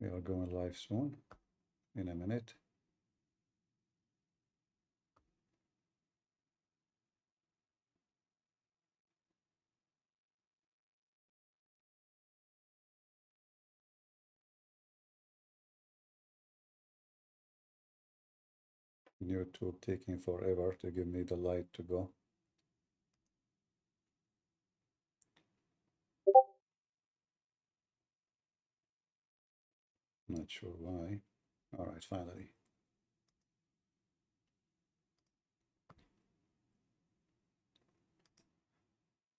We are going live soon, in a minute. YouTube taking forever to give me the light to go. Not sure why. All right, finally.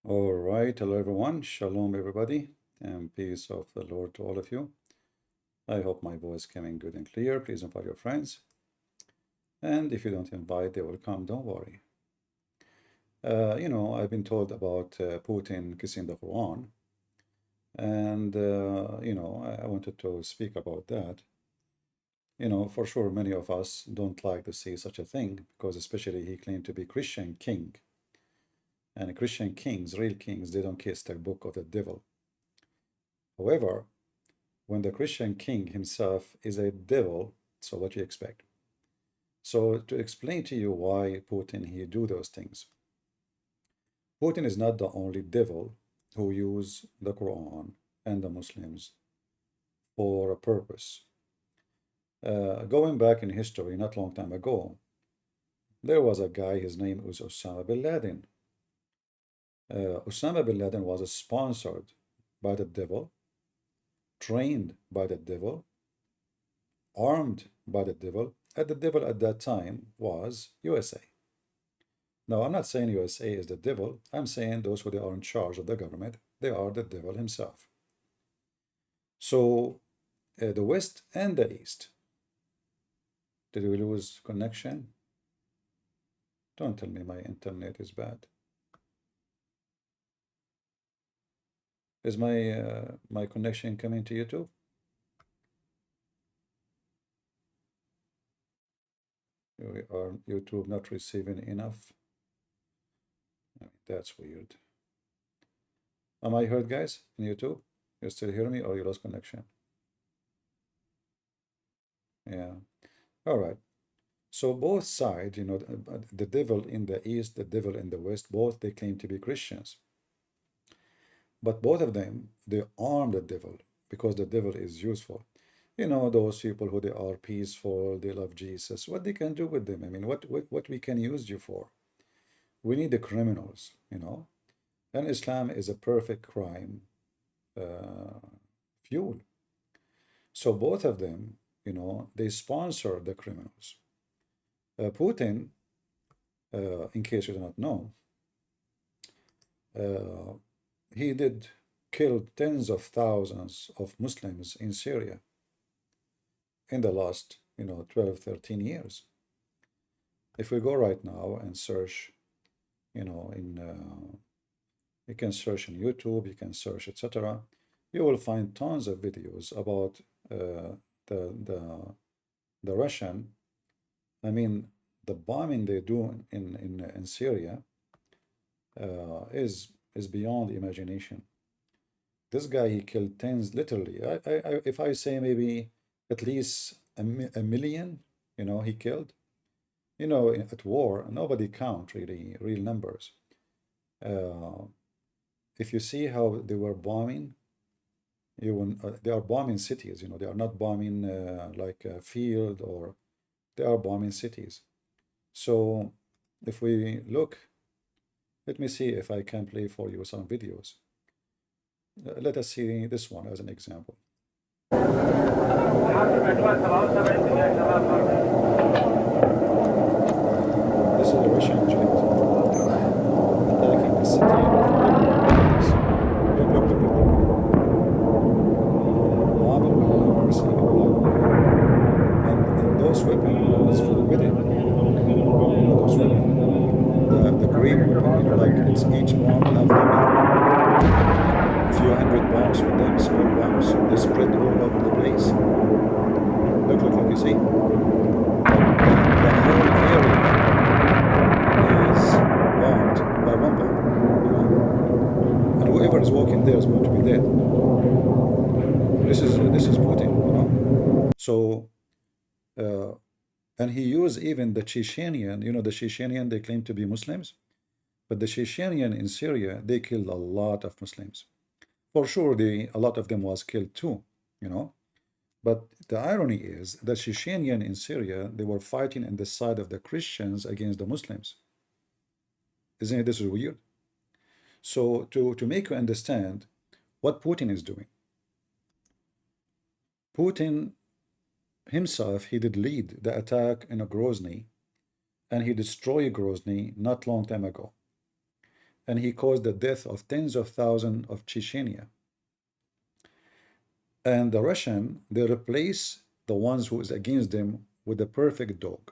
All right, hello everyone. Shalom, everybody, and peace of the Lord to all of you. I hope my voice coming good and clear. Please invite your friends. And if you don't invite, they will come, don't worry. I've been told about Putin kissing the Quran. And, I wanted to speak about that. For sure, many of us don't like to see such a thing because especially he claimed to be Christian king. And Christian kings, real kings, they don't kiss the book of the devil. However, when the Christian king himself is a devil, so what do you expect? So to explain to you why Putin he do those things. Putin is not the only devil who use the Quran and the Muslims for a purpose. Going back in history, not long time ago, there was a guy, his name was Osama bin Laden. Osama bin Laden was sponsored by the devil, trained by the devil, armed by the devil, and the devil at that time was USA. Now, I'm not saying USA is the devil. I'm saying those who they are in charge of the government, they are the devil himself. So, the West and the East, did we lose connection? Don't tell me my internet is bad. Is my connection coming to YouTube? We are YouTube not receiving enough. That's weird. Am I heard, guys, in YouTube? You still hear me or you lost connection? Yeah. All right. So both sides, the devil in the East, the devil in the West, both they claim to be Christians. But both of them, they arm the devil because the devil is useful. Those people who they are peaceful, they love Jesus, what they can do with them? I mean, what we can use you for? We need the criminals, and Islam is a perfect crime fuel. So both of them, they sponsor the criminals. Putin, in case you do not know, he did kill tens of thousands of Muslims in Syria in the last, 12, 13 years. If we go right now and search, you can search in YouTube, you can search, etc. You will find tons of videos about the Russian. I mean, the bombing they do in Syria is beyond imagination. This guy, he killed tens, literally. If I say maybe at least a million, he killed. At war, nobody count really real numbers. If you see how they were bombing, they are bombing cities. They are not bombing like a field, or they are bombing cities. So if we look, let me see if I can play for you some videos. Let us see this one as an example. This is a Russian jet attacking the city of Aleppo. Look, look, look, look. Bombing with no mercy. And those weapons is forbidden. Those weapons. The green weapon, like it's each bomb have like a few hundred bombs with them, small bombs. They spread all over the place. Look, look, look, you see? The whole area is bombed by one bomb, and whoever is walking there is going to be dead. This is Putin, So, uh, and he used even the Chechenian, the Chechenian, they claim to be Muslims, but the Chechenian in Syria, they killed a lot of Muslims. For sure, a lot of them was killed too, you know. But the irony is that Chechenian in Syria, they were fighting in the side of the Christians against the Muslims. Isn't it this is weird? So to make you understand what Putin is doing, Putin himself, he did lead the attack in Grozny, and he destroyed Grozny not long time ago. And he caused the death of tens of thousands of Chechenia. And the Russian, they replace the ones who is against them with a perfect dog.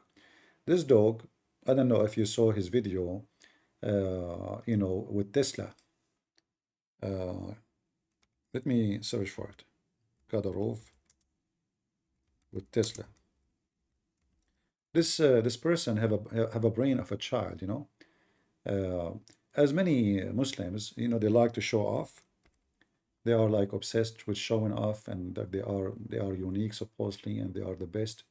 This dog, I don't know if you saw his video, with Tesla. Uh, let me search for it. Kadyrov with Tesla. This person have a brain of a child, as many Muslims, they like to show off. They are like obsessed with showing off, and that they are unique supposedly, and they are the best.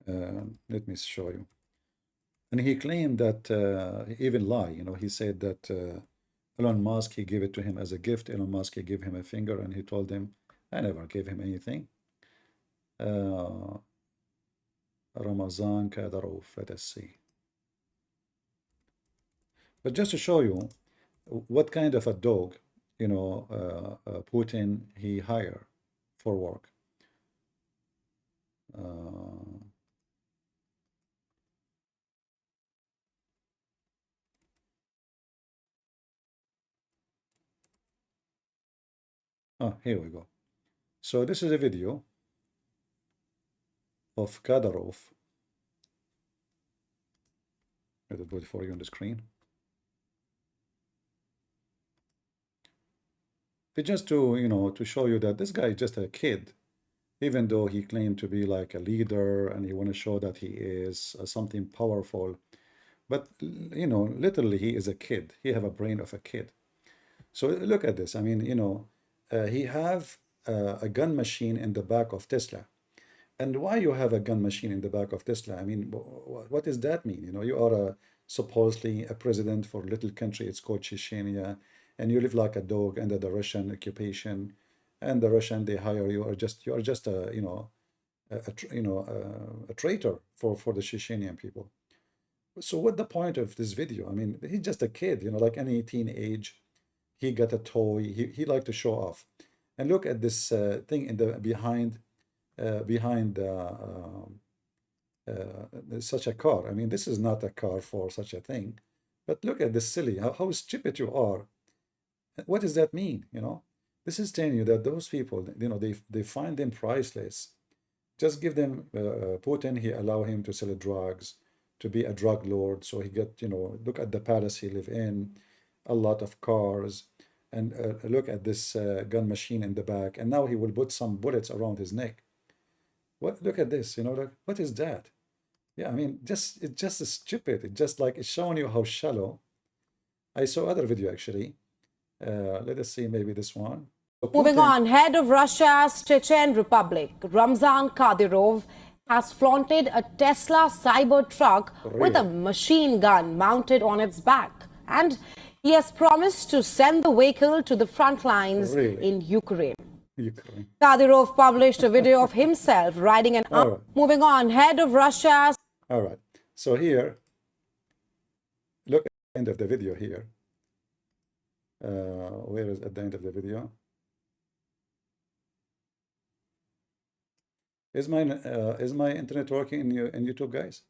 Let me show you. And he claimed that he even lie. He said that Elon Musk, he gave it to him as a gift. Elon Musk, he gave him a finger, and he told him, I never gave him anything. Ramazan Kadyrov, let us see. But just to show you what kind of a dog, Putin, he hire for work. Here we go. So this is a video of Kadyrov. Let me put it for you on the screen. It's just to show you that this guy is just a kid, even though he claimed to be like a leader and he want to show that he is something powerful. But literally he is a kid. He have a brain of a kid. So look at this. I mean, he have a gun machine in the back of Tesla. And why you have a gun machine in the back of Tesla? I mean, what does that mean? You are supposedly a president for a little country. It's called Chechnya, and you live like a dog under the Russian occupation, and the Russian, they hire you, or you are just a traitor for the Chechenian people. So what the point of this video? I mean, he's just a kid, like any teenage. He got a toy. He liked to show off. And look at this thing in the behind such a car. I mean, this is not a car for such a thing. But look at this silly, how stupid you are. What does that mean? This is telling you that those people, they find them priceless. Just give them Putin, he allow him to sell drugs, to be a drug lord. So he get, look at the palace he live in, a lot of cars, and look at this gun machine in the back. And now he will put some bullets around his neck. Look at this, like, what is that? Yeah, I mean, it's just stupid. It's just like, it's showing you how shallow. I saw other video actually. Let us see, maybe this one. So Moving on, head of Russia's Chechen Republic, Ramzan Kadyrov, has flaunted a Tesla cyber truck with a machine gun mounted on its back. And he has promised to send the vehicle to the front lines in Ukraine. Kadyrov published a video of himself riding an Moving on, head of Russia's... All right. So here, look at the end of the video here. Where is at the end of the video? Is my internet working in YouTube, guys?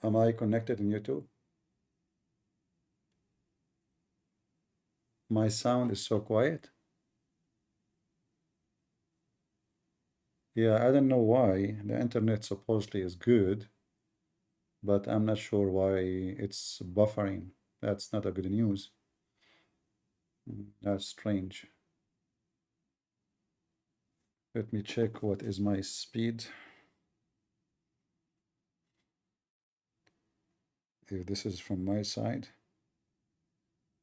Am I connected in YouTube? My sound is so quiet. Yeah, I don't know why. The internet supposedly is good, but I'm not sure why it's buffering. That's not a good news. That's strange. Let me check what is my speed. If this is from my side.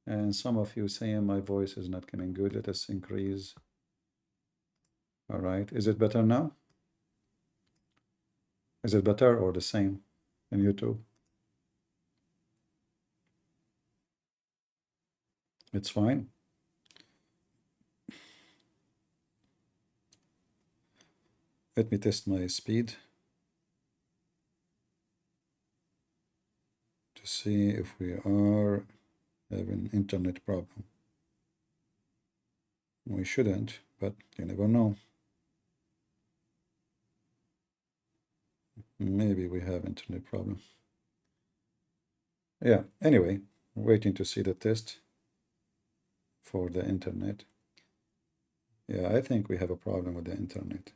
And some of you saying my voice is not coming good. Let us increase. All right. Is it better now? Is it better or the same in YouTube? It's fine. Let me test my speed to see if we are having internet problem. We shouldn't, but you never know. Maybe we have internet problem. Yeah, anyway, waiting to see the test for the internet. Yeah, I think we have a problem with the internet.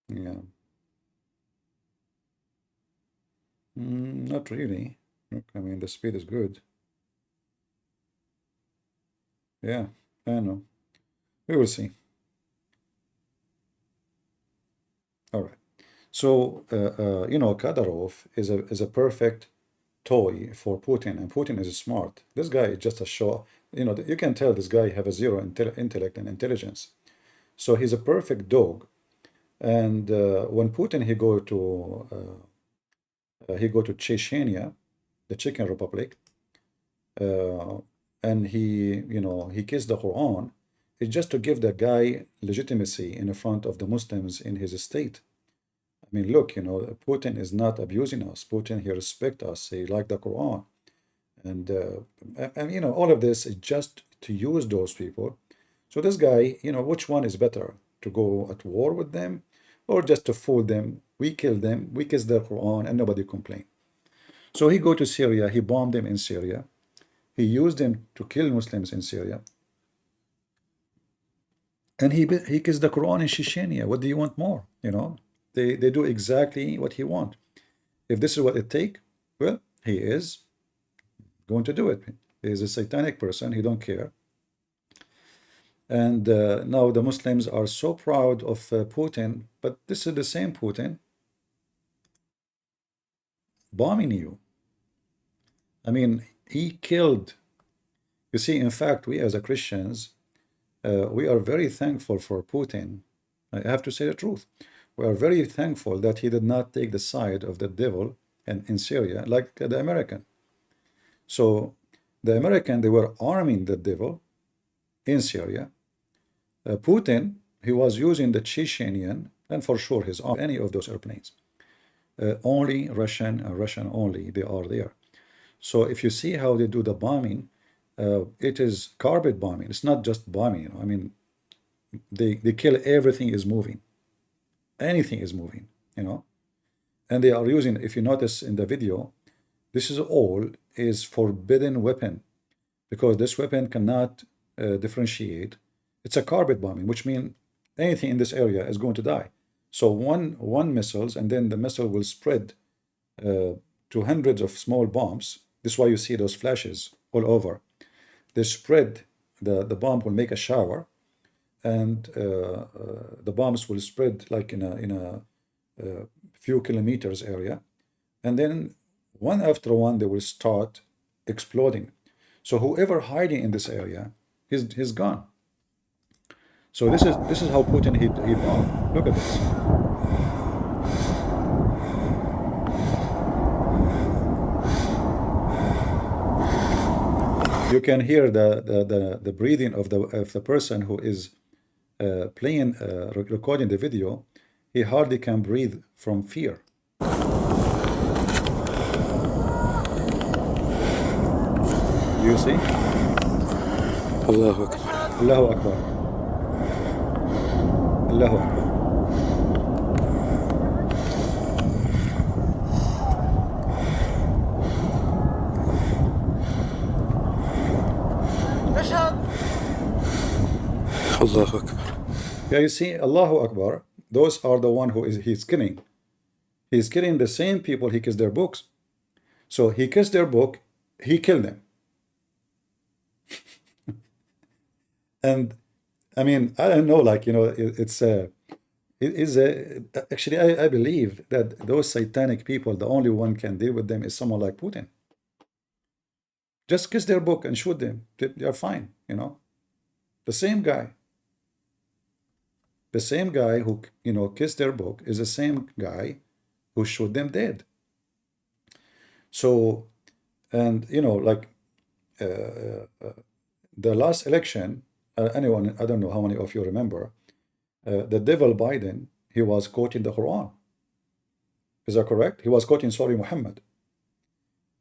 Yeah. Not really. Look, I mean, the speed is good. Yeah, I know. We will see. All right. So, Kadyrov is a perfect toy for Putin, and Putin is smart. This guy is just a show. You can tell this guy have a zero intellect and intelligence. So he's a perfect dog. And when Putin he go to Chechnya, the Chechen Republic, uh, and he kissed the Quran, it's just to give the guy legitimacy in front of the Muslims in his state. I mean, look, Putin is not abusing us. Putin, he respect us. He like the Quran. And all of this is just to use those people. So this guy, which one is better? To go at war with them or just to fool them? We kill them, we kiss their Quran, and nobody complain. So he go to Syria, he bombed them in Syria. He used them to kill Muslims in Syria. And he kissed the Quran in Chechnya. What do you want more? They do exactly what he want. If this is what it take, well, he is going to do it. He is a satanic person. He don't care. And now the Muslims are so proud of Putin, but this is the same Putin bombing you. I mean, he killed. You see, in fact, we as a Christians, we are very thankful for Putin. I have to say the truth. We are very thankful that he did not take the side of the devil in Syria like the American. So the American, they were arming the devil in Syria. Putin, he was using the Chechenian, and for sure his army, any of those airplanes. Only Russian and Russian only, they are there. So if you see how they do the bombing, it is carpet bombing. It's not just bombing. I mean, they kill everything is moving. Anything is moving, And they are using, if you notice in the video, this is all is forbidden weapon because this weapon cannot differentiate. It's a carpet bombing, which means anything in this area is going to die. So one missiles, and then the missile will spread to hundreds of small bombs. This is why you see those flashes all over. They spread, the bomb will make a shower, and the bombs will spread like in a few kilometers area, and then one after one they will start exploding. So whoever hiding in this area, he's gone. So this is how Putin he bombed. Look at this. You can hear the breathing of the person who is recording the video. He hardly can breathe from fear. Do you see? Allahu Akbar. Allahu Akbar. Allahu Akbar. Allahu Akbar. Yeah, you see, Allahu Akbar, those are the one he's killing. He's killing the same people he kissed their books. So he kissed their book, he killed them. And I mean, I don't know, like, it's It is a, actually, I believe that those satanic people, the only one can deal with them is someone like Putin. Just kiss their book and shoot them. They are fine, you know. The same guy. The same guy who, kissed their book is the same guy who shoot them dead. So, and, like the last election, anyone, I don't know how many of you remember, the devil Biden, he was quoting the Quran. Is that correct? He was quoting Surah Muhammad.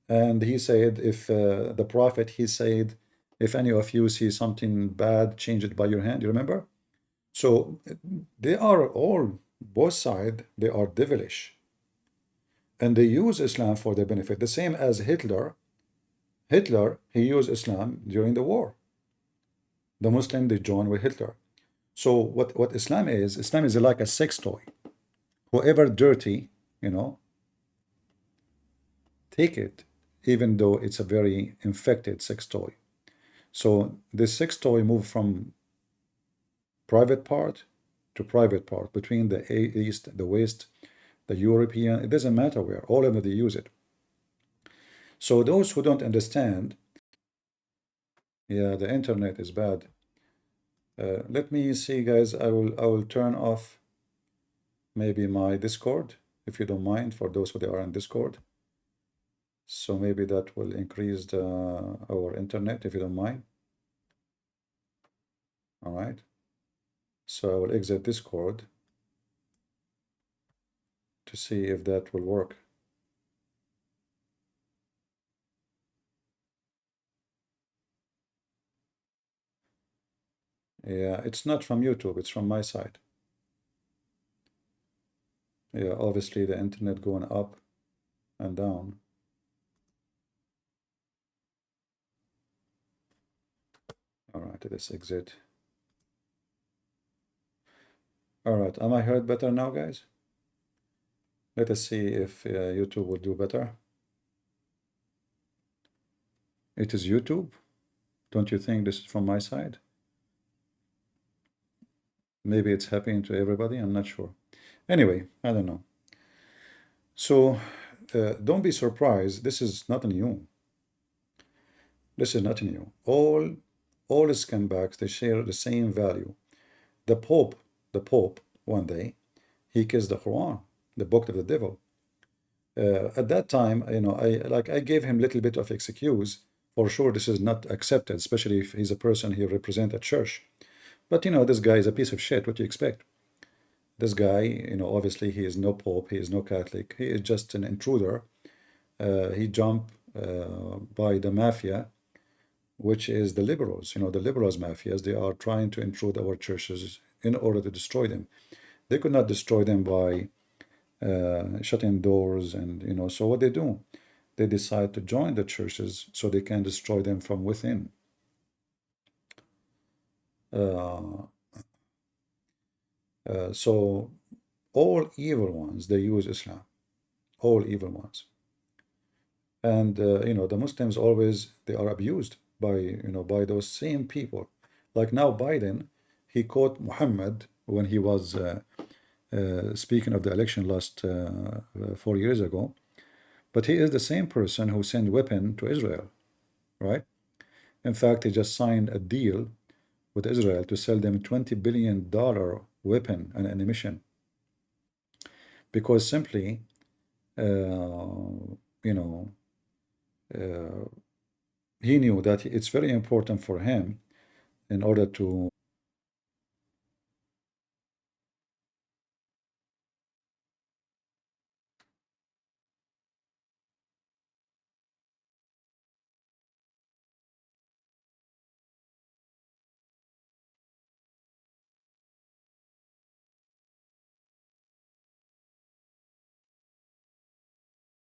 And he said, if the prophet, he said, if any of you see something bad, change it by your hand. You remember? So they are all, both sides, they are devilish. And they use Islam for their benefit. The same as Hitler. Hitler, he used Islam during the war. The Muslim, they joined with Hitler. So what Islam is like a sex toy. Whoever dirty, take it, even though it's a very infected sex toy. So this sex toy moved from private part to private part, between the East, the West, the European, it doesn't matter where, all of them, they use it. So those who don't understand, yeah, the internet is bad. Let me see, guys. I will turn off maybe my Discord, if you don't mind, for those who are on Discord. So maybe that will increase our internet, if you don't mind. All right. So I will exit Discord to see if that will work. Yeah, it's not from YouTube, it's from my side. Yeah, obviously the internet going up and down. All right, let's exit. All right, am I heard better now, guys? Let us see if YouTube will do better. It is YouTube. Don't you think this is from my side? Maybe it's happening to everybody, I'm not sure. Anyway, I don't know. So don't be surprised. This is not new. This is not new. All scumbags, they share the same value. The Pope, one day, he kissed the Quran, the book of the devil. At that time, I gave him a little bit of excuse. For sure, this is not accepted, especially if he's a person he represents a church. But this guy is a piece of shit. What do you expect? This guy, obviously he is no Pope, he is no Catholic. He is just an intruder. He jumped by the mafia, which is the liberals. The liberals mafias, they are trying to intrude our churches in order to destroy them. They could not destroy them by shutting doors, and so what they do, they decide to join the churches so they can destroy them from within. So all evil ones, they use Islam, all evil ones. And the Muslims always, they are abused by those same people. Like now Biden, he caught Muhammad when he was speaking of the election last 4 years ago. But he is the same person who sent weapon to Israel, right? In fact, he just signed a deal with Israel to sell them $20 billion weapon and ammunition. Because simply, he knew that it's very important for him in order to.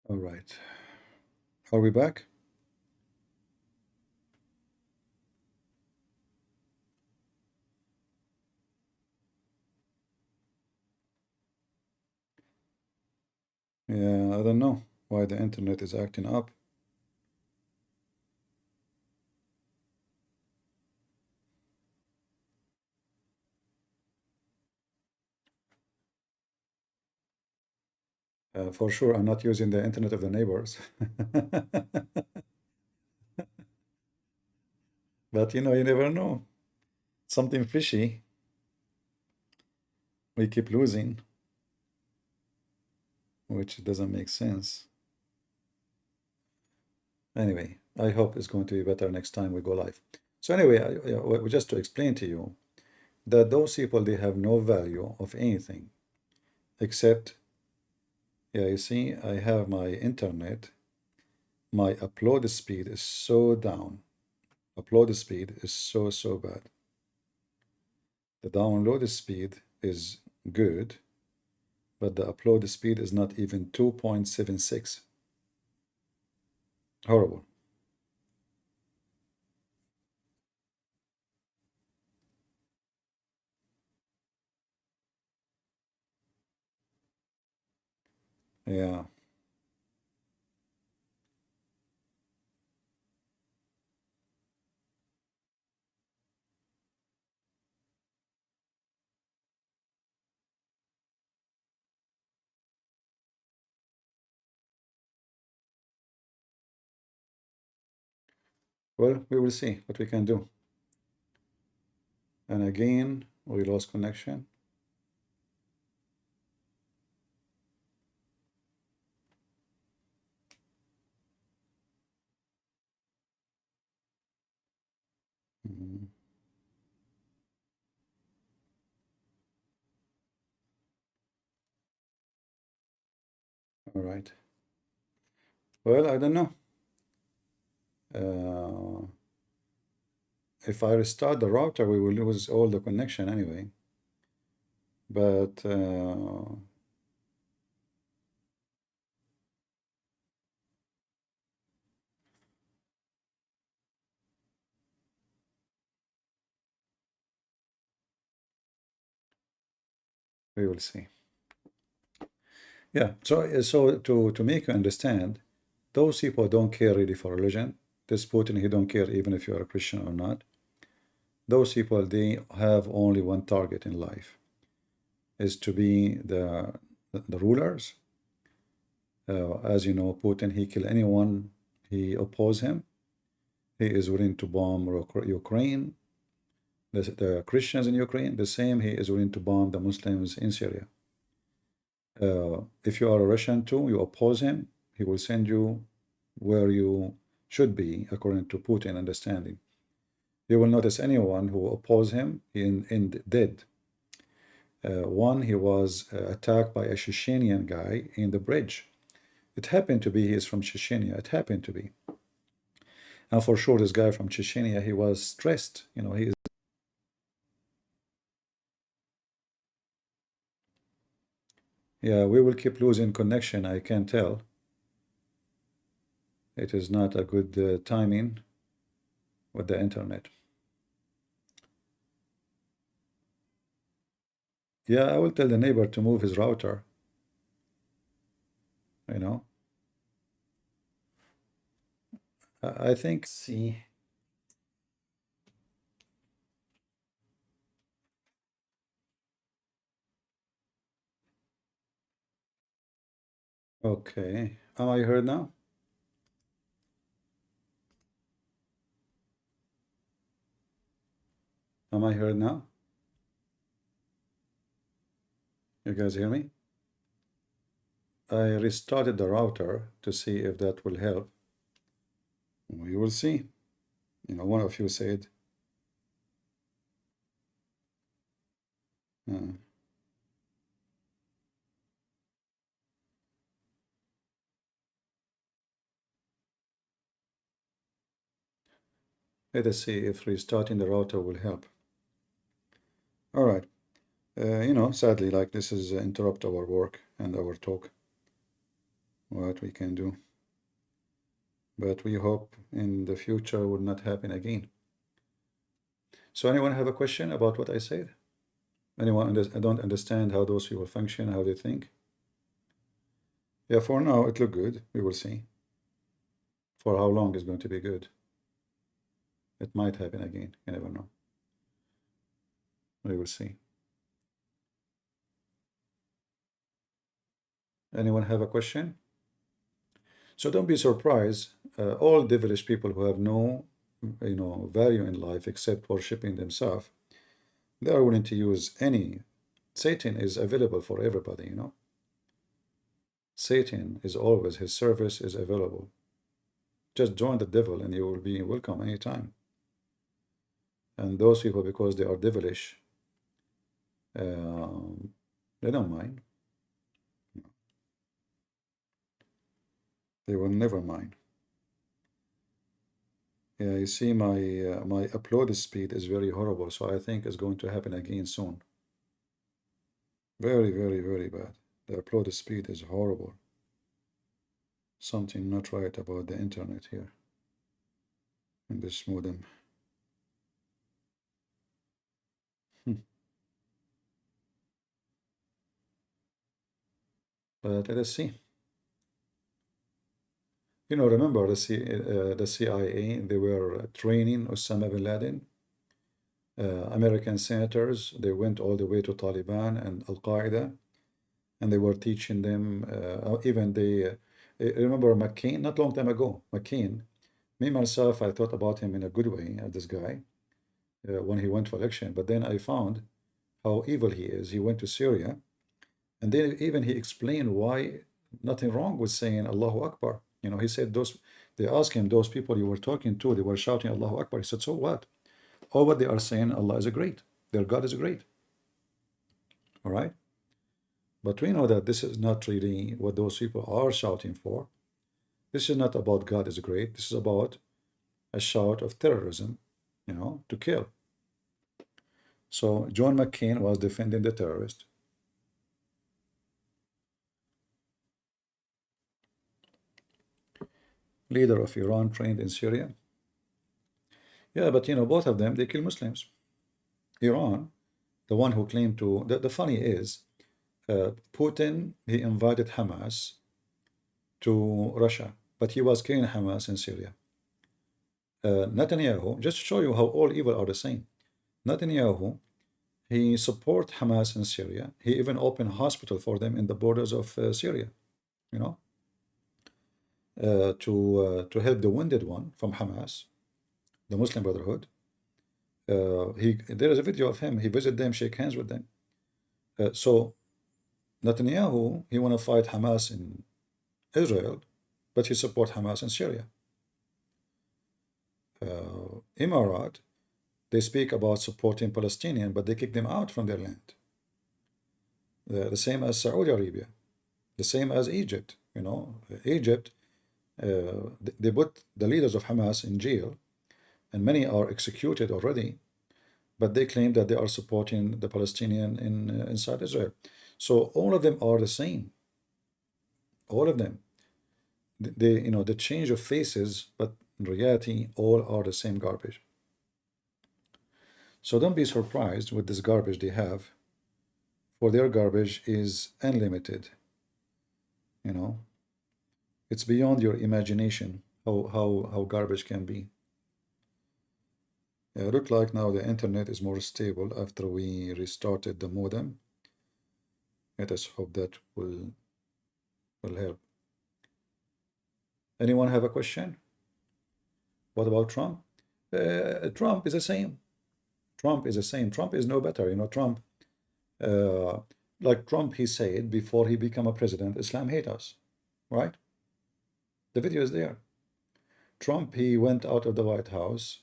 All right. Are we back? Yeah, I don't know why the internet is acting up. For sure, I'm not using the internet of the neighbors. But you know, you never know. Something fishy. We keep losing, which doesn't make sense. Anyway, I hope it's going to be better next time we go live. So anyway, just to explain to you that those people, they have no value of anything except, yeah, you see, I have my internet. My upload speed is so down. Upload speed is so bad. The download speed is good, but the upload speed is not even 2.76. Horrible. Yeah. Well, we will see what we can do. And again, we lost connection. Mhm. All right. Well, I don't know. Uh, if I restart the router, we will lose all the connection anyway. But we will see. Yeah. So to make you understand, those people don't care really for religion. This Putin, he don't care even if you are a Christian or not. Those people, they have only one target in life, is to be the rulers. As you know, Putin, he kill anyone he oppose him. He is willing to bomb Ukraine, the Christians in Ukraine. The same, he is willing to bomb the Muslims in Syria. If you are a Russian too, you oppose him, he will send you where you should be, according to Putin understanding. You will notice anyone who oppose him in dead. One, he was attacked by a Chechenian guy in the bridge. It happened to be he is from Chechnya. It happened to be. And for sure, this guy from Chechnya, he was stressed. You know, he is. Yeah, we will keep losing connection. I can tell. It is not a good timing with the internet. Yeah, I will tell the neighbor to move his router. You know, I think. See. Okay. Am I heard now? Am I heard now? You guys hear me? I restarted the router to see if that will help. We will see. You know, one of you said, uh, let us see if restarting the router will help. All right. You know, sadly, like this is interrupt our work and our talk, what we can do. But we hope in the future will not happen again. So anyone have a question about what I said? Anyone I don't understand how those people function, how they think? Yeah, for now it look good. We will see. For how long is going to be good? It might happen again. You never know. We will see. Anyone have a question? So don't be surprised. All devilish people who have no, value in life except worshiping themselves, they are willing to use any. Satan is available for everybody. Satan is always, his service is available. Just join the devil and you will be welcome anytime. And those people, because they are devilish, they don't mind. They will never mind. Yeah, you see, my upload speed is very horrible, so I think it's going to happen again soon. Very, very, very bad. The upload speed is horrible. Something not right about the internet here in this modem. But let's see. Remember the CIA, they were training Osama bin Laden. American senators, they went all the way to Taliban and Al-Qaeda, and they were teaching them, even they, remember McCain, not long time ago, McCain, me myself, I thought about him in a good way, this guy, when he went for election, but then I found how evil he is. He went to Syria, and then even he explained why nothing wrong with saying Allahu Akbar. He said they asked him, those people you were talking to, they were shouting Allahu Akbar. He said, so what? All what they are saying, Allah is great. Their God is great. All right? But we know that this is not really what those people are shouting for. This is not about God is great. This is about a shout of terrorism, to kill. So John McCain was defending the terrorist. Leader of Iran trained in Syria. Yeah, but both of them, they kill Muslims. Iran, the one who claimed to, the funny is, Putin, he invited Hamas to Russia, but he was killing Hamas in Syria. Netanyahu, just to show you how all evil are the same. Netanyahu, he support Hamas in Syria. He even opened a hospital for them in the borders of Syria, to help the wounded one from Hamas, the Muslim Brotherhood. There is a video of him. He visited them, shake hands with them. So Netanyahu, he want to fight Hamas in Israel, but he support Hamas in Syria. Emirat, they speak about supporting Palestinian, but they kick them out from their land. The same as Saudi Arabia, the same as Egypt. Egypt, they put the leaders of Hamas in jail, and many are executed already, but they claim that they are supporting the Palestinian inside Israel. So all of them are the same. All of them. The change of faces, but in reality, all are the same garbage. So don't be surprised with this garbage they have, for their garbage is unlimited. It's beyond your imagination how garbage can be. Look like now the internet is more stable after we restarted the modem. Let us hope that will help. Anyone have a question? What about Trump? Trump is the same. Trump is the same. Trump is no better. Trump, like Trump, he said before he became a president, Islam hate us, right? The video is there. Trump, he went out of the White House,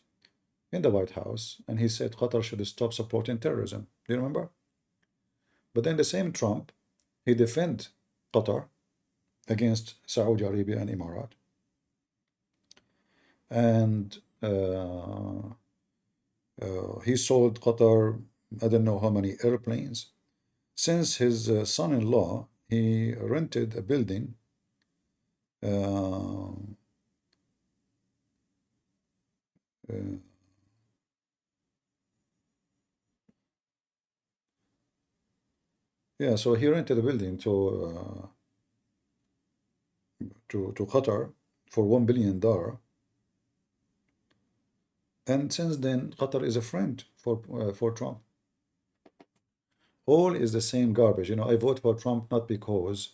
in the White House, and he said Qatar should stop supporting terrorism. Do you remember? But then the same Trump, he defended Qatar against Saudi Arabia and Emirat. And he sold Qatar, I don't know how many airplanes. Since his son-in-law, he rented a building yeah, so he rented a building to Qatar for $1 billion. And since then, Qatar is a friend for Trump. All is the same garbage. I vote for Trump not because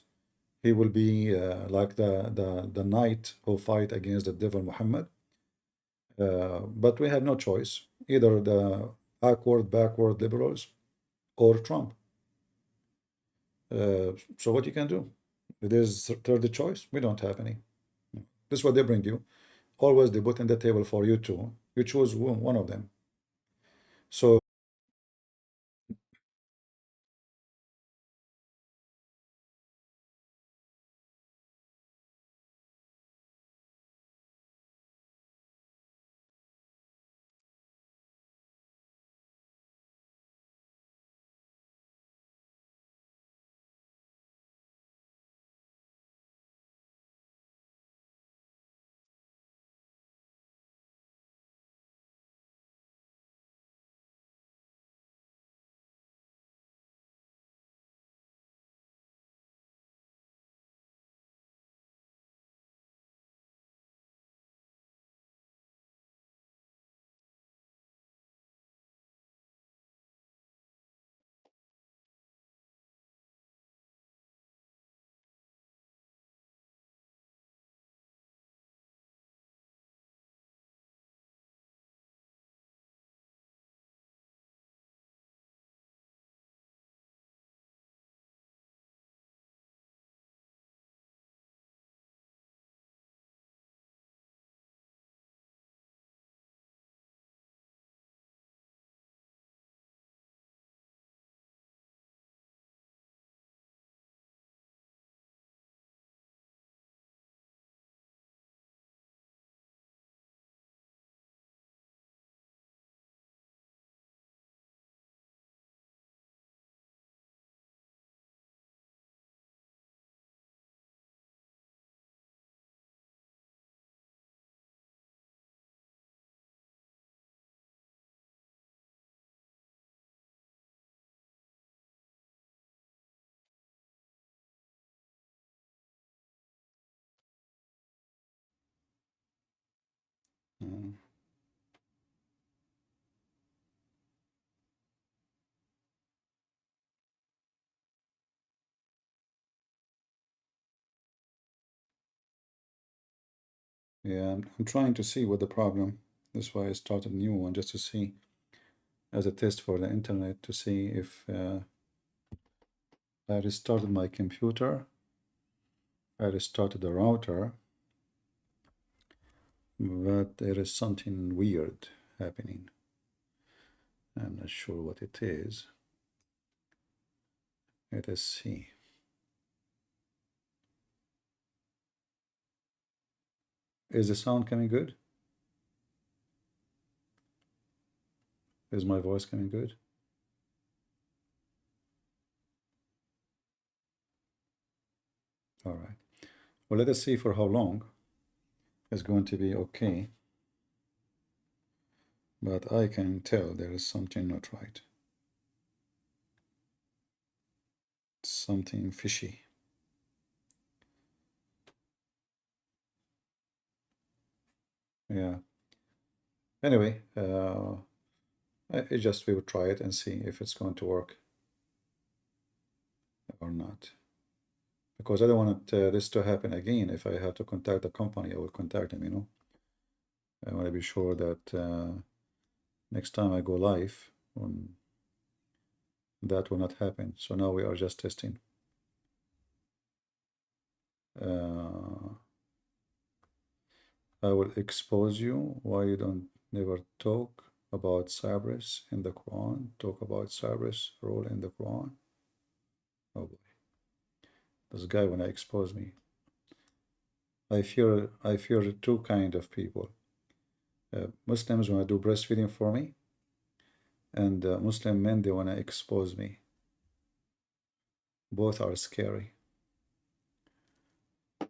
He will be like the knight who fight against the devil Muhammad. But we have no choice, either the backward liberals or Trump. So what you can do? It is third choice. We don't have any. This is what they bring you. Always they put in the table for you two. You choose one of them. So mm, yeah, I'm trying to see what the problem. That's why I started a new one just to see as a test for the internet to see if I restarted my computer. I restarted the router, but there is something weird happening. I'm not sure what it is. Let us see. Is the sound coming good? Is my voice coming good? All right. Well, let us see for how long it's going to be okay. But I can tell there is something not right. Something fishy. Yeah. Anyway, I just we will try it and see if it's going to work or not. Because I don't want this to happen again. If I have to contact the company, I will contact them, you know. I want to be sure that next time I go live, that will not happen. So now we are just testing. Uh, I will expose you why you don't never talk about Cyprus in the Quran. Talk about Cyprus role in the Quran. Oh boy, this guy wanna expose me. I fear two kind of people. Muslims wanna do breastfeeding for me, and Muslim men they wanna expose me. Both are scary.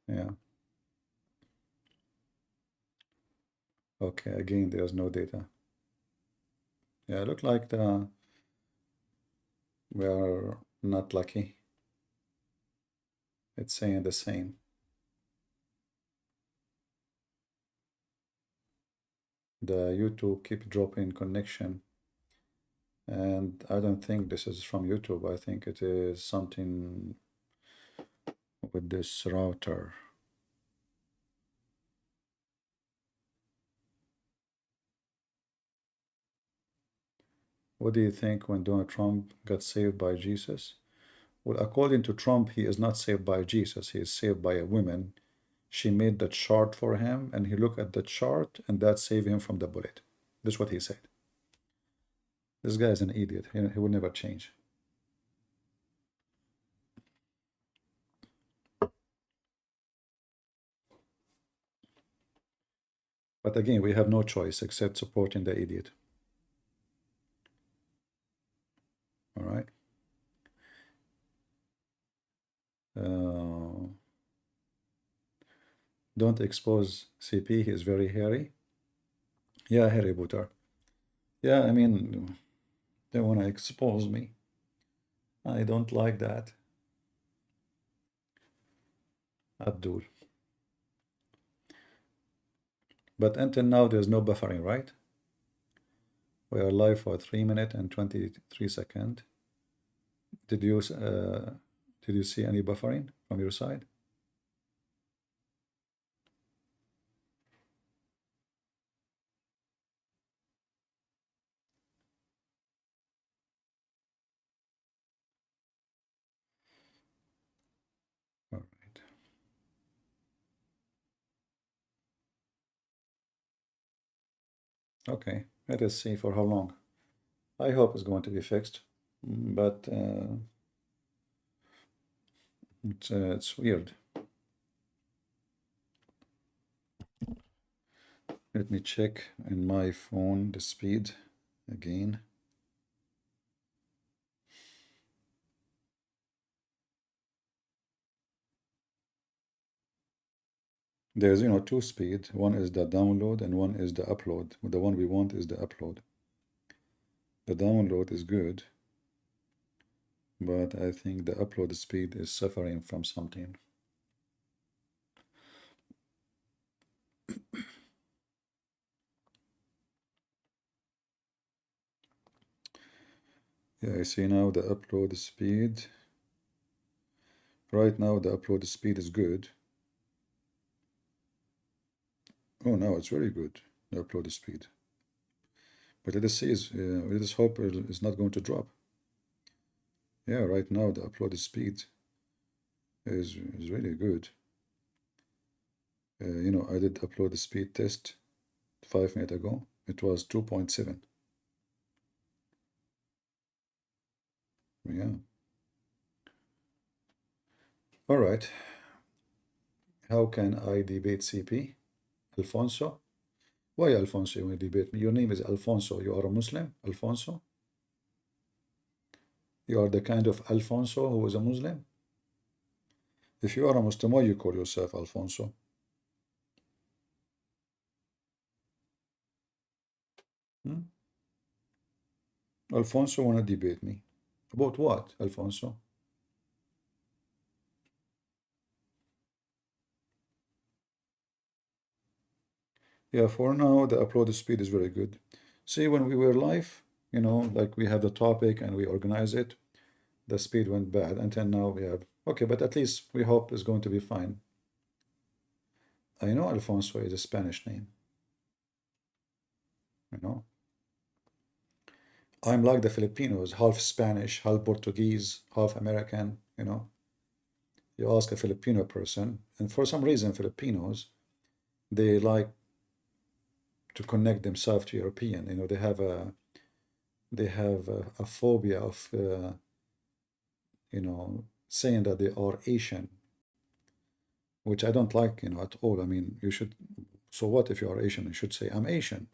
Yeah. Okay. Again, there's no data. Yeah. Look like we are not lucky. It's saying the same. The YouTube keep dropping connection, and I don't think this is from YouTube. I think it is something with this router. What do you think when Donald Trump got saved by Jesus? Well, according to Trump, he is not saved by Jesus. He is saved by a woman. She made the chart for him, and he looked at the chart, and that saved him from the bullet. That's what he said. This guy is an idiot. He will never change. But again, we have no choice except supporting the idiot. All right. Don't expose CP. He is very hairy. Yeah, Harry Potter. Yeah, I mean, they want to expose me. I don't like that. Abdul. But until now, there's no buffering, right? We are live for 3 minutes and 23 seconds. Did you see any buffering from your side? All right. Okay, let us see for how long. I hope it's going to be fixed, but it's weird. Let me check in my phone the speed again. There's, two speed. One is the download and one is the upload. The one we want is the upload. The download is good, but I think the upload speed is suffering from something. Yeah, I see now the upload speed. Right now the upload speed is good. Oh, now it's very good, the upload speed. But let us see, let us hope it's not going to drop. Yeah, right now the upload speed is really good. I did upload the speed test 5 minutes ago. It was 2.7. Yeah. All right. How can I debate CP? Alfonso? Why Alfonso you want to debate me? Your name is Alfonso. You are a Muslim, Alfonso? You are the kind of Alfonso who is a Muslim? If you are a Muslim, why you call yourself Alfonso? Hmm? Alfonso want to debate me. About what, Alfonso? Yeah, for now, the upload speed is very good. See, when we were live, like we have the topic and we organize it, the speed went bad. Until now we have, okay, but at least we hope it's going to be fine. I know Alfonso is a Spanish name, I'm like the Filipinos, half Spanish, half Portuguese, half American. You ask a Filipino person, and for some reason, Filipinos, they like to connect themselves to European. They have a phobia of saying that they are Asian, which I don't like at all. I mean, you should. So what if you are Asian? You should say I'm Asian.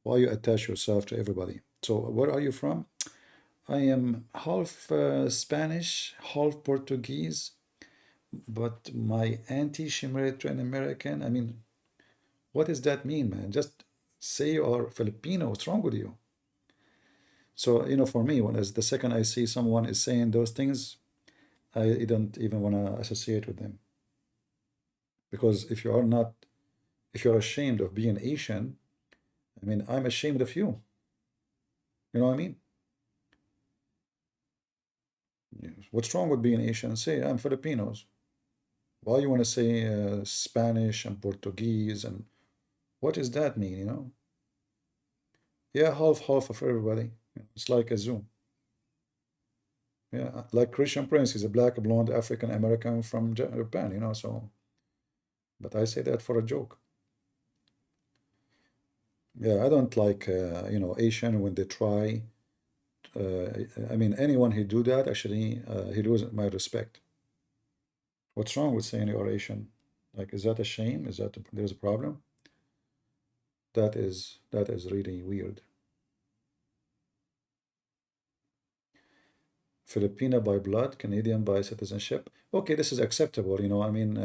Why you attach yourself to everybody? So where are you from? I am half Spanish, half Portuguese, but my auntie, she married to an American. I mean, what does that mean, man? Just say you are Filipino. What's wrong with you? So, for me, as the second I see someone is saying those things, I don't even want to associate with them. Because if you're ashamed of being Asian, I mean, I'm ashamed of you. You know what I mean? Yes. What's wrong with being Asian? Say, I'm Filipinos. Why you want to say Spanish and Portuguese and what does that mean, you know? Yeah, half of everybody. It's like a Zoom. Yeah, like Christian Prince, he's a black, blonde, African American from Japan, you know, so, but I say that for a joke. Yeah, I don't like, you know, Asian when they try. I mean, anyone who do that, actually, he loses my respect. What's wrong with saying you're Asian? Like, is that a shame? Is that there's a problem? That is really weird. Filipino by blood, Canadian by citizenship. Okay, this is acceptable, you know. I mean,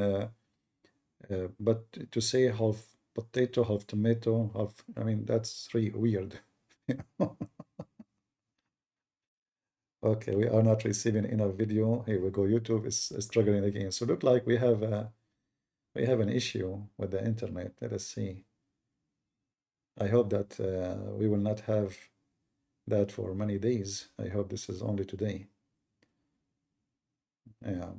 but to say half potato, half tomato, half, I mean, that's really weird. Okay, we are not receiving enough video. Here we go. YouTube is struggling again. So look like we have an issue with the internet. Let us see. I hope that we will not have that for many days. I hope this is only today. Yeah.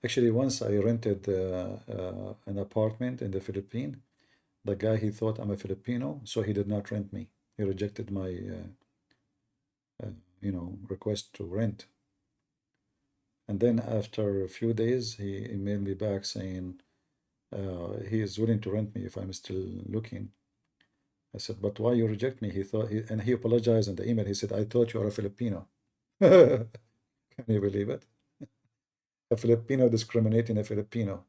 Actually, once I rented an apartment in the Philippines. The guy, he thought I'm a Filipino, so he did not rent me. He rejected my, you know, request to rent. And then after a few days, he emailed me back saying he is willing to rent me if I'm still looking. I said, but why you reject me? He thought, and he apologized in the email. He said, I thought you are a Filipino. Can you believe it? A Filipino discriminating a Filipino.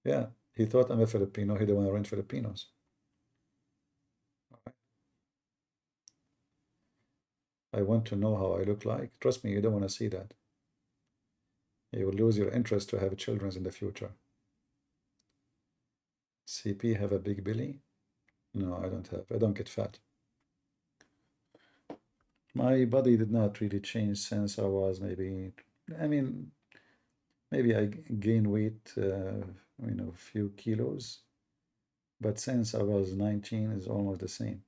Yeah, he thought I'm a Filipino. He didn't want to rent Filipinos. I want to know how I look like. Trust me, you don't want to see that. You will lose your interest to have children in the future. CP have a big belly? No, I don't have. I don't get fat. My body did not really change since I was maybe, I mean, maybe I gained weight, you know, a few kilos, but since I was 19, it's almost the same.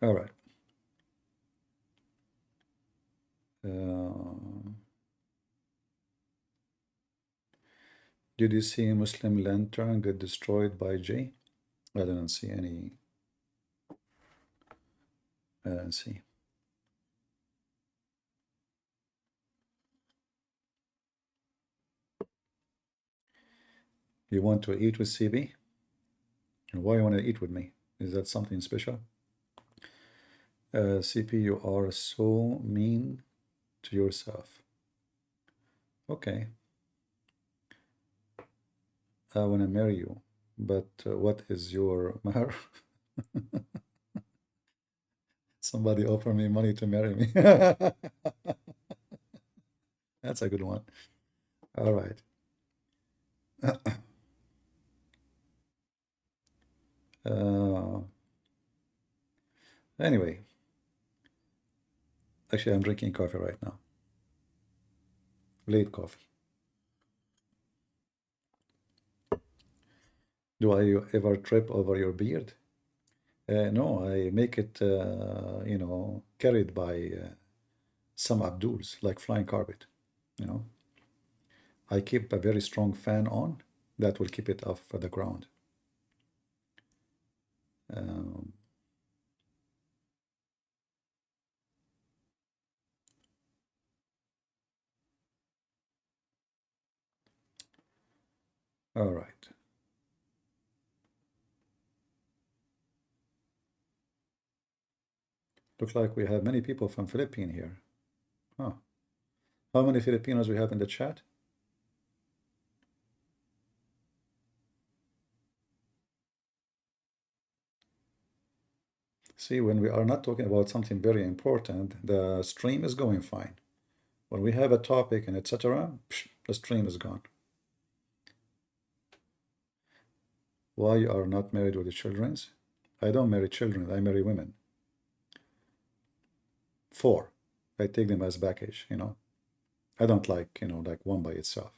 All right. Did you see Muslim lantern get destroyed by Jay? I didn't see any. I didn't see. You want to eat with CB? And why you want to eat with me? Is that something special? CP, you are so mean to yourself. Okay, I want to marry you, but what is your mahar? Somebody offer me money to marry me. That's a good one. All right. Uh, anyway, actually, I'm drinking coffee right now. Late coffee. Do I ever trip over your beard? No, I make it, you know, carried by some Abduls, like flying carpet. You know, I keep a very strong fan on that will keep it off the ground. Um, all right. Looks like we have many people from Philippines here. Huh. How many Filipinos we have in the chat? See, when we are not talking about something very important, the stream is going fine. When we have a topic and etc., the stream is gone. Why you are not married with the childrens? I don't marry children, I marry women. 4. I take them as package, you know. I don't like, you know, like one by itself.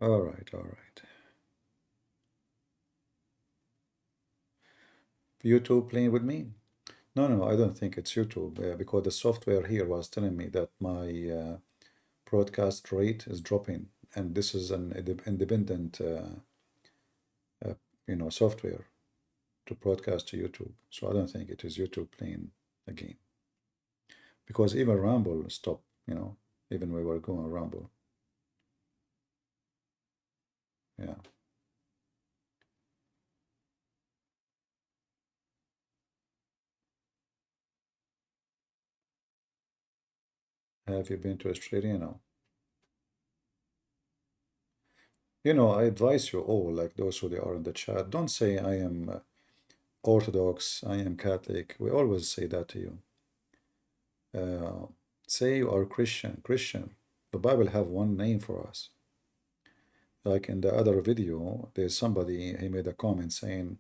All right, all right. YouTube playing with me? No, no, I don't think it's YouTube because the software here was telling me that my broadcast rate is dropping, and this is an independent, uh, software to broadcast to YouTube. So I don't think it is YouTube playing the game because even Rumble stopped. Even we were going Rumble. Yeah. Have you been to Australia? No. I advise you all, like those who they are in the chat, don't say I am Orthodox, I am Catholic. We always say that to you. Uh, say you are Christian. Christian. The Bible have one name for us. Like in the other video, there's somebody, he made a comment saying,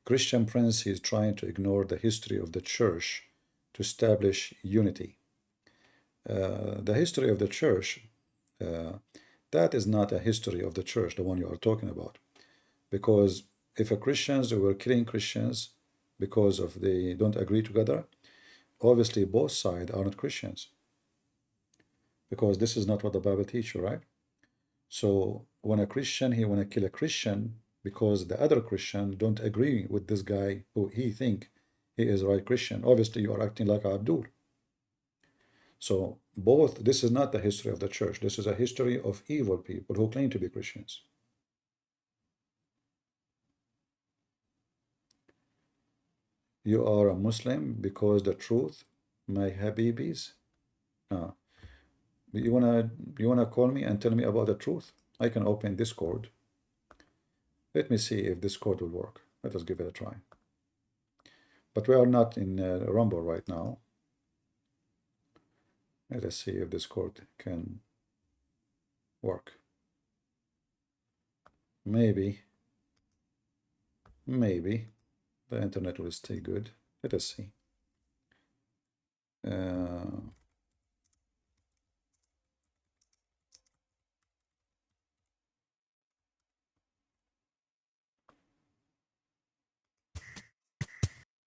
Christian Prince is trying to ignore the history of the church to establish unity. The history of the church, uh, that is not a history of the church, the one you are talking about. Because if a Christians were killing Christians because of they don't agree together, obviously both sides are not Christians. Because this is not what the Bible teaches, right? So when a Christian, he want to kill a Christian because the other Christian don't agree with this guy who he think he is right Christian. Obviously, you are acting like Abdul. So both, this is not the history of the church. This is a history of evil people who claim to be Christians. You are a Muslim because the truth, my Habibis. Uh, you wanna call me and tell me about the truth? I can open Discord. Let me see if Discord will work. Let us give it a try. But we are not in Rumble right now. Let us see if Discord can work. Maybe the internet will stay good. Let us see. Uh,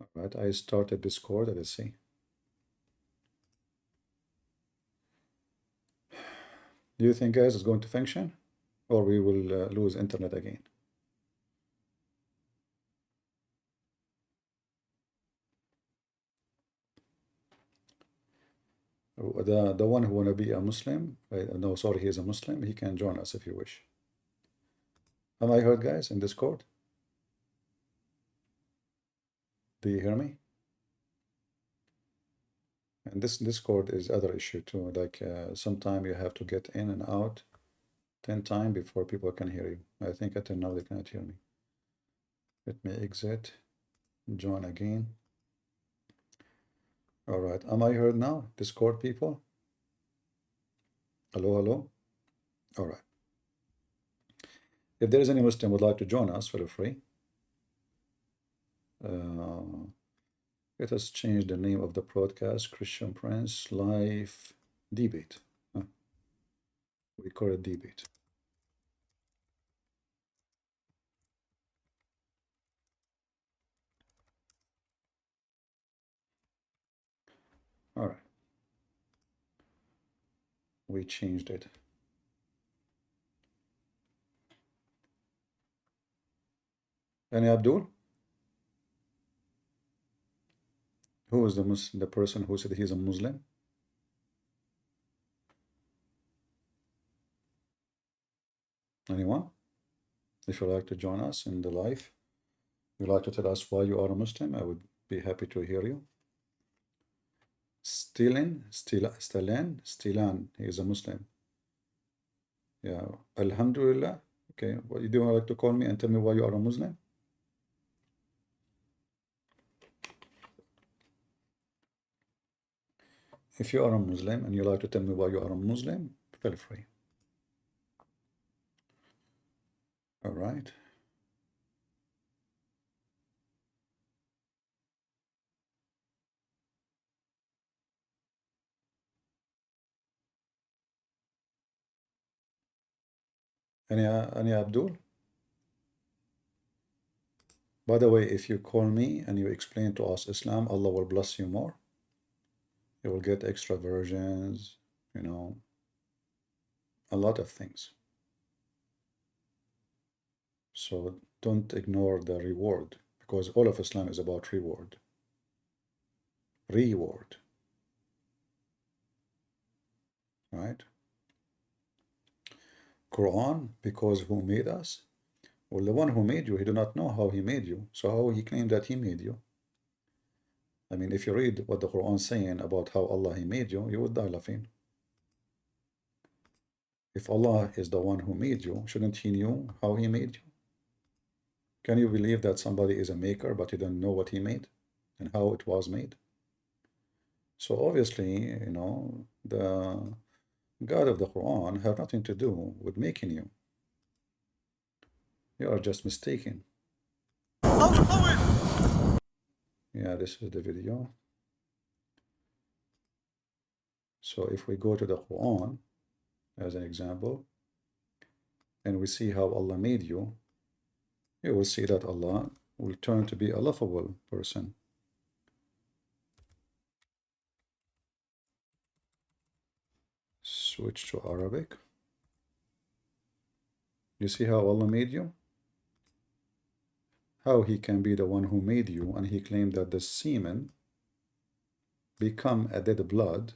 all right, I started Discord. Let us see. Do you think, guys, it's going to function, or we will lose internet again? The one who wanna be a Muslim, no, sorry, he is a Muslim. He can join us if you wish. Am I heard, guys, in Discord? Do you hear me? And this Discord is other issue too. Like sometime you have to get in and out 10 times before people can hear you. I think until now they cannot hear me. Let me exit, join again. All right, am I heard now, Discord people? Hello, hello. All right. If there is any Muslim would like to join us, feel free. Let us change the name of the broadcast, Christian Prince Live Debate. We call it debate. All right. We changed it. Any Abdul? Who is the person who said he's a Muslim? Anyone? If you'd like to join us in the live, you'd like to tell us why you are a Muslim, I would be happy to hear you. Stilan, he is a Muslim. Yeah, Alhamdulillah. Okay, what you do like to call me and tell me why you are a Muslim? If you are a Muslim and you like to tell me why you are a Muslim, feel free. All right. Any Abdul? By the way, if you call me and you explain to us Islam, Allah will bless you more. You will get extra versions, you know, a lot of things. So don't ignore the reward, because all of Islam is about reward. Reward, right? Quran, because who made us? Well, the one who made you, he do not know how he made you. So how he claimed that he made you? I mean, if you read what the Quran is saying about how Allah he made you, you would die laughing. If Allah is the one who made you, shouldn't he know how he made you? Can you believe that somebody is a maker, but you don't know what he made and how it was made? So obviously, you know, the God of the Quran have nothing to do with making you. You are just mistaken. Yeah, this is the video. So if we go to the Quran as an example, and we see how Allah made you, you will see that Allah will turn to be a lovable person. Switch to Arabic. You see how Allah made you? How he can be the one who made you, and he claimed that the semen become a dead blood,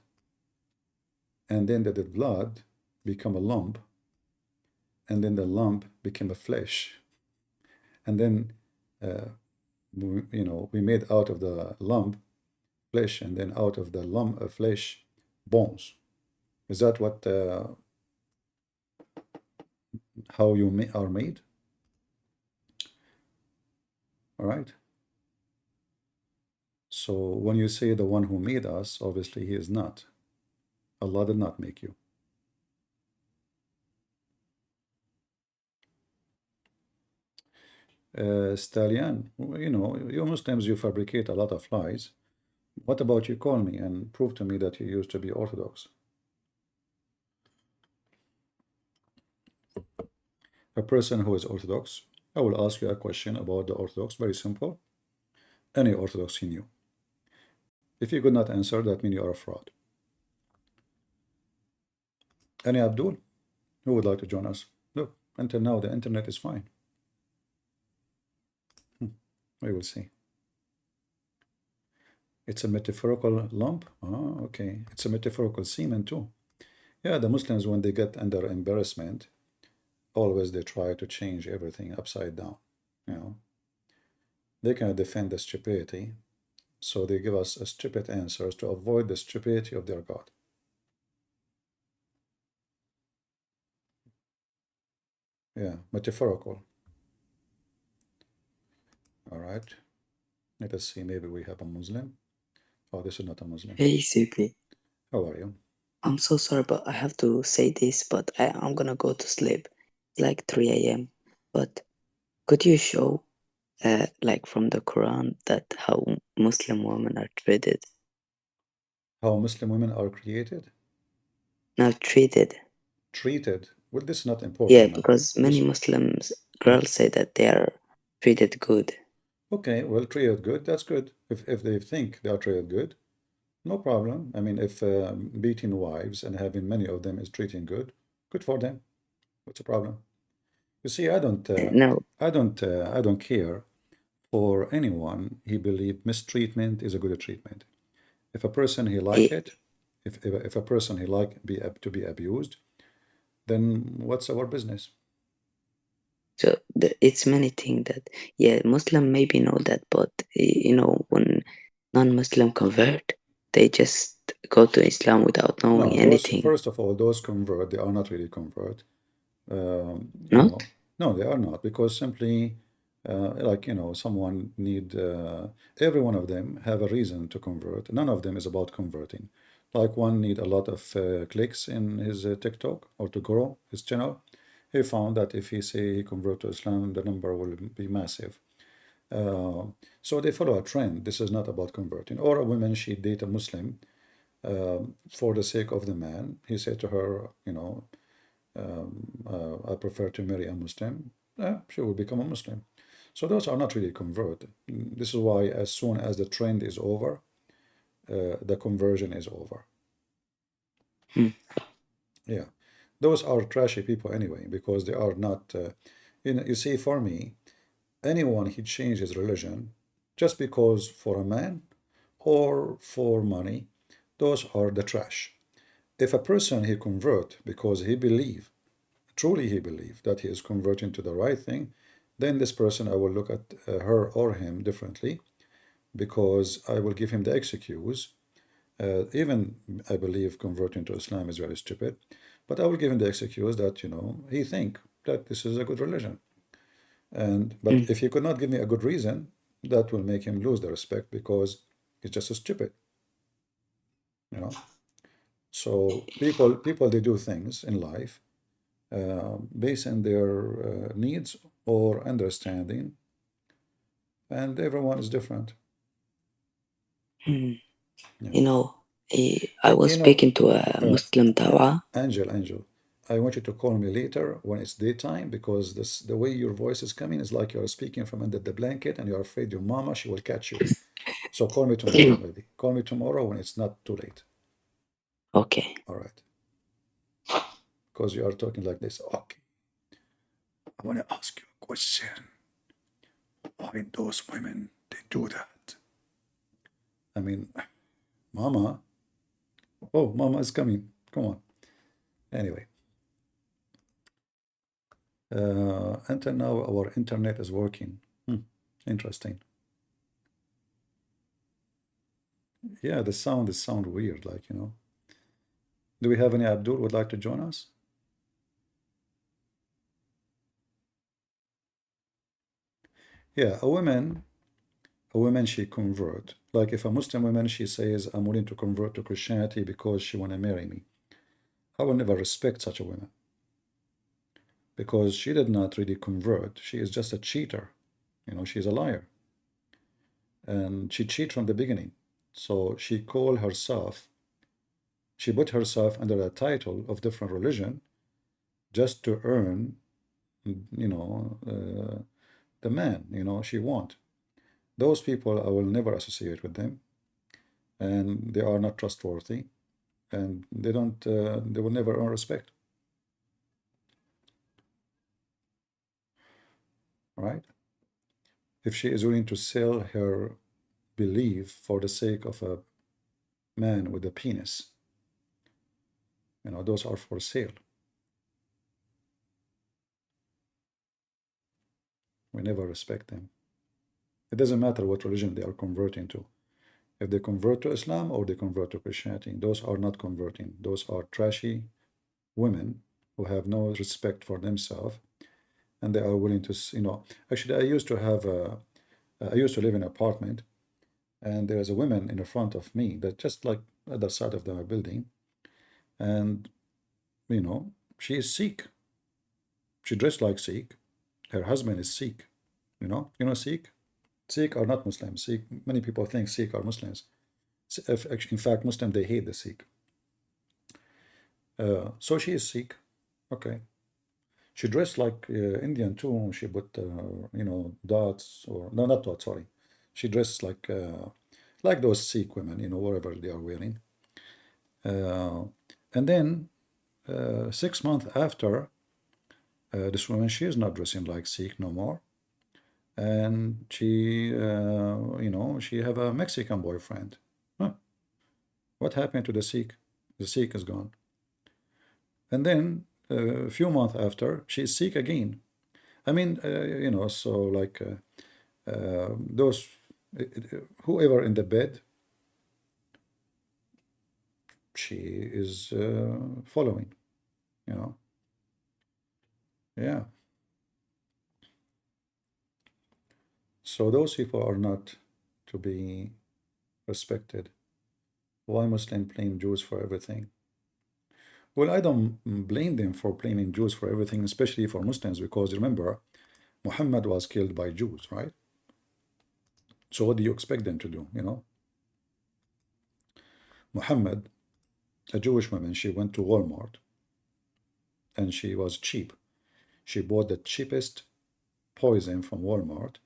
and then the dead blood become a lump, and then the lump became a flesh, and then you know, we made out of the lump flesh, and then out of the lump of flesh bones. Is that what how you are made? All right. So when you say the one who made us, obviously he is not. Allah did not make you. Stallion, you know, you Muslims, you fabricate a lot of lies. What about you call me and prove to me that you used to be Orthodox? A person who is Orthodox, I will ask you a question about the Orthodox, very simple. Any Orthodox he knew. If you could not answer, that means you are a fraud. Any Abdul, who would like to join us? Look, until now the internet is fine. We will see. It's a metaphorical lump? Oh, okay. It's a metaphorical semen too. Yeah, the Muslims, when they get under embarrassment, always they try to change everything upside down. You know, they cannot defend the stupidity, so they give us stupid answers to avoid the stupidity of their God. Yeah, metaphorical. All right. Let us see. Maybe we have a Muslim. Oh, this is not a Muslim. Hey, CP. How are you? I'm so sorry, but I have to say this, but I'm gonna go to sleep. It's like 3 a.m. But could you show, like from the Quran, that how Muslim women are treated? How Muslim women are created? Not treated. Treated? Well, this is not Yeah, important now. because many This, Muslims girls say that they are treated good. okay, well, treated good, that's good. If they think they are treated good, no problem. I mean, if beating wives and having many of them is treating good for them. What's the problem? You see, No, I don't care for anyone. He believe mistreatment is a good treatment. If a person he like it, it, if a person he like to be abused, then what's our business? so it's many things that, yeah, Muslim maybe know that, but you know, when non-Muslim convert, they just go to Islam without knowing No, those anything. first of all, those convert, they are not really convert. You Not? know, no, they are not, because simply, like, you know, someone need, every one of them have a reason to convert. None of them is about converting. Like one need a lot of clicks in his TikTok or to grow his channel. He found that if he say he convert to Islam, the number will be massive. So they follow a trend. This is not about converting. Or a woman, she date a Muslim for the sake of the man. He said to her, you know, I prefer to marry a Muslim, she will become a Muslim. So those are not really convert. This is why as soon as the trend is over, the conversion is over. Hmm. Yeah, those are trashy people anyway, because they are not, you see, for me, anyone he changes religion just because for a man or for money, those are the trash. If a person he convert because he believe, truly he believe that he is converting to the right thing, then this person I will look at her or him differently, because I will give him the excuse. Even I believe converting to Islam is very stupid, but I will give him the excuse that he think that this is a good religion. And but Hmm. if he could not give me a good reason, that will make him lose the respect because he's just a stupid, you know. So people they do things in life based on their needs or understanding, and everyone is different. Hmm. Yeah. You know, I was You know, speaking to a Muslim dawah. Angel, I want you to call me later when it's daytime, because this the way your voice is coming is like you're speaking from under the blanket and you're afraid your mama she will catch you. So call me tomorrow, maybe. Call me tomorrow when it's not too late. Okay. All right. Because you are talking like this. Okay. I want to ask you a question. Why those women they do that? I mean, mama. Oh, mama is coming. Come on. Anyway, until now our internet is working. Interesting. Yeah, the sound is sound weird, like, Do we have any Abdul would like to join us? Yeah, a woman she convert. Like if a Muslim woman she says, I'm willing to convert to Christianity because she wanna marry me. I will never respect such a woman because she did not really convert. She is just a cheater. She's a liar. And she cheated from the beginning. So she put herself under the title of different religion just to earn, the man, she want. Those people, I will never associate with them, and they are not trustworthy, and they will never earn respect, right? If she is willing to sell her belief for the sake of a man with a penis, those are for sale. We never respect them. It doesn't matter what religion they are converting to. If they convert to Islam or they convert to Christianity, those are not converting. Those are trashy women who have no respect for themselves, and they are willing to, Actually, I used to live in an apartment, and there is a woman in the front of me that just like other side of the building, and she is Sikh. She dressed like Sikh. Her husband is Sikh. Sikh. Sikh are not Muslims. Sikh. Many people think Sikh are Muslims. In fact, Muslim they hate the Sikh. So she is Sikh. Okay. She dressed like Indian too. She put dots, or no, not dots. Sorry. She dressed like those Sikh women. Whatever they are wearing. Uh, and then 6 months after, this woman, she is not dressing like Sikh no more, and she have a Mexican boyfriend. Huh. What happened to the Sikh? The Sikh is gone. And then a few months after, she's Sikh again. I mean, so like those whoever in the bed, she is following. You know, yeah. So those people are not to be respected. Why Muslim blame Jews for everything? Well, I don't blame them for blaming Jews for everything, especially for Muslims, because remember, Muhammad was killed by Jews, right? So what do you expect them to do? Muhammad, a Jewish woman, she went to Walmart and she was cheap. She bought the cheapest poison from Walmart,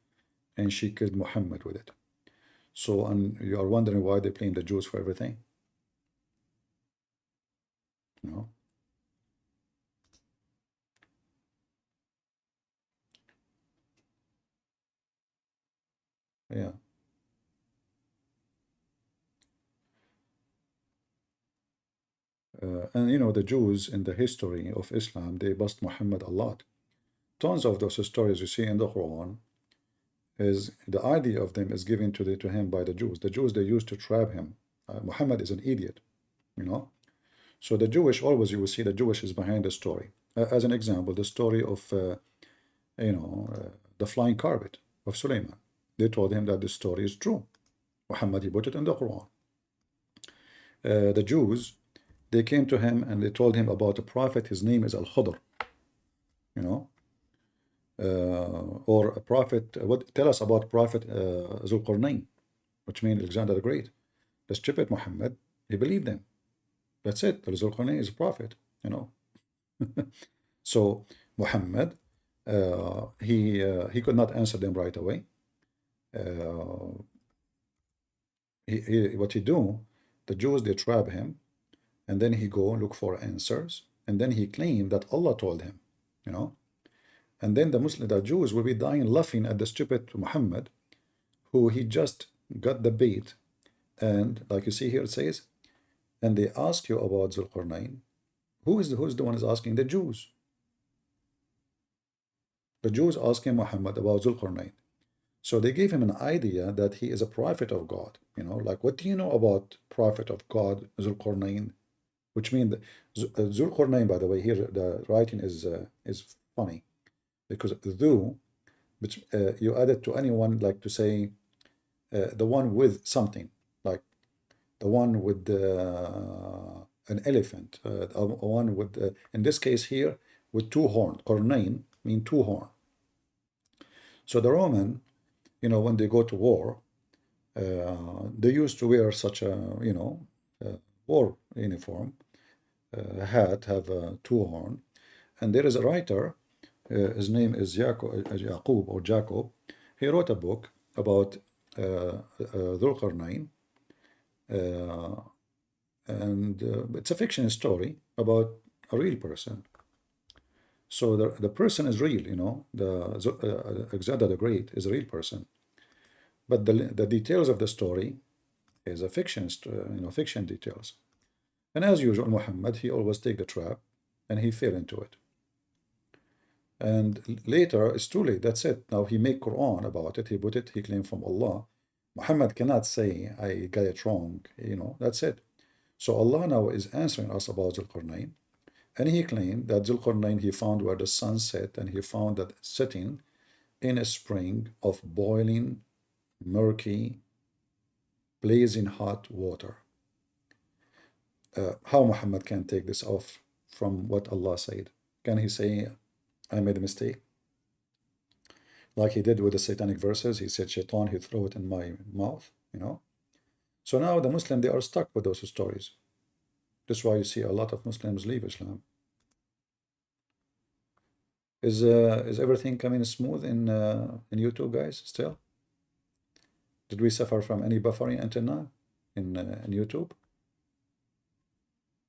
and she killed Muhammad with it. So, and you are wondering why they blame the Jews for everything? You know? Yeah. And you know, the Jews in the history of Islam, they bust Muhammad a lot. Tons of those stories you see in the Quran is the idea of them is given to him by the Jews. The Jews, they used to trap him. Muhammad is an idiot, you know. So the Jewish, always you will see the Jewish is behind the story. As an example, the story of, you know, the flying carpet of Suleiman. They told him that the story is true. Muhammad, he put it in the Quran. The Jews, they came to him and they told him about a prophet. His name is Al-Khudr, you know, or a prophet. What tell us about Prophet Zulqarnain, which means Alexander the Great. The stupid Muhammad, he believed them. That's it. Zulqarnain is a prophet, you know. So Muhammad, he could not answer them right away. What he do? The Jews, they trap him, and then he go look for answers, and then he claimed that Allah told him, you know. And then the Jews will be dying laughing at the stupid Muhammad, who he just got the bait. And like you see here, it says, and they ask you about Zulqarnain. Who's the one is asking? The Jews. The Jews asking Muhammad about Zulqarnain. So they gave him an idea that he is a prophet of God. You know, like, what do you know about prophet of God, Zulqarnain? Which means Zulqarnain, by the way, here the writing is funny, because Dhu, which you add it to anyone, like to say the one with something, like the one with an elephant, one with, in this case here, with two horns. Qarnain mean two horn. So the Roman, you know, when they go to war, they used to wear such a, you know, war uniform, hat, have a two horn. And there is a writer, his name is Yaqub or Jacob. He wrote a book about Dhul Qarnain, and it's a fiction story about a real person. So the person is real, you know, Alexander the Great is a real person. But the details of the story is a fiction, you know, fiction details. And as usual, Muhammad, he always take the trap, and he fell into it. And later, it's too late. That's it. Now he make Quran about it. He put it. He claimed from Allah. Muhammad cannot say I got it wrong. You know, that's it. So Allah now is answering us about Zulqarnain, and he claimed that Zulqarnain he found where the sun set, and he found that sitting in a spring of boiling, murky, blazing hot water. How Muhammad can take this off from what Allah said? Can he say, I made a mistake? Like he did with the satanic verses, he said, Shaitan, he threw it in my mouth, you know? So now the Muslims, they are stuck with those stories. That's why you see a lot of Muslims leave Islam. Is everything coming smooth in YouTube, guys, still? Did we suffer from any buffering until now in YouTube?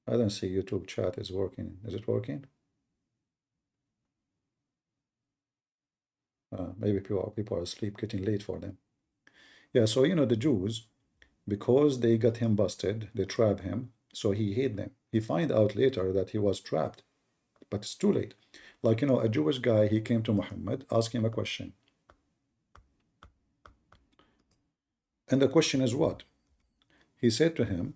I don't see YouTube chat is working. Is it working? Maybe people are asleep, getting late for them. Yeah, so you know the Jews, because they got him busted, they trapped him, so he hid them. He find out later that he was trapped, but it's too late. Like, you know, a Jewish guy, he came to Muhammad, asked him a question. And the question is what? He said to him,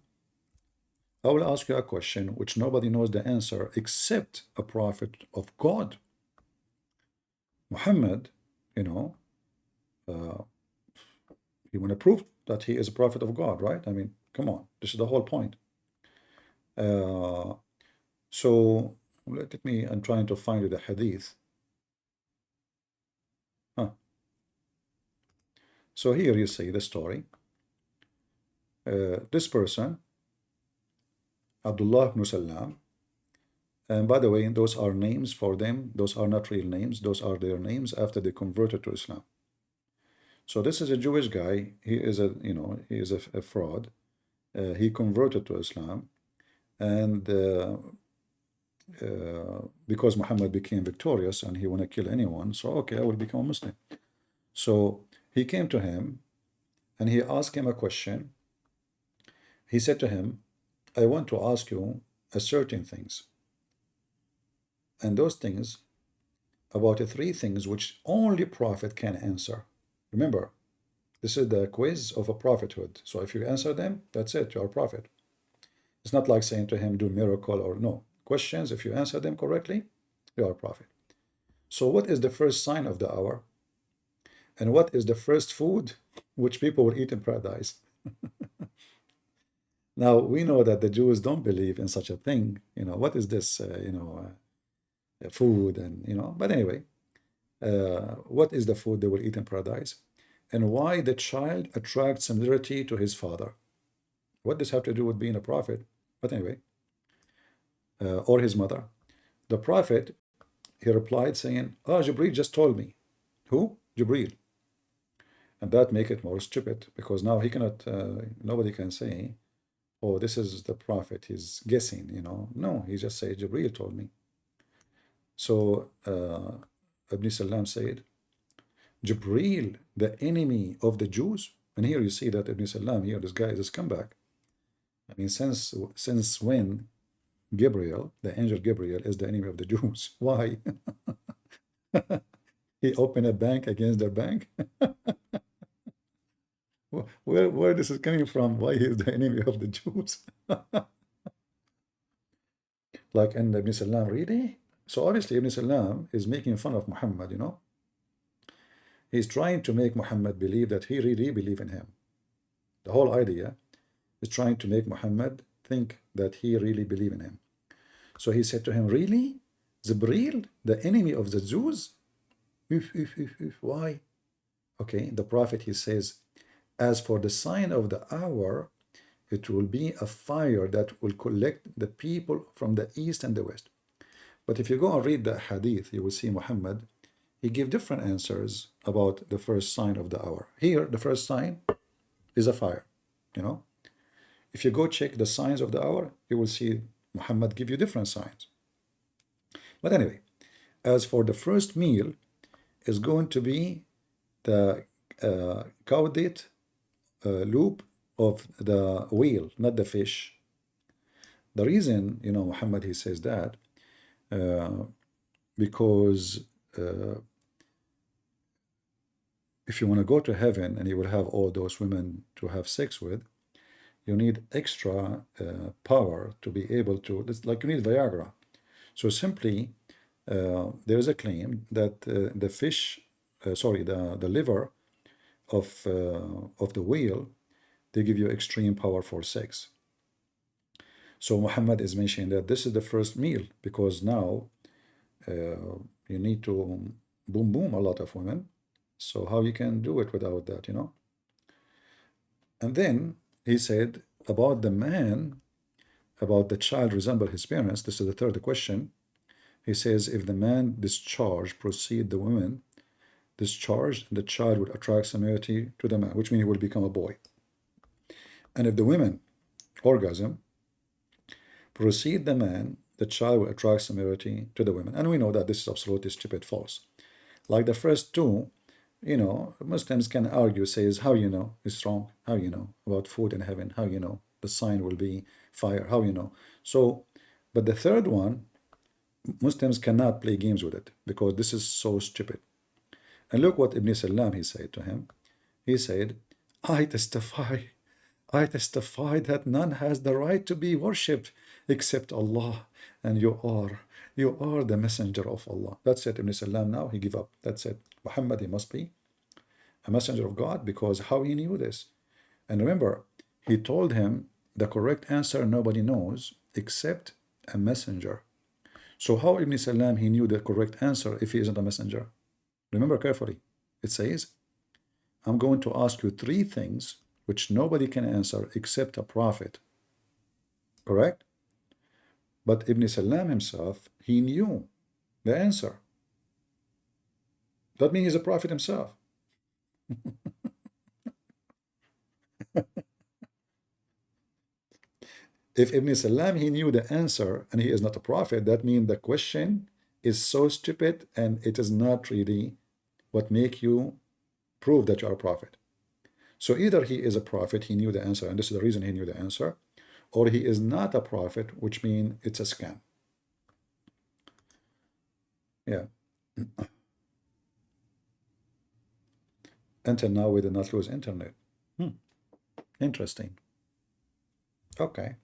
I will ask you a question which nobody knows the answer except a prophet of God. Muhammad, you know, he want to prove that he is a prophet of God, right? I mean, come on, this is the whole point. So let me, I'm trying to find you the hadith. So here you see the story. This person, Abdullah ibn Salam, And by the way, those are names for them. Those are not real names. Those are their names after they converted to Islam. So this is a Jewish guy. He is a, he is a fraud. He converted to Islam, and because Muhammad became victorious and he want to kill anyone, so okay, I will become a Muslim. So he came to him and he asked him a question. He said to him, I want to ask you a certain things, and those things about the three things which only prophet can answer. Remember, this is the quiz of a prophethood. So if you answer them, that's it, you're a prophet. It's not like saying to him, do miracle or no. Questions, if you answer them correctly, you are a prophet. So what is the first sign of the hour? And what is the first food which people will eat in paradise? Now, we know that the Jews don't believe in such a thing. What is this, food and, but anyway, what is the food they will eat in paradise? And why the child attracts similarity to his father? What does have to do with being a prophet? But anyway, or his mother. The prophet, he replied saying, oh, Jibreel just told me. Who? Jibreel. And that make it more stupid, because now he cannot, nobody can say, oh, this is the prophet, he's guessing, No, he just said, Jibreel told me. So Ibn Salam said, Jibreel, the enemy of the Jews? And here you see that Ibn Salam, here this guy is a scumbag. I mean, since when Gabriel, the angel Gabriel, is the enemy of the Jews? Why? He opened a bank against their bank? Where this is coming from? Why he is the enemy of the Jews? Like, and Ibn Salam, really? So obviously Ibn Salam is making fun of Muhammad, He's trying to make Muhammad believe that he really believes in him. The whole idea is trying to make Muhammad think that he really believes in him. So he said to him, really? Jibreel, the enemy of the Jews? Why? Okay, the prophet, he says, as for the sign of the hour, it will be a fire that will collect the people from the east and the west. But if you go and read the hadith, you will see Muhammad, he gave different answers about the first sign of the hour. Here, the first sign is a fire, If you go check the signs of the hour, you will see Muhammad give you different signs. But anyway, as for the first meal, is going to be the caudate loop of the whale, not the fish. The reason, Muhammad, he says that, because if you want to go to heaven and you will have all those women to have sex with, you need extra power to be able to, it's like you need Viagra. So simply, there is a claim that the fish, the liver of the whale, they give you extreme power for sex. So Muhammad is mentioning that this is the first meal, because now you need to boom a lot of women. So how you can do it without that, And then he said about the man, about the child resemble his parents. This is the third question. He says, if the man discharge proceed the woman discharged, the child would attract similarity to the man, which means he will become a boy. And if the women orgasm proceed the man, the child will attract similarity to the women. And we know that this is absolutely stupid, false. Like the first two, Muslims can argue, says, how you know it's wrong, how you know about food in heaven, how you know the sign will be fire, how you know. So, but the third one, Muslims cannot play games with it, because this is so stupid. And look what Ibn Salam, he said to him. He said, I testify that none has the right to be worshipped except Allah, and you are the messenger of Allah. That's it. Ibn Salam, now he give up. That's it. Muhammad, he must be a messenger of God, because how he knew this? And remember, he told him the correct answer nobody knows except a messenger. So how Ibn Salam, he knew the correct answer if he isn't a messenger? Remember carefully. It says, I'm going to ask you three things which nobody can answer except a prophet. Correct? But Ibn Salam himself, he knew the answer. That means he's a prophet himself. If Ibn Salam, he knew the answer and he is not a prophet, that means the question is so stupid and it is not really what make you prove that you are a prophet. So either he is a prophet, he knew the answer, and this is the reason he knew the answer, or he is not a prophet, which means it's a scam. Yeah. Until now, we did not lose internet. Interesting. Okay.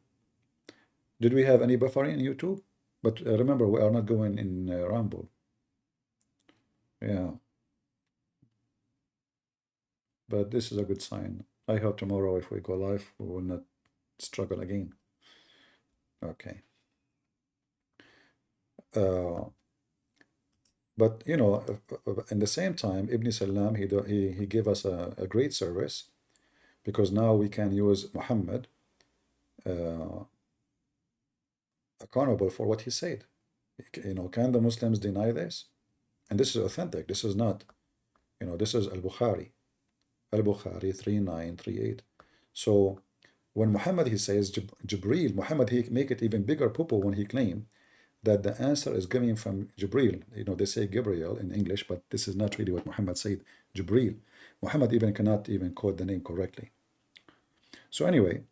Did we have any buffering in YouTube? But remember, we are not going in Rumble. Yeah. But this is a good sign. I hope tomorrow, if we go live, we will not struggle again. Okay. But you know, in the same time, Ibn Salam, he gave us a great service, because now we can use Muhammad accountable for what he said. You know, can the Muslims deny this? And this is authentic. This is not, you know, this is Al-Bukhari 3938. So when Muhammad, he says Jibreel, Muhammad, he make it even bigger poo-poo when he claimed that the answer is coming from Jibreel. You know, they say Gabriel in English, but this is not really what Muhammad said. Jibreel. Muhammad even cannot even quote the name correctly. So anyway,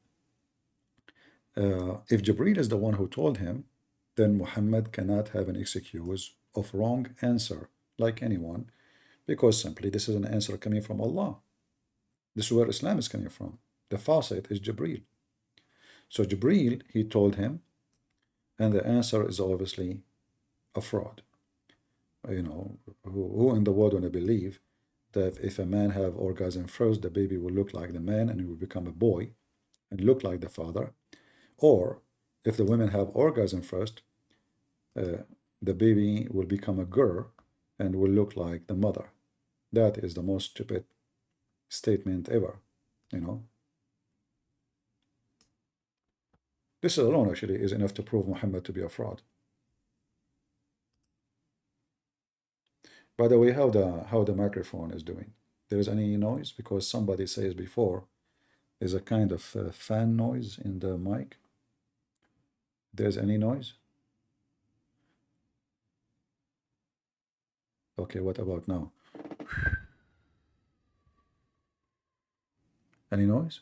if Jibreel is the one who told him, then Muhammad cannot have an excuse of wrong answer like anyone, because simply this is an answer coming from Allah. This is where Islam is coming from. The faucet is Jibreel. So Jibreel, he told him, and the answer is obviously a fraud. You know, who in the world want to believe that if a man have orgasm first, the baby will look like the man and he will become a boy and look like the father? Or if the women have orgasm first, the baby will become a girl and will look like the mother? That is the most stupid statement ever, you know. This alone actually is enough to prove Muhammad to be a fraud. By the way, how the microphone is doing? There is any noise? Because somebody says before there's a kind of fan noise in the mic. There's any noise? Okay, what about now? Any noise?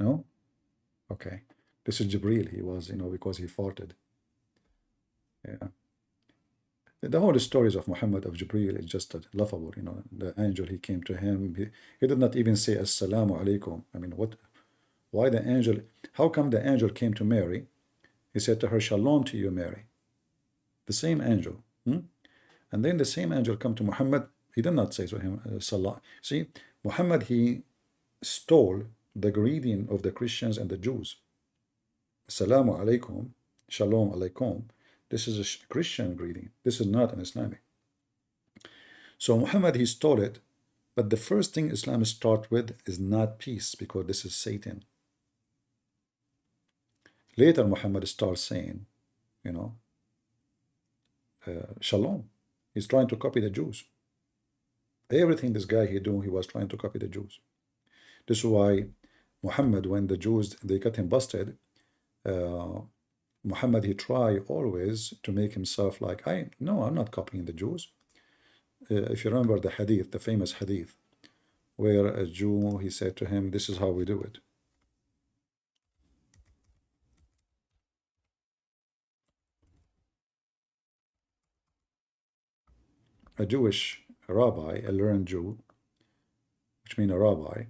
No? Okay. This is Jibreel. He was, you know, because he farted. Yeah. The whole stories of Muhammad, of Jibreel, is just laughable. You know, the angel, he came to him. He did not even say Assalamu alaikum. I mean, what? Why the angel? How come the angel came to Mary? He said to her, Shalom to you, Mary. The same angel. And then the same angel come to Muhammad. He did not say to him, Salah. See, Muhammad, he stole the greeting of the Christians and the Jews. Assalamu alaikum, Shalom alaikum. This is a Christian greeting. This is not an Islamic. So Muhammad, he stole it. But the first thing Islam starts with is not peace, because this is Satan. Later, Muhammad starts saying, you know, Shalom. He's trying to copy the Jews. Everything this guy he doing, he was trying to copy the Jews. This is why Muhammad, when the Jews, they got him busted, Muhammad, he tried always to make himself like, no, I'm not copying the Jews. If you remember the hadith, the famous hadith, where a Jew, he said to him, this is how we do it. A Jewish rabbi, a learned Jew, which means a rabbi,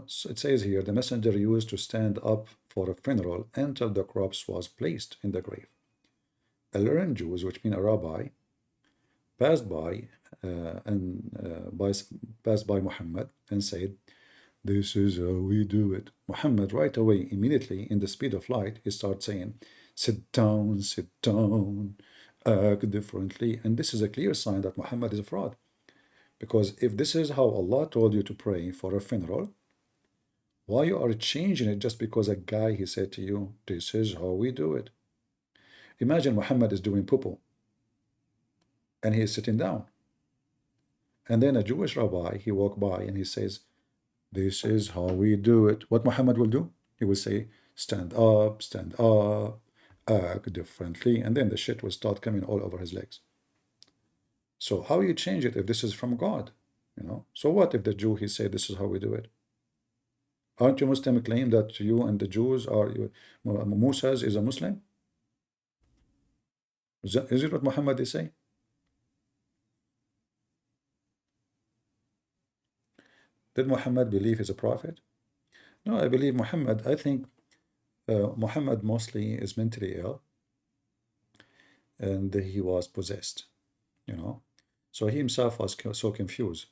so it says here, the messenger used to stand up for a funeral until the corpse was placed in the grave. A learned Jew, which means a rabbi, passed by passed by Muhammad and said, this is how we do it. Muhammad right away, immediately, in the speed of light, he starts saying, sit down, act differently. And this is a clear sign that Muhammad is a fraud. Because if this is how Allah told you to pray for a funeral, Why you are changing it just because a guy he said to you, this is how we do it? Imagine Muhammad is doing poo and he is sitting down. And then a Jewish rabbi, he walked by and he says, this is how we do it. What Muhammad will do? He will say, stand up, act differently. And then the shit will start coming all over his legs. So how you change it if this is from God? So what if the Jew, he said, this is how we do it? Aren't you Muslim claim that you and the Jews are, Musa is a Muslim? Is it what Muhammad is saying? Did Muhammad believe he's a prophet? No, I believe Muhammad, I think Muhammad mostly is mentally ill and he was possessed, So he himself was so confused.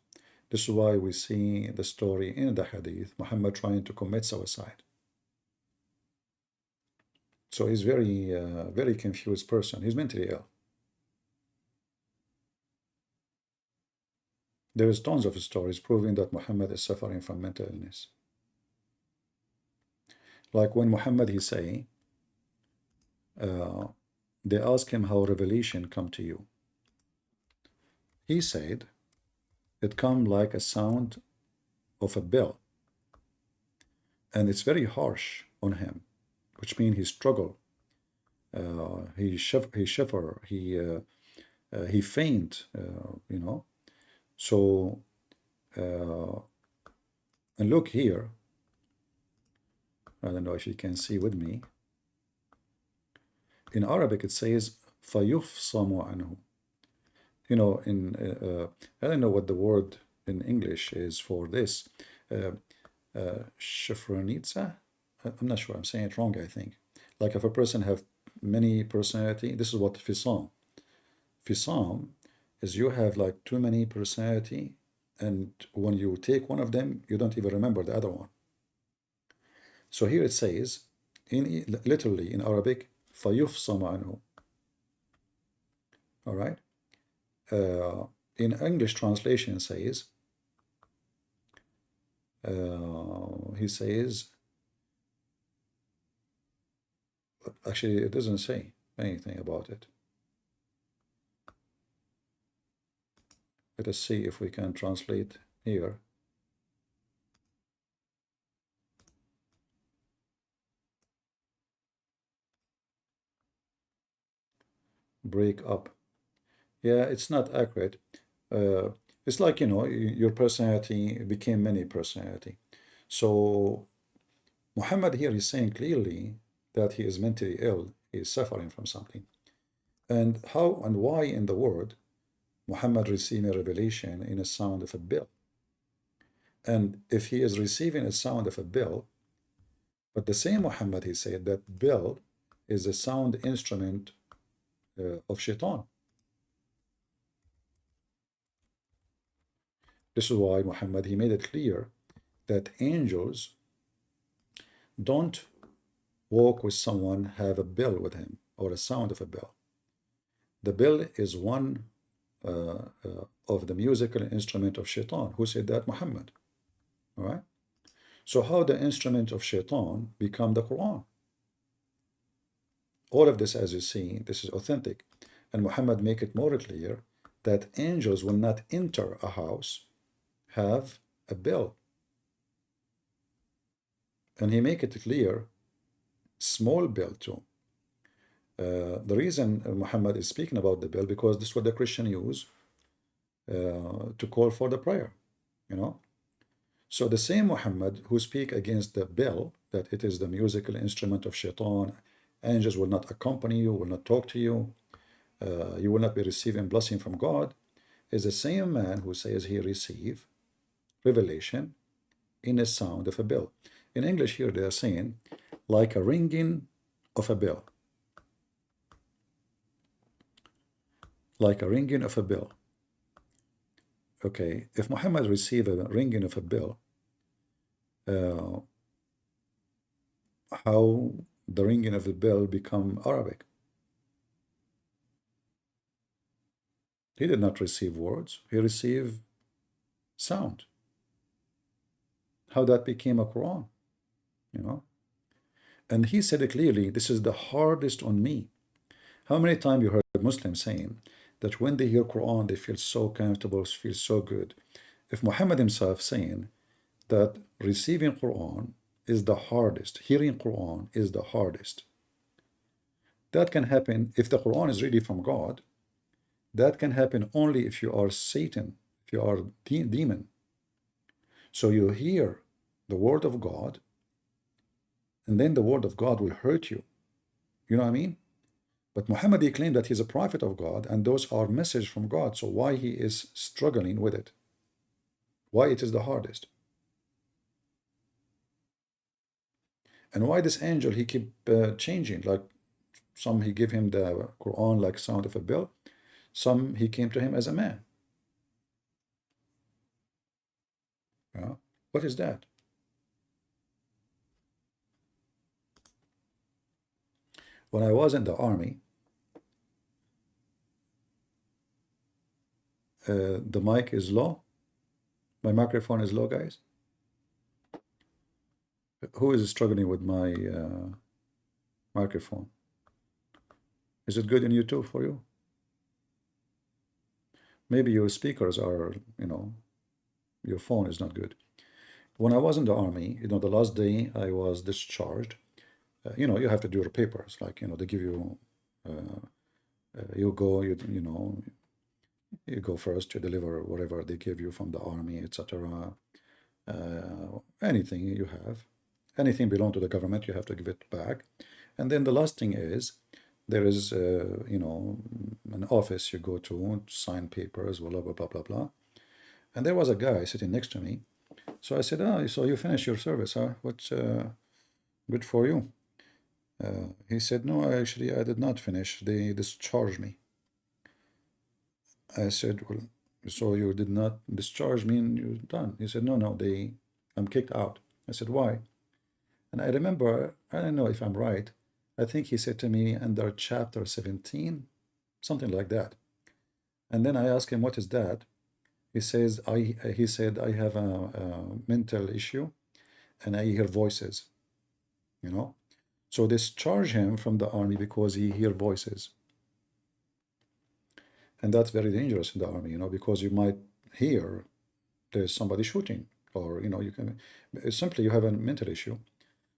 This is why we see the story in the hadith, Muhammad trying to commit suicide. So he's very confused person. He's mentally ill. There is tons of stories proving that Muhammad is suffering from mental illness. Like when Muhammad, he say, they ask him how revelation come to you. He said, it come like a sound of a bell. And it's very harsh on him, which means he struggle. He shiver, he faint, So, and look here, I don't know if you can see with me. In Arabic, it says, فَيُفْصَمُ عَنْهُ. I don't know what the word in English is for this. Shifranitsa? I'm not sure, I'm saying it wrong, I think. Like if a person have many personality, this is what fisam. Fisam is you have like too many personality, and when you take one of them, you don't even remember the other one. So here it says, literally in Arabic, فَيُفْصَمُ عَنْهُ. All right? In English translation says, he says, actually it doesn't say anything about it. Let us see if we can translate here. Break up. Yeah, it's not accurate. It's like, your personality became many personality. So Muhammad here is saying clearly that he is mentally ill, he is suffering from something. And how and why in the world Muhammad receiving a revelation in a sound of a bell? And if he is receiving a sound of a bell, but the same Muhammad, he said that bell is a sound instrument of shaitan. This is why Muhammad, he made it clear that angels don't walk with someone have a bell with him or a sound of a bell. The bell is one of the musical instrument of shaitan. Who said that? Muhammad. All right. So how the instrument of shaitan become the Quran? All of this, as you see, this is authentic. And Muhammad make it more clear that angels will not enter a house have a bell. And he make it clear, small bell too. The reason Muhammad is speaking about the bell, because this is what the Christian use to call for the prayer, So the same Muhammad who speak against the bell, that it is the musical instrument of shaitan, angels will not accompany you, will not talk to you, you will not be receiving blessing from God, is the same man who says he receive revelation in a sound of a bell. In English here they are saying like a ringing of a bell. Like a ringing of a bell. Okay, if Muhammad received a ringing of a bell, how the ringing of the bell become Arabic? He did not receive words, he received sound. How that became a Quran? you know. And he said it clearly, this is the hardest on me. How many times you heard Muslims saying that when they hear Quran, they feel so comfortable, feel so good. If Muhammad himself saying that receiving Quran is the hardest, hearing Quran is the hardest. That can happen if the Quran is really from God. That can happen only if you are Satan, if you are demon. So you hear the word of God, and then the word of God will hurt you. You know what I mean? But Muhammad, he claimed that he's a prophet of God, and those are messages from God. So why he is struggling with it? Why it is the hardest? And why this angel, he keep changing? Like some he give him the Quran like sound of a bell. Some he came to him as a man. Yeah. What is that? When I was in the army, the mic is low. My microphone is low, guys. Who is struggling with my microphone? Is it good in YouTube for you? Maybe your speakers are, your phone is not good. When I was in the army, the last day I was discharged, you have to do your papers. Like, they give you, you go, you go first, you deliver whatever they give you from the army, etc. Anything you have, anything belong to the government, you have to give it back. And then the last thing is, there is, an office you go to sign papers, blah, blah, blah, blah, blah. And there was a guy sitting next to me. So I said, so you finished your service, huh? What's good for you? He said, no, actually, I did not finish. They discharged me. I said, well, so you did not discharge me and you're done. He said, no, I'm kicked out. I said, why? And I remember, I don't know if I'm right, I think he said to me under chapter 17, something like that. And then I asked him, what is that? He said, I have a mental issue and I hear voices, So discharge him from the army because he hear voices. And that's very dangerous in the army, because you might hear there's somebody shooting, or you can simply, you have a mental issue,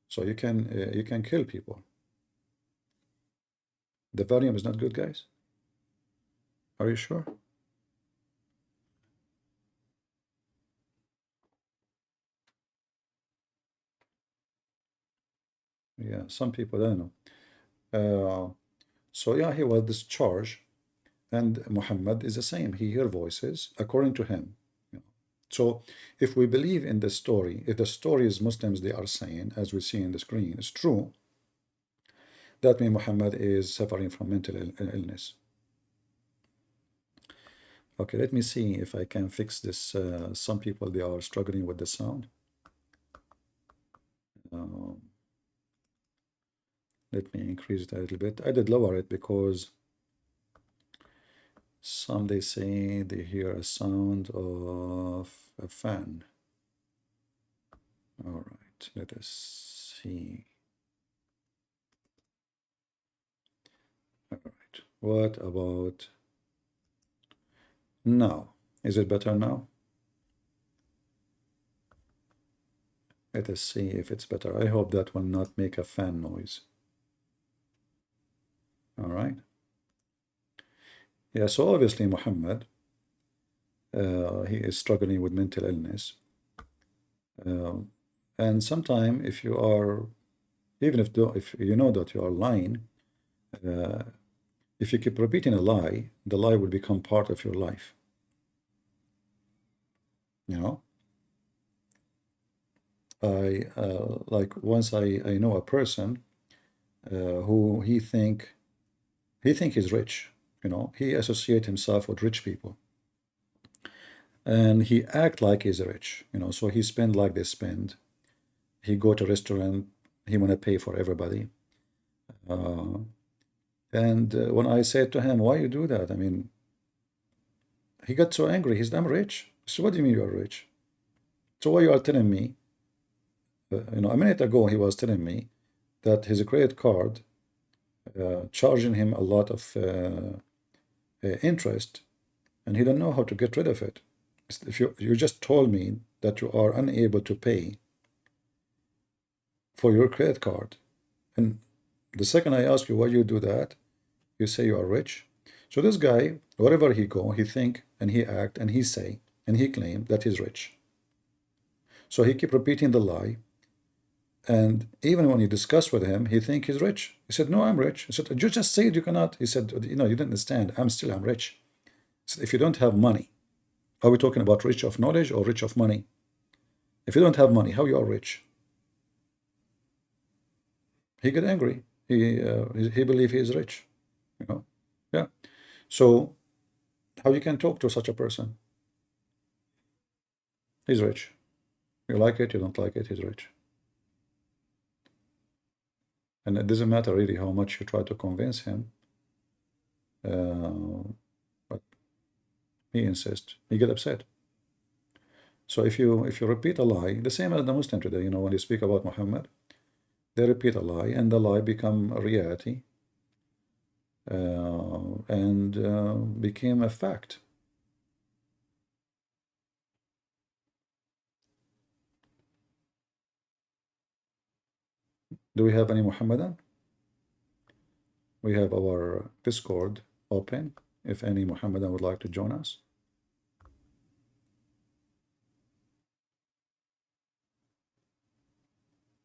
so you can kill people. The volume is not good, guys. Are you sure? Yeah, some people, I don't know. So yeah, he was discharged, and Muhammad is the same. He hear voices according to him. So if we believe in the story, if the story is Muslims they are saying, as we see in the screen, is true, that means Muhammad is suffering from mental illness. Okay, let me see if I can fix this. Some people, they are struggling with the sound. Let me increase it a little bit. I did lower it because some, they say they hear a sound of a fan. All right, let us see. All right, what about now? Is it better now? Let us see if it's better. I hope that will not make a fan noise. All right. Yeah, so obviously Muhammad, he is struggling with mental illness. And sometimes if you are, even if you know that you are lying, if you keep repeating a lie, the lie will become part of your life. I like once I know a person who he think he's rich. He associate himself with rich people, and he act like he's rich. So he spend like they spend. He go to restaurant. He want to pay for everybody. And when I said to him, "Why you do that?" I mean, he got so angry. He's, "I'm rich." So what do you mean you are rich? So why you are telling me A minute ago he was telling me that his credit card charging him a lot of interest, and he don't know how to get rid of it. If you just told me that you are unable to pay for your credit card, and the second I ask you why you do that, you say you are rich. So this guy, wherever he go, he think and he act and he say and he claim that he's rich. So he keep repeating the lie. And even when you discuss with him, he think he's rich. He said, no, I'm rich. I said, you just said you cannot. He said, you didn't understand. I'm rich. He said, if you don't have money, are we talking about rich of knowledge or rich of money? If you don't have money, how you are rich? He get angry. He believe he is rich. Yeah. So how you can talk to such a person? He's rich. You like it, you don't like it, he's rich. And it doesn't matter really how much you try to convince him. But he insists. He get upset. So if you repeat a lie, the same as the Muslim today, when you speak about Muhammad, they repeat a lie, and the lie become a reality, and became a fact. Do we have any Muhammadan? We have our Discord open, if any Muhammadan would like to join us.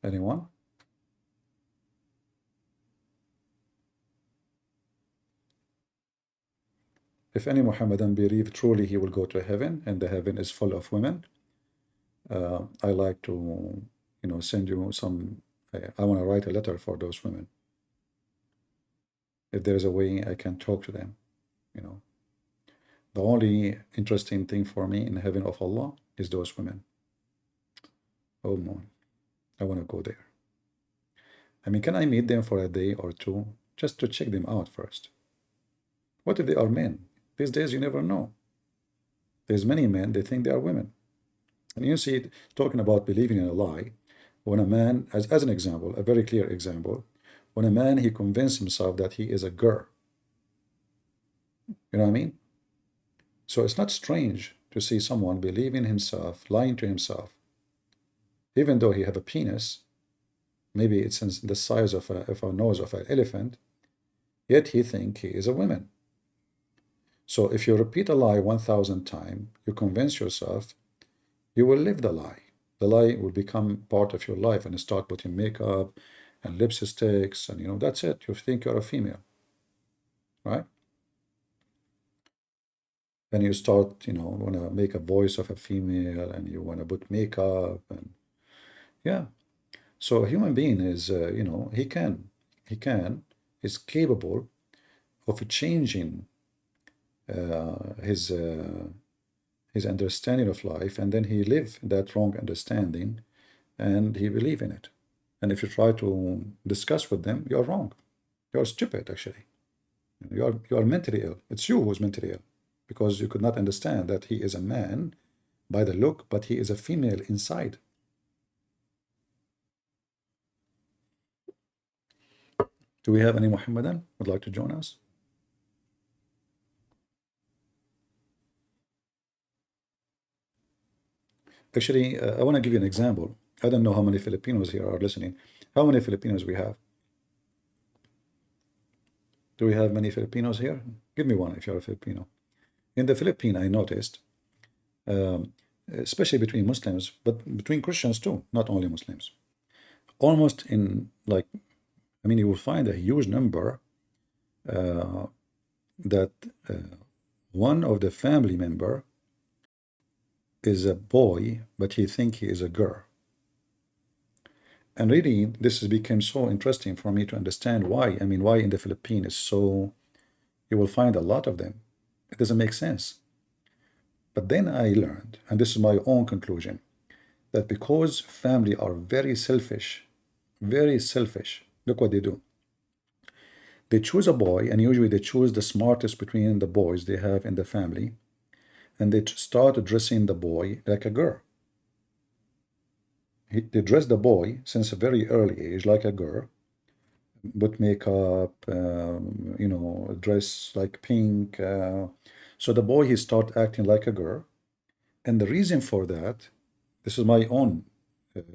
Anyone? If any Muhammadan believe truly he will go to heaven, and the heaven is full of women, I like to, send you some. I want to write a letter for those women. If there is a way I can talk to them, the only interesting thing for me in heaven of Allah is those women. Oh no, I want to go there. I mean, can I meet them for a day or two just to check them out first? What if they are men? These days you never know. There's many men, they think they are women. And you see, talking about believing in a lie, when a man, as an example, a very clear example, when a man, he convinced himself that he is a girl. You know what I mean? So it's not strange to see someone believing himself, lying to himself, even though he have a penis, maybe it's in the size of a nose of an elephant, yet he think he is a woman. So if you repeat a lie 1,000 times, you convince yourself, you will live the lie. The lie will become part of your life, and you start putting makeup and lipsticks, and that's it. You think you're a female, right? And you start, want to make a voice of a female, and you want to put makeup, and yeah. So a human being is, is capable of changing his understanding of life, and then he live that wrong understanding, and he believe in it. And if you try to discuss with them, you're wrong. You're stupid, actually. You are mentally ill. It's you who's mentally ill, because you could not understand that he is a man by the look, but he is a female inside. Do we have any Muhammadan would like to join us? Actually, I want to give you an example. I don't know how many Filipinos here are listening. How many Filipinos we have? Do we have many Filipinos here? Give me one if you're a Filipino. In the Philippines, I noticed, especially between Muslims, but between Christians too, not only Muslims, almost in you will find a huge number that one of the family member is a boy, but he think he is a girl. And really, this has become so interesting for me to understand why. Why in the Philippines is so, you will find a lot of them. It doesn't make sense. But then I learned, and this is my own conclusion, that because family are very selfish, look what they do. They choose a boy, and usually they choose the smartest between the boys they have in the family, and they start dressing the boy like a girl. they dress the boy since a very early age like a girl, put makeup, dress like pink. So the boy, he start acting like a girl. And the reason for that, this is my own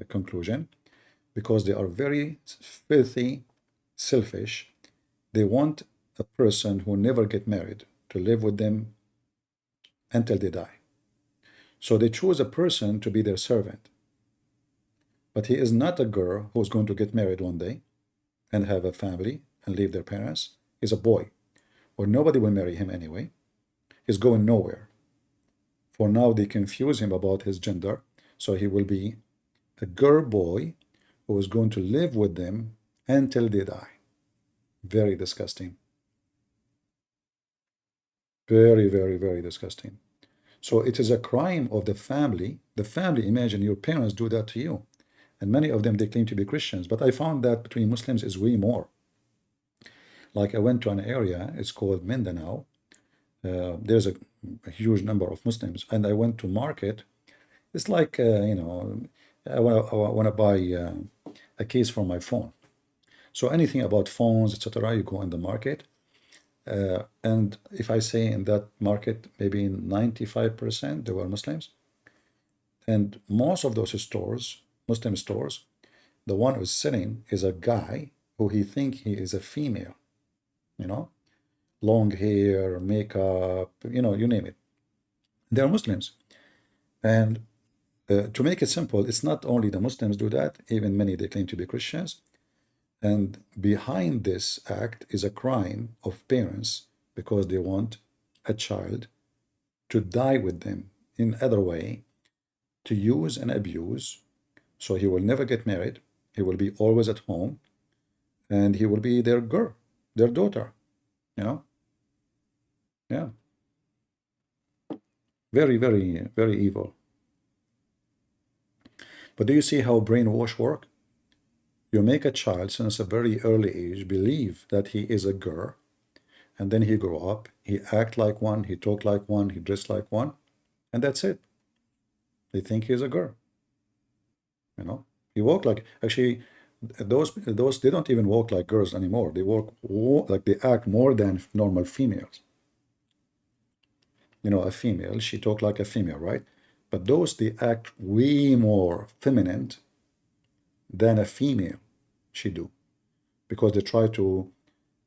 conclusion, because they are very filthy, selfish. They want a person who never get married to live with them until they die. So they choose a person to be their servant. But he is not a girl who's going to get married one day and have a family and leave their parents. He's a boy, or nobody will marry him anyway. He's going nowhere. For now, they confuse him about his gender, so he will be a girl boy who is going to live with them until they die. Very disgusting. Very, very, very disgusting. So it is a crime of the family. The family, imagine your parents do that to you. And many of them, they claim to be Christians. But I found that between Muslims is way more. Like I went to an area, it's called Mindanao. There's a huge number of Muslims. And I went to market. It's like, I want to buy a case for my phone. So anything about phones, etc., you go in the market. And if I say in that market, maybe 95% they were Muslims. And most of those stores, Muslim stores, the one who's selling is a guy who he think he is a female, you know, long hair, makeup, you name it. They're Muslims. And to make it simple, it's not only the Muslims do that, even many they claim to be Christians. And behind this act is a crime of parents because they want a child to die with them in other way, to use and abuse. So he will never get married. He will be always at home, and he will be their girl, their daughter. You know, yeah, very, very, very evil. But do you see how brainwash work? You make a child since a very early age believe that he is a girl, and then he grow up, he act like one, he talk like one, he dress like one, and that's it. They think he's a girl. You know, he walk like, actually, those they don't even walk like girls anymore. They walk like they act more than normal females. A female, she talk like a female, right? But those, they act way more feminine than a female she do, because they try to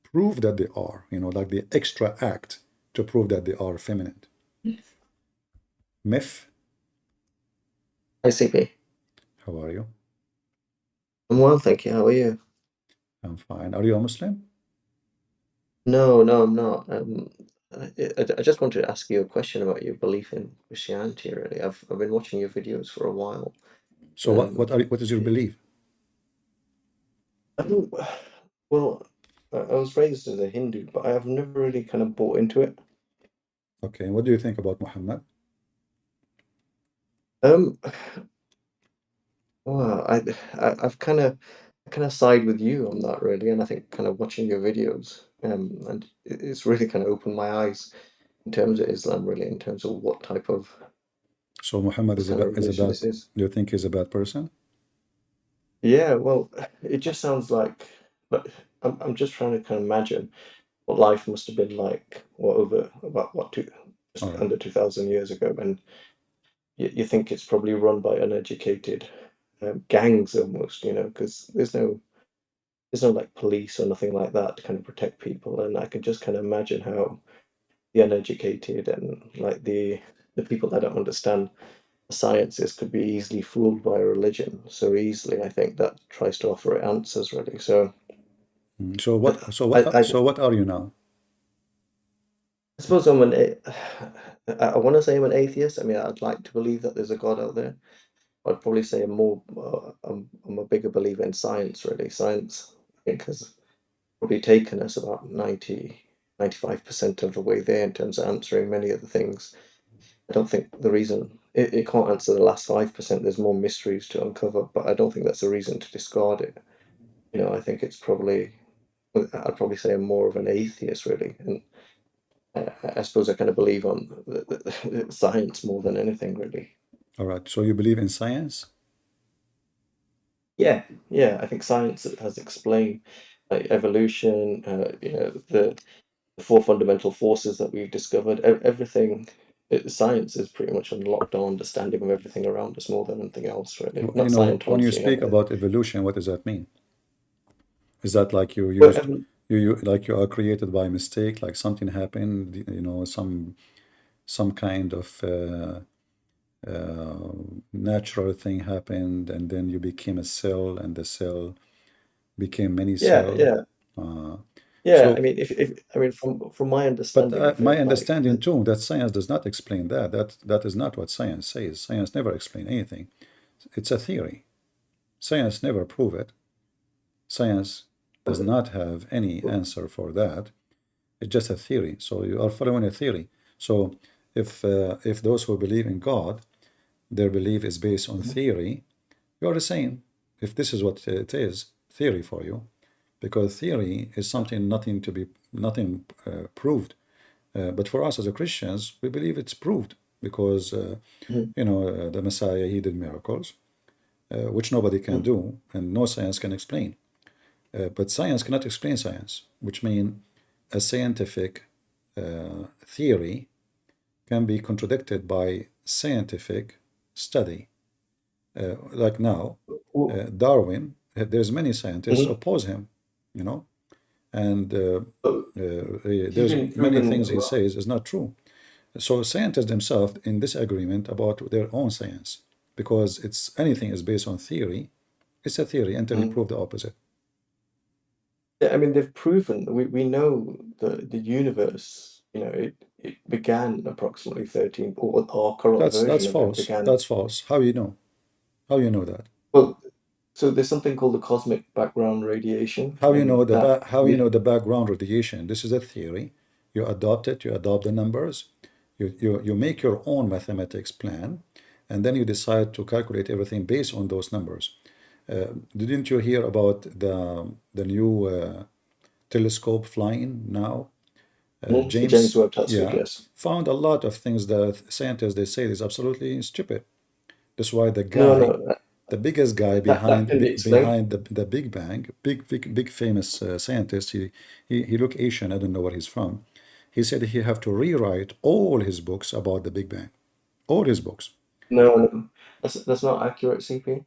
prove that they are, like the extra act to prove that they are feminine. Myth, Hi, CP. how are you? I'm well, thank you. How are you? I'm fine. Are you a Muslim? No, no, I'm not. I just wanted to ask you a question about your belief in Christianity, really. I've been watching your videos for a while. So what is your belief? I don't, well, I was raised as a Hindu, but I've never really kind of bought into it. Okay, what do you think about Muhammad? Um, well, I've kind of side with you on that, really, and I think kind of watching your videos, and it's really kind of opened my eyes in terms of Islam, really, in terms of what type of So Muhammad kind of is a religion bad. this is. Do you think he's a bad person? Yeah, well, it just sounds like, but I'm just trying to kind of imagine what life must have been like, over about what two, All just right. under 2,000 years ago, and you think it's probably run by uneducated gangs almost, because there's no like police or nothing like that to kind of protect people, and I can just kind of imagine how the uneducated and like the people that don't understand sciences could be easily fooled by a religion so easily. I think that tries to offer it answers really. So So I, what? So I, what? I So what are you now? suppose I want to say I'm an atheist. I mean, I'd like to believe that there's a God out there. I'd probably say I'm a bigger believer in science, really. Science, I think, has probably taken us about 95% of the way there in terms of answering many of the things. I don't think the reason it can't answer the last 5%. There's more mysteries to uncover, but I don't think that's a reason to discard it. I think it's probably, I'd probably say I'm more of an atheist, really. And I suppose I kind of believe on the science more than anything, really. All right. So you believe in science? Yeah. I think science has explained like evolution, the four fundamental forces that we've discovered. Everything, science is pretty much unlocked our understanding of everything around us more than anything else, really. Not When you Scientology, speak anyway. about evolution, what does that mean? Is that like you Well, used you like you are created by mistake, like something happened, some kind of natural thing happened, and then you became a cell, and the cell became many yeah, cell. yeah, Uh, yeah. I so, mean, if I mean, from my but understanding of my it, like, understanding too, that science does not explain that. That is not what science says. Science never explains anything. It's a theory. Science never prove it. Science does not have any answer for that. It's just a theory. So you are following a theory. So if those who believe in God, their belief is based on theory, you are the same. If this is what it is, theory for you, because theory is something nothing proved. But for us as a Christians, we believe it's proved because Mhm, the Messiah, he did miracles, which nobody can mhm, do, and no science can explain. But science cannot explain science, which means a scientific theory can be contradicted by scientific study. Like now, well, Darwin, there's many scientists mhm. oppose him, you know, and But he's there's been many proven things he wrong. says is not true. So scientists themselves in disagreement about their own science, because it's anything is based on theory. It's a theory until you Mhm. prove the opposite. Yeah, I mean, they've proven we know the universe. It began approximately 13, or our current That's version of it false. began. That's false. How you know? How you know that? Well, so there's something called the cosmic background radiation, How you know and that how you we know the background radiation? This is a theory. You adopt it. You adopt the numbers. You make your own mathematics plan, and then you decide to calculate everything based on those numbers. Didn't you hear about the new telescope flying now? the James James, Webb Telescope, yeah, yes. found a lot of things that scientists they say is absolutely stupid. That's why the No, guy, no, the biggest guy that can be explained. behind the Big Bang, big famous scientist. He look Asian. I don't know where he's from. He said he have to rewrite all his books about the Big Bang, all his books. No, no, that's not accurate, CP.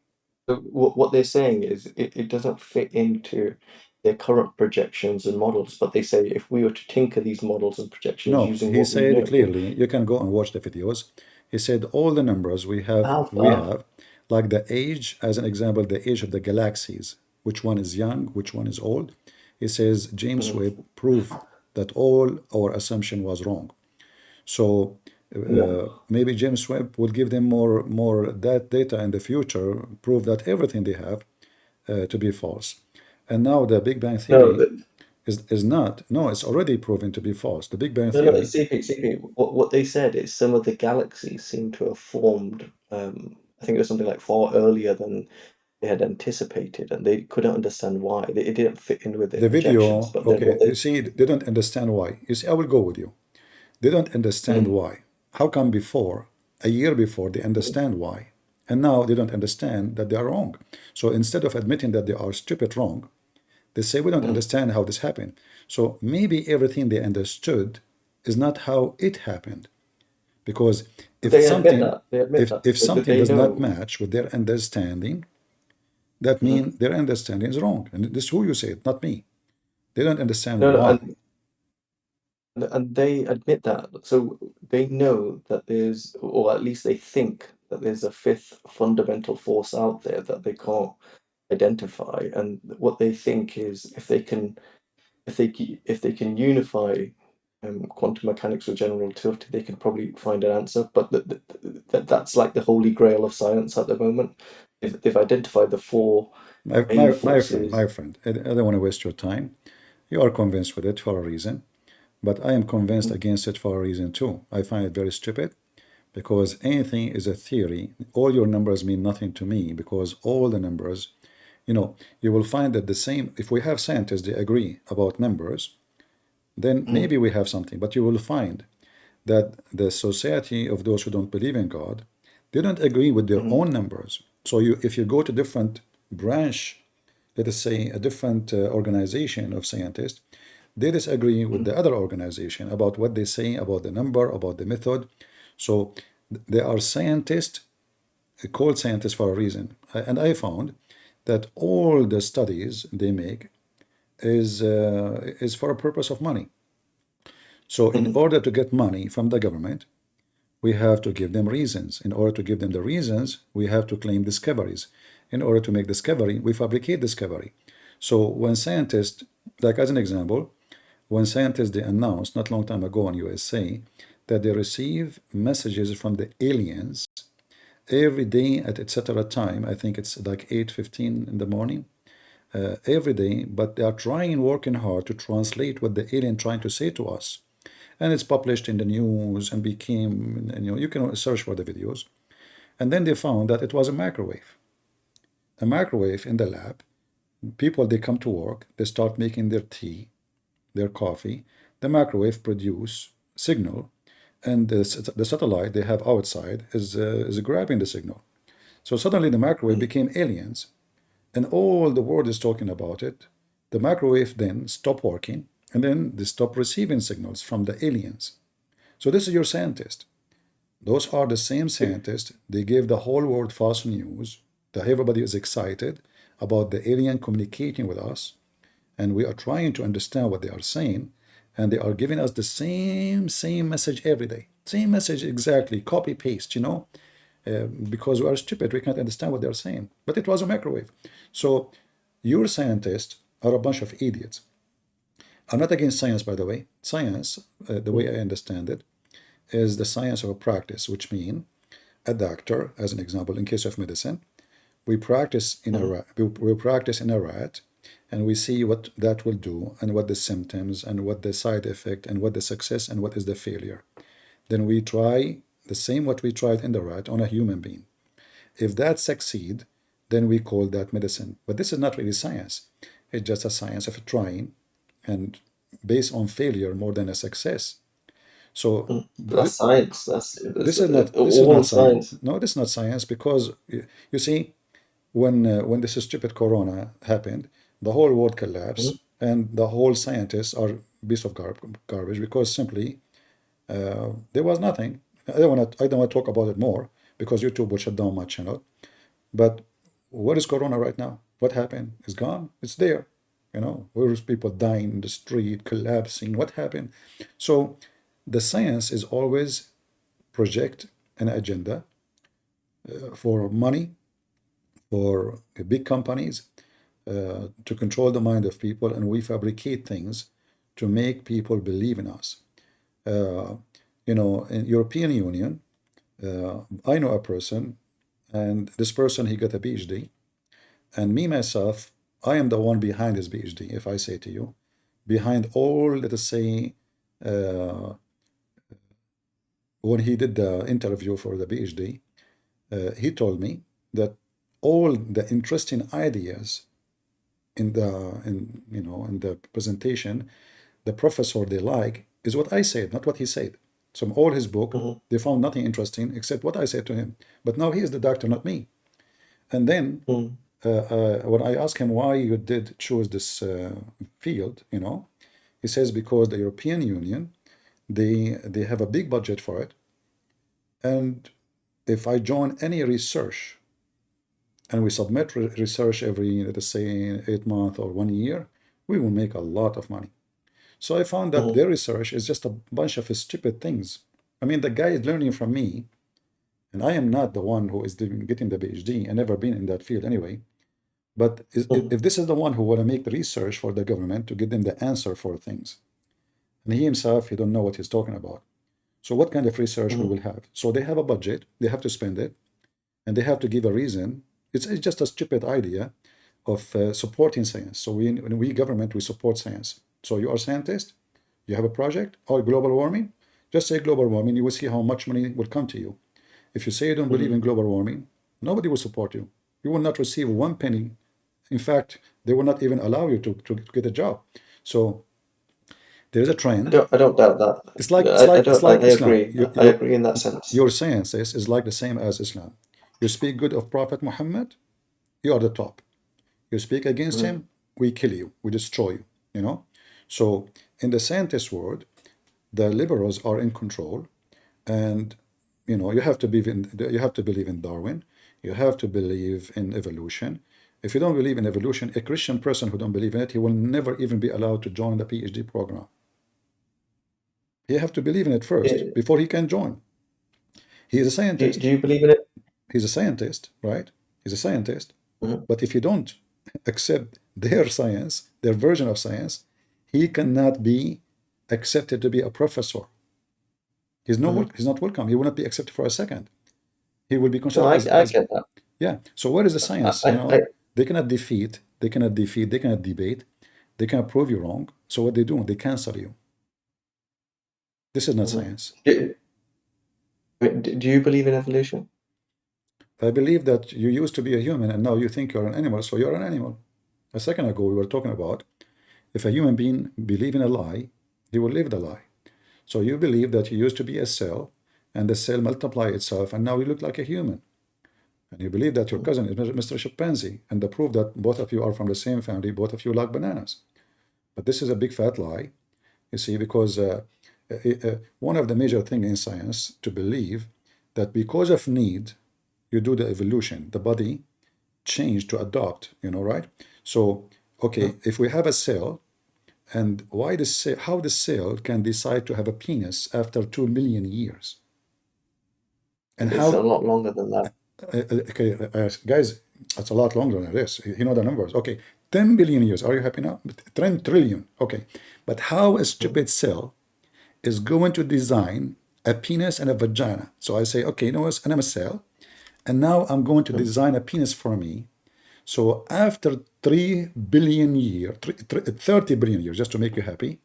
So what they're saying is it doesn't fit into their current projections and models, but they say if we were to tinker these models and projections No, using he what we said know, clearly. You can go and watch the videos. He said all the numbers we alpha. have, like the age, as an example, the age of the galaxies, which one is young, which one is old. He says James Mhm. Webb proved that all our assumption was wrong. So No, maybe James Webb will give them more that data in the future, prove that everything they have to be false. And now the Big Bang no, Theory is not. No, it's already proven to be false. The Big Bang no, Theory, CP. What they said is some of the galaxies seem to have formed. I think it was something like far earlier than they had anticipated, and they couldn't understand why. It didn't fit in with their the projections. video, But then okay, what you they see, they don't understand why. You see, I will go with you. They don't understand Mm, why. How come before, a year before, they mm, understand why? And now they don't understand that they are wrong. So instead of admitting that they are stupid wrong, they say we don't mm. understand how this happened. So maybe everything they understood is not how it happened. Because if They admit something that. They admit that. if That something they does not know. match with their understanding, that Mhm. means their understanding is wrong. And this is who you say it, not me. They don't understand No, no, why. and they admit that. So they know that there's, or at least they think that there's a fifth fundamental force out there that they can't identify. And what they think is if they can unify quantum mechanics with general relativity, they can probably find an answer. But that's like the holy grail of science at the moment. They've identified the four main My forces. friend, I don't want to waste your time. You are convinced with it for a reason, but I am convinced against it for a reason too. I find it very stupid because anything is a theory. All your numbers mean nothing to me because all the numbers, you will find that the same, if we have scientists, they agree about numbers, then Mm, maybe we have something. But you will find that the society of those who don't believe in God, they don't agree with their mhm, own numbers. So if you go to different branch, let us say, a different organization of scientists, they disagree with the other organization about what they say about the number, about the method. So they are scientists, called scientists for a reason. And I found that all the studies they make is for a purpose of money. So in order to get money from the government, we have to give them reasons. In order to give them the reasons, we have to claim discoveries. In order to make discovery, we fabricate discovery. So when scientists, like as an example, when scientists they announced not long time ago in USA that they receive messages from the aliens every day at etc. time, I think it's like 8:15 in the morning, every day, but they are trying, working hard to translate what the alien trying to say to us. And it's published in the news and became, and, you can search for the videos. And then they found that it was a microwave. A microwave in the lab. People, they come to work, they start making their tea, their coffee. The microwave produce signal, and the satellite they have outside is grabbing the signal. So suddenly the microwave became aliens, and all the world is talking about it. The microwave then stopped working, and then they stop receiving signals from the aliens. So this is your scientist. Those are the same scientists. They give the whole world false news that everybody is excited about the alien communicating with us, and we are trying to understand what they are saying, and they are giving us the same message every day. Same message exactly, copy paste, because we are stupid, we can't understand what they're saying. But it was a microwave. So your scientists are a bunch of idiots. I'm not against science, by the way. Science, the way I understand it, is the science of a practice, which means a doctor, as an example, in case of medicine, we practice in a rat, we practice in a rat, and we see what that will do, and what the symptoms, and what the side effect, and what the success, and what is the failure. Then we try the same what we tried in the rat on a human being. If that succeed, then we call that medicine. But this is not really science. It's just a science of trying, and based on failure more than a success. So That's science. That's this is not all science. science. No, this is not science, because you see, when this stupid corona happened, the whole world collapsed, and the whole scientists are piece of garbage, because simply there was nothing. I don't want to talk about it more, because YouTube will shut down my channel. But what is corona right now? What happened? It's gone. It's there. Where's people dying in the street, collapsing? What happened? So the science is always project an agenda for money, for big companies, to control the mind of people, and we fabricate things to make people believe in us. In European Union, I know a person, and this person, he got a PhD, and me myself, I am the one behind his PhD, if I say to you, behind all, let us say, when he did the interview for the PhD, he told me that all the interesting ideas in the presentation, the professor they like is what I said, not what he said. So in all his book, they found nothing interesting except what I said to him. But now he is the doctor, not me. And then when I asked him why you did choose this field, he says because the European Union, they have a big budget for it, and if I join any research, and we submit research every, let us say, 8 months or 1 year, we will make a lot of money. So I found that their research is just a bunch of stupid things. I mean, the guy is learning from me, and I am not the one who is getting the PhD, and never been in that field anyway. But if this is the one who want to make the research for the government to give them the answer for things, and he himself, he don't know what he's talking about. So what kind of research we will have? So they have a budget, they have to spend it, and they have to give a reason. It's just a stupid idea of supporting science. So when we government, we support science. So you are a scientist, you have a project, or global warming, just say global warming, you will see how much money will come to you. If you say you don't believe in global warming, nobody will support you. You will not receive 1 penny. In fact, they will not even allow you to get a job. So there's a trend. I don't doubt that. It's like I Islam. agree. I agree in that sense. Your science is like the same as Islam. You speak good of Prophet Muhammad, you are the top. You speak against him, we kill you, we destroy you, you know? So in the scientist world, the liberals are in control, and you have to believe in Darwin, you have to believe in evolution. If you don't believe in evolution, a Christian person who don't believe in it, he will never even be allowed to join the PhD program. He have to believe in it first Yeah. before he can join. He is a Do scientist. you believe in it? He's a scientist, right? He's a scientist. Mhm. But if you don't accept their science, their version of science, he cannot be accepted to be a professor. He's not welcome. He will not be accepted for a second. He will be No, considered I get that. yeah. So where is the science? I They cannot defeat, they cannot debate, they cannot prove you wrong. So what they do, they cancel you. This is not science. do you believe in evolution? I believe that you used to be a human and now you think you're an animal, so you're an animal. A second ago, we were talking about if a human being believe in a lie, he will live the lie. So you believe that you used to be a cell and the cell multiply itself and now you look like a human. And you believe that your cousin is Mr. Chimpanzee, and the proof that both of you are from the same family, both of you like bananas. But this is a big fat lie, you see, because one of the major things in science to believe that because of need, you do the evolution, the body change to adopt, right? So, okay, if we have a cell, and how the cell can decide to have a penis after 2 million years? And It's a how, lot longer than that. okay, guys, that's a lot longer than this. You know the numbers. Okay, 10 billion years. Are you happy now? 10 trillion. Okay, but how a stupid cell is going to design a penis and a vagina? So I say, okay, and I'm a cell, and now I'm going to design a penis for me. So after 3 billion years, 30 billion years, just to make you happy,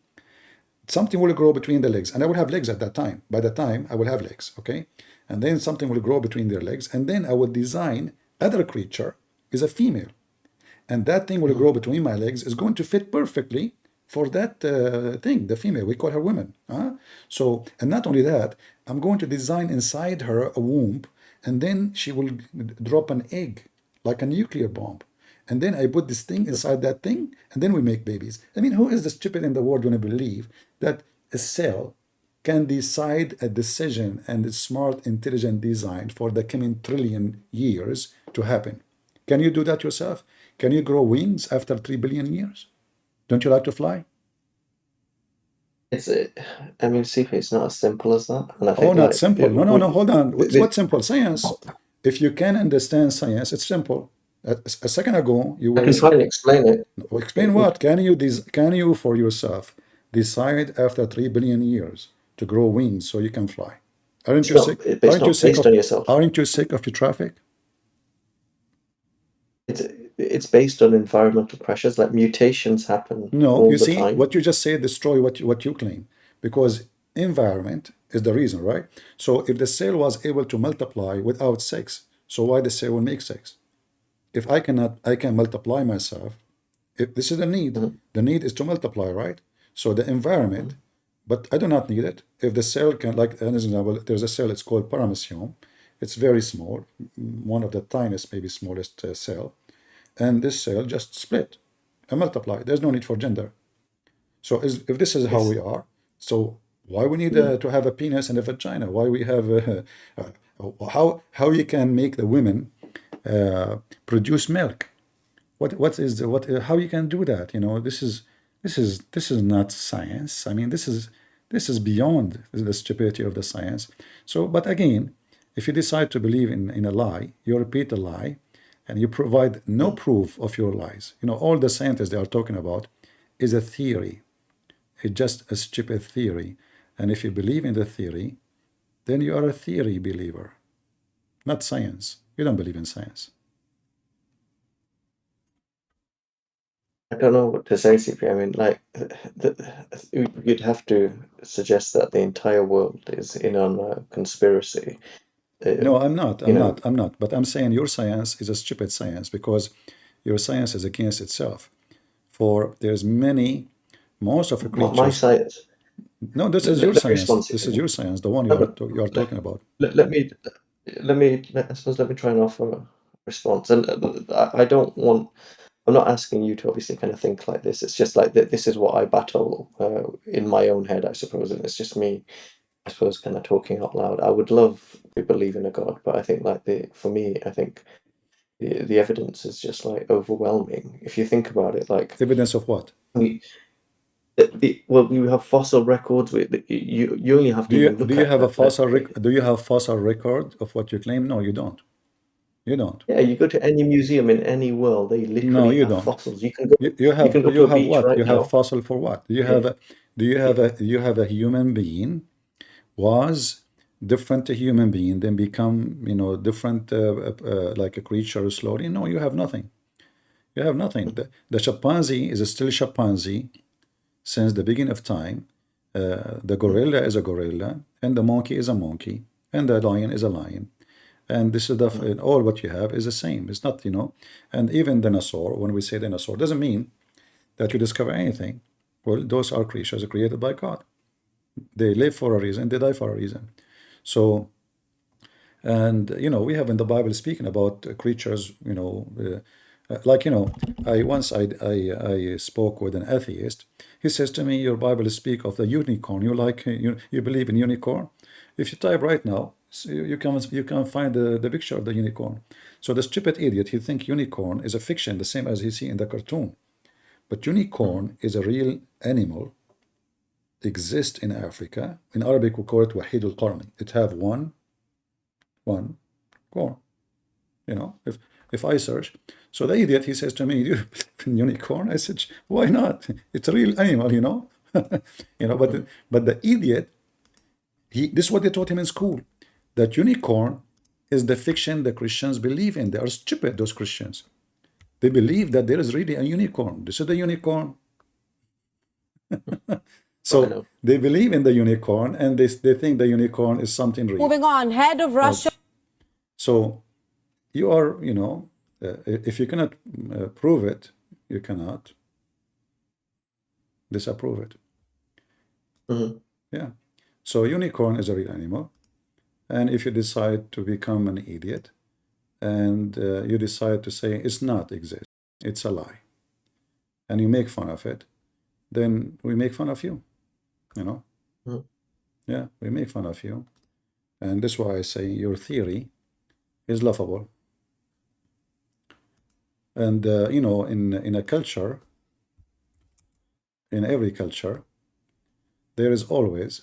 something will grow between the legs, and I will have legs at that time. By the time I will have legs, okay? And then something will grow between their legs, and then I will design other creature is a female, and that thing will grow between my legs is going to fit perfectly for that thing, the female. We call her women. So, and not only that, I'm going to design inside her a womb, and then she will drop an egg like a nuclear bomb. And then I put this thing inside that thing, and then we make babies. I mean, who is the stupid in the world going to believe that a cell can decide a decision and a smart, intelligent design for the coming trillion years to happen? Can you do that yourself? Can you grow wings after 3 billion years? Don't you like to fly? I mean, see, it's not as simple as that. And I Oh, think not simple. No, hold on. the- What's simple? Science. If you can understand science, it's simple. A second ago, you I were can try and explain it. explain what? Can you for yourself decide after 3 billion years to grow wings so you can fly? Aren't you sick? But it's not based on yourself. Aren't you sick of the traffic? It's based on environmental pressures, like mutations happen No, all you the see, time. what you just said destroy what you claim, because environment is the reason, right? So if the cell was able to multiply without sex, so why the cell will make sex? If I can multiply myself. If this is the need, the need is to multiply, right? So the environment, but I do not need it. If the cell can, like an example, there's a cell, it's called paramecium. It's very small, one of the tiniest, maybe smallest cell. And this cell just split and multiply. There's no need for gender. So if this is how we are, so why we need to have a penis and a vagina? Why we have how you can make the women produce milk? How you can do that? This is not science. I mean, this is beyond the stupidity of the science. So, but again, if you decide to believe in a lie, you repeat a lie, and you provide no proof of your lies. All the scientists they are talking about is a theory. It's just a stupid theory. And if you believe in the theory, then you are a theory believer, not science. You don't believe in science. I don't know what to say, CP. I mean, like, you'd have to suggest that the entire world is in on a conspiracy. No, I'm not. I'm not. But I'm saying your science is a stupid science because your science is against itself. For there's most of the creatures. My science. No, this is your science. This is your science, the one you are talking about. Let me try and offer a response. And I don't want I'm not asking you to obviously kind of think like this. It's just like that. This is what I battle in my own head, I suppose, and it's just me, I suppose, kind of talking out loud. I would love to believe in a God, but I think like for me, I think the evidence is just like overwhelming. If you think about it, like Evidence of what? we, well, we have fossil records. You only have to even look Do you at have a fossil like, do you have fossil record of what you claim? No, you don't. You don't. yeah, you go to any museum in any world, they No, literally you have don't. fossils. You can go. You can go to You a have beach what? right You have now. fossil for what? Yeah, yeah. You have a human being was different to human being, then become, you know, different like a creature slowly. No, you have nothing. You have nothing. The chimpanzee is still chimpanzee since the beginning of time. The gorilla is a gorilla, and the monkey is a monkey, and the lion is a lion. And this is and all what you have is the same. It's not, you know, and even dinosaur, when we say dinosaur, doesn't mean that you discover anything. Well, those are creatures created by God. They live for a reason, they die for a reason. So, and you know, we have in the Bible speaking about creatures, you know, like, you know, I spoke with an atheist. He says to me, your Bible speak of the unicorn. You like you believe in unicorn? If you type right now, you can find the picture of the unicorn. So the stupid idiot, he think unicorn is a fiction, the same as he see in the cartoon. But unicorn is a real animal, exists in Africa. In Arabic, we call it wahid al-qarni. It have one corn. You know, if I search, so the idiot, he says to me, "Do you believe in unicorn?" I said, "Why not? It's a real animal, you know." You know, but the idiot, this is what they taught him in school, that unicorn is the fiction the Christians believe in. They are stupid, those Christians. They believe that there is really a unicorn. This is the unicorn. I So know. they believe in the unicorn, and they think the unicorn is something real. Moving on, head of Russia. So you are, you know, if you cannot prove it, you cannot disapprove it. Yeah. So unicorn is a real animal. And if you decide to become an idiot and you decide to say it's not exist, it's a lie, and you make fun of it, then we make fun of you, you know? Yeah, we make fun of you. And that's why I say your theory is laughable. And, you know, in a culture, in every culture, there is always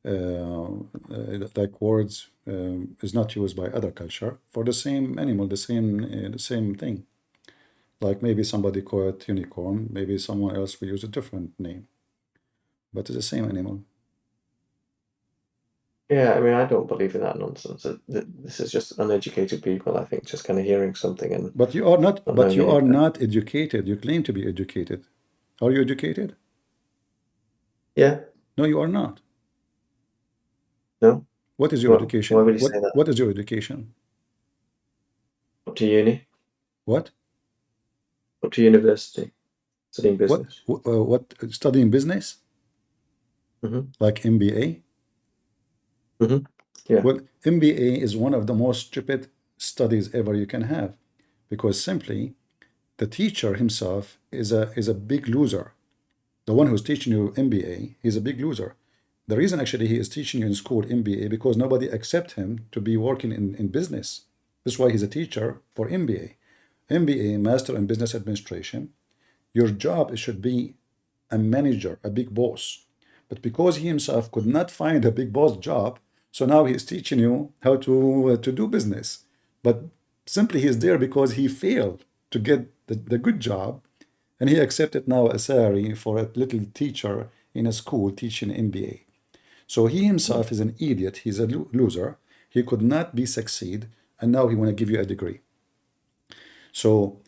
like words is not used by other culture for the same animal, the same thing. Like maybe somebody call it unicorn, maybe someone else will use a different name, but it's the same animal. Yeah, I mean, I don't believe in that nonsense. This is just uneducated people, I think, just kind of hearing something and But you are not. not But knowing you are anything. not educated. You claim to be educated. Are you educated? Yeah, No, you are not. no. What is your Well, why education? would you say that? What is your education? Up to uni, What? up to university, studying business. What studying business? hmm Like MBA? hmm Yeah. Well, MBA is one of the most stupid studies ever you can have, because simply the teacher himself is a big loser. The one who's teaching you MBA, he's a big loser. The reason actually he is teaching you in school MBA because nobody accept him to be working in business. That's why he's a teacher for MBA. MBA, Master in Business Administration. Your job should be a manager, a big boss. But because he himself could not find a big boss job, so now he's teaching you how to do business. But simply he's there because he failed to get the good job, and he accepted now a salary for a little teacher in a school teaching MBA. So he himself is an idiot. He's a loser. He could not be succeed, and now he want to give you a degree. So,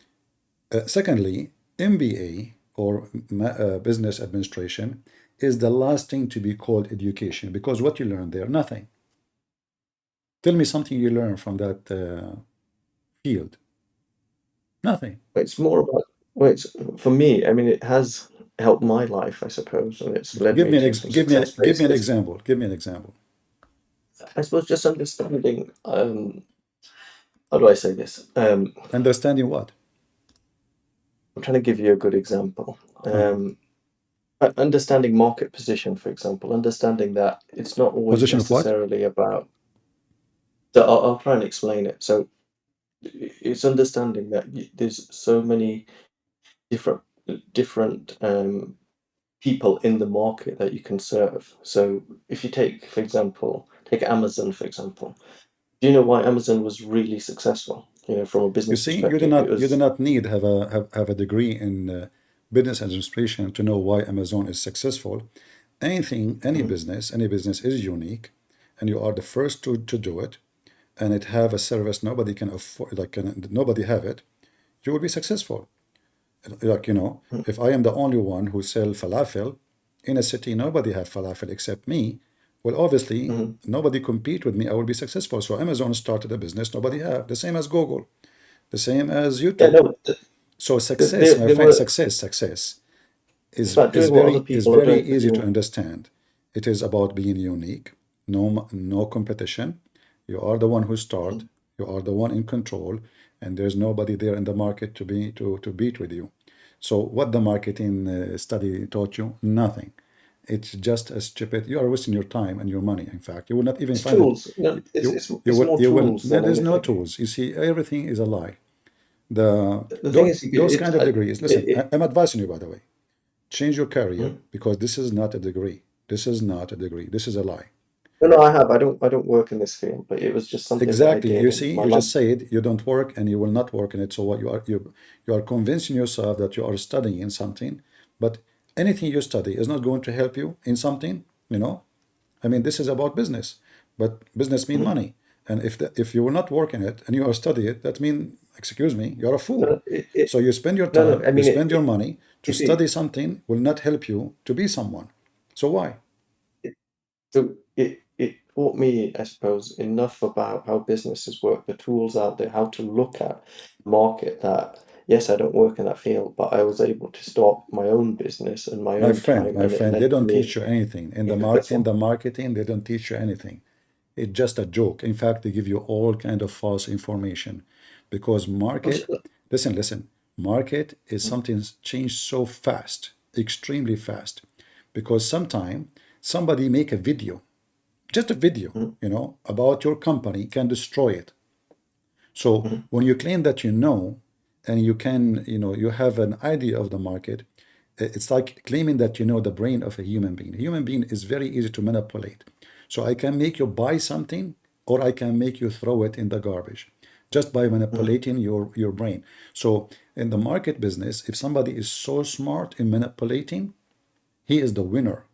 secondly, MBA or business administration is the last thing to be called education, because what you learn there, nothing. Tell me something you learn from that field. Nothing. It's more about, well, it's for me, I mean, it has helped my life, I suppose, and it's led Give me me an to ex some success. But give me an it's, example. Give me an example. I suppose, just understanding, how do I say this? Understanding what? trying to give you a good example. Understanding market position, for example, understanding that it's not always Position of what? necessarily about. So I'll try and explain it. So it's understanding that there's so many different different people in the market that you can serve. So if you take, for example, take Amazon, for example. Do you know why Amazon was really successful? You know, from a You business see, you do perspective, it not you do was. not need have a degree in business administration to know why Amazon is successful. Any Mhm, business is unique, and you are the first to do it, and it have a service nobody can afford, like nobody have it. You will be successful. Like, mhm, if I am the only one who sell falafel in a city, nobody have falafel except me. Well, obviously, mhm. nobody compete with me. I will be successful. So Amazon started a business nobody have. The same as Google, the same as Yeah, YouTube. no, So success, they my they friend, were. success It's about is doing what other very people are easy to doing. understand. It is about being unique, no competition. You are the one who start, Mhm. you are the one in control, and there's nobody there in the market to beat with you. So what the marketing study taught you? Nothing. It's just a stupid. You are wasting your time and your money. In fact, you will not even It's find it. tools. No, it's You it's it's more you will. tools No, than there's no anything. tools. You see, everything is a lie. The The thing is, those kind of degrees. Listen, it I'm advising you, by the way, change your career mm. because this is not a degree. This is not a degree. This is a lie. No, no, I have. I don't work in this field, but it was just something that I Exactly. did, You and see, my you just last. said you don't work and you will not work in it. So what you are convincing yourself that you are studying something, but anything you study is not going to help you in something, you know. I mean, this is about business, but business mean Mhm. money. And if you will not work in it and you are study it, that mean, excuse me, you're a fool. No, So you spend your no, no. time, I you mean, spend your money to if you study something will not help you to be someone. So why? So it taught me, I suppose, enough about how businesses work, the tools out there, how to look at market that, yes, I don't work in that field, but I was able to start my own business in my own time, My and it friend, they led don't me teach you anything. In successful. the marketing, they don't teach you anything. It's just a joke. In fact, they give you all kind of false information because Also, listen, market is something changed so fast, extremely fast, because sometime somebody make a video, just a video, mhm, about your company can destroy it. So mhm, when you claim that you know, and you can, you have an idea of the market, it's like claiming that you know the brain of a human being. A human being is very easy to manipulate. So I can make you buy something, or I can make you throw it in the garbage just by mhm, manipulating your brain. So in the market business, if somebody is so smart in manipulating, he is the winner.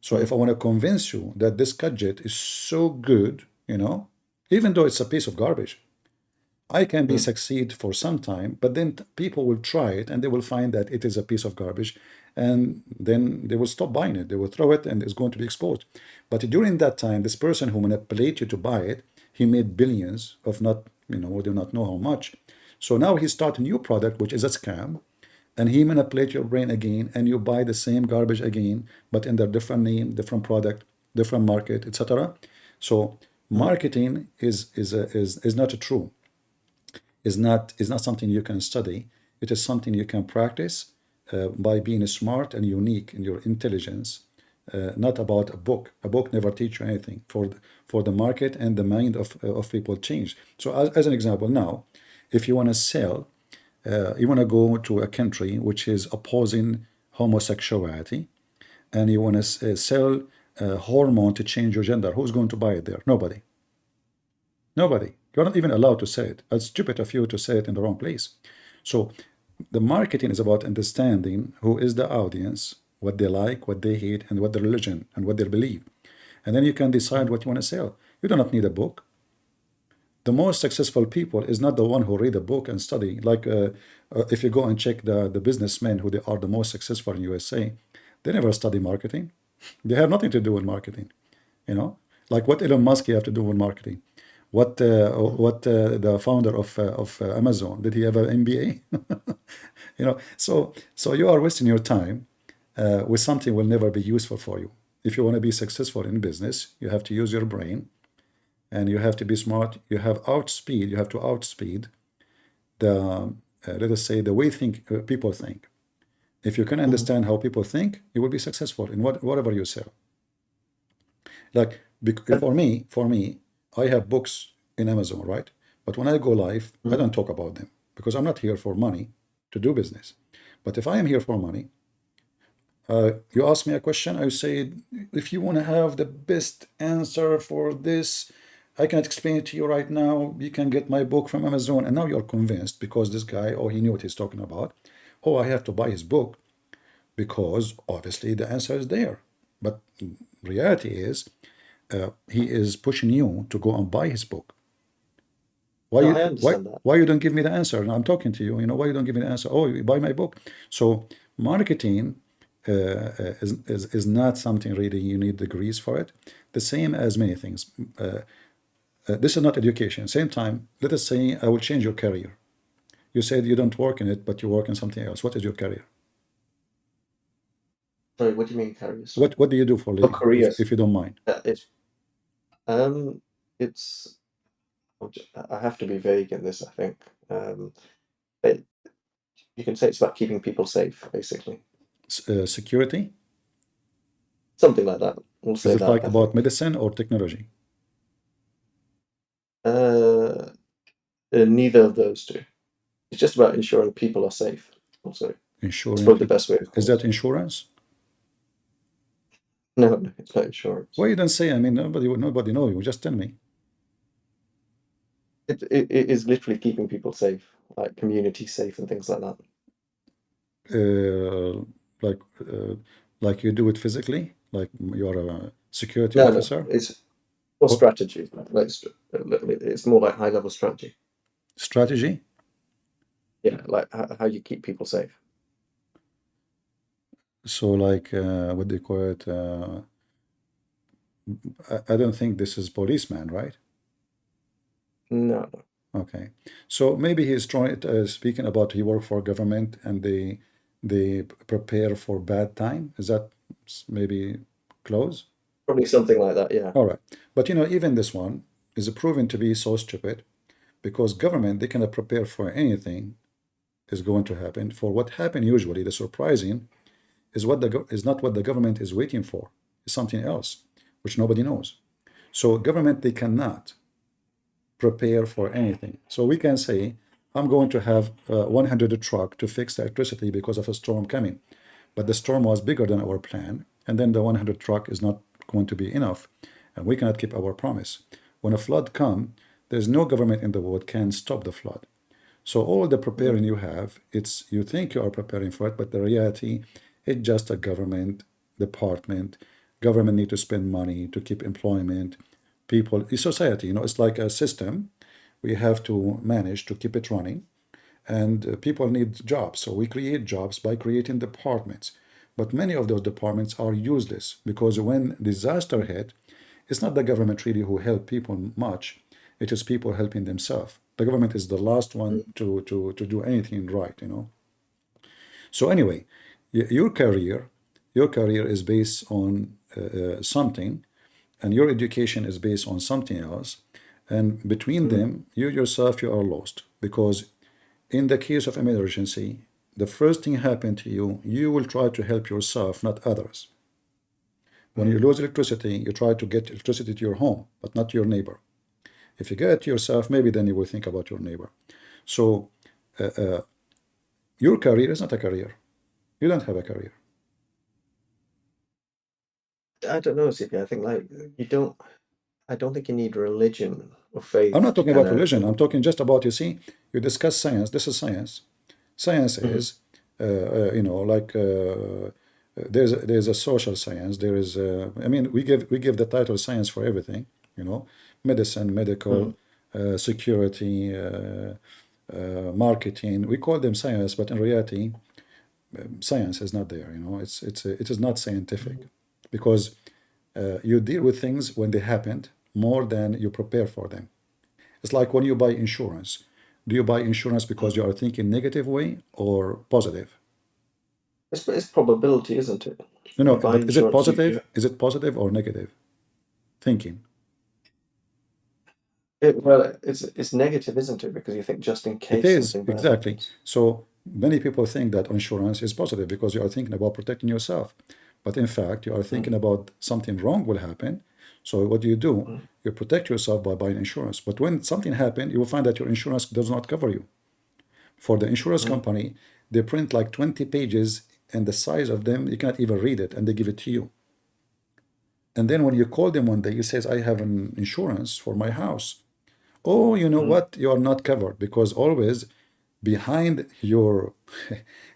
So if mhm, I want to convince you that this gadget is so good, even though it's a piece of garbage, I can be mhm, succeed for some time, but then people will try it and they will find that it is a piece of garbage, and then they will stop buying it. They will throw it and it's going to be exposed. But during that time, this person who manipulated you to buy it, he made billions of not, we do not know how much. So now he start a new product, which is a scam, and he manipulate your brain again, and you buy the same garbage again, but in the different name, different product, different market, etc. So mhm. marketing is not true, is not something you can study. It is something you can practice by being smart and unique in your intelligence. Not about a book. A book never teach you anything. For the market and the mind of people change. So as an example, now, if you want to sell, you want to go to a country which is opposing homosexuality, and you want to sell a hormone to change your gender. Who's going to buy it there? Nobody. Nobody. You're not even allowed to say it. It's stupid of you to say it in the wrong place. So the marketing is about understanding who is the audience, what they like, what they hate, and what their religion and what they believe. And then you can decide what you want to sell. You do not need a book. The most successful people is not the one who read a book and study. Like if you go and check the businessmen who they are the most successful in USA, they never study marketing. They have nothing to do with marketing. Like what Elon Musk have to do with marketing. What the founder of Amazon, did he have an MBA? So you are wasting your time with something will never be useful for you. If you want to be successful in business, you have to use your brain, and you have to be smart. You have to outspeed the let us say, the way people think. If you can understand how people think, you will be successful in whatever you sell. Like for me, I have books in Amazon, right? But when I go live, I don't talk about them because I'm not here for money to do business. But if I am here for money, you ask me a question, I say, if you want to have the best answer for this, I cannot explain it to you right now. You can get my book from Amazon. And now you're convinced because this guy, oh, he knew what he's talking about. Oh, I have to buy his book because obviously the answer is there. But reality is, he is pushing you to go and buy his book. Why No, you I understand that. why you don't give me the answer? And I'm talking to you. Why you don't give me the answer? Oh, you buy my book. So marketing is not something really you need degrees for it. The same as many things. This is not education. Same time, let us say I will change your career. You said you don't work in it, but you work in something else. What is your career? Sorry, what do you mean careers? What do you do for a Oh, living, careers. if you don't mind? It's I have to be vague in this, I think. It, you can say it's about keeping people safe, basically. Security? Something like that. We'll Is say it that, like I about think. medicine or technology? Neither of those two. It's just about ensuring people are safe. Also, it's Insuring probably the people. best way of Is calling that it. insurance? No, it's not insurance. Why you don't say? I mean, nobody know you. Just tell me. It is literally keeping people safe, like community safe and things like that. Uh, like uh, like you do it physically, like you're a security No, officer it's more or strategy. Like it's more like high level strategy. strategy. Yeah, like how you keep people safe. So like what do you call it? I don't think this is policeman, right? No, no. Okay, so maybe he's trying speaking about he work for government and they prepare for bad time. Is that maybe close? Probably something like that. Yeah. All right, but even this one is proven to be so stupid because government they cannot prepare for anything is going to happen. For what happened usually, the surprising is is not what the government is waiting for. It's something else, which nobody knows. So government they cannot prepare for anything. So we can say, I'm going to have 100 truck to fix the electricity because of a storm coming. But the storm was bigger than our plan, and then the 100 truck is not going to be enough, and we cannot keep our promise. When a flood come, there's no government in the world can stop the flood. So all the Mhm. preparing you have, it's you think you are preparing for it, but the reality, it's just a government department. Government need to spend money to keep employment. People, society, it's like a system. We have to manage to keep it running, and people need jobs. So we create jobs by creating departments. But many of those departments are useless because when disaster hit, it's not the government really who help people much. It is people helping themselves. The government is the last one to do anything right. So anyway, your career is based on something, and your education is based on something else. And between Mhm. them, you yourself, you are lost because in the case of emergency, the first thing happen to you, you will try to help yourself, not others. When you Mhm. lose electricity, you try to get electricity to your home, but not your neighbor. If you get it to yourself, maybe then you will think about your neighbor. So your career is not a career. You don't have a career. I don't know, CP. I think like you don't. I don't think you need religion or I'm faith not to talking kind about of. religion. I'm talking just about, you discuss science. This is science. Science Mhm. is, like there's a social science. There is, I mean, we give the title science for everything. You know, medicine, medical, Mhm. security, marketing. We call them science, but in reality, science is not there. It is not scientific Mhm. because you deal with things when they happened more than you prepare for them. It's like when you buy insurance. Do you buy insurance because you Mhm. are thinking negative way or positive? It's probability, isn't it? No, no, You buy but is it insurance. You positive? Is it positive or negative thinking? Well, it's negative, isn't it? Because you think just in It case is, something bad exactly. happens. So many people think that insurance is positive because you are thinking about protecting yourself. But in fact, you are Mm, thinking about something wrong will happen. So what do? mm, You protect yourself by buying insurance. But when something happens, you will find that your insurance does not cover you. For the insurance mm, company, they print like 20 pages and the size of them, you cannot even read it, and they give it to you. And then when you call them one day, you says, I have an insurance for my house. Oh, you know mm. what? You are not covered because always behind your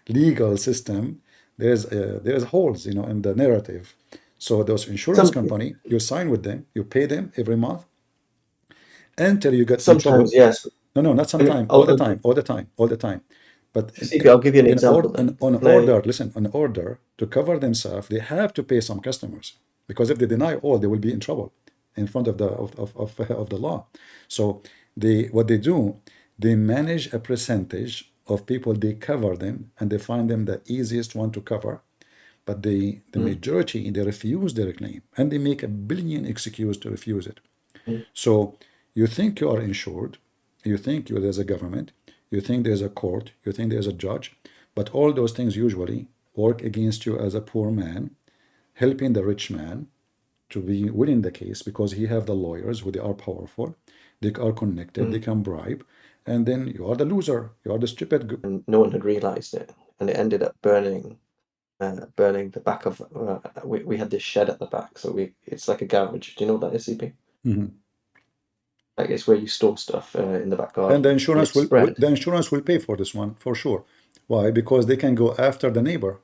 legal system, there's holes, in the narrative. So those insurance Some company, you sign with them, you pay them every month until you get in sometimes trouble. yes. No, no, not I mean, sometime, all the time, all the time, all the time. But CP, I'll give you an in order, example then. on Can I? order, listen, on order to cover themselves, they have to pay some customers because if they deny all, they will be in trouble in front of of the law. So what they do, they manage a percentage of people they cover them and they find them the easiest one to cover. But the Mm, majority they refuse their claim and they make a billion excuse to refuse it. mm, So you think you are insured, you think there's a government, you think there's a court, you think there's a judge, but all those things usually work against you as a poor man, helping the rich man to be winning the case because he have the lawyers who they are powerful, they are connected, they mm. can bribe, and then you are the loser, you are the stupid. And no one had realized it, and it ended up burning the back of. We had this shed at the back, so it's like a garage. Do you know what that is, CP? Mhm. Like it's where you store stuff in the back And the garden, and insurance it's will spread. the insurance will pay for this one for sure. Why? Because they can go after the neighbor.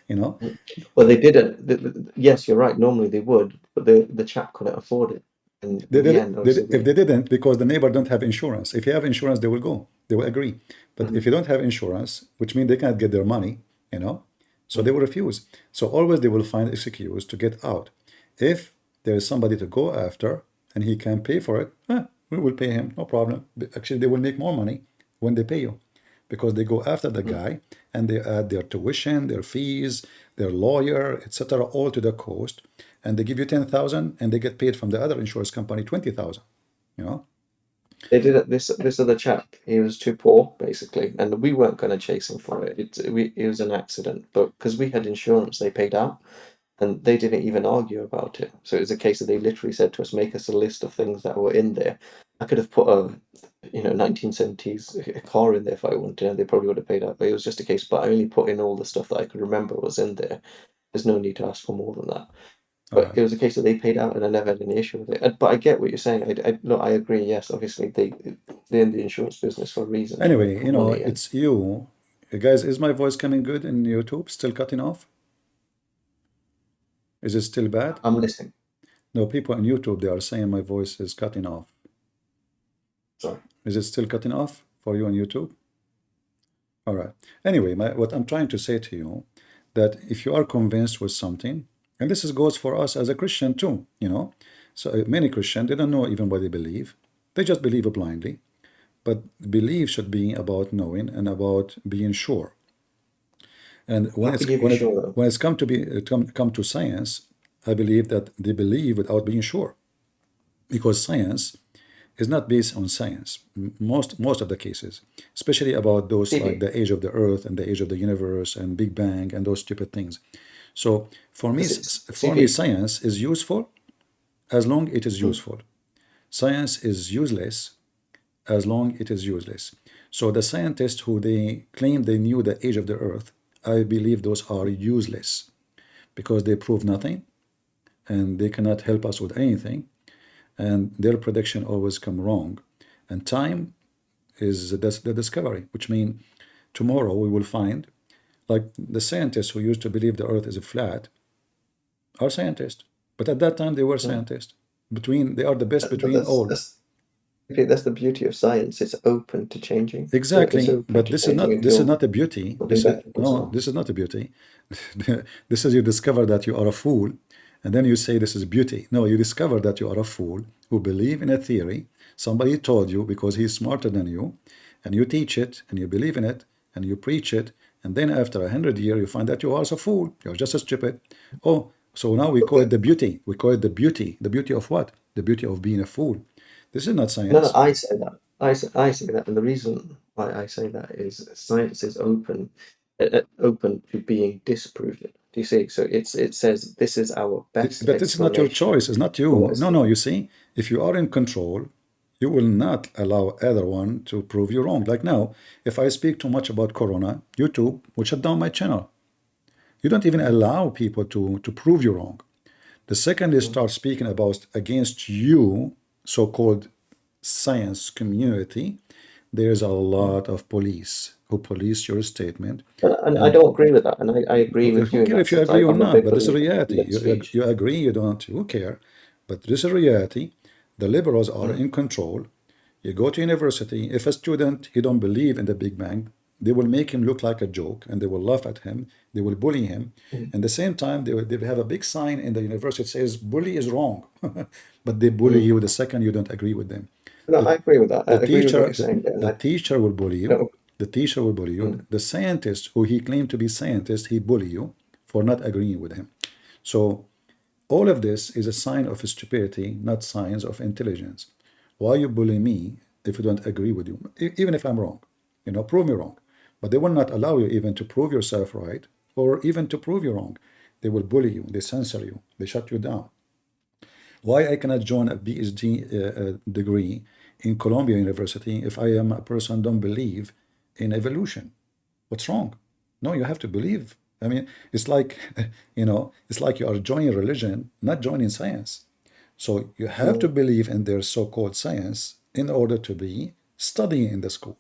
you know Mm. Well, they didn't. Yes, you're right. Normally they would, but the chap couldn't afford it. And They in the did end, it. obviously, If they didn't, because the neighbor don't have insurance. If you have insurance, they will go. They will agree. But if mm, you don't have insurance, which means they cannot get their money, so they mm. will refuse. So always they will find excuse to get out. If there is somebody to go after and he can pay for it, we will pay him, no problem. Actually, they will make more money when they pay you because they go after the Mm. guy and they add their tuition, their fees, their lawyer, etc., all to the cost, and they give you 10,000 and they get paid from the other insurance company 20,000. You know, They did it. This other chap, he was too poor, basically, and we weren't going to chase him for it. It was an accident, but because we had insurance, they paid out, and they didn't even argue about it. So it was a case of they literally said to us, "Make us a list of things that were in there." I could have put a, 1970s car in there if I wanted, and they probably would have paid out. But it was just a case. But I only put in all the stuff that I could remember was in there. There's no need to ask for more than that. all But right. it was a case that they paid out, and I never had any issue with it. But I get what you're saying. Look, I agree. Yes, obviously they're in the insurance business for a reason to make Anyway, good money, and it's you. Guys, is my voice coming good in YouTube? Still cutting off? Is it still bad? I'm listening. No, people on YouTube, they are saying my voice is cutting off. Sorry. Is it still cutting off for you on YouTube? All right. Anyway, what I'm trying to say to you, that if you are convinced with something, and goes for us as a Christian too, So many Christians, they don't know even what they believe. They just believe blindly. But belief should be about knowing and about being sure. And How could you be sure though? when it's come to science, I believe that they believe without being sure, because science is not based on science. Most of the cases, especially about those like CB, the age of the Earth and the age of the universe and Big Bang and those stupid things. So this is for me, CB. science is useful as long it is Mm. useful. Science is useless as long it is useless. So the scientists who they claim they knew the age of the Earth, I believe those are useless because they prove nothing and they cannot help us with anything, and their prediction always come wrong. And time is the discovery, which means tomorrow we will find, like the scientists who used to believe the Earth is flat are scientists, but at that time they were Mm. scientists. They are the best But between all. that's the beauty of science. It's open to changing. It's Exactly, open but to changing this is until not a beauty. something better comes along. This is not a beauty. This is you discover that you are a fool, and then you say this is beauty. No, you discover that you are a fool who believe in a theory. Somebody told you because he's smarter than you, and you teach it, and you believe in it, and you preach it, and then after 100 years you find that you are also a fool. You're just as stupid. Oh, so now we But call it the beauty. We call it the beauty. The beauty of what? The beauty of being a fool. This is not No, science. I say that. I say that, and the reason why I say that is science is open to being disproven. Do you see? So it says this is our best But this is not your explanation choice. It's not for what you. is No, no. going You see, if you are in control, you will not allow other one to prove you wrong. Like now, if I speak too much about Corona, YouTube will shut down my channel. You don't even on. allow people to prove you wrong. The second they Mhm. start speaking about against you, so-called science community, there's a Mhm. lot of police who police your statement. And I And don't agree with that, and I agree with who you in care that if you sense. agree or I'm a not? big But this is believer in reality. freedom of speech. You agree, you don't, who care? But this is reality. The liberals are Mm. in control. You go to university, if a student he don't believe in the Big Bang, they will make him look like a joke and they will laugh at him, they will bully him. Mm. At the same time, they will have a big sign in the university that says bully is wrong. But they bully Mm. you the second you don't agree with them. No, The I agree with that. I the agree with what teacher you're saying, and the I teacher will bully you. no. The teacher will bully you. Mm. The scientist who he claimed to be scientist, he bully you for not agreeing with him. So all of this is a sign of stupidity, not signs of intelligence. Why you bully me if you don't agree with you? Even if I'm wrong, prove me wrong. But they will not allow you even to prove yourself right or even to prove you wrong. They will bully you, they censor you, they shut you down. Why I cannot join a PhD degree in Columbia University if I am a person don't believe in evolution? What's wrong? No, you have to believe. I mean, it's like, it's like you are joining religion, not joining science. So you have to Mm. believe in their so-called science in order to be studying in the school.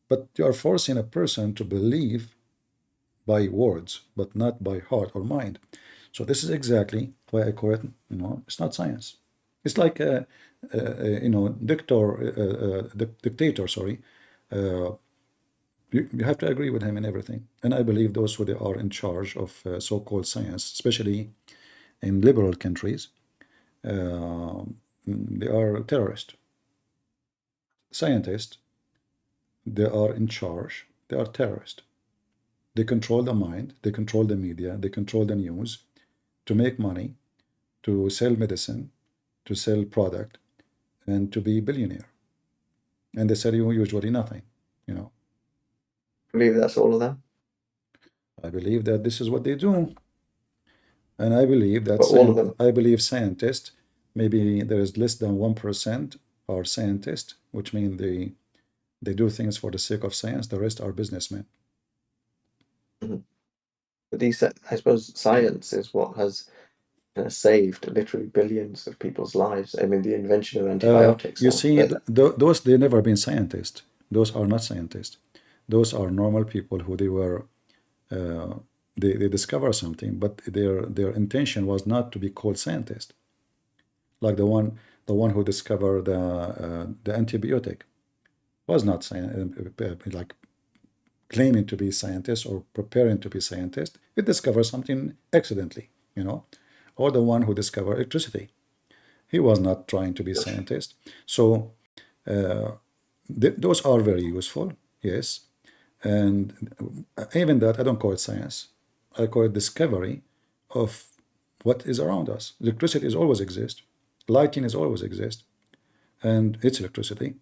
But you are forcing a person to believe by words, but not by heart or mind. So this is exactly why I call it, it's not science. It's like dictator, sorry. Uh, you have to agree with him in everything. And I believe those who they are in charge of so-called science, especially in liberal countries, uh, they are terrorists. Scientists, they are in charge. They are terrorists. They control the mind. They control the media. They control the news to make money, to sell medicine, to sell product, and to be billionaire. And they sell you usually nothing. You know, Believe that's all of them, I believe that this is what they do, and I believe that but all of them. I believe scientists. Maybe there is less than 1% are scientists, which means they do things for the sake of science. The rest are businessmen. Mhm. But I suppose, science is what has saved literally billions of people's lives. I mean, the invention of antibiotics You now. see, those they never been scientists. Those are not scientists. Those are normal people who they were uh, they discover something, but their intention was not to be called scientist. Like the one who discovered the antibiotic was not like claiming to be scientist or preparing to be scientist. It discovered something accidentally, or the one who discovered electricity. He was not trying to be scientist. So uh, those are very useful, yes. And even that, I don't call it science. I call it discovery of what is around us. Electricity is always exist. Lighting is always exist, and it's electricity.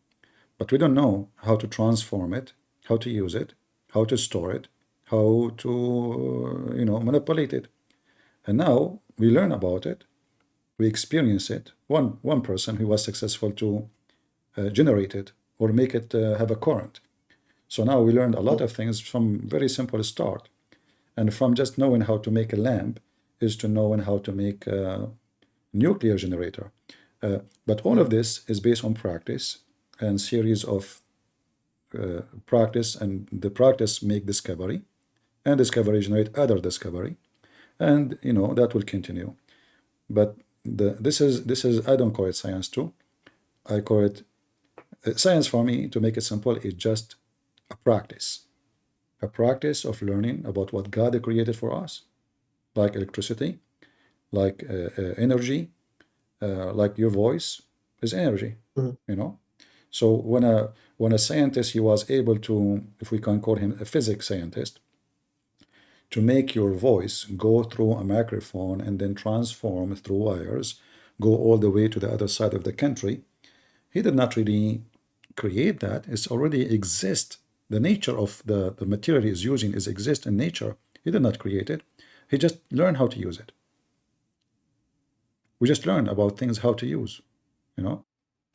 But we don't know how to transform it, how to use it, how to store it, how to manipulate it. And now we learn about it, we experience it. One person who was successful to generate it or make it have a current. So now we learned a lot of things from very simple start. And from just knowing how to make a lamp is to knowing how to make a nuclear generator. But all of this is based on practice and series of practice, and the practice make discovery, and discovery generate other discovery, and that will continue. But this is I don't call it science too. I call it science. For me, to make it simple, is just a practice of learning about what God created for us, like electricity, like energy, like your voice is energy, Mhm. you know. So when a scientist, he was able to, if we can call him a physics scientist, to make your voice go through a microphone and then transform through wires, go all the way to the other side of the country, He did not really create that. It's already exist. The nature of the material he is using is exist in nature. He did not create it. He just learned how to use it. We just learn about things how to use, you know.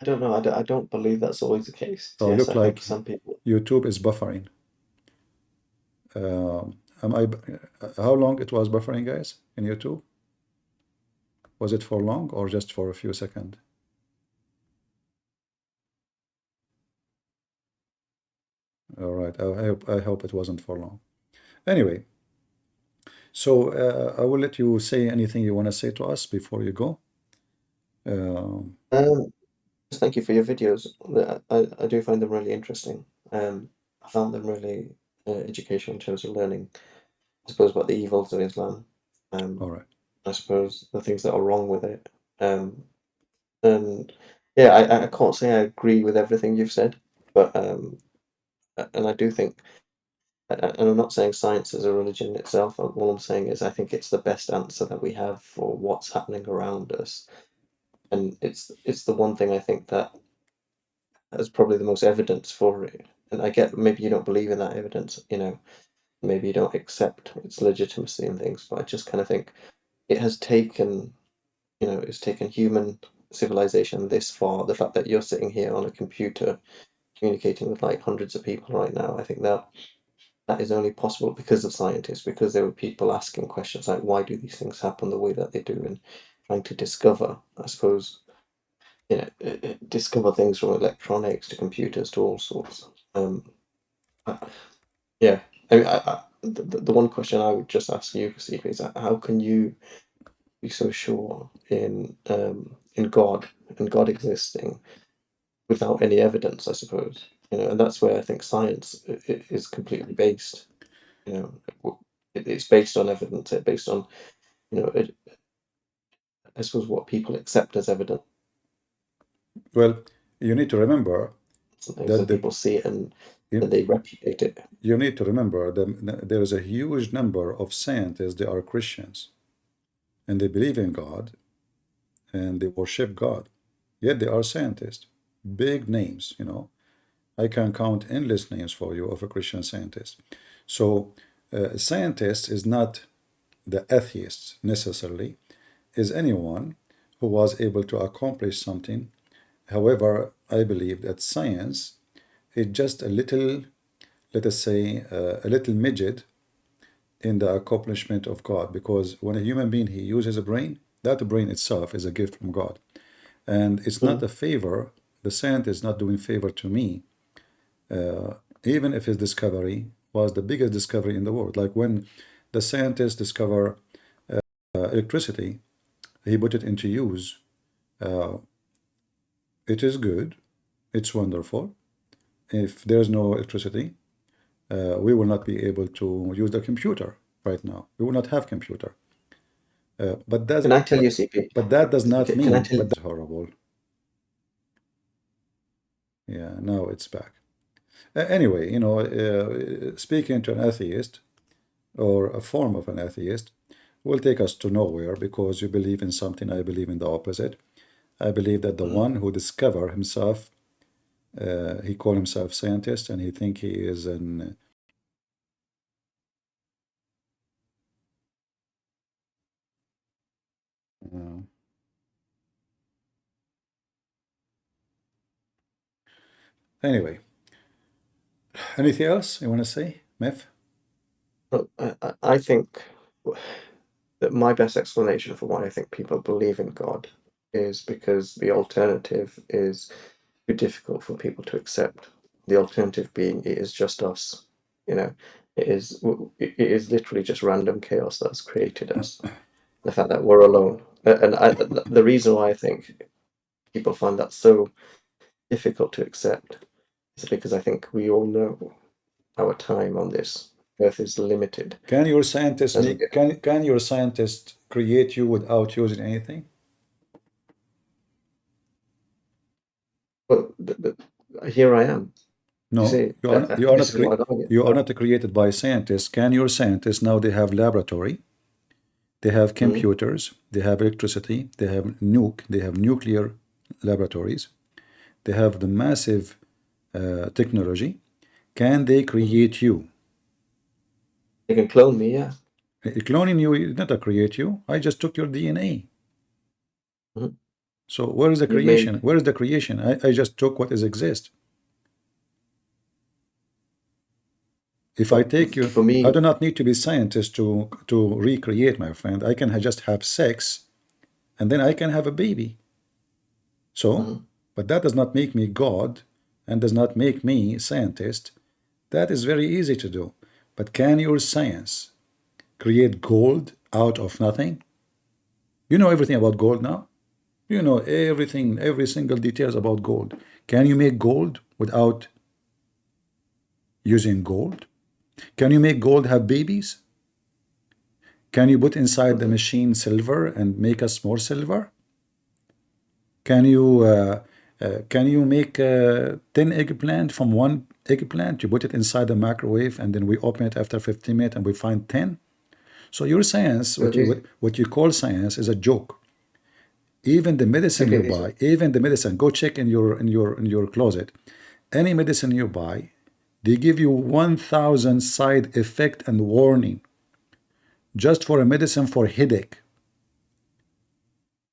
I don't know. I don't believe that's always the case. So Yes, look I think like some people. YouTube is buffering. Am I? How long it was buffering, guys, in YouTube? Was it for long or just for a few seconds? All right. I hope it wasn't for long. Anyway, so I will let you say anything you want to say to us before you go. Just thank you for your videos. I do find them really interesting. I found them really educational in terms of learning, I suppose, about the evils of Islam. All right. I suppose the things that are wrong with it. And yeah, I can't say I agree with everything you've said, but and I do think, and I'm not saying science is a religion in itself. All I'm saying is I think it's the best answer that we have for what's happening around us, and it's the one thing I think that has probably the most evidence for it. And I get maybe you don't believe in that evidence, maybe you don't accept its legitimacy and things, but I just kind of think it has taken, it's taken human civilization this far. The fact that you're sitting here on a computer communicating with like hundreds of people right now, I think that is only possible because of scientists, because there were people asking questions like why do these things happen the way that they do, and trying to discover, I suppose, discover things from electronics to computers to all sorts. I- yeah, I mean, the one question I would just ask you, Steve, is how can you be so sure in God and God existing without any evidence? I suppose, and that's where I think science is completely based. You know, it's based on evidence. It's based on, it, I suppose, what people accept as evidence. Well, you need to remember Sometimes that that people see it and they replicate it. you need to remember that there is a huge number of scientists. They are Christians and they believe in God and they worship God. Yet they are scientists, big names. I can count endless names for you of a Christian scientist. So, scientist is not the atheist necessarily, is anyone who was able to accomplish something. However, I believe that science is just a little, let us say, a little midget in the accomplishment of God. Because when a human being he uses a brain, that brain itself is a gift from God, and it's not a favor. The scientist is not doing favor to me, even if his discovery was the biggest discovery in the world. Like when the scientists discover electricity, he put it into use. It is good. It's wonderful. If there's no electricity, we will not be able to use the computer right now. We will not have computer. But Can I tell you, CP? but that does not Can I mean tell you? but horrible. Yeah, now it's back. Anyway, speaking to an atheist or a form of an atheist will take us to nowhere, because you believe in something, I believe in the opposite. I believe that the one who discovered himself, he called himself scientist, and he think he is an anyway. Anything else you want to say, Meth? Look, I think that my best explanation for why I think people believe in God is because the alternative is too difficult for people to accept. The alternative being it is just us. It is literally just random chaos that's created us. The fact that we're alone, and the reason why I think people find that so difficult to accept is because I think we all know our time on this earth is limited. Can your scientist As we make can your scientist create you without using anything? But here I am. You No, see, this is what I don't get. you are not created by scientists. Can your scientists now they have laboratory, they have computers, they have electricity, they have nuclear laboratories, they have the massive technology. Can they create you? They can clone me, yeah. Cloning you is not a create you. I just took your DNA. Mhm. So where is the You've creation? made Where is the creation? I just took what is exist. If I take you, for I me. do not need to be scientist to recreate, my friend. I can just have sex, and then I can have a baby. So, Mhm. but that does not make me God, and does not make me scientist. That is very easy to do. But can your science create gold out of nothing? You know everything about gold now. You know everything, every single details about gold. Can you make gold without using gold? Can you make gold have babies? Can you put inside the Mhm. machine silver and make us more silver? Can you make 10 eggplant from one eggplant? You put it inside the microwave and then we open it after 15 minutes and we find 10. So your science, Good, easy. what you call science, is a joke. Even the medicine you Okay, so buy, even the medicine, go check in your closet. Any medicine you buy, they give you 1,000 side effect and warning just for a medicine for headache.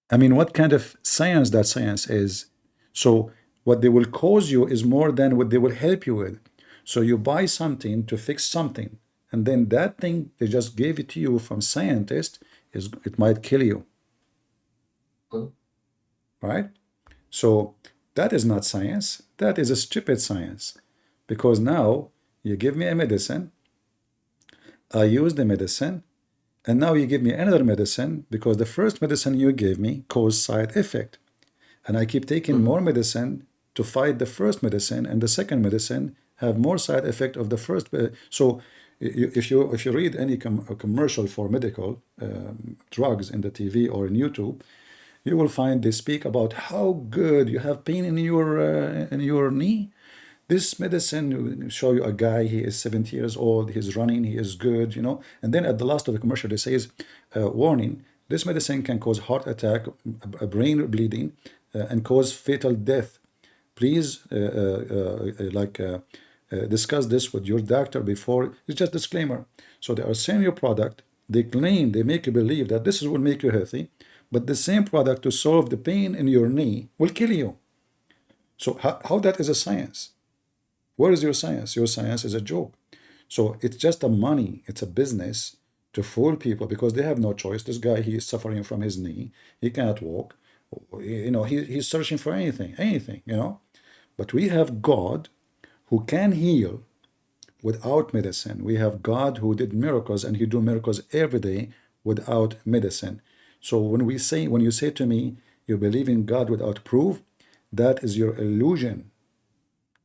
I mean, what kind of science that science is? So what they will cause you is more than what they will help you with. So you buy something to fix something, and then that thing they just gave it to you from scientist is it might kill you, Mhm. right? So that is not science. That is a stupid science, because now you give me a medicine, I use the medicine, and now you give me another medicine because the first medicine you gave me caused side effect. And I keep taking Mhm. more medicine to fight the first medicine, and the second medicine have more side effect of the first. So if you read any commercial for medical drugs in the TV or in YouTube, you will find they speak about how good you have pain in your knee. This medicine will show you a guy, he is 70 years old, he's running, he is good, And then at the last of the commercial, they says, warning, this medicine can cause heart attack, a brain bleeding, and cause fatal death. Please, discuss this with your doctor before. It's just disclaimer. So they are selling your product. They claim, they make you believe that this will make you healthy, but the same product to solve the pain in your knee will kill you. So how that is a science? Where is your science? Your science is a joke. So it's just a money, it's a business to fool people because they have no choice. This guy, he is suffering from his knee. He cannot walk. He's searching for anything. But we have God who can heal without medicine. We have God who did miracles and he do miracles every day without medicine. So when you say to me, you believe in God without proof, that is your illusion,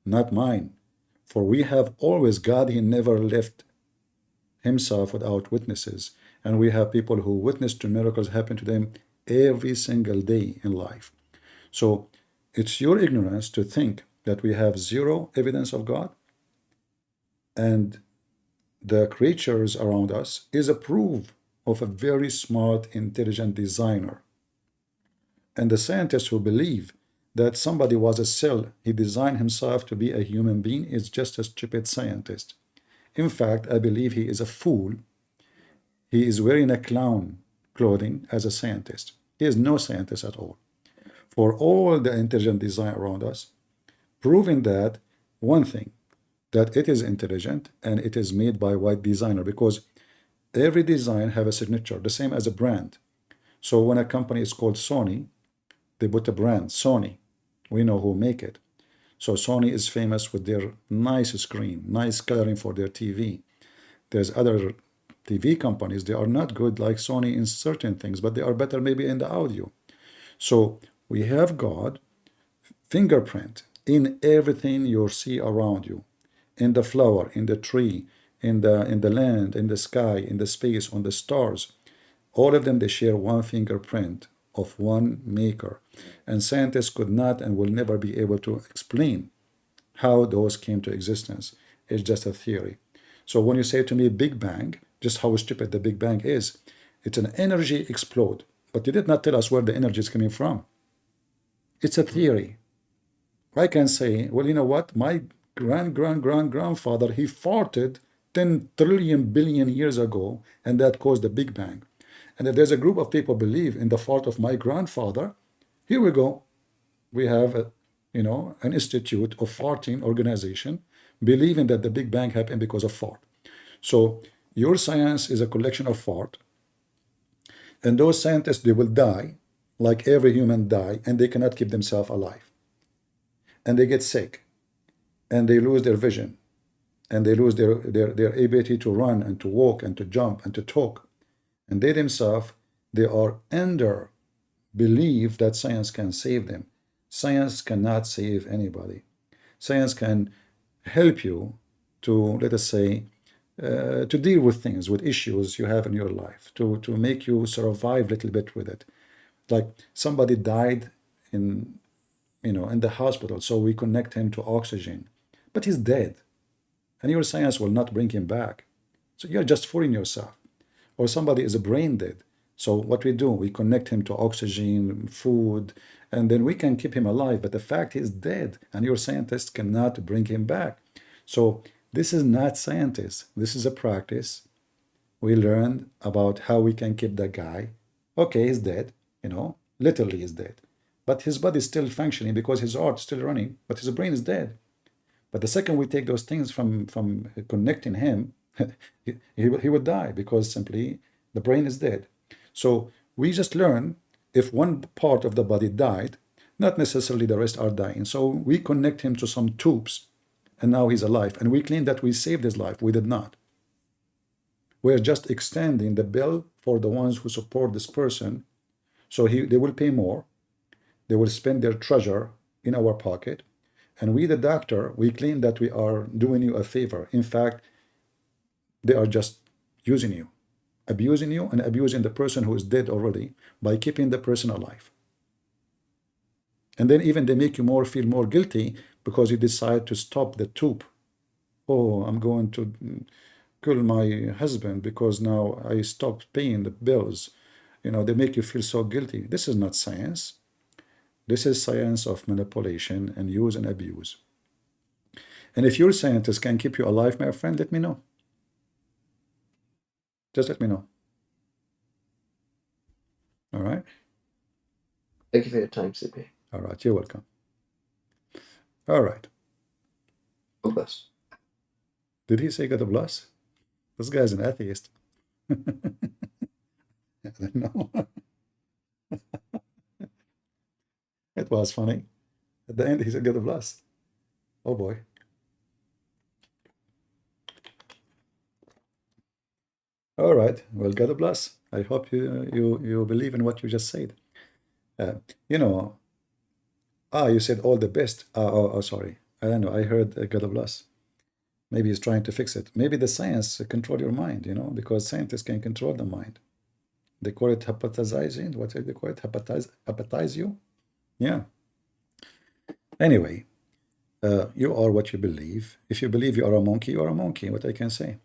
not mine. For we have always God, he never left himself without witnesses. And we have people who witness to miracles happen to them every single day in life. So it's your ignorance to think that we have zero evidence of God, and the creatures around us is a proof of a very smart, intelligent designer. And the scientists who believe that somebody was a cell, he designed himself to be a human being, is just a stupid scientist. In fact, I believe he is a fool. He is wearing a clown clothing as a scientist. He is no scientist at all. For all the intelligent design around us, proving that one thing, that it is intelligent and it is made by white designer, because every design have a signature, the same as a brand. So when a company is called Sony, they put a brand, Sony. We know who make it. So Sony is famous with their nice screen, nice coloring for their TV. There's other TV companies, they are not good like Sony in certain things, but they are better maybe in the audio. So we have God fingerprint in everything you see around you, in the flower, in the tree, in the land, in the sky, in the space, on the stars. All of them, they share one fingerprint of one maker. And scientists could not and will never be able to explain how those came to existence. It's just a theory. So when you say to me Big Bang, just how stupid the Big Bang is, it's an energy explode. But you did not tell us where the energy is coming from. It's a theory. I can say, well, you know what? My grandfather, he farted 10 trillion billion years ago, and that caused the Big Bang. And if there's a group of people believe in the fart of my grandfather, here we go. We have a, an institute of farting organization believing that the Big Bang happened because of fart. So your science is a collection of fart, and those scientists, they will die like every human die, and they cannot keep themselves alive, and they get sick, and they lose their vision, and they lose their ability to run and to walk and to jump and to talk, and they themselves, they are under belief that science can save them. Science cannot save anybody. Science can help you to, let us say, to deal with things, with issues you have in your life, to make you survive a little bit with it. Like somebody died in, in the hospital, so we connect him to oxygen, but he's dead, and your science will not bring him back. So you're just fooling yourself. Or somebody is brain dead. So what we do, we connect him to oxygen, food, and then we can keep him alive. But the fact he's dead, and your scientists cannot bring him back. So this is not scientists. This is a practice. We learned about how we can keep the guy. Okay, he's dead, literally he's dead. But his body is still functioning because his heart is still running, but his brain is dead. But the second we take those things from connecting him, he would die because simply the brain is dead. So we just learn if one part of the body died, not necessarily the rest are dying. So we connect him to some tubes, and now he's alive. And we claim that we saved his life. We did not. We're just extending the bill for the ones who support this person. So they will pay more. They will spend their treasure in our pocket. And we, the doctor, we claim that we are doing you a favor. In fact, they are just using you, abusing you, and abusing the person who is dead already by keeping the person alive. And then even they make you feel more guilty because you decide to stop the tube. Oh, I'm going to kill my husband because now I stopped paying the bills. They make you feel so guilty. This is not science. This is science of manipulation and use and abuse. And if your scientist can keep you alive, my friend, let me know. Just let me know. All right? Thank you for your time, CP. All right, you're welcome. All right. All the best. Did he say God bless? This guy's an atheist. I don't know. It was funny. At the end, he said God bless. Oh boy. All right. Well, God bless. I hope you believe in what you just said. You said all the best. Sorry. I don't know. I heard God bless. Maybe he's trying to fix it. Maybe the science control your mind, because scientists can control the mind. They call it hypnotizing. What do they call it? Hypnotize you? Yeah. Anyway, you are what you believe. If you believe you are a monkey, you are a monkey. What I can say,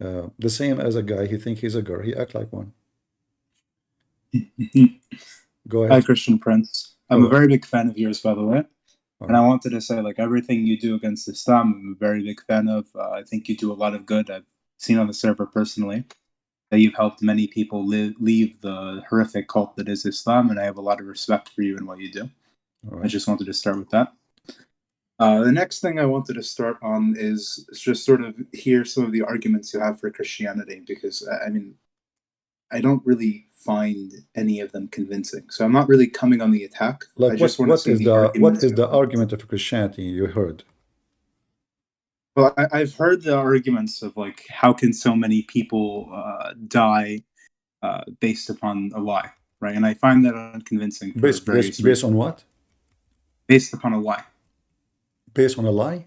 the same as a guy, he think he's a girl, he act like one. Go Hi, ahead. Christian Prince. I'm All a very big fan of yours, by the way. All And I right. wanted to say, everything you do against Islam, I'm a very big fan of. I think you do a lot of good. I've seen on the server personally that you've helped many people leave the horrific cult that is Islam, and I have a lot of respect for you and what you do. All I right. just wanted to start with that. The next thing I wanted to start on is just sort of hear some of the arguments you have for Christianity, because, I don't really find any of them convincing. So I'm not really coming on the attack. Like I just want to what see is the the arguments you have. argument of Christianity you heard? Well, I've heard the arguments of how can so many people die based upon a lie, right? And I find that unconvincing for various Based reasons. on what? Based upon a lie. Based on a lie?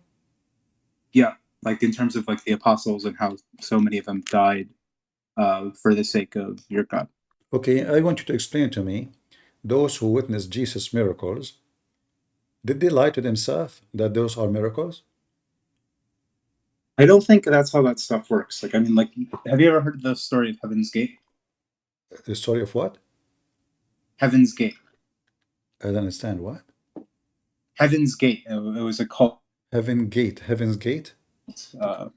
Yeah, in terms of the apostles and how so many of them died for the sake of your God. Okay, I want you to explain to me, those who witnessed Jesus' miracles, did they lie to themselves that those are miracles? I don't think that's how that stuff works. Have you ever heard the story of Heaven's Gate? The story of what? Heaven's Gate. I don't understand what. Heaven's Gate. It was a cult. Heaven's Gate. Uh,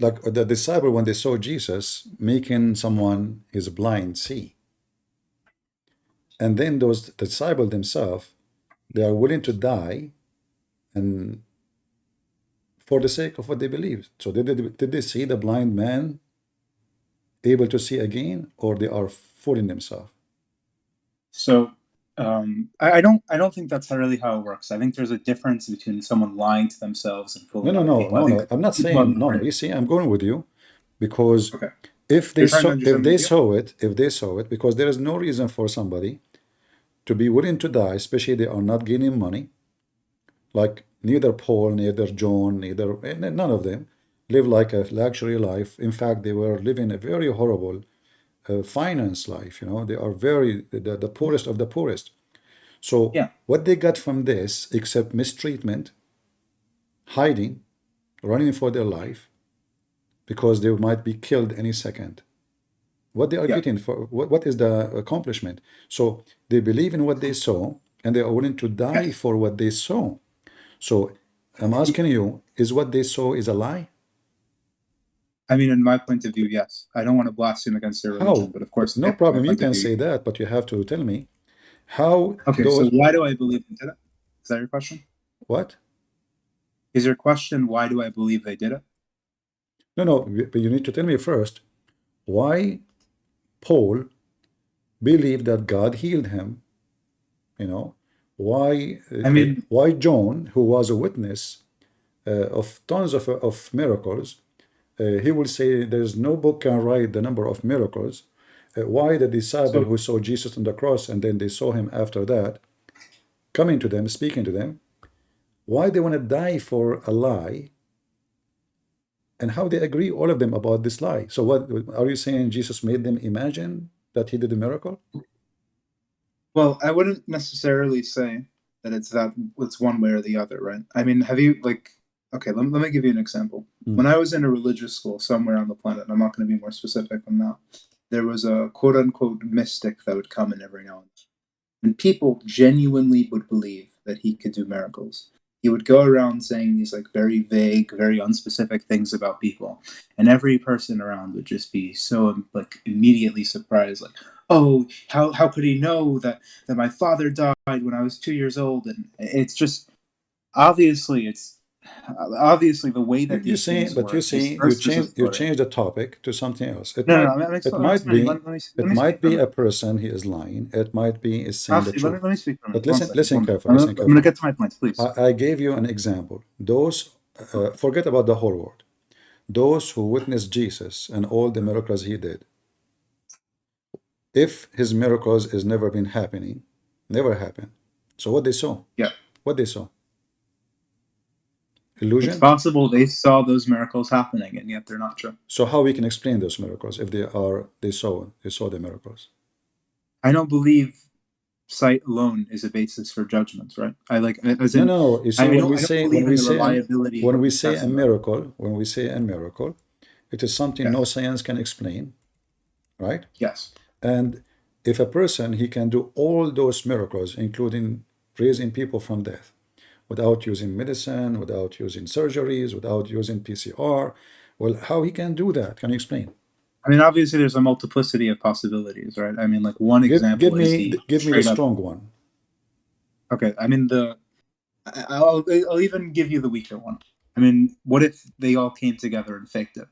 Like the disciple when they saw Jesus making someone his blind see, and then those disciples themselves, they are willing to die, and for the sake of what they believe. So did they see the blind man able to see again, or they are fooling themselves? so I don't think that's really how it works. I think there's a difference between someone lying to themselves and No, fooling no, other no, people. I no, think no. I'm not people have saying no, no. different. You see, I'm going with you because Okay. if they You're trying to saw understand the video? if they saw it, because there is no reason for somebody to be willing to die, especially they are not gaining money. Like neither Paul, neither John, none of them live like a luxury life. In fact, they were living a very horrible finance life. They are the poorest of the poorest. So Yeah. what they got from this, except mistreatment, hiding, running for their life, because they might be killed any second. What they are Yeah. getting for what is the accomplishment? So they believe in what they saw, and they are willing to die for what they saw. So I'm asking you, is what they saw is a lie? I mean, in my point of view, yes. I don't want to blaspheme against their religion, How? but of course, No yeah, my problem. You point of can view. say that, but you have to tell me how Okay, so those why do I believe they did it? Is that your question? what? Is your question why do I believe they did it? No, no. But you need to tell me first why Paul believed that God healed him. Why? I mean, Why John, who was a witness of tons of miracles, he will say there's no book can write the number of miracles. Why the disciple so who saw Jesus on the cross and then they saw him after that, coming to them, speaking to them, why they want to die for a lie, and how they agree, all of them, about this lie. So what are you saying? Jesus made them imagine that he did a miracle? well, I wouldn't necessarily say that it's one way or the other, right? I mean, have you okay, let me give you an example. When I was in a religious school somewhere on the planet, and I'm not going to be more specific than that, there was a quote unquote mystic that would come in every now and then. And people genuinely would believe that he could do miracles. He would go around saying these like very vague, very unspecific things about people, and every person around would just be so like immediately surprised, like, "Oh, how could he know that my father died when I was 2 years old?" And it's just it's obviously the way that You these say, things but you work is see, first is a you footing. change the topic to something else. It No, no, might, no. it I'm might explaining. be, Let it me speak might for a be a minute. person he is lying. It might be is saying the Actually, truth. let me speak for a But minute. One second. listen One minute. carefully. Listen I'm going to carefully. get to my points, please. I gave you an example. Those, forget about the whole world. Those who witnessed Jesus and all the miracles he did, if his miracles is never been happening, never happened. So what they saw? Yeah. What they saw? It's Illusion? possible they saw those miracles happening, and yet they're not true. So how we can explain those miracles if they saw the miracles? I don't believe sight alone is a basis for judgment, right? I like, as No, in, no, no. You see, I don't believe in the reliability when we of say a testimony. miracle, it is something no Yes. science can explain, right? Yes. And if a person he can do all those miracles, including raising people from death, without using medicine, without using surgeries, without using PCR, well, how he can do that? Can you explain? I mean, obviously, there's a multiplicity of possibilities, right? I mean, like one example is the Give me the straight up. strong one. Okay, I mean I'll even give you the weaker one. I mean, what if they all came together and faked it?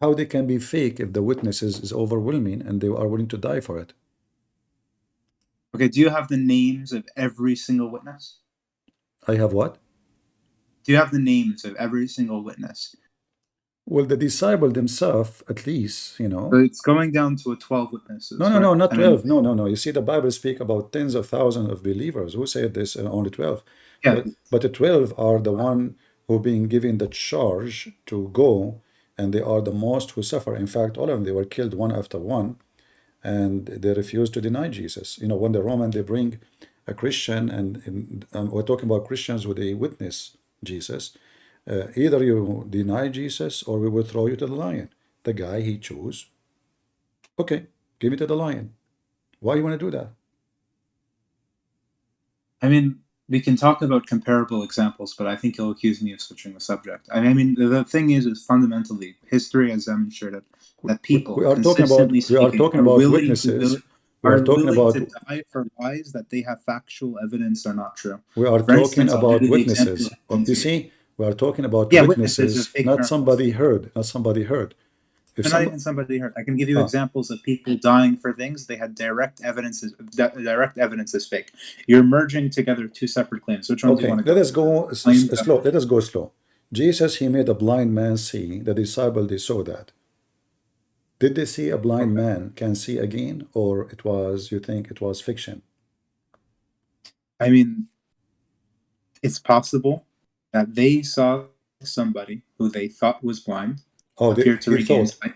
How they can be fake if the witnesses is overwhelming and they are willing to die for it? Okay, do you have the names of every single witness? I have what? Do you have the names of every single witness? Well, the disciple themselves, at least, So it's going down to 12 witnesses, No, no, right? no, not I mean, 12. No, no, no. You see, the Bible speak about tens of thousands of believers. Who said this? Only 12. yeah, But the 12 are the one who being given the charge to go, and they are the most who suffer. In fact, all of them, they were killed one after one, and they refused to deny Jesus. When the Roman, they bring a Christian, and we're talking about Christians who they witness Jesus, either you deny Jesus or we will throw you to the lion. The guy he chose, okay, give it to the lion. Why you want to do that? I mean, we can talk about comparable examples, but I think you'll accuse me of switching the subject. I mean, the thing is fundamentally, history has demonstrated that people, We are talking about consistently speaking, are willing witnesses. to We are talking about die for lies that they have factual evidence are not true. we are For talking instance, I'll give about you the example witnesses. of You Quincy. see, we are talking about Yeah, witnesses of witnesses, fake not miracles. somebody heard, not somebody heard. If But not even somebody heard. I can give you examples of people dying for things they had direct evidence as fake. You're merging together two separate claims. Which one do you okay, want to let go? us go slow. Let us go slow. Jesus, he made a blind man see. The disciple, they saw that. Did they see a blind man can see again, or it was, you think it was fiction? I mean, it's possible that they saw somebody who they thought was blind appear to regain sight.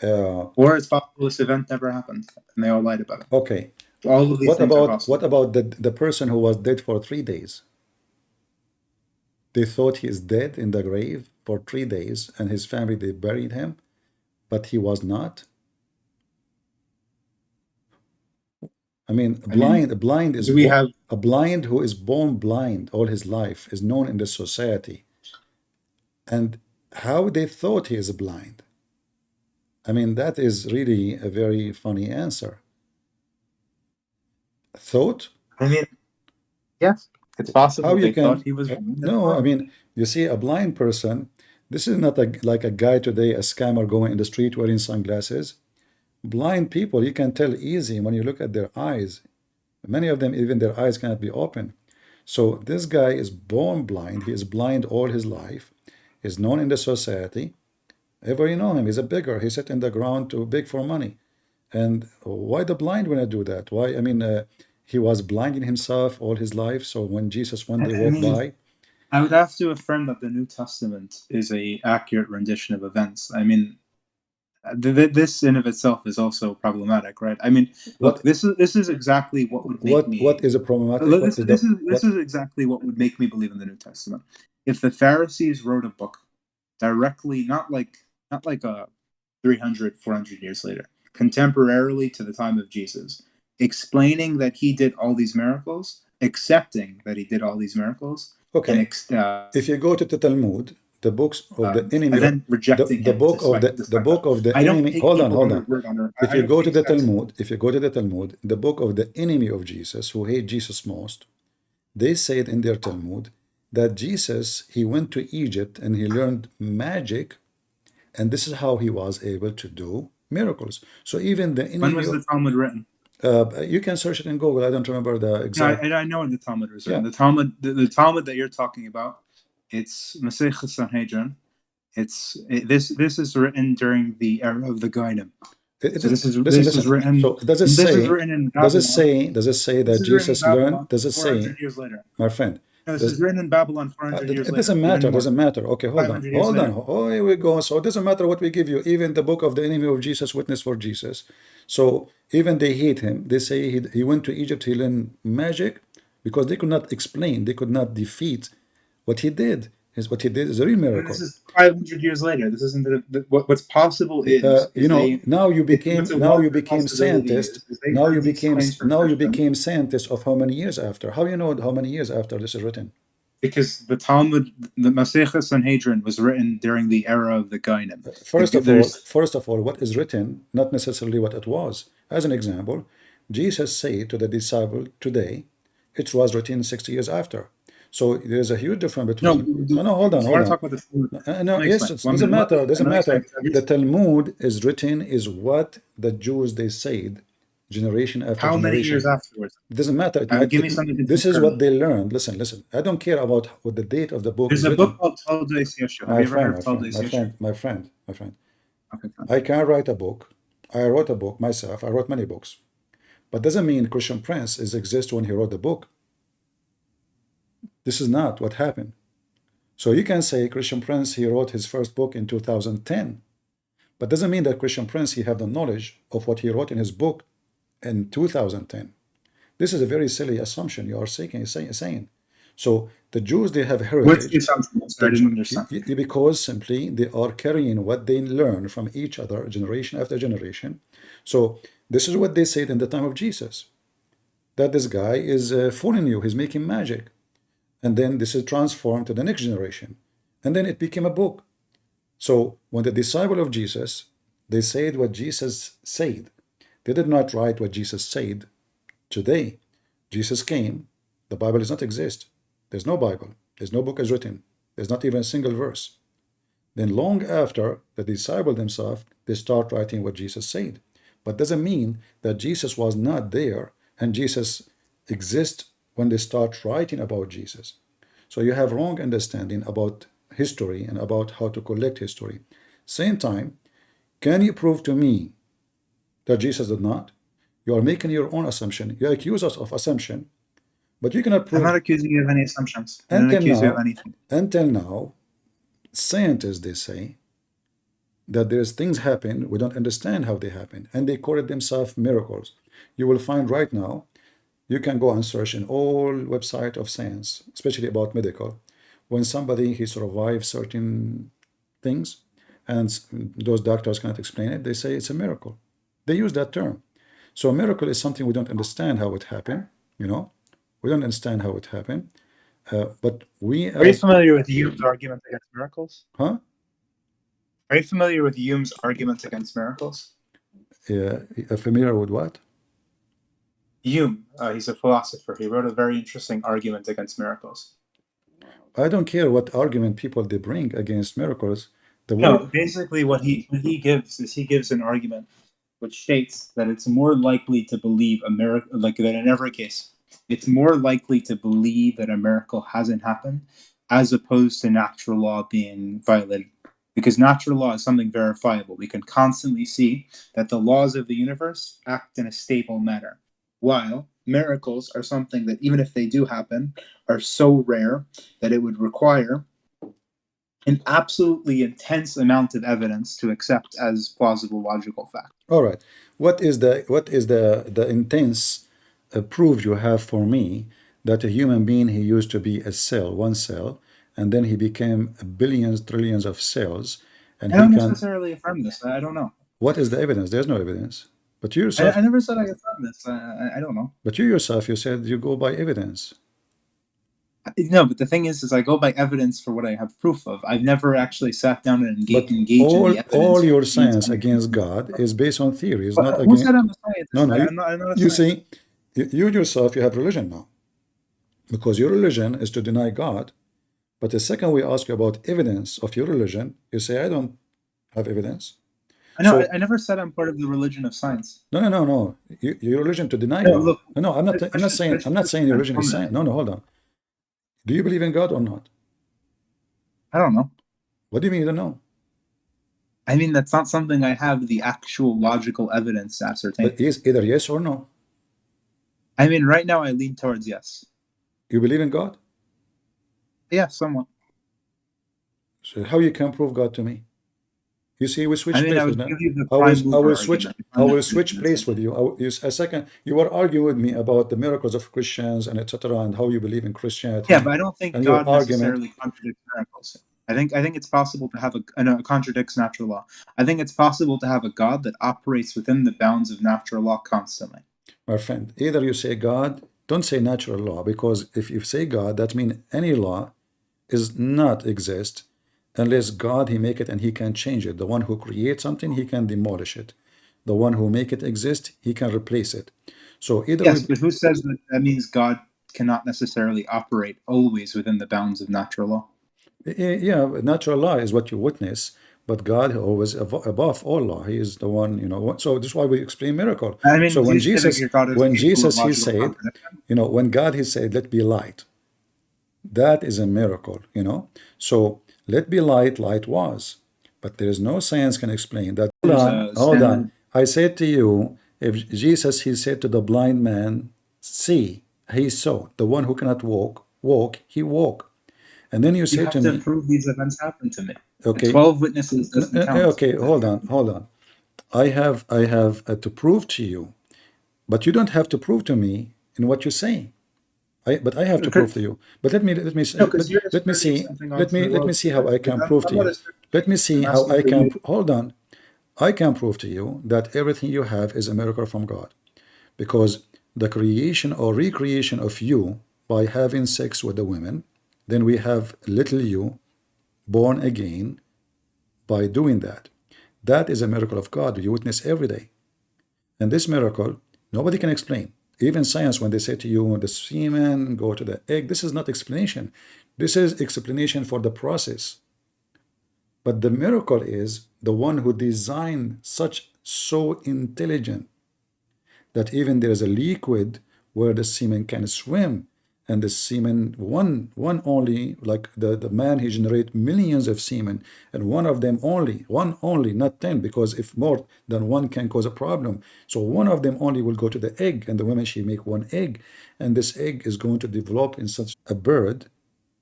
Or it's possible this event never happened and they all lied about it. Okay. All of these things are possible. What about the person who was dead for 3 days? They thought he is dead in the grave for 3 days, and his family, they buried him, but he was not. I mean, a blind who is born blind all his life is known in the society. And how they thought he is blind? I mean, that is really a very funny answer. Thought? I mean, yes, it's possible How you thought can he was blind. no, I mean, you see a blind person, this is not like a guy today, a scammer going in the street wearing sunglasses. Blind people, you can tell easy when you look at their eyes. Many of them, even their eyes cannot be open. So this guy is born blind. He is blind all his life. He's known in the society. Ever you know him, he's a beggar. He sat in the ground to beg for money. And why the blind when I do that? Why? I mean, he was blinding himself all his life. So when Jesus one day walked by, I would have to affirm that the New Testament is a accurate rendition of events. I mean, this in of itself is also problematic, right? I mean, look, this is exactly what would make me. What is a problematic? This is exactly what would make me believe in the New Testament. If the Pharisees wrote a book directly, not like 300, 400 years later, contemporarily to the time of Jesus, explaining that he did all these miracles, accepting that he did all these miracles. Okay. And if you go to the Talmud, the books of the enemy, and then rejecting the book of the enemy. Hold on. If you go to the Talmud, the book of the enemy of Jesus, who hate Jesus most, they said in their Talmud that Jesus, he went to Egypt and he learned magic, and this is how he was able to do miracles. So even the enemy. When was the Talmud written? You can search it in Google. I don't remember the exact. Yeah, I know when the Talmud was written. Yeah. The Talmud that you're talking about, it's Masechah Sanhedrin. This is written during the era of the Gainim. So this is written. So does it say? Does it say that Jesus learned? Does it say? 400 years later, my friend. No, this is written in Babylon 400 years later. It doesn't matter. Doesn't matter. Okay, hold on. Oh, here we go. So it doesn't matter what we give you. Even the book of the enemy of Jesus, witness for Jesus. So even they hate him. They say he went to Egypt. He learned magic because they could not explain. They could not defeat what he did. What he did is a real miracle. This is 500 years later. This isn't what's possible is now you became scientist. Now you became scientist of how many years after? How you know how many years after this is written? Because the Talmud, the Masechah Sanhedrin, was written during the era of the Gainim. First of all, what is written, not necessarily what it was. As an example, Jesus said to the disciple today, it was written 60 years after. So there's a huge difference between. No, hold on. Yes, it doesn't matter. The Talmud is written is what the Jews they said, generation after generation. How many years afterwards? It doesn't matter. Give me something. This is what they learned. Listen. I don't care about what the date of the book is. There's a book called Toldos Yeshua. Have you ever heard of Toldos Yeshua? My friend. Okay, I can write a book. I wrote a book myself. I wrote many books, but doesn't mean Christian Prince exists when he wrote the book. This is not what happened. So you can say Christian Prince, he wrote his first book in 2010, but doesn't mean that Christian Prince, he have the knowledge of what he wrote in his book in 2010. This is a very silly assumption you are saying. So the Jews, they have heritage. What's the assumption? I didn't understand. Because simply they are carrying what they learn from each other, generation after generation. So this is what they said in the time of Jesus, that this guy is fooling you. He's making magic. and then this is transformed to the next generation, and then it became a book. So when the disciple of Jesus, they said what Jesus said. They did not write what Jesus said. Today, Jesus came. The Bible does not exist. There's no Bible. There's no book is written. There's not even a single verse. Then long after the disciple themselves, they start writing what Jesus said. But doesn't mean that Jesus was not there and Jesus exists when they start writing about Jesus. So you have wrong understanding about history and about how to collect history. Same time, can you prove to me that Jesus did not? You are making your own assumption. You accuse us of assumption, but you cannot I'm not prove. accusing you of any assumptions. I don't Until accuse you of now, anything. until now, scientists, they say that there's things happen, we don't understand how they happen, and they call it themselves miracles. You will find right now, you can go and search in all website of science, especially about medical, when somebody he survives certain things and those doctors cannot explain it, they say it's a miracle. They use that term. So a miracle is something we don't understand how it happened, you know, we don't understand how it happened, but we Are you as, familiar with Hume's argument against miracles? huh? Are you familiar with Hume's argument against miracles? Familiar with what? Hume, he's a philosopher. He wrote a very interesting argument against miracles. I don't care what argument people they bring against miracles. The No, word, basically what he gives is he gives an argument which states that it's more likely to believe a miracle, like that in every case, it's more likely to believe that a miracle hasn't happened as opposed to natural law being violated. Because natural law is something verifiable. We can constantly see that the laws of the universe act in a stable manner, while miracles are something that, even if they do happen, are so rare that it would require an absolutely intense amount of evidence to accept as plausible logical fact. all right. What is the intense proof you have for me that a human being he used to be a cell, one cell, and then he became billions, trillions of cells, and I he don't can. necessarily affirm this. I don't know. What is the evidence? There's no evidence. But you I, yourself, I never said I affirm this. I don't know. but you yourself, you said you go by evidence. No, but the thing is I go by evidence for what I have proof of. I've never actually sat down and But engaged in all the evidence. all For your machines science coming against from. God is based on theories, But not who against. said I'm a No, scientist? no. I'm not a You scientist. see, you yourself, you have religion now, because your religion is to deny God. But the second we ask you about evidence of your religion, you say, I don't have evidence. I know. So I never said I'm part of the religion of science. no, no, no, no. Your religion to deny No, God. look. No, no, I'm not. I'm not saying. I'm not saying your religion is science. No, no, hold on. Do you believe in God or not? I don't know. What do you mean you don't know? I mean, that's not something I have the actual logical evidence to ascertain. But is either yes or no. I mean, right now I lean towards yes. You believe in God? Yeah, somewhat. So how you can prove God to me? You see, we switch I mean, I places would now. give you the I prime will, I will mover switch. argument. I will switch place with you. A second, you were arguing with me about the miracles of Christians and etc. and how you believe in Christianity. Yeah, but I don't think and your God argument. necessarily contradicts miracles. I think it's possible to have no, it contradicts natural law. I think it's possible to have a God that operates within the bounds of natural law constantly. My friend, either you say God, don't say natural law, because if you say God, that means any law is not exist unless God he make it and he can change it. The one who creates something, he can demolish it. The one who make it exist, he can replace it. So either Yes, we, but who says that that means God cannot necessarily operate always within the bounds of natural law? yeah, natural law is what you witness, but God always above all law. He is the one, you know. So this is why we explain miracle. I mean, So do you say that your God is when capable of Jesus he logical said, contradiction? you know, when God he said, "Let be light," that is a miracle, you know. So let be light, light was, but there is no science can explain that. Hold There's on, a hold on. standard. I said to you, if Jesus he said to the blind man, "See," he saw. The one who cannot walk, he walk. And then you You say have to to me, prove these events happened to me. okay, 12 witnesses doesn't count. okay, hold on. I have to prove to you, but you don't have to prove to me in what you're saying. But I have to Okay. prove to you. But let me No, because you're let me asserting see something onto the let me world. see how I can prove I'm to not you. asserting. Let me see I'm how asking I for can. you. Hold on. I can prove to you that everything you have is a miracle from God, because the creation or recreation of you by having sex with the women, then we have little you born again by doing that. That is a miracle of God you witness every day. And this miracle, nobody can explain. Even science, when they say to you, the semen go to the egg, this is not explanation. This is explanation for the process. But the miracle is the one who designed such so intelligent that even there is a liquid where the semen can swim, and the semen one only, like the man, he generate millions of semen, and one of them one only, not 10, because if more than one can cause a problem. So one of them only will go to the egg, and the woman, she make one egg, and this egg is going to develop in such a bird.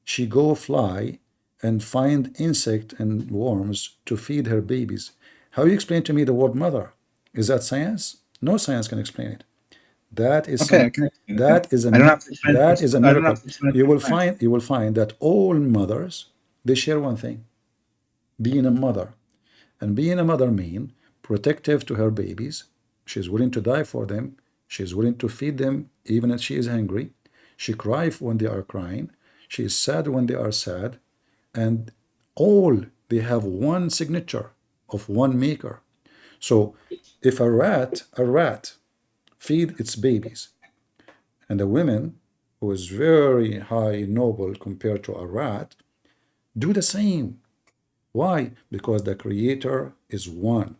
She go fly and find insect and worms to feed her babies. How you explain to me the word mother? Is that science? No science can explain it. That is Okay, I some. can explain it. That is a I don't have to explain that it. is a I don't have miracle. to explain it You for will science. find that all mothers, they share one thing: being a mother. And being a mother mean protective to her babies. She's willing to die for them. She's willing to feed them even if she is hungry. She cries when they are crying. She is sad when they are sad. And all they have one signature of one maker. So if a rat feed its babies, and a woman who is very high noble compared to a rat do the same. Why? Because the creator is one.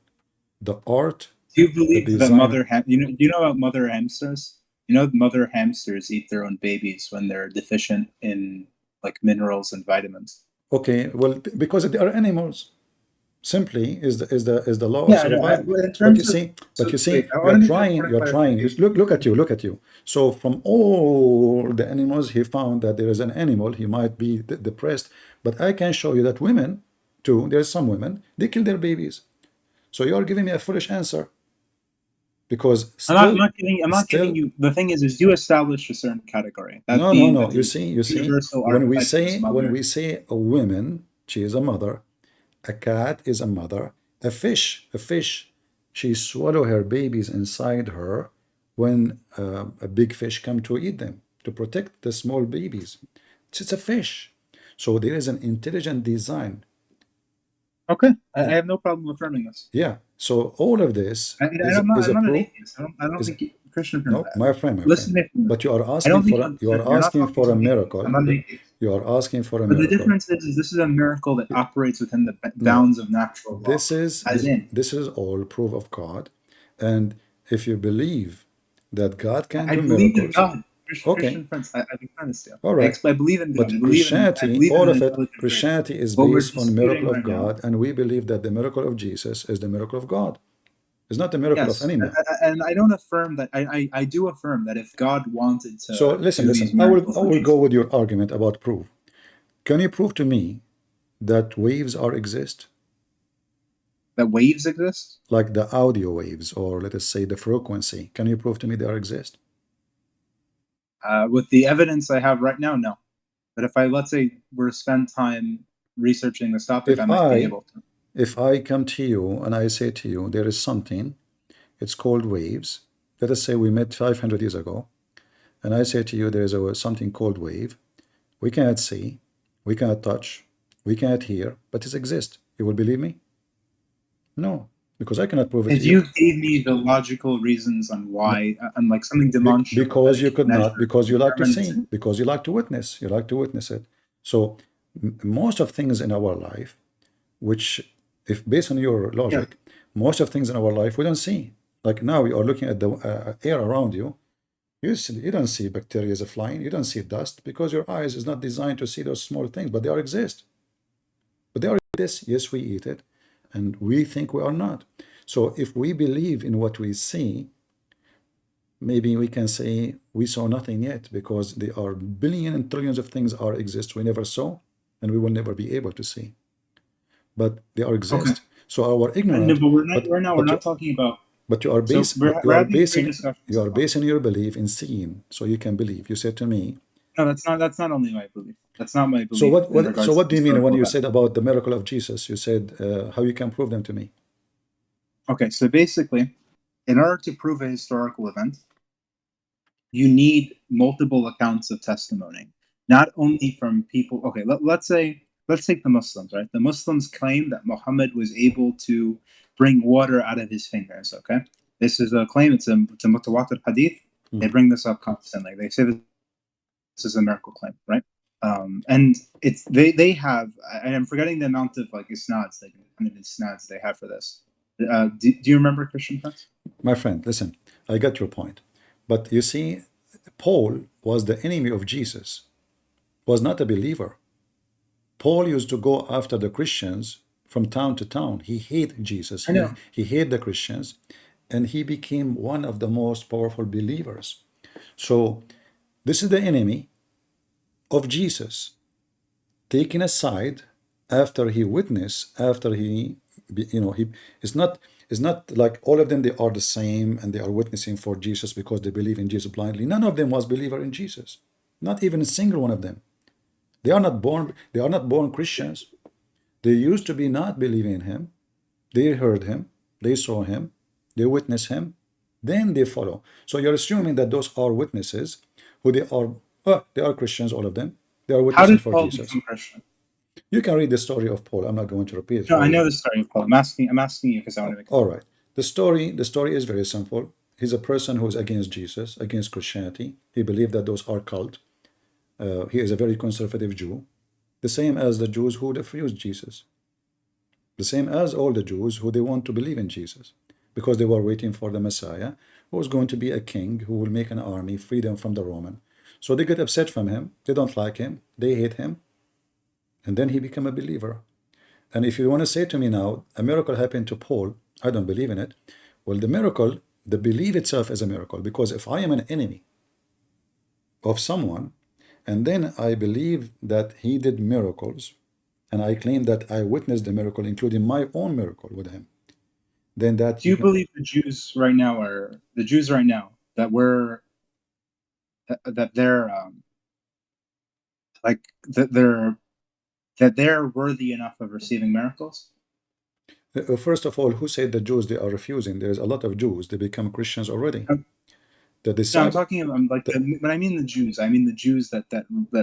The art, Do you the believe that design. do you know about mother hamsters? You know, mother hamsters eat their own babies when they're deficient in like minerals and vitamins. Okay, well, because they are animals. Simply is the law of Yeah, no, survival. well, in terms of But so you see, wait, I want to make a point of you're trying. clarification. Look at you, look at you. So from all the animals, he found that there is an animal. He might be depressed, but I can show you that women too. There's some women they kill their babies. So you're giving me a foolish answer because I'm not giving you. The thing is you established a certain category, that no, no, being no. that You the see, universal archetype is when mother. we say a woman, she is a mother. A cat is a mother. A fish, she swallow her babies inside her when a big fish come to eat them to protect the small babies. It's a fish. So there is an intelligent design. Okay, I And have no problem affirming this. yeah, so all of this And is I'm a not an proof. atheist. I don't Is think Christian. no, my friend, my Listen friend. to me. But you are I don't asking think for you're you're not asking talking for to a an atheist. I'm miracle. not an atheist. You are asking for a But the miracle. difference is this is a miracle that operates within the No, bounds of natural law. As in, this is all proof of God. And if you believe that God can I do believe in miracles, God. okay, Christian friends, I think honest, yeah. all right. I believe in God. But I Christianity, believe in all an of it, intelligent creator. Christianity is What we're based on miracle disputing of right now, God, and we believe that the miracle of Jesus is the miracle of God. It's not the miracle of yes, any man. and I don't affirm that. I do affirm that if God wanted So to listen, do these listen. miracles I in will go Jesus, with your argument about proof. Can you prove to me that waves are exist, that waves exist. like the audio waves, or let us say the frequency? Can you prove to me they are exist? With the evidence I have right now, no. But if I, let's say, were to spend time researching this topic, I If might be I able to. if I come to you and I say to you there is something, it's called waves. Let us say we met 500 years ago, and I say to you there is something called wave. We cannot see, we cannot touch, we cannot hear, but it exists. You will believe me? No, because I cannot prove it to If you. you gave me the logical reasons on why, and like something demonstrable that Because I you can could not, measure because and you like to determine see, because you like to witness, it. So most of things in our life, which if based on your yeah, logic, most of things in our life we don't see. Like now you are looking at the air around you. You don't see bacteria flying. You don't see dust because your eyes is not designed to see those small things, but they are exist. But they are this. Yes, we eat it, and we think we are not. So if we believe in what we see, maybe we can say we saw nothing yet because there are billions and trillions of things are exist we never saw, and we will never be able to see. But they are okay. exist. So our No, ignorant, but we're not but right now. We're but you not talking about. but you are So base but we're having great discussions. you are basing your belief in seeing, so you can believe. You said to me, No, that's not only my belief. That's not my so belief in so regards to what do you mean when historical you events. said about the miracle of Jesus? You said how you can prove them to me. Okay, so basically, in order to prove a historical event, you need multiple accounts of testimony. not only from people. Okay, let's take the Muslims, right? The Muslims claim that Muhammad was able to bring water out of his fingers. Okay, this is a claim. It's a mutawatir hadith. They bring this up constantly. They say this is a miracle claim, right? And it's they have, and I'm forgetting the amount of like isnads, like isnads they have for this. Do you remember, Christian Prince? My friend, listen, I got your point. But you see, Paul was the enemy of Jesus, was not a believer. Paul used to go after the Christians from town to town. He hated Jesus. I know. He hated the Christians, and he became one of the most powerful believers. So this is the enemy of Jesus, taken aside after he witnessed, after he, he it's not like all of them they are the same and they are witnessing for Jesus because they believe in Jesus blindly. None of them was believer in Jesus, not even a single one of them. They are not born Christians. They used to be not believing in him. They heard him, they saw him, they witnessed him, then they follow. So you're assuming that those are witnesses who they are Christians, all of them. They are How witnessing did for Paul Jesus. become Christian? You can read the story of Paul. I'm not going to repeat it No, for I you. know the story of Paul. I'm asking you because I want to make. All right. The story is very simple. He's a person who is against Jesus, against Christianity. He believed that those are cult. He is a very conservative Jew, the same as the Jews who refused Jesus, the same as all the Jews who they want to believe in Jesus, because they were waiting for the Messiah, who was going to be a king who will make an army, free them from the Roman. So they get upset from him. They don't like him. They hate him. And then he became a believer. And if you want to say to me now, a miracle happened to Paul, I don't believe in it. Well, the miracle, the belief itself is a miracle, because if I am an enemy of someone, and then I believe that he did miracles, and I claim that I witnessed the miracle, including my own miracle with him, then that Do you believe the Jews right now that they're like that they're worthy enough of receiving miracles? First of all, who said the Jews they are refusing? There's a lot of Jews. They become Christians already. The No, I'm disciple, talking about like when I mean the Jews, I mean the Jews that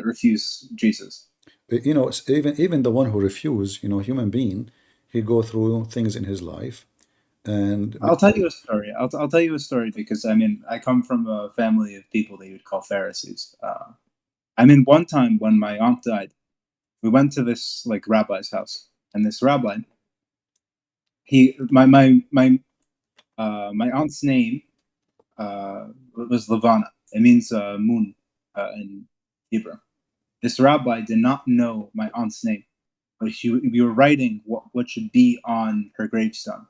refuse Jesus. even the one who refuse, human being, he go through things in his life, and I'll tell you a story. I'll tell you a story because I mean I come from a family of people that you would call Pharisees. I mean one time when my aunt died, we went to this like rabbi's house, and this rabbi, my aunt's name was Levana. It means moon in Hebrew. This rabbi did not know my aunt's name, but we were writing what should be on her gravestone.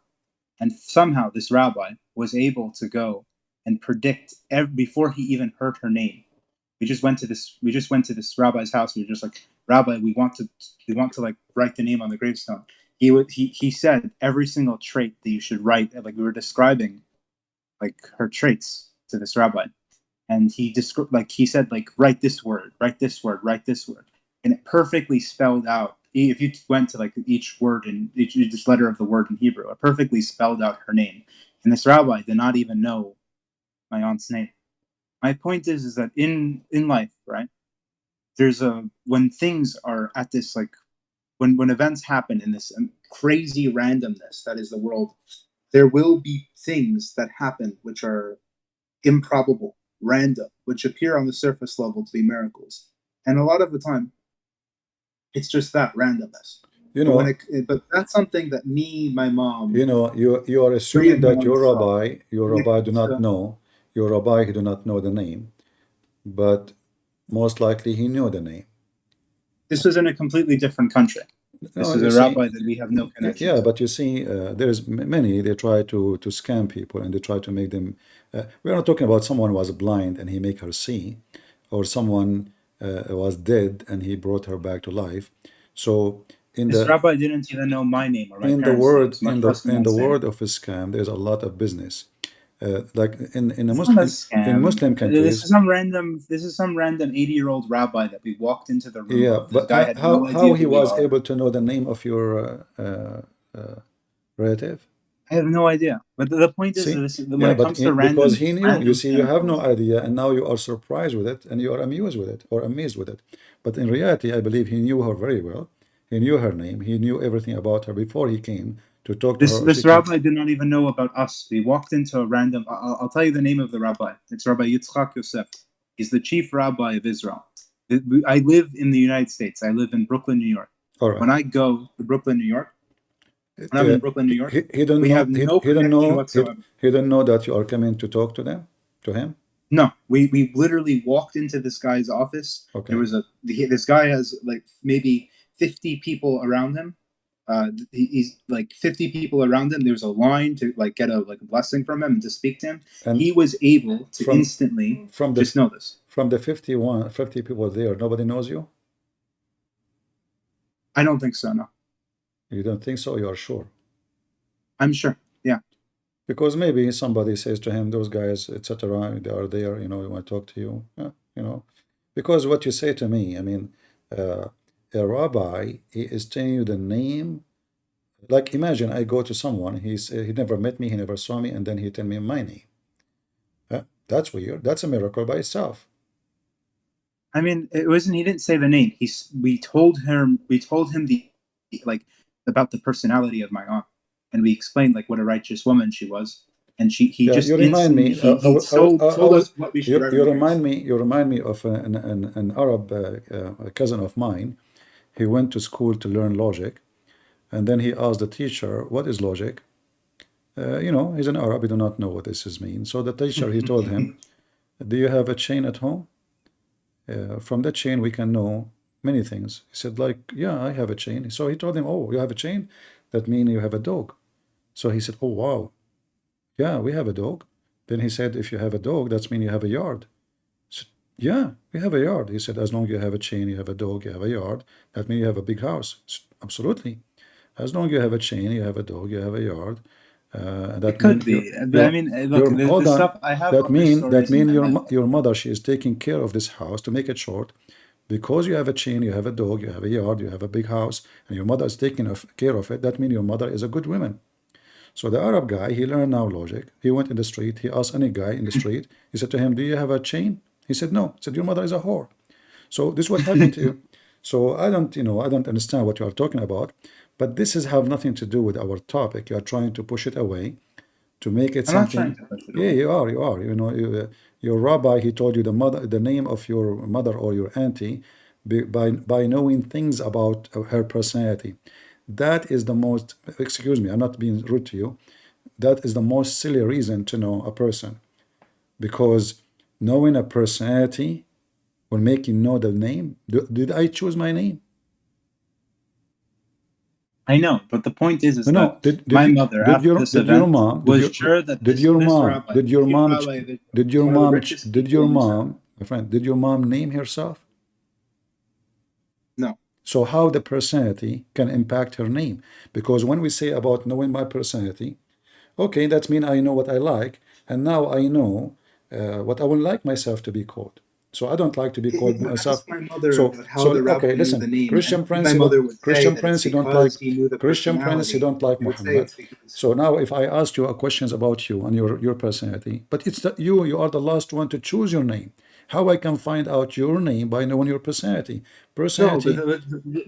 And somehow this rabbi was able to go and predict before he even heard her name. We just went to this rabbi's house. We were just like, Rabbi, we want to like write the name on the gravestone. He said every single trait that you should write. Like we were describing like her traits to this rabbi, and he said like write this word, write this word, write this word, and it perfectly spelled out. If you went to like each word and each letter of the word in Hebrew, it perfectly spelled out her name. And this rabbi did not even know my aunt's name. My point is that in life, right? There's when things are at this like when events happen in this crazy randomness that is the world, there will be things that happen which are improbable, random, which appear on the surface level to be miracles. And a lot of the time, it's just that randomness. you know, But that's something that me, my mom, you are three assuming of my that moms saw. your rabbi do not know, he do not know the name, but most likely he knew the name. This was in a completely different country. This No, is you a see, rabbi that we have no connection yeah, to. but you see, there's many, they try to scam people, and they try to make them, we're not talking about someone was blind and he make her see, or someone was dead and he brought her back to life. So in This the rabbi didn't even know my name or my in the parents' word names, much less my in the aunt's name. world of a scam, there's a lot of business. Like in the It's not a in scam. Muslim This countries. is some random. This is some random 80-year-old rabbi that we walked into the room Yeah, of. This but guy had how no idea he who we was are. able to know the name of your relative? I have no idea. But the point is, See? when Yeah, it comes to because random, he knew. You see, you have no idea, and now you are surprised with it, and you are amused with it, or amazed with it. But in reality, I believe he knew her very well. He knew her name. He knew everything about her before he came to talk to her, or she This came. rabbi did not even know about us. We walked into a random. I'll tell you the name of the rabbi. It's Rabbi Yitzchak Yosef. He's the chief rabbi of Israel. I live in the United States. I live in Brooklyn, New York. All right. When I go to Brooklyn, New York, when I'm Uh, in Brooklyn, New York, he don't we know. have no He don't connection know. whatsoever. He don't know that you are coming to talk to them, to him. No, we literally walked into this guy's office. Okay. There was this guy has like maybe 50 people around him. He's like 50 people around him. There's a line to like get a blessing from him and to speak to him. And He was able to from instantly from the just know this. from the 50 people there, nobody knows you. I don't think so. No, You don't think so? You are sure? I'm sure. Yeah, Because maybe somebody says to him, those guys, etc., they are there, we want to talk to you. Because what you say to me, I mean, a rabbi, he is telling you the name. Like, imagine I go to someone, he never met me, he never saw me, and then he tell me my name. That's weird. That's a miracle by itself. I mean, it wasn't. He didn't say the name. We told him the like about the personality of my aunt, and we explained like what a righteous woman she was, and he Yeah, just you remind instantly me. told us what we should You recognize. remind me. You remind me of an Arab a cousin of mine. He went to school to learn logic, and then he asked the teacher, "What is logic?" He's an Arab. He do not know what this is mean. So the teacher he told him, "Do you have a chain at home? From that chain we can know many things." He said, "Like, yeah, I have a chain." So he told him, "Oh, you have a chain? That means you have a dog." So he said, "Oh, wow. Yeah, we have a dog." Then he said, "If you have a dog, that means you have a yard." I said, "Yeah, we have a yard." He said, "As long as you have a chain, you have a dog, you have a yard, that means you have a big house." I said, "Absolutely. As long as you have a chain, you have a dog, you have a yard. That It means could be, but I mean, look, hold this on. stuff. I have That other mean stories in my your head. your mother, she is taking care of this house. To make it short, because you have a chain, you have a dog, you have a yard, you have a big house, and your mother is taking care of it. That means your mother is a good woman." So the Arab guy, he learned now logic. He went in the street. He asked any guy in the street. He said to him, "Do you have a chain?" He said, "No." He said, "Your mother is a whore." So this is what happened to you. So I don't understand what you are talking about. But this is have nothing to do with our topic. You are trying to push it away to make it I'm not trying something. to push it Yeah, away. you are. You are. Your rabbi, he told you the name of your mother or your auntie by knowing things about her personality. That is the most. Excuse me, I'm not being rude to you. That is the most silly reason to know a person, because knowing a personality will make you know the name. Did I choose my name? I know, but the point is No. that my mother, after this Did your event, mom was sure that did your this mom rabbi, did the your chief mom rabbi, one of the richest people in Israel. my friend, did your mom name herself? No. So how the personality can impact her name? Because when we say about knowing my personality, okay, that means I know what I like, and now I know what I would like myself to be called. So I don't like to be called You myself. ask my mother about how the Okay, rabbi knew the listen, name, and Christian my friends, mother would say Christian that it's friends, you don't like because he knew the Christian friends, you personality. don't like They would say Muhammad. it's because. So now, if I ask you a questions about you and your personality, but it's that you are the last one to choose your name. How I can find out your name by knowing your personality? No, but Personality.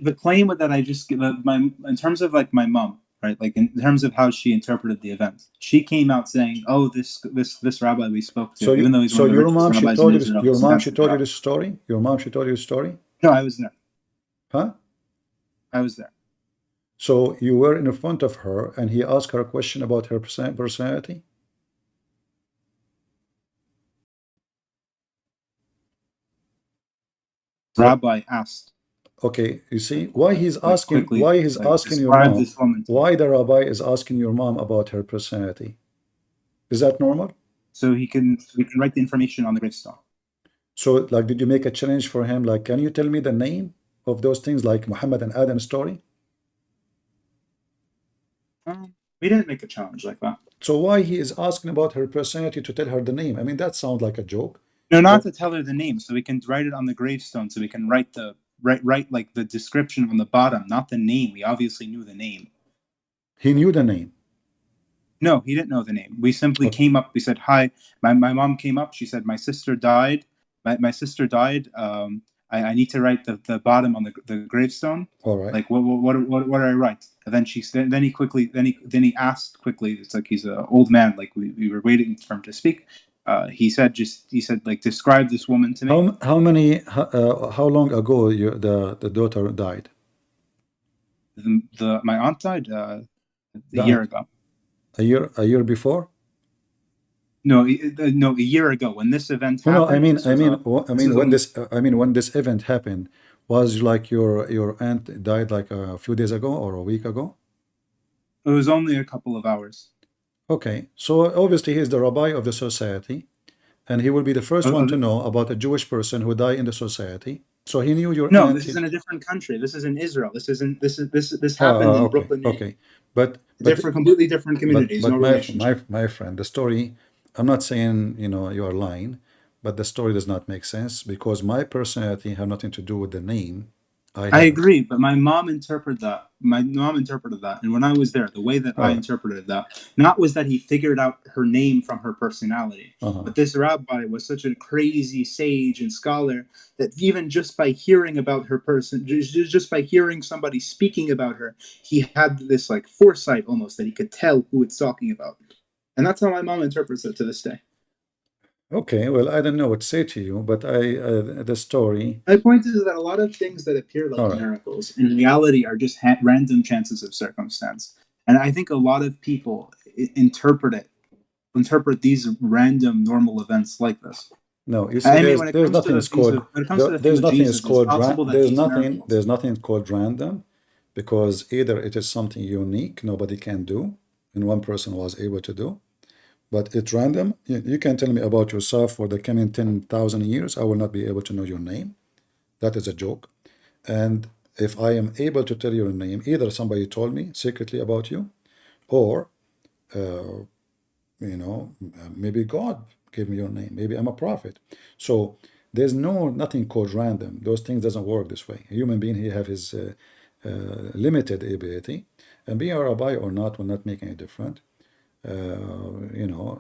the claim that I just in terms of like my mom, right? Like in terms of how she interpreted the event, she came out saying, "Oh, this rabbi we spoke to, even though he's one of the Your richest mom, she rabbis in told you Israel, your is mom, not she the told you rabbi." this story. Your mom, she told you the story, No, I was there. huh? I was there. So you were in front of her, and he asked her a question about her personality. What? Rabbi asked, Okay, you see why he's like asking. quickly, Why he's like asking your describe mom. this woman to me, Why the rabbi is asking your mom about her personality? Is that normal? so we can write the information on the gravestone. So, like, did you make a challenge for him? Like, can you tell me the name of those things, like Muhammad and Adam story? We didn't make a challenge like that. So why he is asking about her personality to tell her the name? I mean, that sounds like a joke. No, not to tell her the name, so we can write it on the gravestone, so we can write like the description on the bottom, not the name. We obviously knew the name. He knew the name. No, he didn't know the name. We simply Okay. came up. We said hi. My mom came up. She said, "My sister died. My sister died. I need to write the bottom on the gravestone. All right. Like what do I write?" And then he asked quickly. It's like he's an old man. Like we were waiting for him to speak. He said like, describe this woman to me. How long ago the daughter died? My aunt died a The year aunt, ago. a year before? No, no, a year ago when this event No, happened. This was when this event happened, was like your aunt died like a few days ago or a week ago? It was only a couple of hours. Okay, so obviously he's the rabbi of the society, and he will be the first one to know about a Jewish person who died in the society. So he knew your No, aunt. this is in a different country. This is in Israel. This happened in Okay, Brooklyn, New York. okay, but Completely different communities, no relationship. my friend, the story. I'm not saying you are lying, but the story does not make sense because my personality have nothing to do with the name. I I have it. agree, but my mom interpreted that. My mom interpreted that, and when I was there, the way that All I right. interpreted that, not was that he figured out her name from her personality, Uh-huh. but this rabbi was such a crazy sage and scholar that even just by hearing about her person, just by hearing somebody speaking about her, he had this like foresight almost that he could tell who it's talking about, and that's how my mom interprets it to this day. Okay, well, I don't know what to say to you, but the story. My point is that a lot of things that appear All like right. miracles in reality are just random chances of circumstance. And I think a lot of people interpret these random normal events like this. No, you see, I mean, when it there's comes to nothing the is things called of when it comes to the thing there's with nothing is Jesus, it's called possible that these miracles. there's nothing called random because either it is something unique nobody can do and one person was able to do, but it's random. You can tell me about yourself for the coming 10,000 years. I will not be able to know your name. That is a joke. And if I am able to tell your name, either somebody told me secretly about you, or uh, maybe God gave me your name. Maybe I'm a prophet. So there's nothing called random. Those things doesn't work this way. A human being, he have his limited ability, and being a rabbi or not will not make any difference.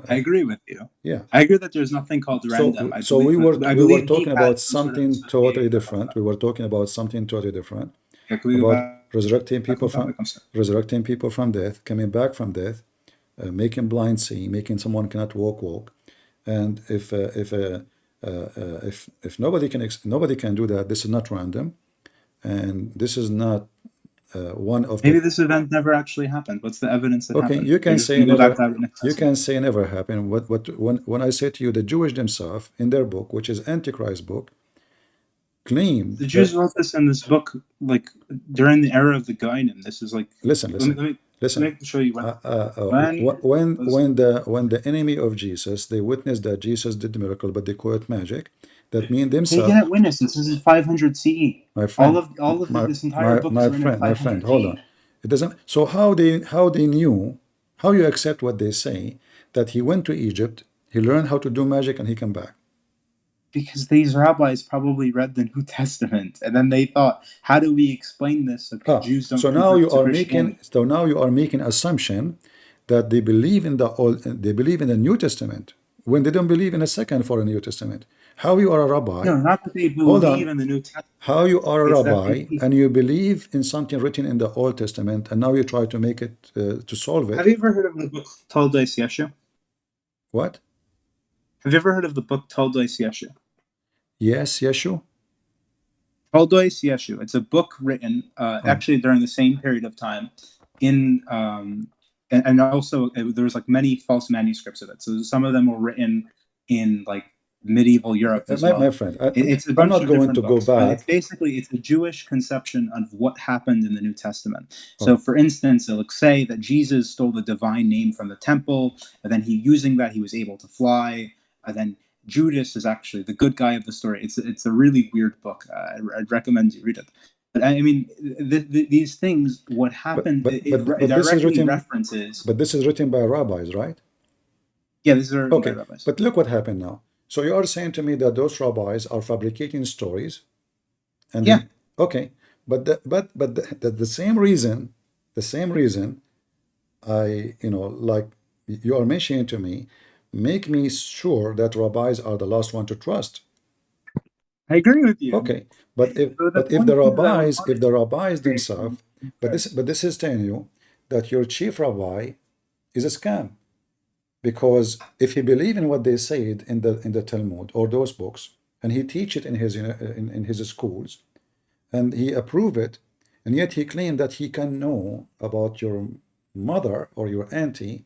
I agree with you. Yeah. I agree that there's nothing called random. So we were He talking had about some sort of something totally association about different. that. We were talking about something totally different, Yeah, can we go about back resurrecting on topic? I'm sorry. death, coming back from death, making blind see, making someone cannot walk. And if nobody can do that, this is not random, and this is not one of Maybe the. this event never actually happened. What's the evidence that Okay, happened? you can Can say we go back never. to Eyewitness You can testimony? say never happened. When I say to you, the Jewish themselves in their book, which is Antichrist book, claim The Jews that. wrote this in this book like during the era of the Goyim. This is like Listen, let me listen, let me listen. let me show you Uh, uh, uh, when was when the enemy of Jesus, they witnessed that Jesus did the miracle, but they call it magic. That mean they themselves. didn't witness this. This is 500 CE. My friend, This entire book is written in my friend, 500 hold CE on. It doesn't. So how they knew? How you accept what they say that he went to Egypt, he learned how to do magic, and he came back? because these rabbis probably read the New Testament and then they thought, how do we explain this so Jews don't convert to Christianity? So now you are making assumption that they believe in the New Testament when they don't believe in a second for a New Testament. How you are a rabbi? No, not that they Hold believe on. in the New Testament. How you are a It's that rabbi and you believe in something written in the Old Testament, and now you try to make it to solve Have it? you ever heard of the book Toldos Yeshu? What? Have you ever heard of the book Toldos Yeshu? Yes, Yeshu. Toldos Yeshu. It's a book written actually during the same period of time, in and also there was like many false manuscripts of it. So some of them were written in like medieval Europe as My well. friend, It's a I'm bunch not of going different to go books, but it's back. basically it's a Jewish conception of what happened in the New Testament. So, Oh, for instance, it'll say that Jesus stole the divine name from the temple, and then using that, he was able to fly, and then Judas is actually the good guy of the story. It's a really weird book. I'd recommend you read it. But I mean, these things, what happened, it but this is directly written. references. But this is written by rabbis, right? Yeah, these are written by Okay, rabbis. but look what happened now. So you are saying to me that those rabbis are fabricating stories, and Yeah, then okay, but the same reason, I like you are mentioning to me, make me sure that rabbis are the last one to trust. I agree with you. Okay, but if So the but if point the is that I rabbis, if wanted the to rabbis say from themselves, but this is telling you that your chief rabbi is a scam. Because if he believe in what they said in the Talmud or those books, and he teach it in his in his schools, and he approve it, and yet he claimed that he can know about your mother or your auntie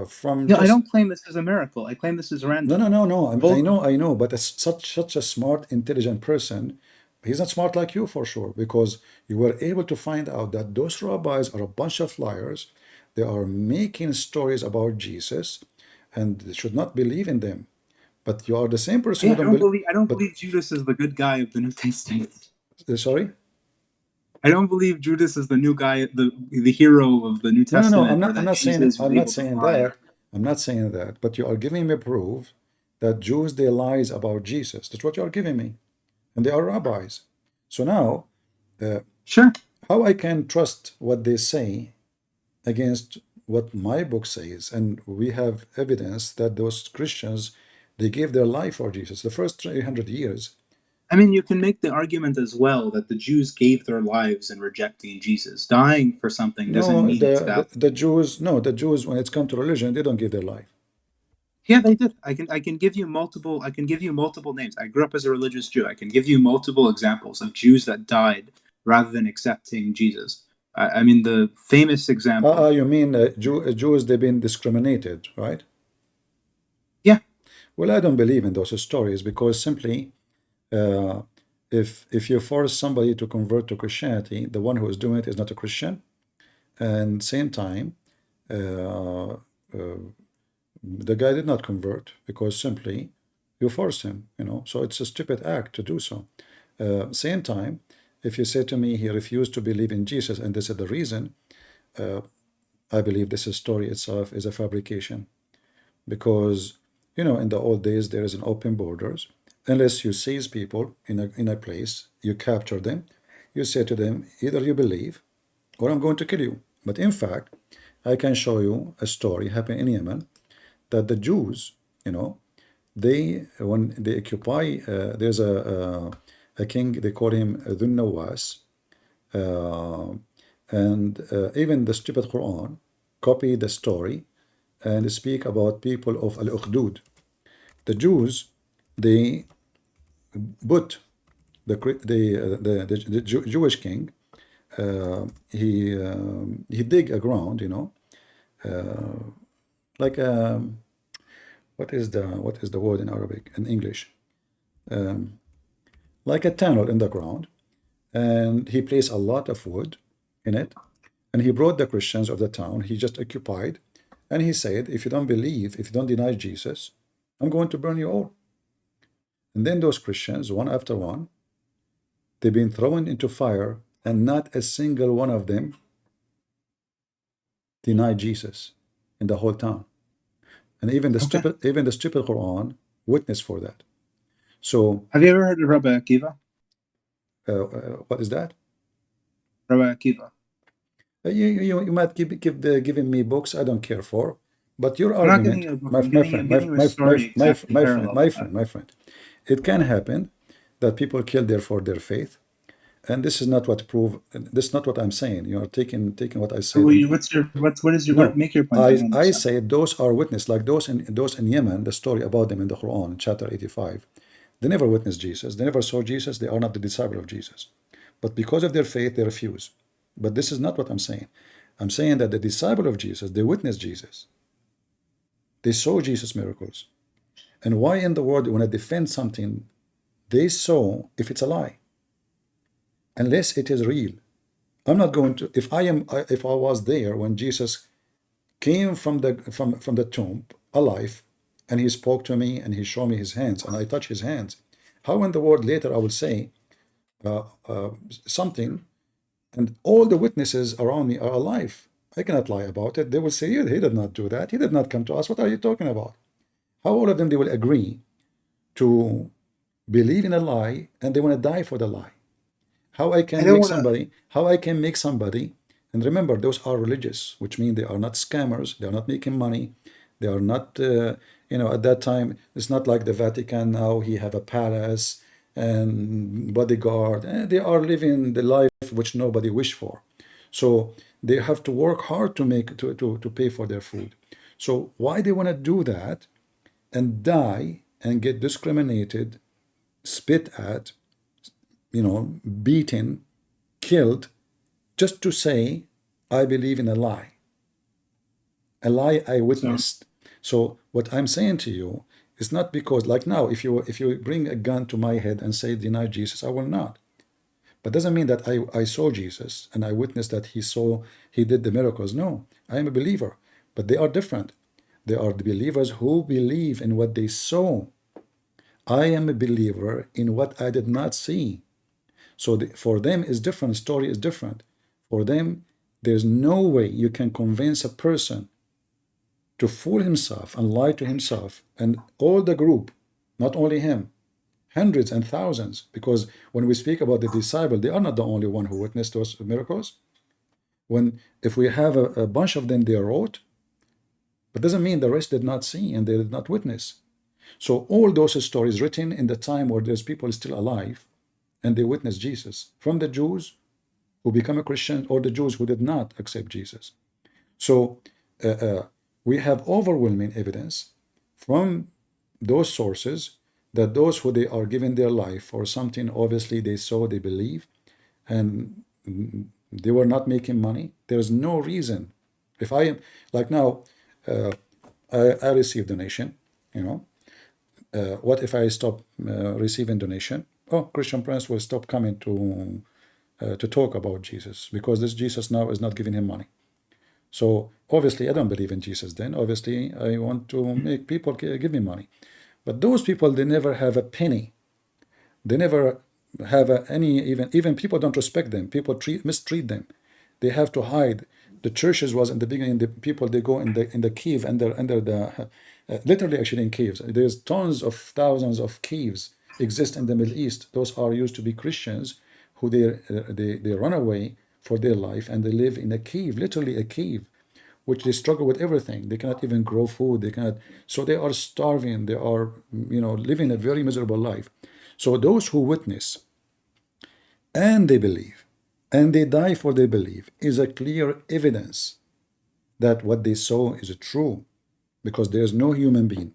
from No, I just don't claim this is a miracle. I claim this is no, random. no, no, no. Both, I know, but as such a smart, intelligent person, he's not smart like you for sure, because you were able to find out that those rabbis are a bunch of liars. They are making stories about Jesus, and they should not believe in them. But you are the same person who yeah, don't believe. I don't But believe Judas is the good guy of the New Testament. sorry. I don't believe Judas is the new guy, the hero of the New No, no, no. Testament, or I'm that not saying. Jesus was able to fly. That. I'm not saying that. But you are giving me proof that Jews they lies about Jesus. That's what you are giving me, and they are rabbis. So now, Sure. how I can trust what they say against what my book says? And we have evidence that those Christians they gave their life for Jesus the first 300 years. I mean, you can make the argument as well that the Jews gave their lives in rejecting Jesus. Dying for something doesn't No, mean it's valid. the Jews, no, the Jews when it's come to religion, they don't give their life. Yeah, they did. I can give you multiple names. I grew up as a religious Jew. I can give you multiple examples of Jews that died rather than accepting Jesus. I mean, the famous example. You mean Jews they've been discriminated, right? Yeah, Well, I don't believe in those stories because simply, uh, if you force somebody to convert to Christianity, the one who is doing it is not a Christian, and same time, uh, the guy did not convert because simply you forced him, you know. So it's a stupid act to do so. Same time, if you say to me he refused to believe in Jesus and this is the reason, I believe this story itself is a fabrication because you know in the old days there is an open borders. Unless you seize people in a place, you capture them, you say to them either you believe or I'm going to kill you. But in fact, I can show you a story happened in Yemen that the Jews, you know, they when they occupy, there's a king they call him Dhun Nawas, uh, and even the stupid Quran copy the story and speak about people of Al Ukhdud. The Jews, they put the Jewish king. He dig a ground, you know, like what is the word in Arabic and English, like a tunnel in the ground, and he placed a lot of wood in it, and he brought the Christians of the town. He just occupied, and he said, if you don't believe, if you don't deny Jesus, I'm going to burn you all. And then those Christians, one after one, they've been thrown into fire, and not a single one of them denied Jesus in the whole town. And okay. even the stupid Quran witness for that. So Have you ever heard of Rabbi Akiva? what is that? Rabbi Akiva. You might keep giving me books I don't care for, but your I'm not giving argument, you a book. I'm giving you a story exactly parallel with that. my friend, it can happen that people kill for their faith, and this is not what prove. This is not what I'm saying. You are taking what I said. What No, make your point? I don't I understand. say those are witness like those in Yemen. The story about them in the Quran, chapter 85. They never witnessed Jesus. They never saw Jesus. They are not the disciple of Jesus. But because of their faith, they refuse. But this is not what I'm saying. I'm saying that the disciple of Jesus, they witnessed Jesus. They saw Jesus' miracles. And why in the world, when I defend something they saw, if it's a lie, unless it is real, I'm not going to. If I was there when Jesus came from the tomb alive, and he spoke to me and he showed me his hands, and I touch his hands, how in the world later I will say something and all the witnesses around me are alive? I cannot lie about it. They will say, he did not do that. He did not come to us. What are you talking about? How all of them they will agree to believe in a lie and they want to die for the lie? How I I can don't make want to. somebody? How I can make somebody And remember, those are religious, which means they are not scammers. They are not making money. They are not, at that time, it's not like the Vatican now. He have a palace and bodyguard. They are living the life which nobody wish for. So they have to work hard to make to pay for their food. So why they want to do that and die and get discriminated, spit at, beaten, killed, just to say, I believe in a lie I So, witnessed. So what I'm saying to you is not because, like now, if you bring a gun to my head and say deny Jesus, I will not. But doesn't mean that I saw Jesus and I witnessed that he did the miracles. No, I am a believer, but they are different. They are the believers who believe in what they saw. I am a believer in what I did not see. So for them is different. Story is different. For them, there's no way you can convince a person to fool himself and lie to himself and all the group, not only him, hundreds and thousands, because when we speak about the disciple, they are not the only one who witnessed those miracles. If we have a bunch of them, they wrote, but doesn't mean the rest did not see and they did not witness. So all those stories written in the time where there's people still alive and they witness Jesus, from the Jews who become a Christian or the Jews who did not accept Jesus. So we have overwhelming evidence from those sources that those who they are giving their life for something, obviously they saw, they believe, and they were not making money. There's no reason. If I am, like now, I receive donation, what if I stop receiving donation? Oh, Christian Prince will stop coming to talk about Jesus because this Jesus now is not giving him money. So obviously I don't believe in Jesus then. Obviously I want to make people give me money. But those people, they never have a penny. They never have any, even people don't respect them. People mistreat them. They have to hide. The churches was in the beginning, the people, they go in the cave under the literally actually in caves. There's tons of thousands of caves exist in the Middle East. Those are used to be Christians who they run away for their life and they live in a cave, literally a cave, which they struggle with everything. They cannot even grow food. They cannot, so they are starving. They are, living a very miserable life. So those who witness and they believe and they die for their belief is a clear evidence that what they saw is true, because there's no human being.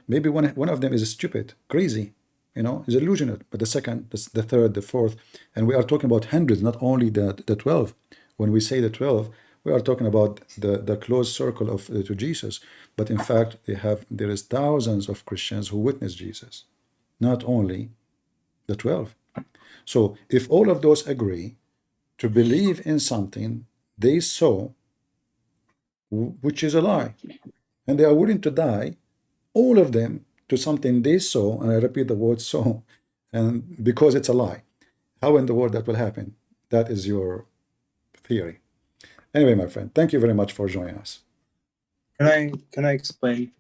Maybe one of them is stupid, crazy, is illusionate, but the second, the third, the fourth, and we are talking about hundreds, not only the 12. When we say the 12, we are talking about the close circle of to Jesus. But in fact, there is thousands of Christians who witness Jesus, not only the 12. So if all of those agree to believe in something they saw, which is a lie, and they are willing to die, all of them, to something they saw, and I repeat the word saw, and because it's a lie, how in the world that will happen? That is your theory. Anyway, my friend, thank you very much for joining us. can I explain?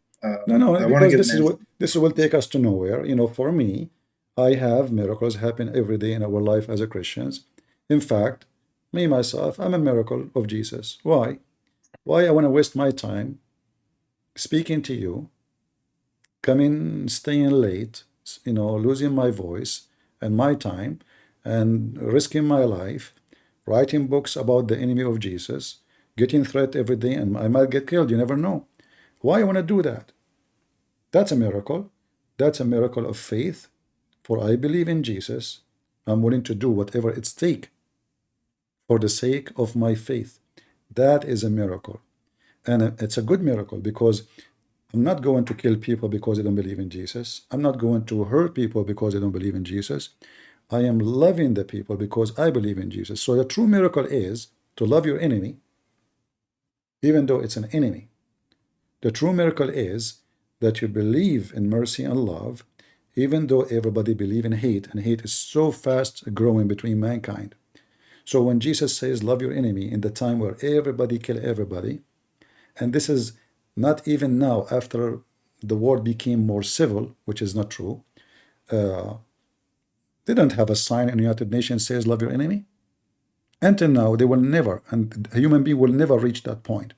No, I want to because get this an is answer. this will take us to nowhere. For me, I have miracles happen every day in our life as a Christians. In fact, me myself, I'm a miracle of Jesus. Why? Why I want to waste my time speaking to you, coming, staying late, losing my voice and my time, and risking my life, writing books about the enemy of Jesus, getting threat every day, and I might get killed. You never know. Why I want to do that? That's a miracle. That's a miracle of faith. For I believe in Jesus. I'm willing to do whatever it's take for the sake of my faith. That is a miracle. And it's a good miracle because I'm not going to kill people because they don't believe in Jesus. I'm not going to hurt people because they don't believe in Jesus. I am loving the people because I believe in Jesus. So the true miracle is to love your enemy, even though it's an enemy. The true miracle is that you believe in mercy and love, even though everybody believe in hate, and hate is so fast growing between mankind. So when Jesus says love your enemy in the time where everybody kill everybody, and this is not even now after the world became more civil, which is not true, they don't have a sign in the United Nations says love your enemy. Until now, they will never, and a human being will never reach that point.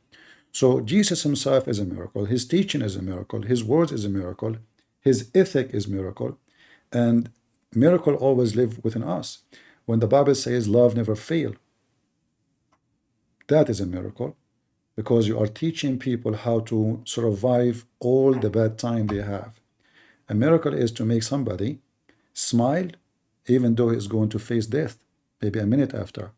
So Jesus himself is a miracle. His teaching is a miracle. His words is a miracle. His ethic is miracle. And miracle always live within us. When the Bible says love never fail, that is a miracle, because you are teaching people how to survive all the bad time they have. A miracle is to make somebody smile even though he's going to face death, maybe a minute after.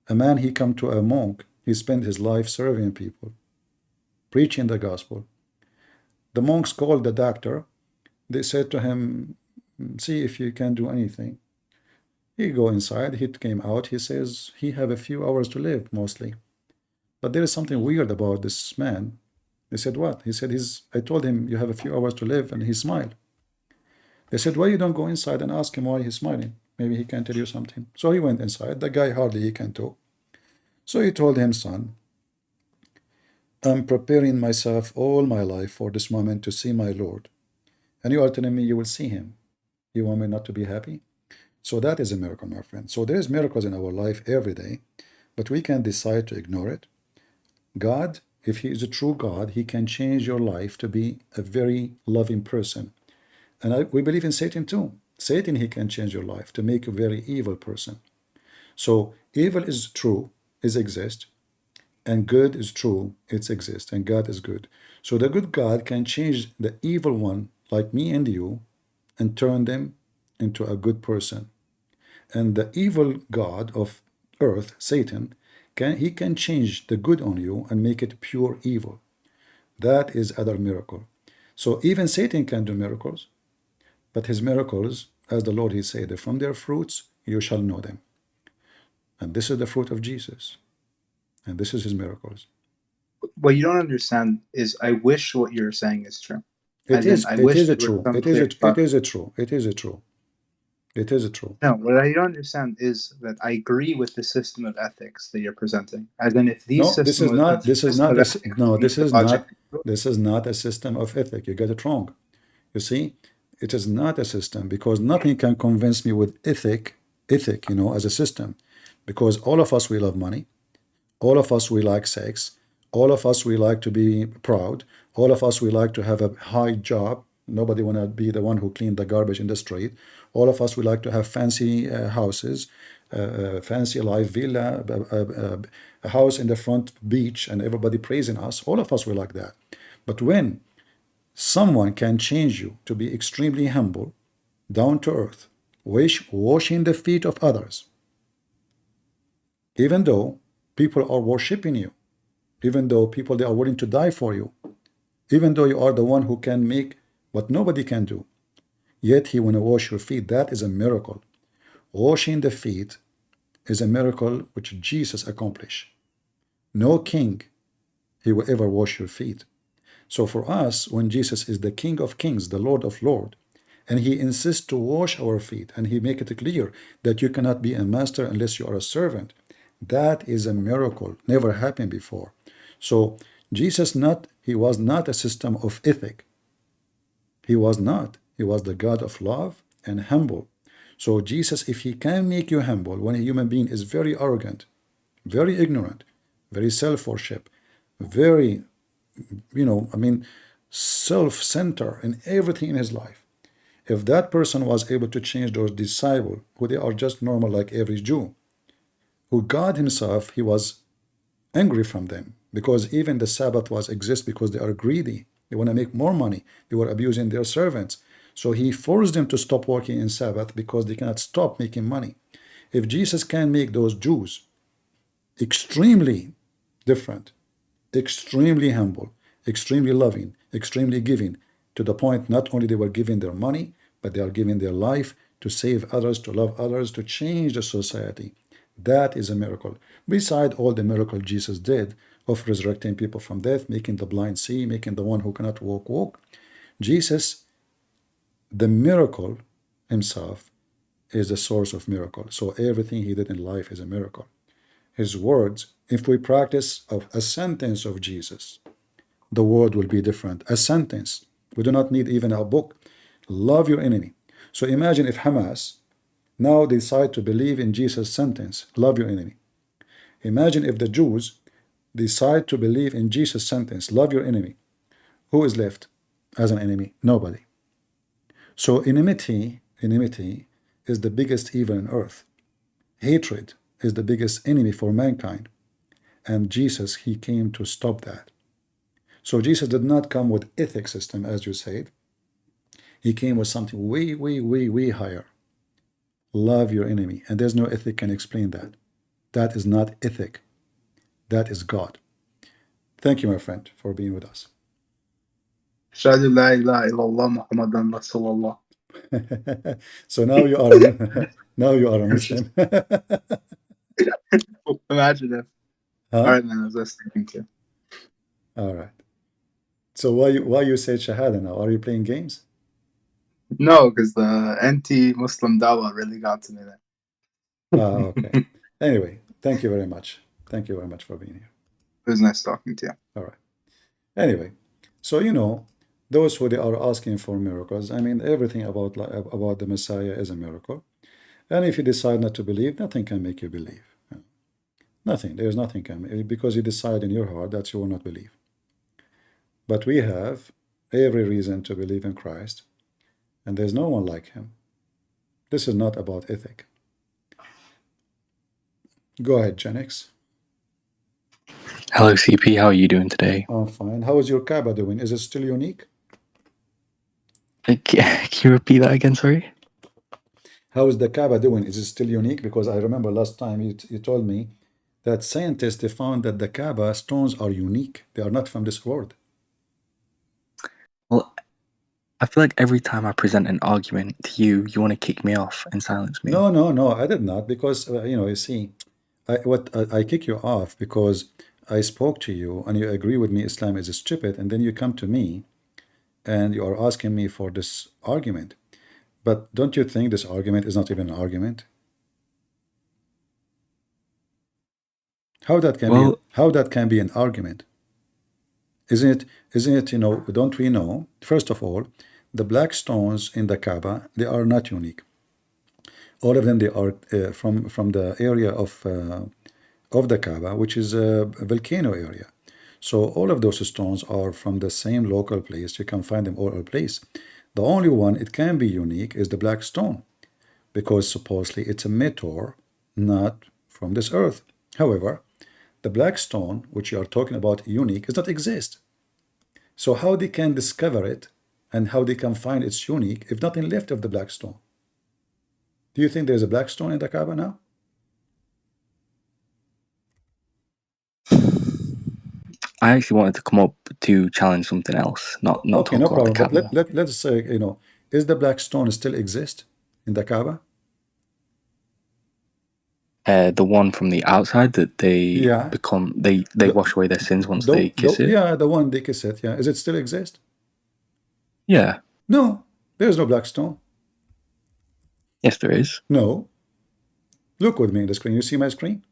A man, he come to a monk, he spent his life serving people, preaching the gospel. The monks called the doctor. They said to him, see if you can do anything. He go inside, he came out, he says he have a few hours to live mostly. But there is something weird about this man. They said, what? He said, I told him you have a few hours to live, and he smiled. They said, why you don't go inside and ask him why he's smiling? Maybe he can tell you something. So he went inside. The guy hardly he can talk. So he told him, son, I'm preparing myself all my life for this moment to see my Lord. And you are telling me you will see him. You want me not to be happy? So that is a miracle, my friend. So there is miracles in our life every day, but we can decide to ignore it. God, if he is a true God, he can change your life to be a very loving person. And we believe in Satan too. Satan, he can change your life to make you a very evil person. So evil is true, it exists, and good is true, it exists, and God is good. So the good God can change the evil one, like me and you, and turn them into a good person. And the evil God of earth, Satan, he can change the good on you and make it pure evil. That is other miracle. So even Satan can do miracles, but his miracles, as the Lord he said, from their fruits you shall know them. And this is the fruit of Jesus. And this is his miracles. What you don't understand is I wish what you're saying is true. It As in, is, I it wish is a there was true. some It is clear a, it cut. is a true. It is a true. It is a true. No, what I don't understand is that I agree with the system of ethics that you're presenting. As in, if these No, this is system of not, the this is system not, of this, ethics no, needs the logic. this is not a system of ethic. You get it wrong. You see, it is not a system, because nothing can convince me with ethic, as a system, because all of us, we love money. All of us, we like sex. All of us, we like to be proud. All of us, we like to have a high job. Nobody want to be the one who cleaned the garbage in the street. All of us, we like to have fancy houses, fancy life, villa, a house in the front beach, and everybody praising us. All of us, we like that. But when someone can change you to be extremely humble, down to earth, washing the feet of others, even though people are worshiping you, even though people, they are willing to die for you, even though you are the one who can make what nobody can do, yet he want to wash your feet. That is a miracle. Washing the feet is a miracle which Jesus accomplished. No king, he will ever wash your feet. So for us, when Jesus is the King of Kings, the Lord of Lords, and he insists to wash our feet, and he make it clear that you cannot be a master unless you are a servant, that is a miracle, never happened before. So Jesus, he was not a system of ethic. He was not. He was the God of love and humble. So Jesus, if he can make you humble, when a human being is very arrogant, very ignorant, very self-worship, very, self-centered in everything in his life, if that person was able to change those disciples, who they are just normal like every Jew, who God himself, he was angry from them, because even the Sabbath was exist because they are greedy. They want to make more money. They were abusing their servants. So he forced them to stop working in Sabbath because they cannot stop making money. If Jesus can make those Jews extremely different, extremely humble, extremely loving, extremely giving, to the point not only they were giving their money, but they are giving their life to save others, to love others, to change the society. That is a miracle. Beside all the miracle Jesus did of resurrecting people from death, making the blind see, making the one who cannot walk, Jesus, the miracle himself, is the source of miracle. So everything he did in life is a miracle. His words, if we practice of a sentence of Jesus, the world will be different. A sentence. We do not need even a book. Love your enemy. So imagine if Hamas now decide to believe in Jesus' sentence, love your enemy. Imagine if the Jews decide to believe in Jesus' sentence, love your enemy. Who is left as an enemy? Nobody. So enmity is the biggest evil on earth. Hatred is the biggest enemy for mankind. And Jesus, he came to stop that. So Jesus did not come with ethic system, as you said. He came with something way, way, way, way higher. Love your enemy. And there's no ethic can explain that. That is not ethic. That is God. Thank you, my friend, for being with us. أشهد أن لا إله إلا الله محمد رسول الله. So now you are a, now you are a Muslim. Imagine if. Huh? All right, man, I was listening to you. All right. So why you say Shahada now? Are you playing games? No, because the anti-Muslim dawah really got to me there. Okay. Anyway, thank you very much. Thank you very much for being here. It was nice talking to you. All right. Anyway, so those who they are asking for miracles, I mean, everything about the Messiah is a miracle. And if you decide not to believe, nothing can make you believe. Nothing. There's nothing can, because you decide in your heart that you will not believe. But we have every reason to believe in Christ, and there's no one like him. This is not about ethic. Go ahead, Genix. Hello, CP. How are you doing today? I'm fine. How is your Kaaba doing? Is it still unique? Can you repeat that again? Sorry. How is the Kaaba doing? Is it still unique? Because I remember last time you told me that scientists, they found that the Kaaba stones are unique. They are not from this world. Well, I feel like every time I present an argument to you, you want to kick me off and silence me. No, I did not. Because, you see, I kick you off because I spoke to you and you agree with me Islam is stupid, and then you come to me and you are asking me for this argument. But don't you think this argument is not even an argument? How that can be an argument? Isn't it, don't we know, first of all, the black stones in the Kaaba, they are not unique. All of them, they are from the area of the Kaaba, which is a volcano area. So all of those stones are from the same local place. You can find them all over the place. The only one it can be unique is the black stone, because supposedly it's a meteor, not from this earth. However, the black stone, which you are talking about unique, does not exist. So how they can discover it and how they can find it's unique if nothing left of the black stone? Do you think there's a black stone in the Kaaba now? I actually wanted to come up to challenge something else, not Okay, talk no about the problem. Kaaba. But let's say, is the black stone still exist in the Kaaba? The one from the outside that they Yeah. they wash away their sins once they kiss it. Yeah, the one they kiss it. Yeah, is it still exist? Yeah. No, there's no black stone. Yes, there is. No. Look with me in the screen. You see my screen?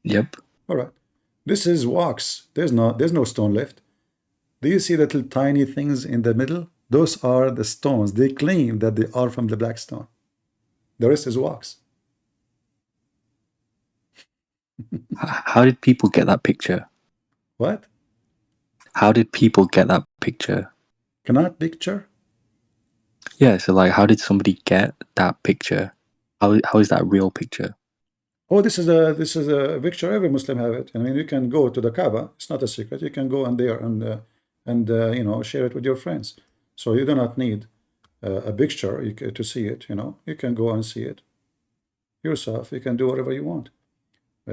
Yep. All right. This is wax. There's no stone left. Do you see the little tiny things in the middle? Those are the stones. They claim that they are from the black stone. The rest is wax. How did people get that picture? What? How did people get that picture? Cannot picture? Yeah, so like, how did somebody get that picture? How is that a real picture? Oh, this is a picture. Every Muslim have it. I mean, you can go to the Kaaba. It's not a secret. You can go on there and share it with your friends. So you do not need a picture to see it. You can go and see it yourself. You can do whatever you want.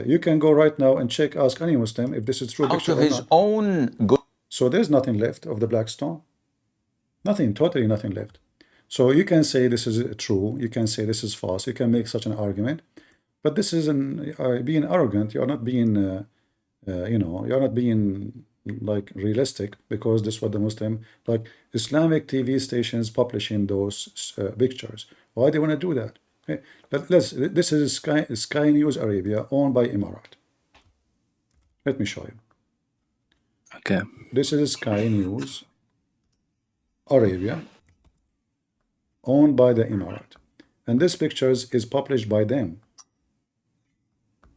You can go right now and ask any Muslim if this is true Out picture of or his not. own good. So there's nothing left of the black stone. Nothing, totally nothing left. So you can say this is true. You can say this is false. You can make such an argument. But this is being arrogant. You're not being, you're not being like realistic, because this is what the Muslim, like Islamic TV stations publishing those pictures. Why they want to do that? Okay. This is Sky News Arabia, owned by Emirat. Let me show you. Okay. This is Sky News Arabia, owned by the Emirat. And this picture is published by them.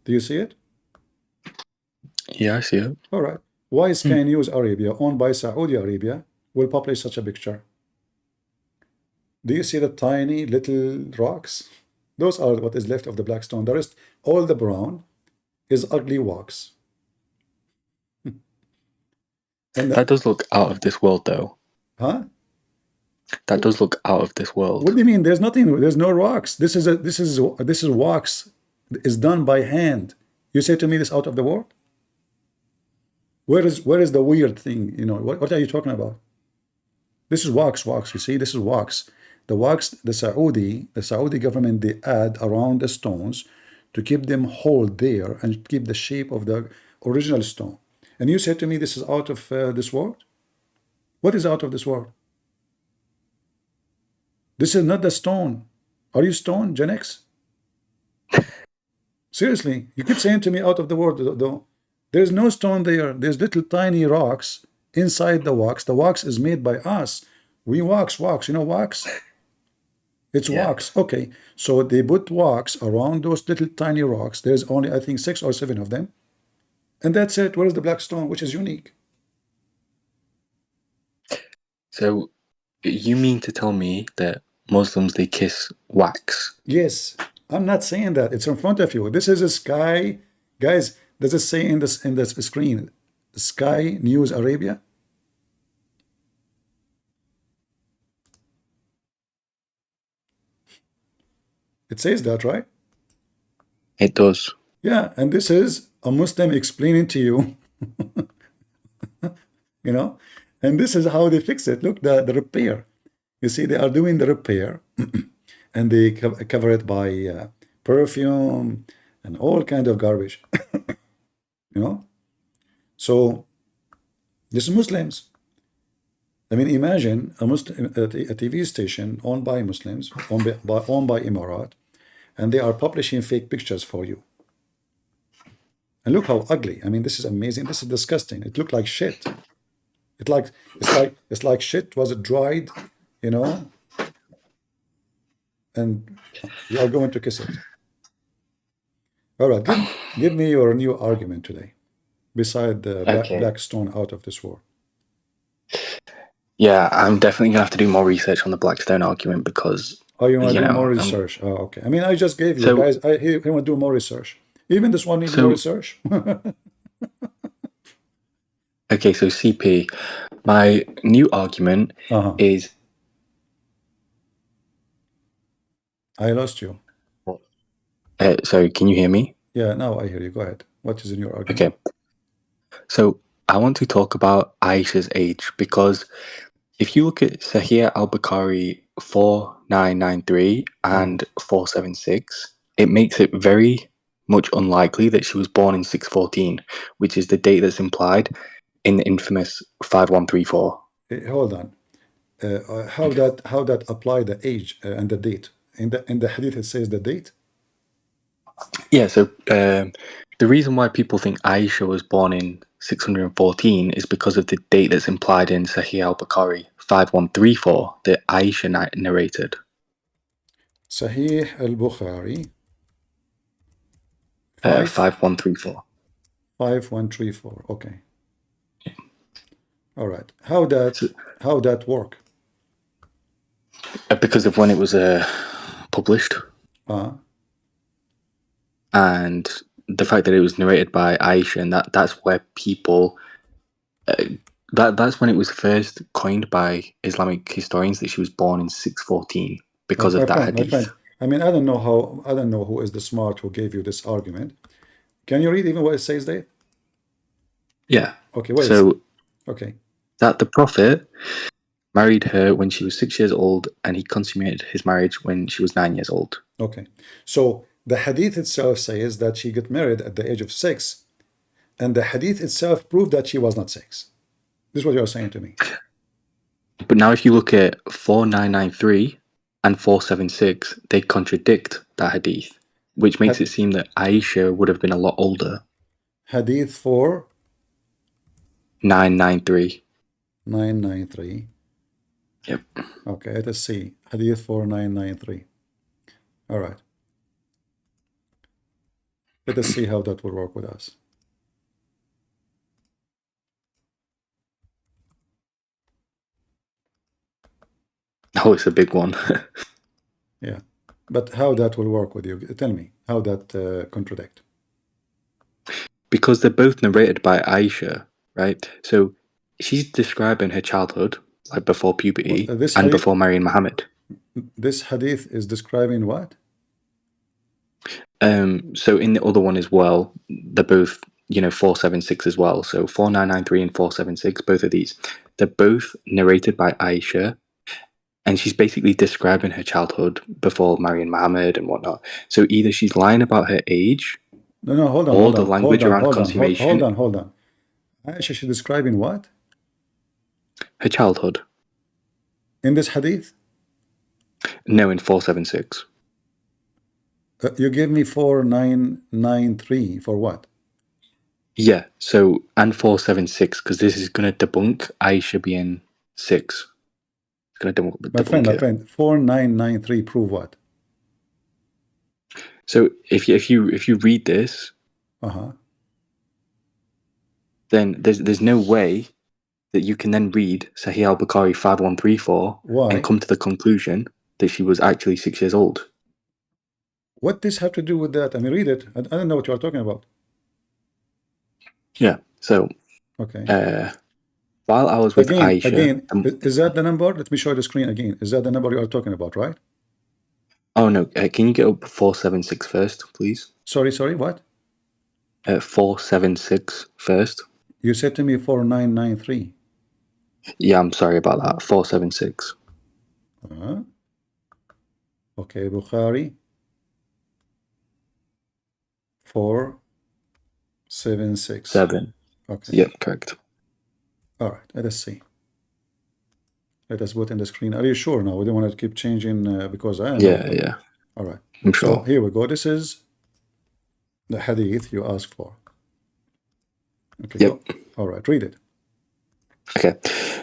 Do you see it? Yeah, I see it. All right. Why Sky News Arabia, owned by Saudi Arabia, will publish such a picture? Do you see the tiny little rocks? Those are what is left of the black stone. The rest, all the brown, is ugly rocks. And That does look out of this world, though. huh? That does look out of this world. What do you mean? There's nothing. There's no rocks. This is wax. Is done by hand. You say to me this out of the world? Where is the weird thing? You know what are you talking about? This is wax. You see, this is wax. The wax. The Saudi government, they add around the stones to keep them hold there and keep the shape of the original stone. And you say to me this is out of this world? What is out of this world? This is not the stone. Are you stone, Gen X? Seriously, you keep saying to me out of the world, though. There's no stone there. There's little tiny rocks inside the wax. The wax is made by us. We wax. You know wax? It's wax. Okay, so they put wax around those little tiny rocks. There's only, I think, 6 or 7 of them. And that's it. Where is the black stone, which is unique? So, you mean to tell me that Muslims, they kiss wax? Yes, I'm not saying that. It's in front of you. This is a Sky, guys. Does it say in this screen, Sky News Arabia? It says that, right? It does. Yeah, and this is a Muslim explaining to you, you know, and this is how they fix it. Look, the repair. You see, they are doing the repair, and they cover it by perfume and all kind of garbage, you know. So this is Muslims. I mean, imagine a TV station owned by Muslims, owned by Emirat, and they are publishing fake pictures for you. And look how ugly. I mean, this is amazing. This is disgusting. It looked like shit. It's like shit was dried, you know, and you are going to kiss it. All right, give me your new argument today, beside the black stone out of this world. Yeah, I'm definitely gonna have to do more research on the Blackstone argument because. Oh, you want to do more research? Oh, okay. I mean, I just gave you guys. He want to do more research. Even this one needs more research. Okay, so CP, my new argument is. I lost you. So can you hear me? Yeah, now I hear you. Go ahead. What is in your argument? Okay. So I want to talk about Aisha's age because if you look at Sahih al-Bukhari 4993 and 476, it makes it very much unlikely that she was born in 614, which is the date that's implied in the infamous 5134. Hold on. How that apply the age and the date? In the hadith it says the date? Yeah, so the reason why people think Aisha was born in 614 is because of the date that's implied in Sahih al-Bukhari 5134 that Aisha narrated. Sahih al-Bukhari 5134. 5134. Okay. Yeah. All right. How that work? Because of when it was published. And the fact that it was narrated by Aisha, and that's where people that's when it was first coined by Islamic historians that she was born in 614 because of that hadith. My friend, I mean, I don't know who is the smart who gave you this argument. Can you read even what it says there? Yeah. Okay, wait. So okay. That the Prophet married her when she was 6 years old, and he consummated his marriage when she was 9 years old. Okay. So the hadith itself says that she got married at the age of 6, and the hadith itself proved that she was not 6. This is what you're saying to me. But now if you look at 4993 and 476, they contradict that hadith, which makes it seem that Aisha would have been a lot older. Hadith 4? 993. 993. Yep. Okay, let us see. Hadith 4993. All right. Let us see how that will work with us. Oh, it's a big one. Yeah. But how that will work with you? Tell me how that contradict. Because they're both narrated by Aisha, right? So she's describing her childhood, like before puberty This and hadith, before marrying Muhammad. this hadith is describing what? So in the other one as well, they're both, 476 as well. So 4993 and 476, both of these, they're both narrated by Aisha, and she's basically describing her childhood before marrying Muhammad and whatnot. So either she's lying about her age, No, hold on, or hold the on, hold language on, around hold on, hold consummation, on, hold on. Aisha, she's describing what? her childhood. In this hadith? No, in 476. You gave me 4993 for what? Yeah, so and 476, because this is going to debunk Aisha being 6. It's going to My debunk it. friend, 4993 prove what? So if you read this, then there's no way that you can then read Sahih al-Bukhari 5134 Why? and come to the conclusion that she was actually 6 years old. What does have to do with that? I mean, read it. I don't know what you are talking about. Yeah. So okay. While I was with Aisha, again, is that the number? Let me show you the screen again. Is that the number you are talking about, right? Oh no, can you get up 476 first, please? Sorry, what? 476 first. You said to me 4993. Yeah, I'm sorry about that. 476. Okay, Bukhari 476. 7. Okay. Yep, correct. All right, let us see. Let us put in the screen. Are you sure now? We don't want to keep changing because I know. Yeah. All right. I'm sure. So here we go. This is the hadith you asked for. Okay. Yep. Go. All right. Read it. Okay.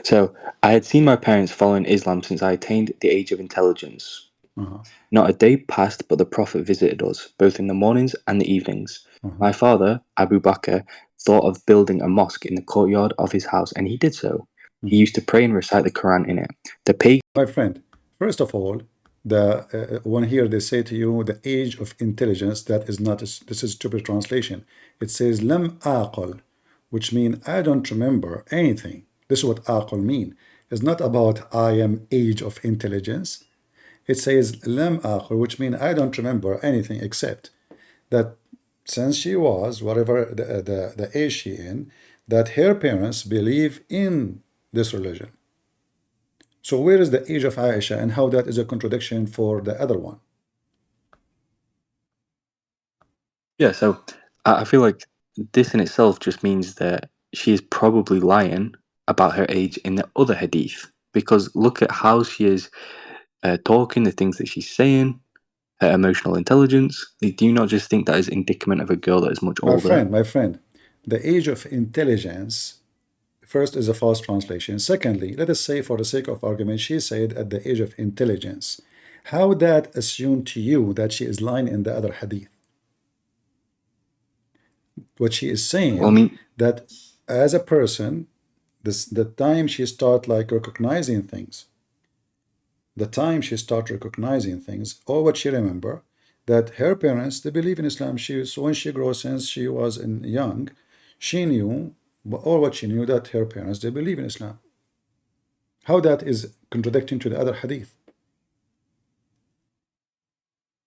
So I had seen my parents following Islam since I attained the age of intelligence. Not a day passed but the Prophet visited us, both in the mornings and the evenings. My father, Abu Bakr, thought of building a mosque in the courtyard of his house, and he did so. He used to pray and recite the Quran in it. My friend, first of all, the one here they say to you the age of intelligence. That is not. This is stupid translation. It says lam aqal, which means I don't remember anything. This is what aqal mean. It's not about I am age of intelligence. It says lam aqal, which means I don't remember anything except that since she was whatever the age she in, that her parents believe in this religion. So where is the age of Aisha and how that is a contradiction for the other one? Yeah, so I feel like this in itself just means that she is probably lying about her age in the other hadith, because look at how she is talking, the things that she's saying, her emotional intelligence. Do you not just think that is indicament of a girl that is much older? My friend, the age of intelligence first is a false translation. Secondly, let us say for the sake of argument, she said at the age of intelligence. How that assume to you that she is lying in the other hadith? What she is saying, Well, I mean, that as a person, the time she start like recognizing things, or what she remember, that her parents, they believe in Islam. So when she grows, since she was young, she knew, or what she knew, that her parents, they believe in Islam. How that is contradicting to the other hadith?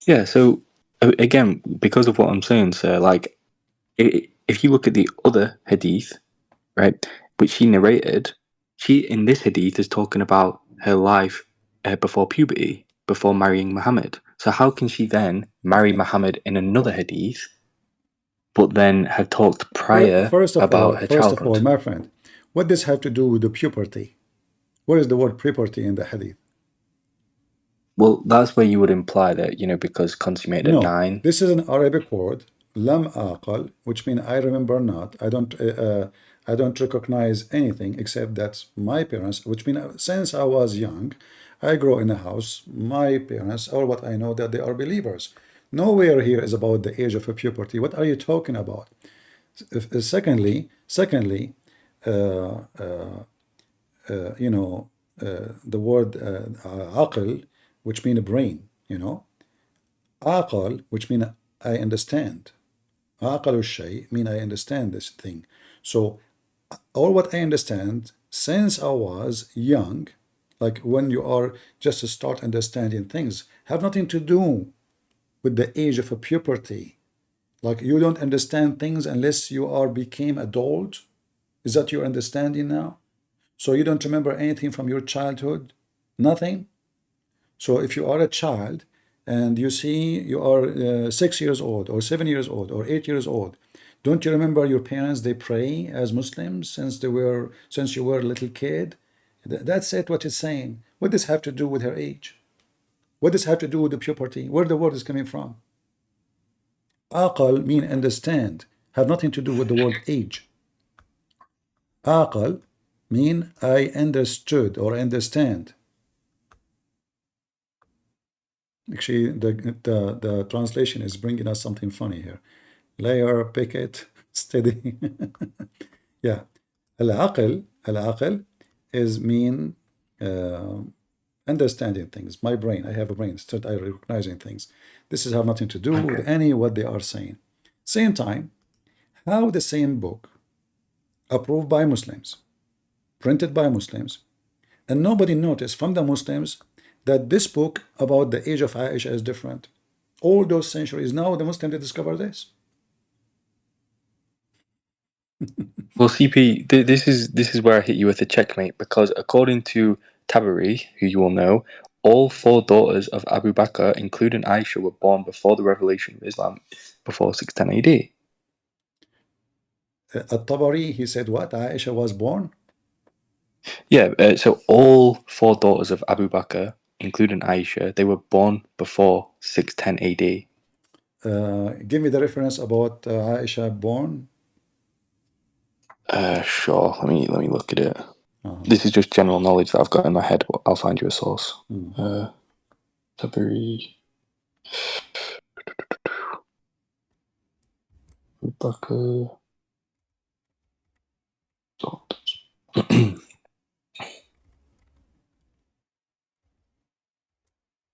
Yeah, so again, because of what I'm saying, sir, like, if you look at the other hadith, right, which she narrated, she in this hadith is talking about her life before puberty, before marrying Muhammad. So how can she then marry Muhammad in another hadith, but then have talked prior about her childhood? My friend, what does have to do with the puberty? What is the word puberty in the hadith? Well, that's where you would imply that, because consummated at 9. This is an Arabic word, lam aqal, which means I remember not. I don't recognize anything except that my parents, which means since I was young, I grow in a house, my parents, or what I know, that they are believers. Nowhere here is about the age of puberty. What are you talking about? Secondly, uh, uh, the word aql, which mean a brain, aqal, which mean I understand. aqal shay mean I understand this thing. So all what I understand since I was young, like when you are just to start understanding things, have nothing to do with the age of a puberty. Like you don't understand things unless you are became adult. Is that your understanding now? So you don't remember anything from your childhood? Nothing? So if you are a child and you see you are 6 years old or 7 years old or 8 years old, don't you remember your parents? They pray as Muslims since you were a little kid. That's it. What it's saying. What does have to do with her age? What does have to do with the puberty? Where the word is coming from? Aqal mean understand. Have nothing to do with the word age. Aqal mean I understood or understand. Actually, the translation is bringing us something funny here. Layer, picket, steady. Yeah. Al-aql is mean understanding things. My brain, I have a brain, start I recognizing things. This is have nothing to do with any what they are saying. Same time, how the same book approved by Muslims, printed by Muslims, and nobody noticed from the Muslims that this book about the age of Aisha is different. All those centuries, now the Muslims they discover this. Well, CP, this is where I hit you with a checkmate, because according to Tabari, who you all know, all four daughters of Abu Bakr, including Aisha, were born before the revelation of Islam, before 610 AD. At-Tabari, he said what? Aisha was born? Yeah, so all four daughters of Abu Bakr, including Aisha, they were born before 610 AD. Give me the reference about Aisha born. Sure. Let me look at it. This is just general knowledge that I've got in my head. But I'll find you a source. Tabari. Bakr.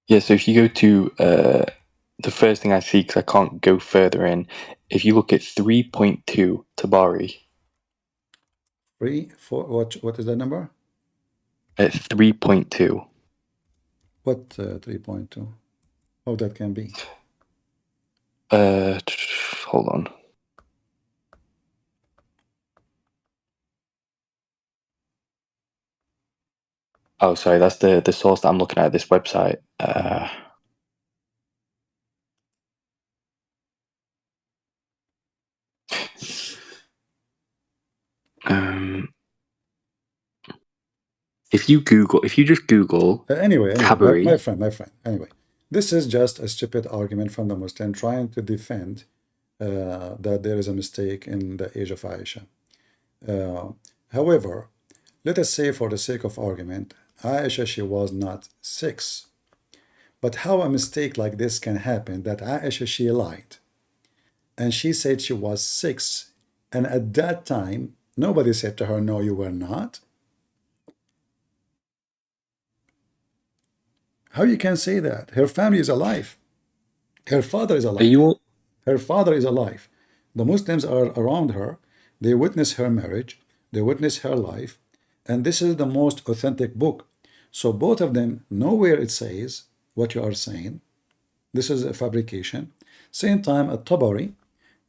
Yeah, so if you go to the first thing I see, because I can't go further in, if you look at 3.2 Tabari. 3, 4, what is the number? At 3.2. What 3.2? How that can be? Hold on. Oh, sorry, that's the source that I'm looking at this website. If you just Google Anyway, Tabari. my friend. Anyway, this is just a stupid argument from the Muslim trying to defend that there is a mistake in the age of Aisha. However, let us say for the sake of argument, Aisha, she was not 6. But how a mistake like this can happen that Aisha, she lied. And she said she was 6. And at that time, nobody said to her, no, you were not. How you can say that? Her family is alive. Her father is alive. Her father is alive. The Muslims are around her. They witness her marriage. They witness her life. And this is the most authentic book. So both of them, nowhere it says what you are saying. This is a fabrication. Same time at Tabari,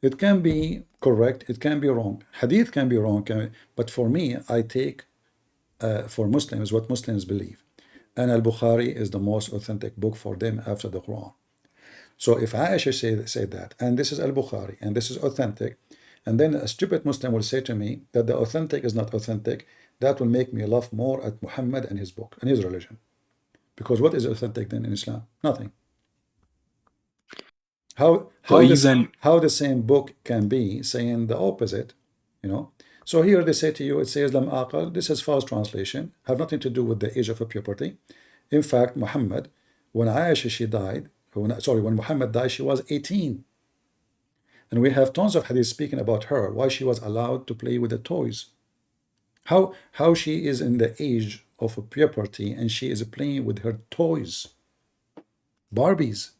it can be correct, it can be wrong. Hadith can be wrong, but for me, I take for Muslims what Muslims believe. And Al-Bukhari is the most authentic book for them after the Quran. So if Aisha said that, and this is Al-Bukhari, and this is authentic, and then a stupid Muslim will say to me that the authentic is not authentic, that will make me laugh more at Muhammad and his book and his religion. Because what is authentic then in Islam? Nothing. How the same book can be saying the opposite, So here they say to you, it says Lam Aqal, this is false translation, have nothing to do with the age of puberty. In fact, Muhammad, when Aisha she died, when Muhammad died, she was 18. And we have tons of hadith speaking about her, why she was allowed to play with the toys. How she is in the age of puberty and she is playing with her toys, Barbies.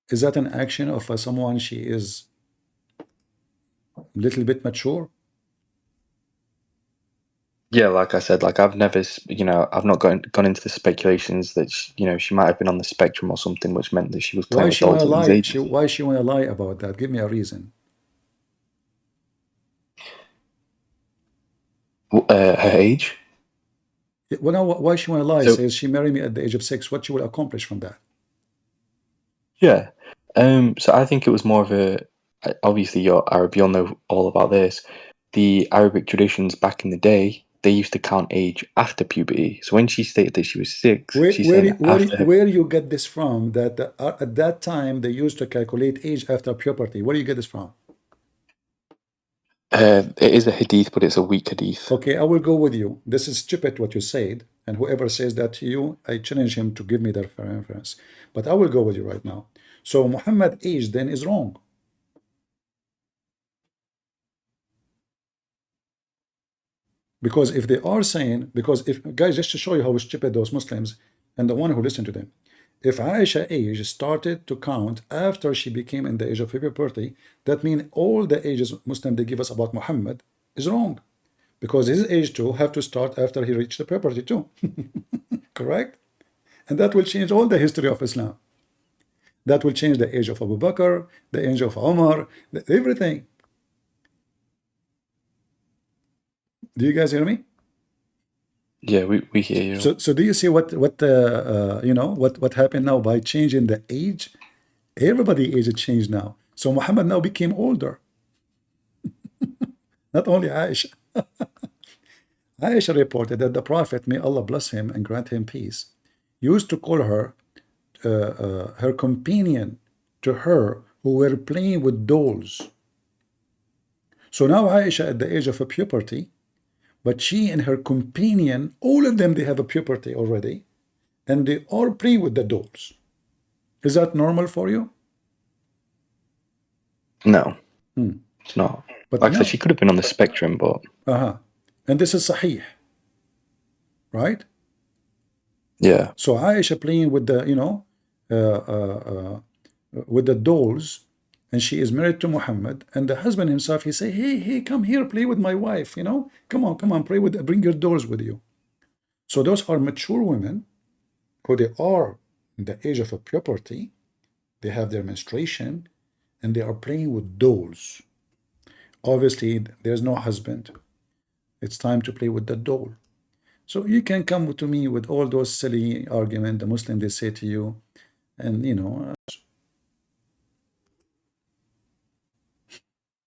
Is that an action of someone she is a little bit mature? Yeah, like I said, like I've never, I've not gone into the speculations that she might have been on the spectrum or something, which meant that she was playing Why with she wanna dolls at these lie? ages. Why she wanna lie about that? Give me a reason. Her age. Well, now, why she wanna lie? So Says she married me at the age of 6. What she will accomplish from that? yeah, so I think it was more of obviously you're Arab, you'll know all about this. The Arabic traditions back in the day, they used to count age after puberty. So when she stated that she was 6, she's saying after. Where you get this from? That at that time they used to calculate age after puberty. Where do you get this from? It is a hadith, but it's a weak hadith. Okay, I will go with you. This is stupid what you said, and whoever says that to you, I challenge him to give me the reference. But I will go with you right now. So Muhammad age then is wrong. Because if they are saying, because if guys, just to show you how stupid those Muslims and the one who listen to them, if Aisha age started to count after she became in the age of puberty, that means all the ages Muslim they give us about Muhammad is wrong, because his age too have to start after he reached the puberty too. Correct? And that will change all the history of Islam. That will change the age of Abu Bakr, the age of Omar, everything. Do you guys hear me? Yeah, we hear you. So do you see what what happened now by changing the age? Everybody age changed now. So Muhammad now became older. Not only Aisha. Aisha reported that the Prophet, may Allah bless him and grant him peace, used to call her her companion to her who were playing with dolls. So now Aisha at the age of a puberty, but she and her companion, all of them, they have a puberty already, and they all play with the dolls. Is that normal for you? No, it's not. But Like I said, now, she could have been on the spectrum, but and this is sahih, right? yeah. So Aisha playing with the, with the dolls, and she is married to Muhammad, and the husband himself, he say, hey, come here, play with my wife, come on, play with, bring your dolls with you. So those are mature women who they are in the age of a puberty, they have their menstruation, and they are playing with dolls. Obviously, there's no husband. It's time to play with the doll. So you can come to me with all those silly arguments the Muslim they say to you, and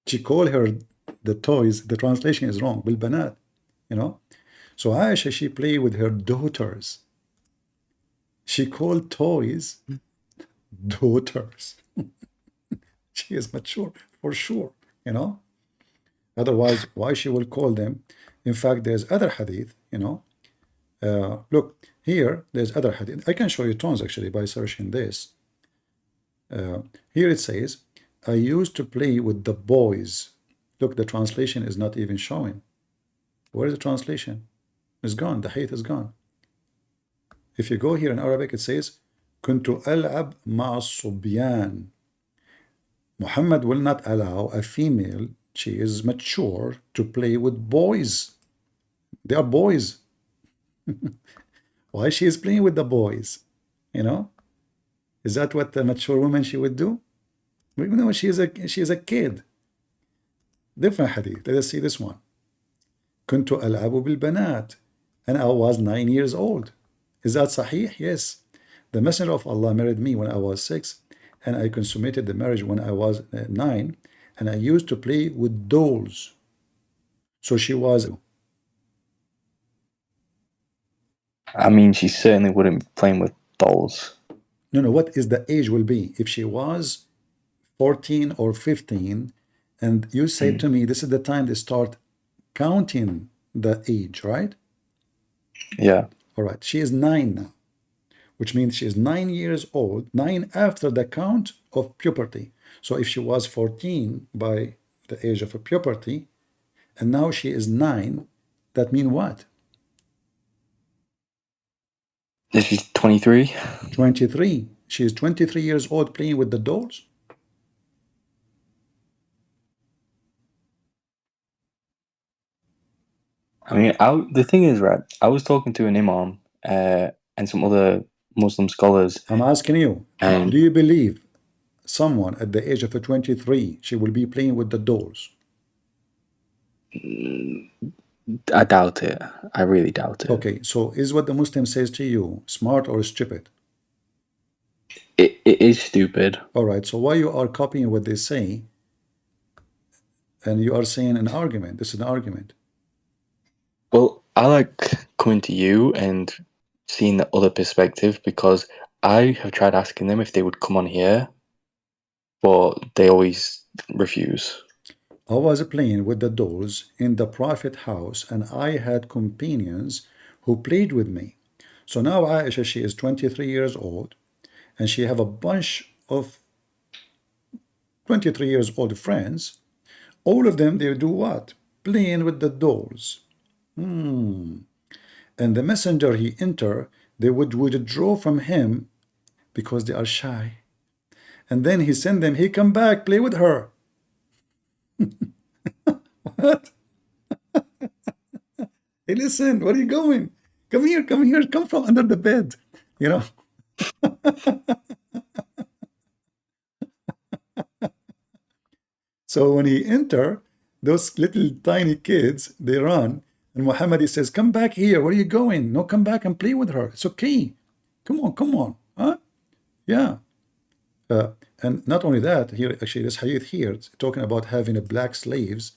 she call her the toys. The translation is wrong. Bilbanat, So Aisha, she play with her daughters. She called toys daughters. She is mature for sure, Otherwise, why she will call them? In fact, there's other hadith, look, here, there's other hadith. I can show you tons actually by searching this. Here it says, I used to play with the boys. Look, the translation is not even showing. Where is the translation? It's gone. The hadith is gone. If you go here in Arabic, it says, كنت ألعب مع الصبيان. Muhammad will not allow a female, she is mature, to play with boys. They are boys. Why she is playing with the boys? Is that what a mature woman she would do? No, she is a kid. Different hadith. Let us see this one. كنت ألعب بالبنات, and I was 9 years old. Is that sahih? Yes. The Messenger of Allah married me when I was 6, and I consummated the marriage when I was 9, and I used to play with dolls. So she was. I mean, she certainly wouldn't be playing with dolls. No, what is the age will be? If she was 14 or 15, and you say to me, this is the time they start counting the age, right? Yeah. All right. She is 9 now. which means she is 9 years old, 9 after the count of puberty. So if she was 14 by the age of puberty, and now she is 9, that means what? This is 23. 23. She is 23 years old playing with the dolls? I mean, the thing is, right, I was talking to an imam and some other Muslim scholars. I'm asking you, And do you believe someone at the age of 23, she will be playing with the dolls? I doubt it. I really doubt it. Okay, so is what the Muslim says to you smart or stupid? It is stupid. All right, so why you are copying what they say and you are saying an argument? This is an argument. Well, I like coming to you and seeing the other perspective because I have tried asking them if they would come on here, but they always refuse. I was playing with the dolls in the Prophet house and I had companions who played with me. So now Aisha, she is 23 years old and she have a bunch of 23 years old friends. All of them, they do what? Playing with the dolls. And the messenger, he enter, they would withdraw from him because they are shy. And then he send them, he come back, play with her. What? Hey, listen, where are you going? Come here, come from under the bed. You know? So when he enter, those little tiny kids, they run. And Muhammad, he says, come back here. Where are you going? No, come back and play with her. It's okay. Come on. Huh? Yeah. And not only that, here, actually, this hadith here, it's talking about having a black slaves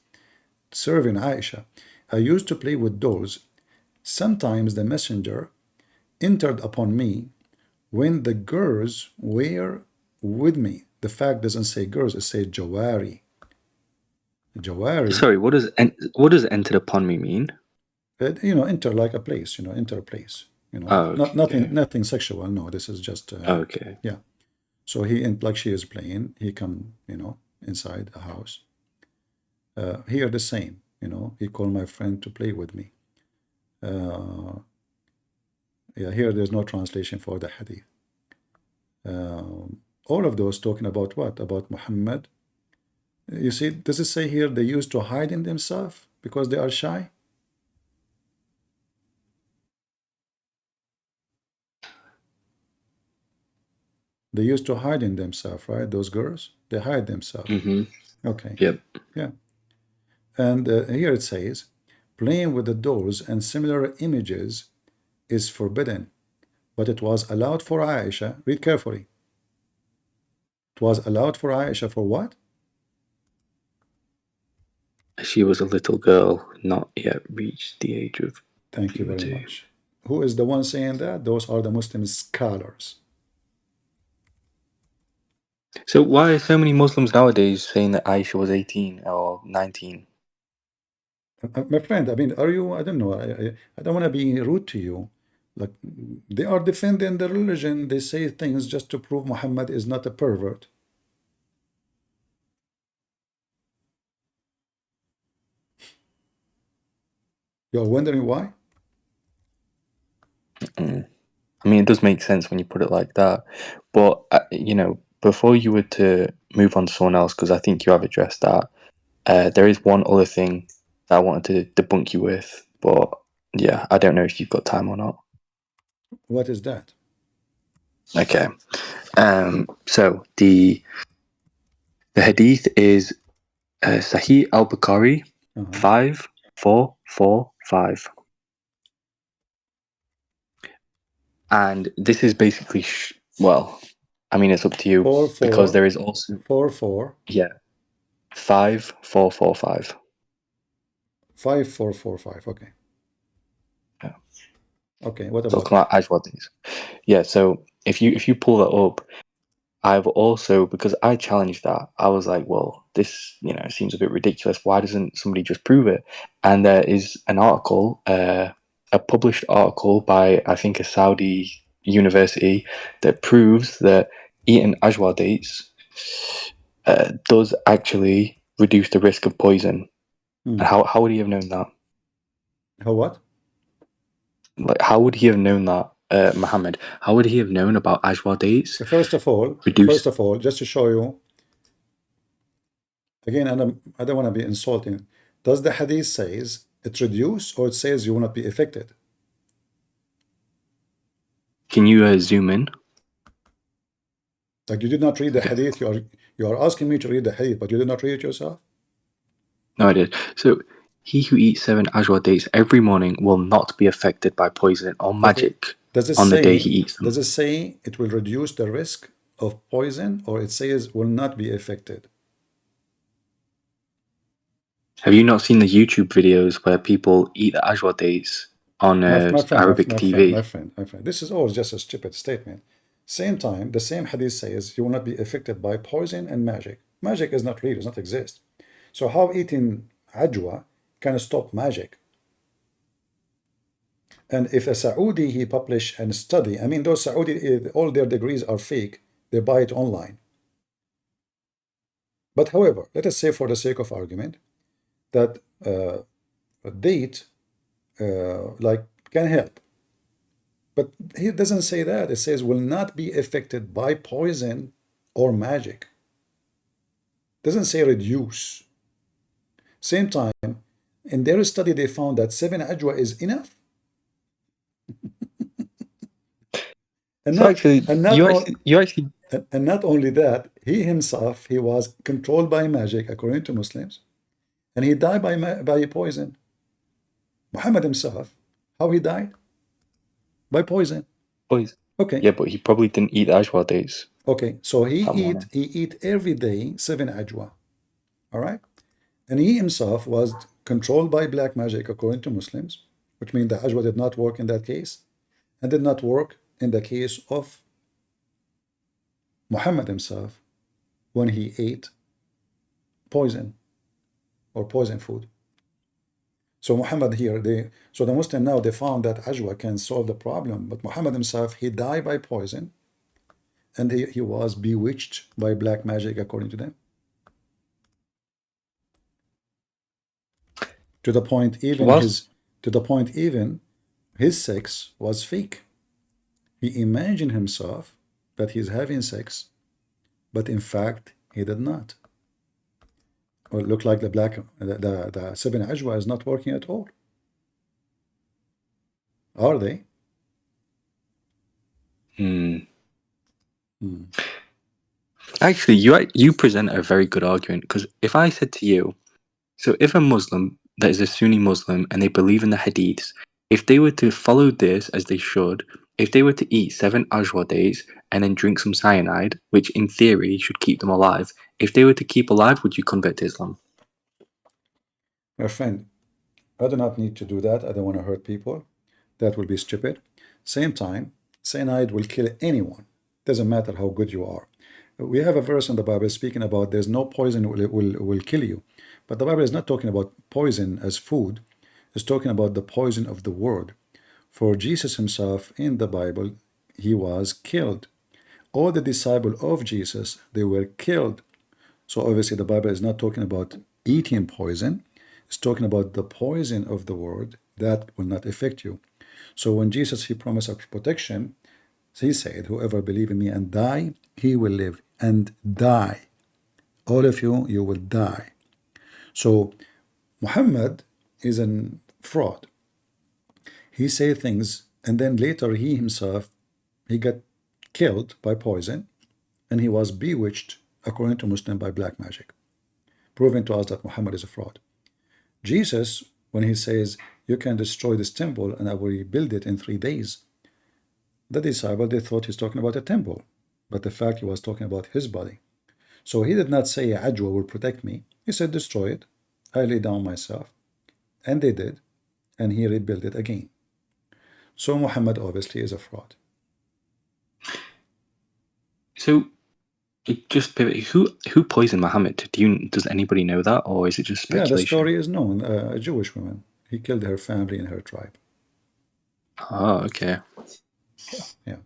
serving Aisha. I used to play with dolls. Sometimes the messenger entered upon me when the girls were with me. The fact doesn't say girls, it says Jawari. Jawari, Sorry, what does entered upon me mean? enter like a place, enter a place. Oh, Not okay. nothing sexual. No, this is just Okay. yeah. So he, like she is playing, he come, inside a house. Here the same, he called my friend to play with me. Yeah, here there's no translation for the hadith. All of those talking about what? About Muhammad. You see, does it say here they used to hide in themselves because they are shy? They used to hide in themselves, right? Those girls, they hide themselves. Okay. Yep. Yeah. And here it says, playing with the dolls and similar images is forbidden, but it was allowed for Aisha. Read carefully. It was allowed for Aisha for what? She was a little girl, not yet reached the age of Thank you puberty. very much. Who is the one saying that? Those are the Muslim scholars. So why are so many Muslims nowadays saying that Aisha was 18 or 19? My friend, I mean, are you, I don't know, I don't want to be rude to you. Like, they are defending the religion. They say things just to prove Muhammad is not a pervert. You're wondering why? I mean, it does make sense when you put it like that. But, before you were to move on to someone else, because I think you have addressed that, there is one other thing that I wanted to debunk you with. But, yeah, I don't know if you've got time or not. What is that? Okay. So the hadith is Sahih al-Bukhari 5445. And this is basically, well, I mean, it's up to you because there is also 4 yeah, 5445. 5445. Okay. Yeah. Okay. What So about it? Yeah. So if you pull that up, I've also, because I challenged that, I was like, well, this seems a bit ridiculous. Why doesn't somebody just prove it? And there is an article, a published article by I think a Saudi university that proves that eating ajwa dates does actually reduce the risk of poison. And how would he have known that? How what? Like, how would he have known that, Muhammad? How would he have known about ajwa dates? First of all, just to show you, again, I don't want to be insulting. Does the hadith says it reduce or it says you will not be affected? Can you zoom in? Like you did not read the hadith. You are asking me to read the hadith, but you did not read it yourself. No, I did. So, he who eats 7 ajwa dates every morning will not be affected by poison or magic on the day he eats them. Does it say it will reduce the risk of poison, or it says will not be affected? Have you not seen the YouTube videos where people eat the ajwa dates on Arabic TV? My friend, this is all just a stupid statement. Same time, the same hadith says you will not be affected by poison and magic. Magic is not real, does not exist. So how eating ajwa can stop magic? And if a Saudi, he publish and study, I mean, those Saudi, all their degrees are fake. They buy it online. But however, let us say for the sake of argument that a date like can help. But he doesn't say that. It says will not be affected by poison or magic. Doesn't say reduce. Same time, in their study, they found that 7 ajwa is enough. And So not, actually, and not, you actually and not only that, he himself, he was controlled by magic, according to Muslims, and he died by poison. Muhammad himself, how he died? By poison. poison. Okay. Yeah, but he probably didn't eat ajwa dates. Okay, so he morning. eat every day 7 ajwa. All right? And he himself was controlled by black magic, according to Muslims, which means the ajwa did not work in that case, and did not work in the case of Muhammad himself when he ate poison or poison food. So Muhammad here, so the Muslim now, they found that ajwa can solve the problem, but Muhammad himself, he died by poison, and he was bewitched by black magic, according to them. To the point even his sex was fake. He imagined himself that he's having sex, but in fact he did not. Or it looked like the 7 ajwa is not working at all. Are they? Actually, you present a very good argument, because if I said to you, so if a Muslim that is a Sunni Muslim and they believe in the hadiths, if they were to follow this as they should, if they were to eat 7 ajwa days and then drink some cyanide, which in theory should keep them alive, if they were to keep alive, would you convert to Islam? My friend, I do not need to do that. I don't want to hurt people. That will be stupid. Same time, cyanide will kill anyone. Doesn't matter how good you are. We have a verse in the Bible speaking about there's no poison will kill you. But the Bible is not talking about poison as food. It's talking about the poison of the word. For Jesus himself in the Bible, he was killed. All the disciples of Jesus, they were killed. So obviously the Bible is not talking about eating poison. It's talking about the poison of the word that will not affect you. So when Jesus, he promised us protection, he said, whoever believes in me and die, he will live and die. All of you, you will die. So Muhammad is a fraud. He said things, and then later he himself, he got killed by poison, and he was bewitched, according to Muslim, by black magic, proving to us that Muhammad is a fraud. Jesus, when he says, you can destroy this temple and I will rebuild it in 3 days, the disciples, they thought he's talking about a temple, but the fact he was talking about his body. So he did not say ajwa will protect me. He said destroy it. I lay down myself. And they did. And he rebuilt it again. So Muhammad obviously is a fraud. So just who poisoned Muhammad? Does anybody know that, or is it just speculation? Yeah, the story is known. A Jewish woman. He killed her family and her tribe. Oh, okay. Yeah.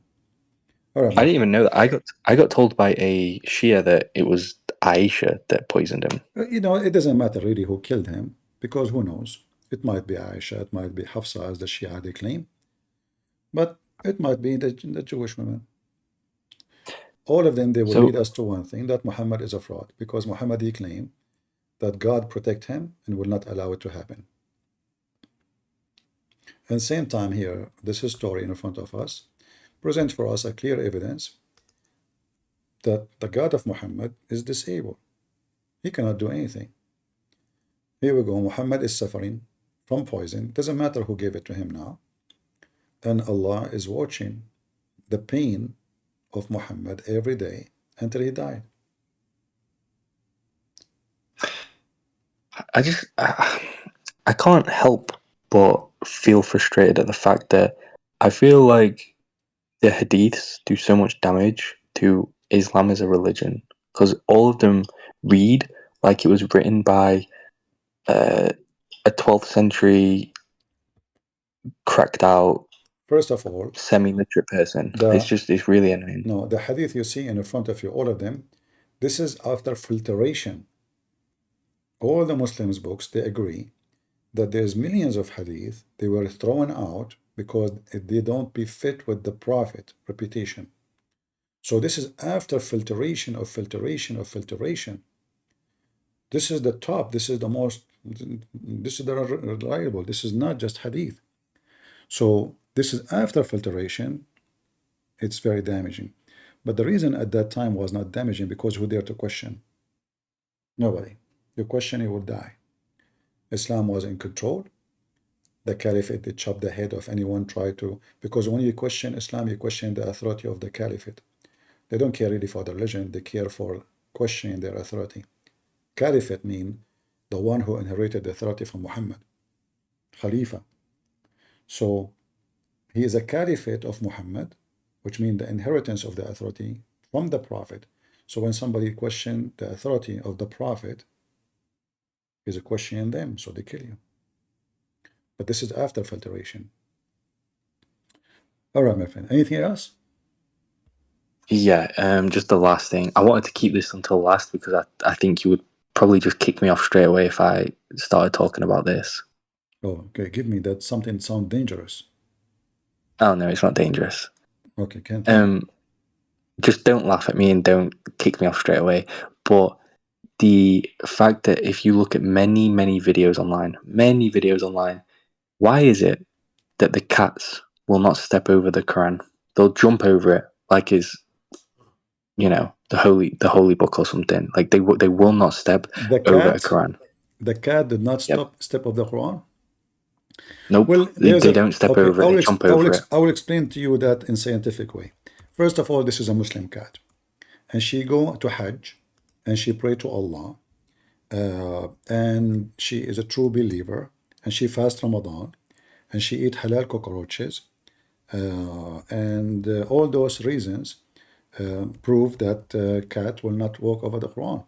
All right, I man. didn't even know that. I got told by a Shia that it was Aisha that poisoned him. You know, it doesn't matter really who killed him, because who knows? It might be Aisha, it might be Hafsa, as the Shia they claim, but it might be the Jewish women. All of them, they will lead So us to one thing, that Muhammad is a fraud, because Muhammad, he claimed that God protect him and will not allow it to happen. And same time here, this story in front of us presents for us a clear evidence that the God of Muhammad is disabled. He cannot do anything. Here we go. Muhammad is suffering from poison. Doesn't matter who gave it to him now. And Allah is watching the pain of Muhammad every day until he died. I can't help but feel frustrated at the fact that I feel like the hadiths do so much damage to Islam as a religion, because all of them read like it was written by a 12th century cracked out First of all, semi-literate person. the It's really annoying. no, the hadith you see in front of you, all of them, this is after filtration. All the Muslims books, they agree that there's millions of hadith, they were thrown out because they don't be fit with the Prophet reputation. So this is after filtration of filtration of filtration. This is the top, this is the most, this is the reliable, this is not just hadith. So this is after filtration, it's very damaging. But the reason at that time was not damaging because who dared to question? Nobody. You question, you will die. Islam was in control. The caliphate, they chop the head of anyone try to, because when you question Islam, you question the authority of the caliphate. They don't care really for the religion, they care for questioning their authority. Caliphate mean the one who inherited the authority from Muhammad, Khalifa. So he is a caliphate of Muhammad, which means the inheritance of the authority from the Prophet. So when somebody questions the authority of the Prophet, he's questioning them, so they kill you. But this is after filtration. All right, my friend. Anything else? Yeah, just the last thing. I wanted to keep this until last because I think you would probably just kick me off straight away if I started talking about this. Oh, okay. Give me that something sound dangerous. Oh no, it's not dangerous. Okay, can't tell me. Just don't laugh at me and don't kick me off straight away. But the fact that if you look at many videos online, why is it that the cats will not step over the Quran? They'll jump over it like it's, you know, the holy book or something. Like they will not step over a Quran. The cat did not Yep. step of the Quran. Nope. Well, They there's a don't step okay. over it. They jump over it. I will explain to you that in scientific way. First of all, this is a Muslim cat, and she go to Hajj, and she pray to Allah, and she is a true believer, and she fast Ramadan, and she eat halal cockroaches, and all those reasons prove that cat will not walk over the Quran.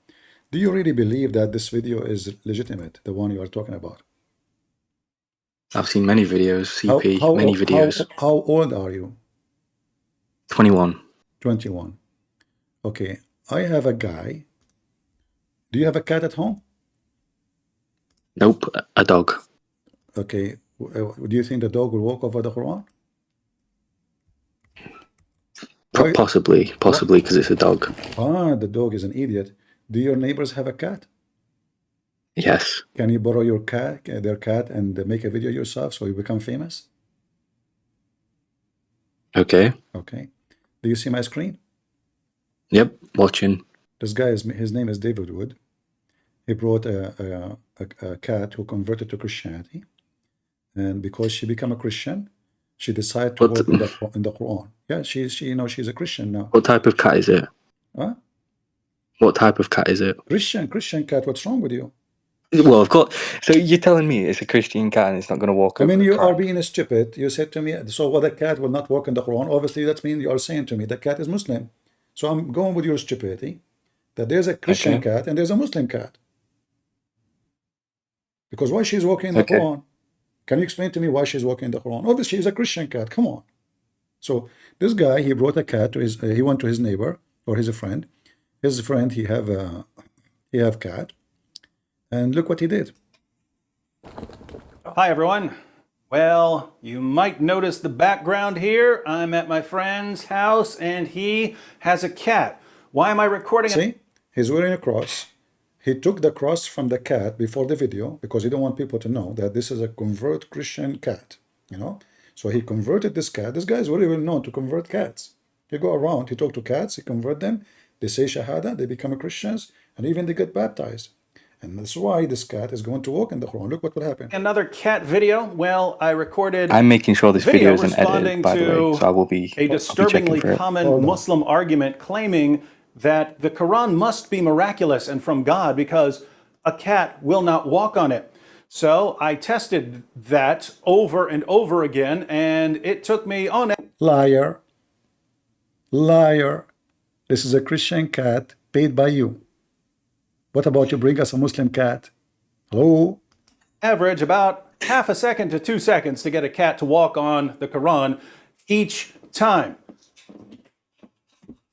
Do you really believe that this video is legitimate, the one you are talking about? I've seen many videos, CP, many videos. How old are you? 21. 21. Okay, I have a guy. Do you have a cat at home? Nope, a dog. Okay, do you think the dog will walk over the Quran? Possibly, because it's a dog. Ah, the dog is an idiot. Do your neighbors have a cat? Yes. Can you borrow your cat, their cat, and make a video yourself so you become famous? Okay. Okay. Do you see my screen? Yep, watching. This guy his name is David Wood. He brought a cat who converted to Christianity, and because she became a Christian, she decided to walk in the Quran. Yeah, she's a Christian now. What type of cat is it? Huh? What type of cat is it? Christian cat. What's wrong with you? Well, I've got. So you're telling me it's a Christian cat and it's not going to walk over? I mean, the you Quran? are being stupid. You said to me, so what? The cat will not walk in the Quran. Obviously, that means you are saying to me the cat is Muslim. So I'm going with your stupidity. That there's a Christian cat and there's a Muslim cat. Because why she's walking in the Quran? Can you explain to me why she's walking in the Quran? Obviously, she's a Christian cat. Come on. So this guy, he brought a cat to his, he went to his neighbor or his friend. His friend, he have cat. And look what he did. Hi, everyone. Well, you might notice the background here. I'm at my friend's house and he has a cat. Why am I recording? See, he's wearing a cross. He took the cross from the cat before the video because he don't want people to know that this is a convert Christian cat, you know? So he converted this cat. This guy is very well known to convert cats. He go around, he talk to cats, he convert them, they say Shahada, they become Christians, and even they get baptized. And that's why this cat is going to walk in the Quran. Look what will happen. Another cat video. Well, I recorded. I'm making sure this video isn't responding edited, by the way, so I will be a disturbingly checking for it. common Muslim argument claiming that the Quran must be miraculous and from God because a cat will not walk on it. So I tested that over and over again, and it took me on. Liar. Liar. This is a Christian cat paid by you. What about you bring us a Muslim cat? Hello? Average about half a second to 2 seconds to get a cat to walk on the Quran each time.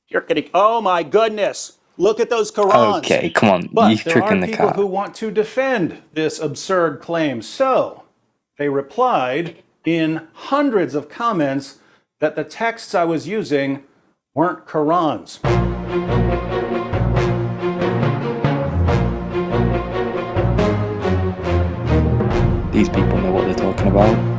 You're kidding. Oh my goodness. Look at those Qurans. Okay, come on. But You're there are tricking the people cat. who want to defend this absurd claim. So they replied in hundreds of comments that the texts I was using weren't Qurans. These people know what they're talking about.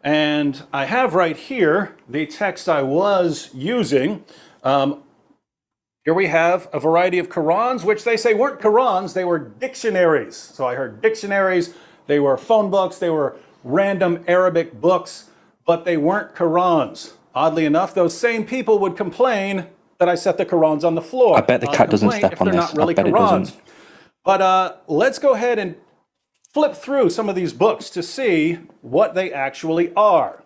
And I have right here the text I was using. Here we have a variety of Qurans, which they say weren't Qurans, they were dictionaries. So I heard dictionaries, they were phone books, they were random Arabic books, but they weren't Qurans. Oddly enough, those same people would complain that I set the Qurans on the floor. I bet the cat doesn't Complaint step if on they're this. not really I bet it Qurans. doesn't. But let's go ahead and flip through some of these books to see what they actually are.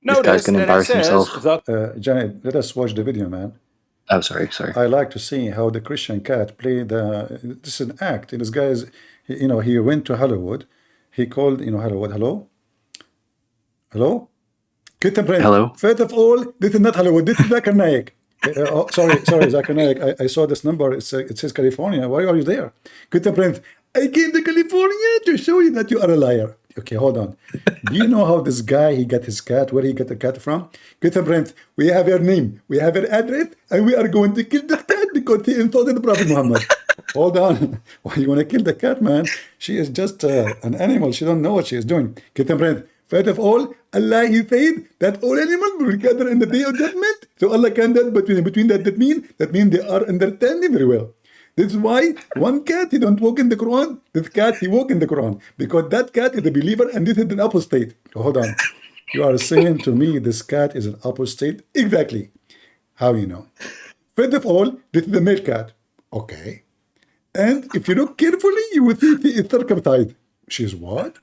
This guy's gonna that it embarrass says himself. Janet, let us watch the video, man. Oh, sorry. I like to see how the Christian cat played. This is an act. This guy is, you know, he went to Hollywood. He called, you know, Hollywood. Hello? Hello? Hello? First of all, this is not Hollywood. This is Zakir Naik. Sorry, Zakir Naik. I saw this number. It says California. Why are you there? Good Prince. I came to California to show you that you are a liar. Okay, hold on. Do you know how this guy, he got his cat, where he got the cat from? Good Prince, we have her name, we have her address, and we are going to kill the cat because he insulted the Prophet Muhammad. Hold on. Why you want to kill the cat, man? She is just an animal. She don't know what she is doing. Good Prince, first of all, Allah, he said that all animals will gather in the day of judgment. So Allah can that between that mean they are understanding very well. This is why one cat, he don't walk in the Quran. This cat, he walk in the Quran. Because that cat is a believer and this is an apostate. Hold on. You are saying to me this cat is an apostate? Exactly. How you know? First of all, this is a male cat. Okay. And if you look carefully, you will see she is circumcised. She's what?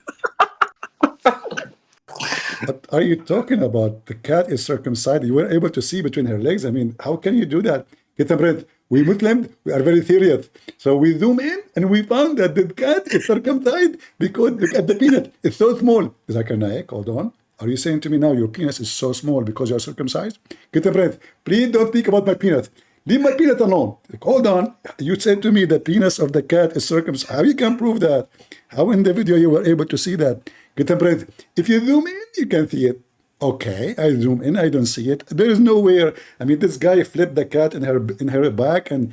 What are you talking about? The cat is circumcised. You were able to see between her legs. I mean, how can you do that? Get a breath. We Muslims, we are very serious. So we zoom in and we found that the cat is circumcised because look at the penis. It's so small. Zakir Naik, hold on. Are you saying to me now your penis is so small because you are circumcised? Get a breath. Please don't speak about my penis. Leave my penis alone. Like, hold on. You said to me the penis of the cat is circumcised. How you can prove that? How in the video you were able to see that? Get a breath. If you zoom in, you can see it. Okay, I zoom in, I don't see it. There is nowhere. I mean, this guy flipped the cat in her back, and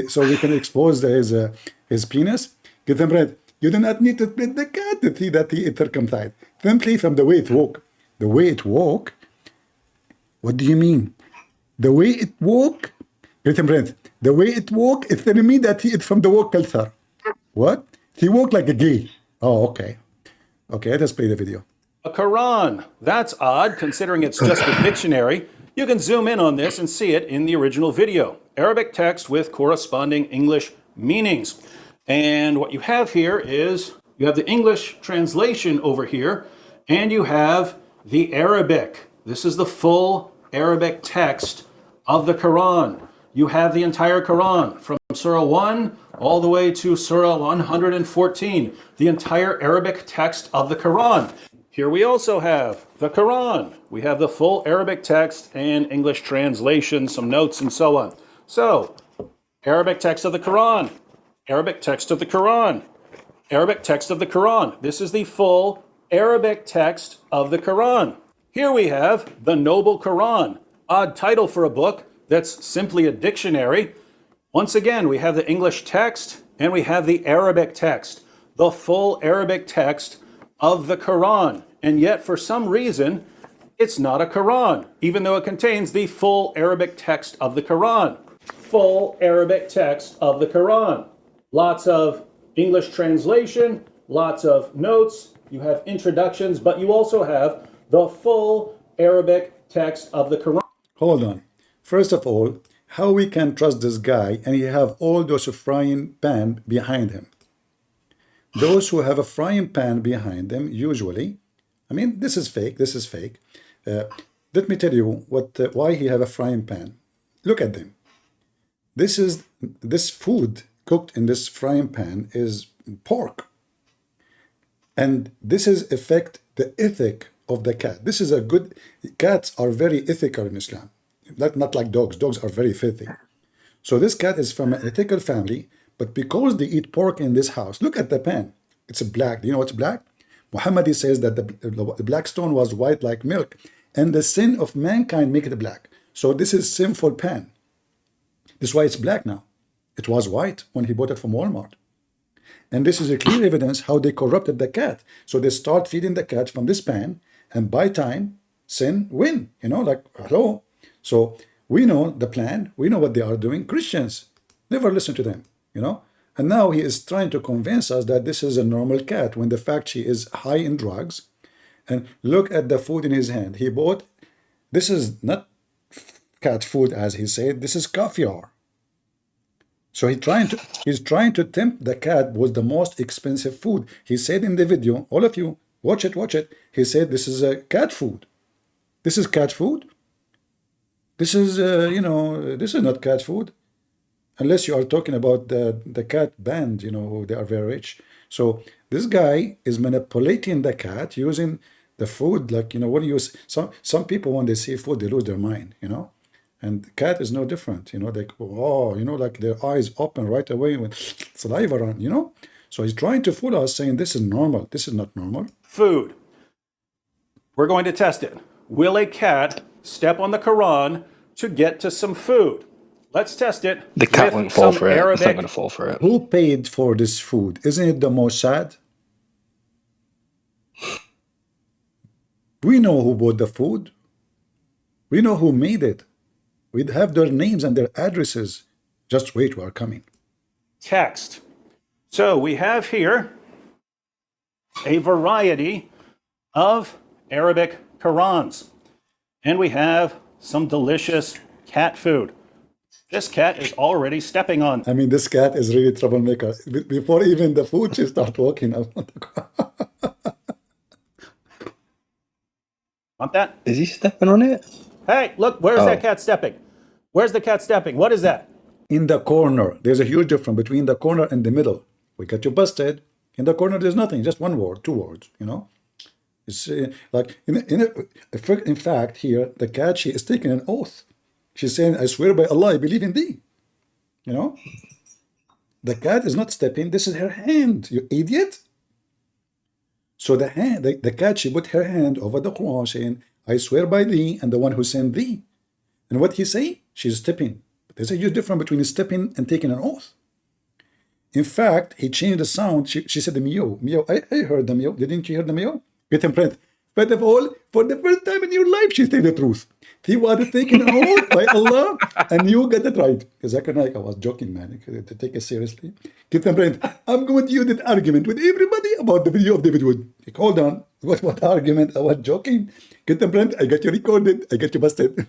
so we can expose his penis. Get them right. You do not need to split the cat to see that he is circumcised. Simply from the way it walk. The way it walk. What do you mean? The way it walk. Get them right. The way it walk is telling me that he is from the walk culture. What? He walk like a gay. Oh, okay. Okay, let us play the video. a Quran. That's odd, considering it's just a dictionary. You can zoom in on this and see it in the original video. Arabic text with corresponding English meanings. And what you have here is, you have the English translation over here, and you have the Arabic. This is the full Arabic text of the Quran. You have the entire Quran from Surah 1 all the way to Surah 114, the entire Arabic text of the Quran. Here we also have the Quran. We have the full Arabic text and English translation, some notes and so on. So, Arabic text of the Quran, Arabic text of the Quran, Arabic text of the Quran. This is the full Arabic text of the Quran. Here we have the Noble Quran. Odd title for a book that's simply a dictionary. Once again, we have the English text and we have the Arabic text, the full Arabic text of the Quran. And yet, for some reason, it's not a Quran, even though it contains the full Arabic text of the Quran. Full Arabic text of the Quran. Lots of English translation, lots of notes, you have introductions, but you also have the full Arabic text of the Quran. Hold on. First of all, how we can trust this guy and he have all those frying pan behind him? Those who have a frying pan behind them, usually, I mean, this is fake, this is fake. Let me tell you why he have a frying pan. Look at them. This food cooked in this frying pan is pork. And this is affect the ethic of the cat. This is a good, cats are very ethical in Islam. Not like dogs. Dogs are very filthy. So this cat is from an ethical family, but because they eat pork in this house, look at the pan. It's black. Do you know what's black? Muhammad says that the black stone was white like milk, and the sin of mankind make it black. So this is sinful pan. This is why it's black now. It was white when he bought it from Walmart. And this is a clear evidence how they corrupted the cat. So they start feeding the cat from this pan, and by time, sin win. You know, like, hello. So we know the plan. We know what they are doing. Christians, never listen to them, you know. And now he is trying to convince us that this is a normal cat, when the fact she is high in drugs. And look at the food in his hand. He bought, this is not cat food as he said, this is caviar. So he's trying to tempt the cat with the most expensive food. He said in the video, all of you, watch it. He said this is a cat food. This is cat food. This is, this is not cat food. Unless you are talking about the cat band, you know, they are very rich. So this guy is manipulating the cat using the food, like, you know, what do you, some people when they see food, they lose their mind, you know. And the cat is no different, you know, like, oh, you know, like their eyes open right away with saliva run, you know. So he's trying to fool us saying this is normal. This is not normal. Food. We're going to test it. Will a cat step on the Quran to get to some food? Let's test it. The cat with won't fall some for it. It's not Arabic. going to fall for it. Who paid for this food? Isn't it the Mossad? We know who bought the food. We know who made it. We have their names and their addresses. Just wait, we are coming. Text. So we have here a variety of Arabic Qurans. And we have some delicious cat food. This cat is already stepping on. I mean, this cat is really troublemaker. Before even the food, she start walking. Want that? Is he stepping on it? Hey, look, where's that cat stepping? Where's the cat stepping? What is that? In the corner. There's a huge difference between the corner and the middle. We got you busted. In the corner, there's nothing. Just one word, two words, you know. It's like, in fact, here, the cat, she is taking an oath. She's saying, I swear by Allah, I believe in thee. You know? The cat is not stepping. This is her hand, you idiot. So the cat, she put her hand over the Quran saying, I swear by thee and the one who sent thee. And what he say? She's stepping. But there's a huge difference between stepping and taking an oath. In fact, he changed the sound. She said the meow. Meow. I heard the meow. Didn't you hear the meow? Get him print. But of all, for the first time in your life, she said the truth. He was taken out by Allah, and you got it right. Zakir Naik, I was joking, man. To take it seriously. Captain Brent, I'm going to use that argument with everybody about the video of David Wood. Like, hold on. What argument? I was joking. Captain Brent, I got you recorded. I got you busted.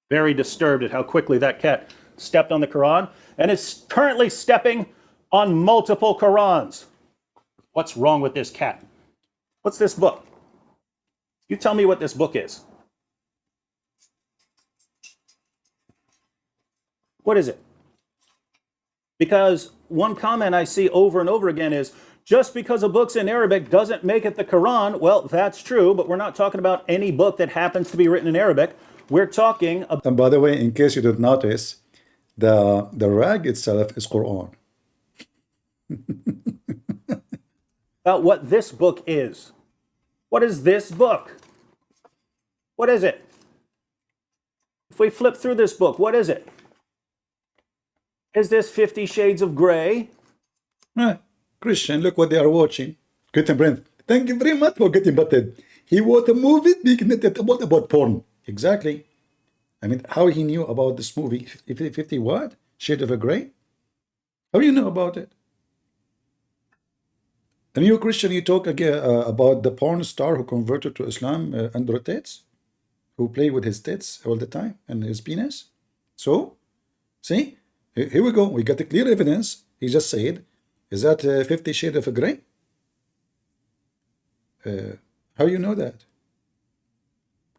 Very disturbed at how quickly that cat stepped on the Quran and is currently stepping on multiple Qurans. What's wrong with this cat? What's this book? You tell me what this book is. What is it? Because one comment I see over and over again is, just because a book's in Arabic doesn't make it the Quran. Well, that's true, but we're not talking about any book that happens to be written in Arabic. We're talking about... And by the way, in case you didn't notice, the rag itself is Quran. about what this book is. What is this book? What is it? If we flip through this book, what is it? Is this 50 Shades of Grey? Christian, look what they are watching. Christian Brent, thank you very much for getting butted. He watched a movie about porn. Exactly. I mean, how he knew about this movie? 50 what? Shade of a Grey? How do you know about it? And you, Christian, you talk again about the porn star who converted to Islam, Andrew Tate, who played with his tits all the time and his penis. So, see, here we go. We got the clear evidence. He just said, is that 50 Shades of a Grey? How you know that?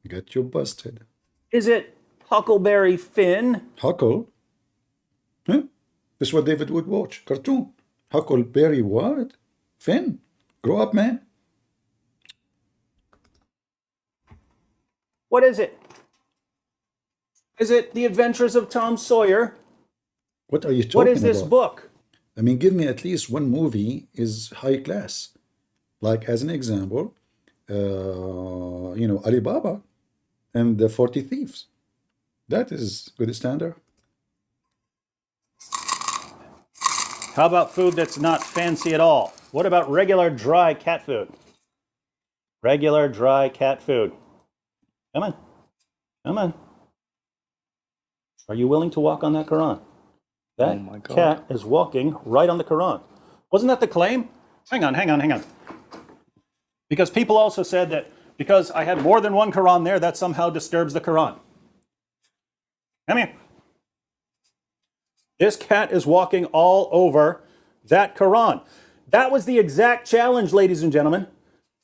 Got you busted. Is it Huckleberry Finn? Huckle? Huh? This is what David would watch. Cartoon. Huckleberry what? Finn. Grow up, man. What is it? Is it The Adventures of Tom Sawyer? What are you talking about? What is this book? I mean, give me at least one movie is high class. Like, as an example, you know, Alibaba and the 40 Thieves. That is good standard. How about food that's not fancy at all? What about regular dry cat food? Regular dry cat food. Come on. Come on. Are you willing to walk on that Quran? That Oh my God. cat is walking right on the Quran. Wasn't that the claim? Hang on. Because people also said that because I had more than one Quran there, that somehow disturbs the Quran. Come here. This cat is walking all over that Quran. That was the exact challenge, ladies and gentlemen.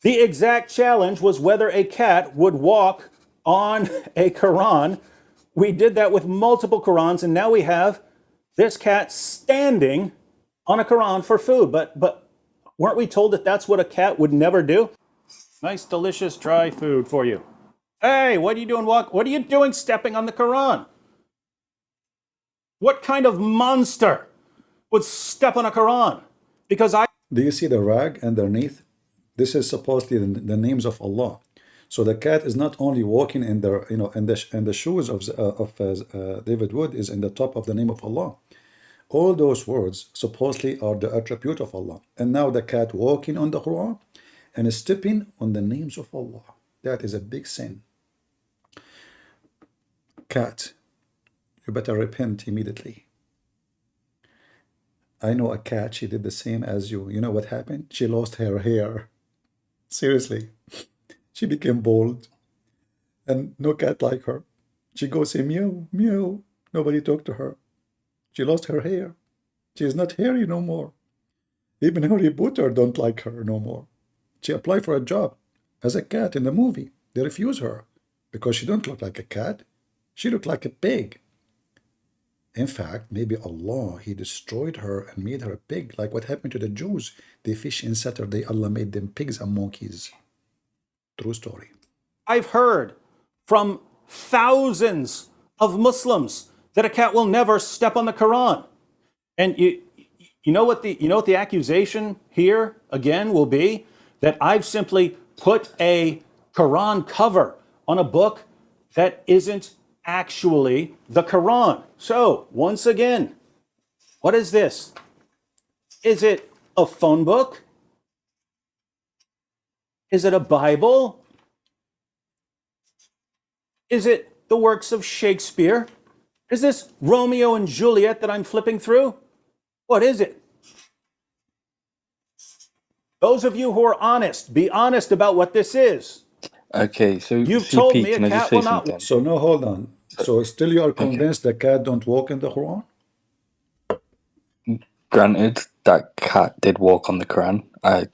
The exact challenge was whether a cat would walk on a Quran. We did that with multiple Qurans, and now we have this cat standing on a Quran for food. But weren't we told that that's what a cat would never do? Nice, delicious, dry food for you. Hey, what are you doing? What are you doing stepping on the Quran? What kind of monster would step on a Quran? Because Do you see the rag underneath? This is supposedly the names of Allah. So the cat is not only walking in the, you know, in the shoes of David Wood is in the top of the name of Allah. All those words supposedly are the attribute of Allah. And now the cat walking on the Quran and stepping on the names of Allah. That is a big sin. Cat, you better repent immediately. I know a cat, she did the same as you. You know what happened? She lost her hair. Seriously. She became bald. And no cat like her. She goes say meow, meow. Nobody talked to her. She lost her hair. She is not hairy no more. Even Harry Potter don't like her no more. She applied for a job as a cat in the movie. They refuse her because she don't look like a cat. She looked like a pig. In fact, maybe Allah, He destroyed her and made her a pig, like what happened to the Jews. They fish in Saturday, Allah made them pigs and monkeys. True story. I've heard from thousands of Muslims that a cat will never step on the Quran. And you know what the accusation here again will be? That I've simply put a Quran cover on a book that isn't actually the Quran. So, once again, what is this? Is it a phone book? Is it a Bible? Is it the works of Shakespeare? Is this Romeo and Juliet that I'm flipping through? What is it? Those of you who are honest, be honest about what this is. Okay, so You've told CP, me a can I just cat say will not. something? So no, hold on. So still you are Okay. convinced the cat don't walk in the Quran? Granted, that cat did walk on the Quran. I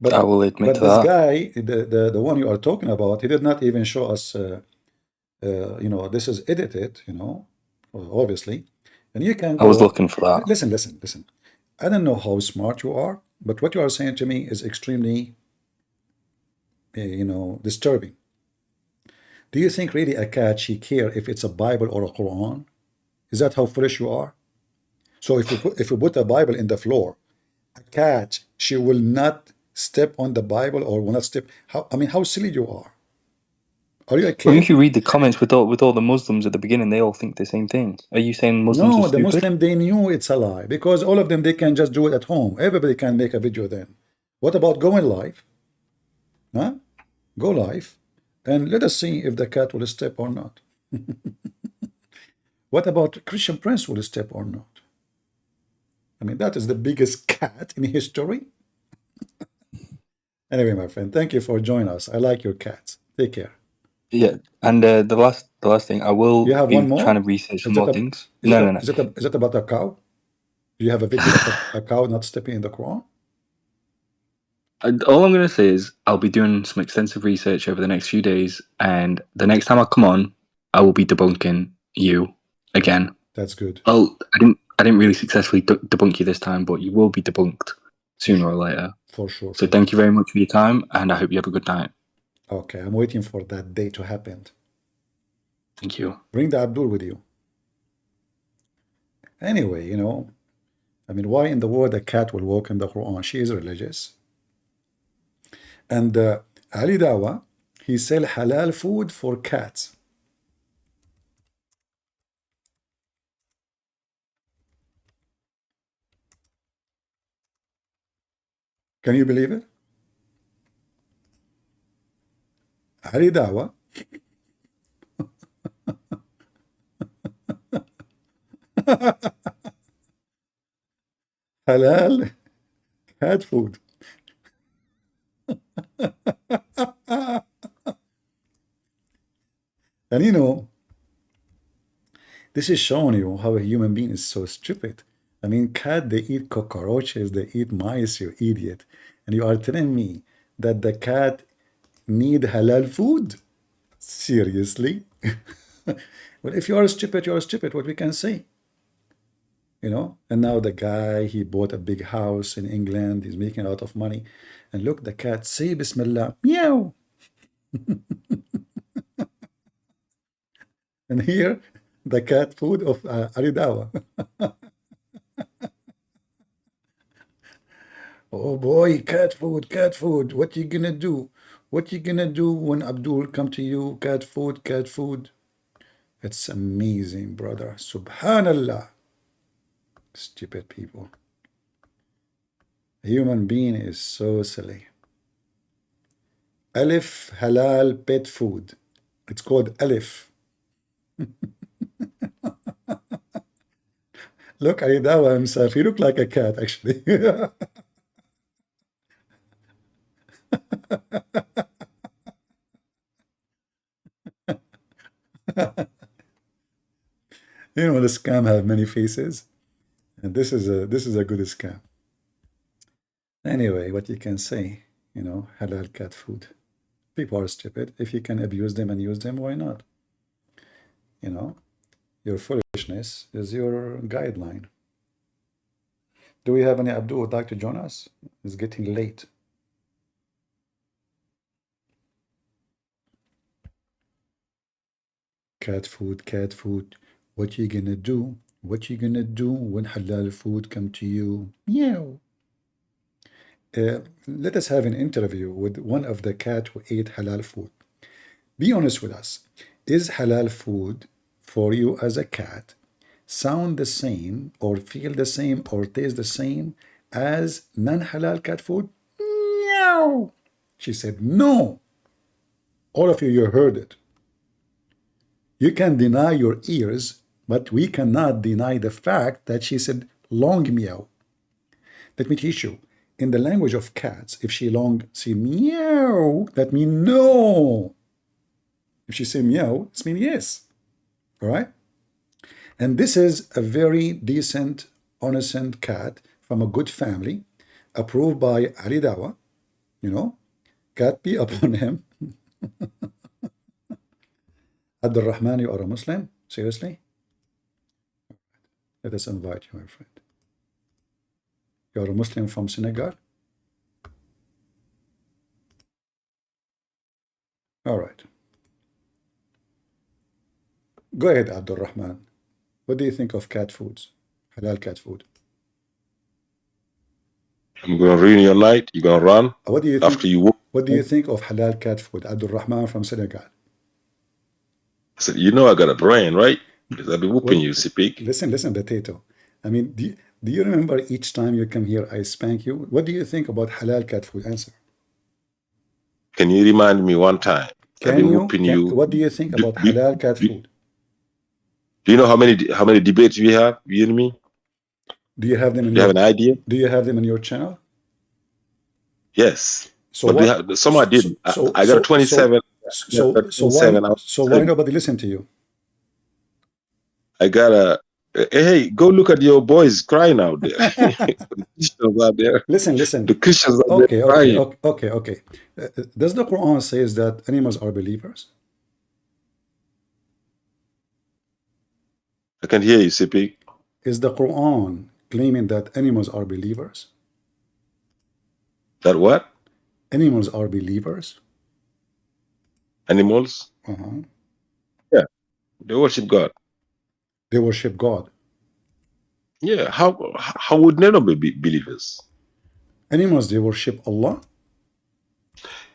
will admit But to this that. guy, the one you are talking about, he did not even show us. This is edited. Obviously, and you can I was go. looking for that. Listen. I don't know how smart you are, but what you are saying to me is extremely, disturbing. Do you think really a cat she care if it's a Bible or a Quran? Is that how foolish you are? So if you put a Bible in the floor, a cat she will not step on the Bible or will not step. How silly you are. Are you a Well, if kid? you read the comments with all the Muslims at the beginning, they all think the same thing. Are you saying Muslims are No, the stupid? Muslim, they knew it's a lie because all of them, they can just do it at home. Everybody can make a video then. What about going live? Huh? Go live and let us see if the cat will step or not. What about Christian Prince will step or not? That is the biggest cat in history. Anyway, my friend, thank you for joining us. I like your cats. Take care. Yeah, and the last thing, I will You have be one trying more? to research some Is it more a, things. is it No, a, no, no. is it about a cow? Do you have a video of a cow not stepping in the Quran? All I'm going to say is I'll be doing some extensive research over the next few days, and the next time I come on, I will be debunking you again. That's good. Well, I didn't really successfully debunk you this time, but you will be debunked sooner or later. For sure. So thank you very much for your time, and I hope you have a good night. Okay, I'm waiting for that day to happen. Thank you. Bring the Abdul with you. Anyway, why in the world a cat will walk in the Quran? She is religious. And Ali Dawa, he sell halal food for cats. Can you believe it? Ali Dawa halal cat food. And this is showing you how a human being is so stupid. Cat, they eat cockroaches, they eat mice, you idiot. And you are telling me that the cat need halal food? Seriously? Well, if you are stupid, you are stupid. What we can say? And now the guy, he bought a big house in England. He's making a lot of money. And look, the cat, say Bismillah, meow. And here, the cat food of Aridawa. Oh boy, cat food, cat food. What you gonna do? What you gonna do when Abdul come to you? Cat food, cat food. It's amazing, brother. Subhanallah. Stupid people. A human being is so silly. Alif halal pet food. It's called Alif. Look, Aridawa himself, he looked like a cat, actually. The scam have many faces, and this is a good scam. Anyway, what you can say, halal cat food. People are stupid. If you can abuse them and use them, why not? Your foolishness is your guideline. Do we have any Abdul would like to join us? It's getting late. Cat food, cat food. What you gonna do? What you gonna do when halal food come to you? Meow. Let us have an interview with one of the cat who ate halal food. Be honest with us. Is halal food for you as a cat sound the same or feel the same or taste the same as non-halal cat food? Meow. She said, no. All of you heard it. You can deny your ears, but we cannot deny the fact that she said long meow. Let me teach you. In the language of cats, if she long say meow, that means no. If she say meow, it means yes. All right? And this is a very decent, innocent cat from a good family, approved by Ali Dawa, you know, cat be upon him. Abdul Rahman, you are a Muslim? Seriously? Let us invite you, my friend. You are a Muslim from Senegal? All right. Go ahead, Abdul Rahman. What do you think of cat foods? Halal cat food. I'm gonna ruin your night. You're gonna run What do you think? after you walk. What do you think of halal cat food? Abdul Rahman from Senegal. I said, you know I got a brain, right? Because I've been whooping What? you, Sipik. Listen, potato. I mean, do you remember each time you come here, I spank you? What do you think about halal cat food? Answer. Can you remind me one time? I've been whooping you. What do you think about halal cat food? Do you know how many debates we have? You and me? Do you have them in Do you have an idea? Do you have them in your channel? Yes. So but what? we have, some I didn't. I got a 27. So why nobody listen to you? I got a. Hey, go look at your boys crying out there. The Christians out there. Listen. The Christians out there crying. Okay. Does the Quran says that animals are believers? I can hear you, Sipik. Is the Quran claiming that animals are believers? That what? Animals are believers? Animals? Yeah. They worship God. They worship God. Yeah. How would they not be believers? Animals, they worship Allah.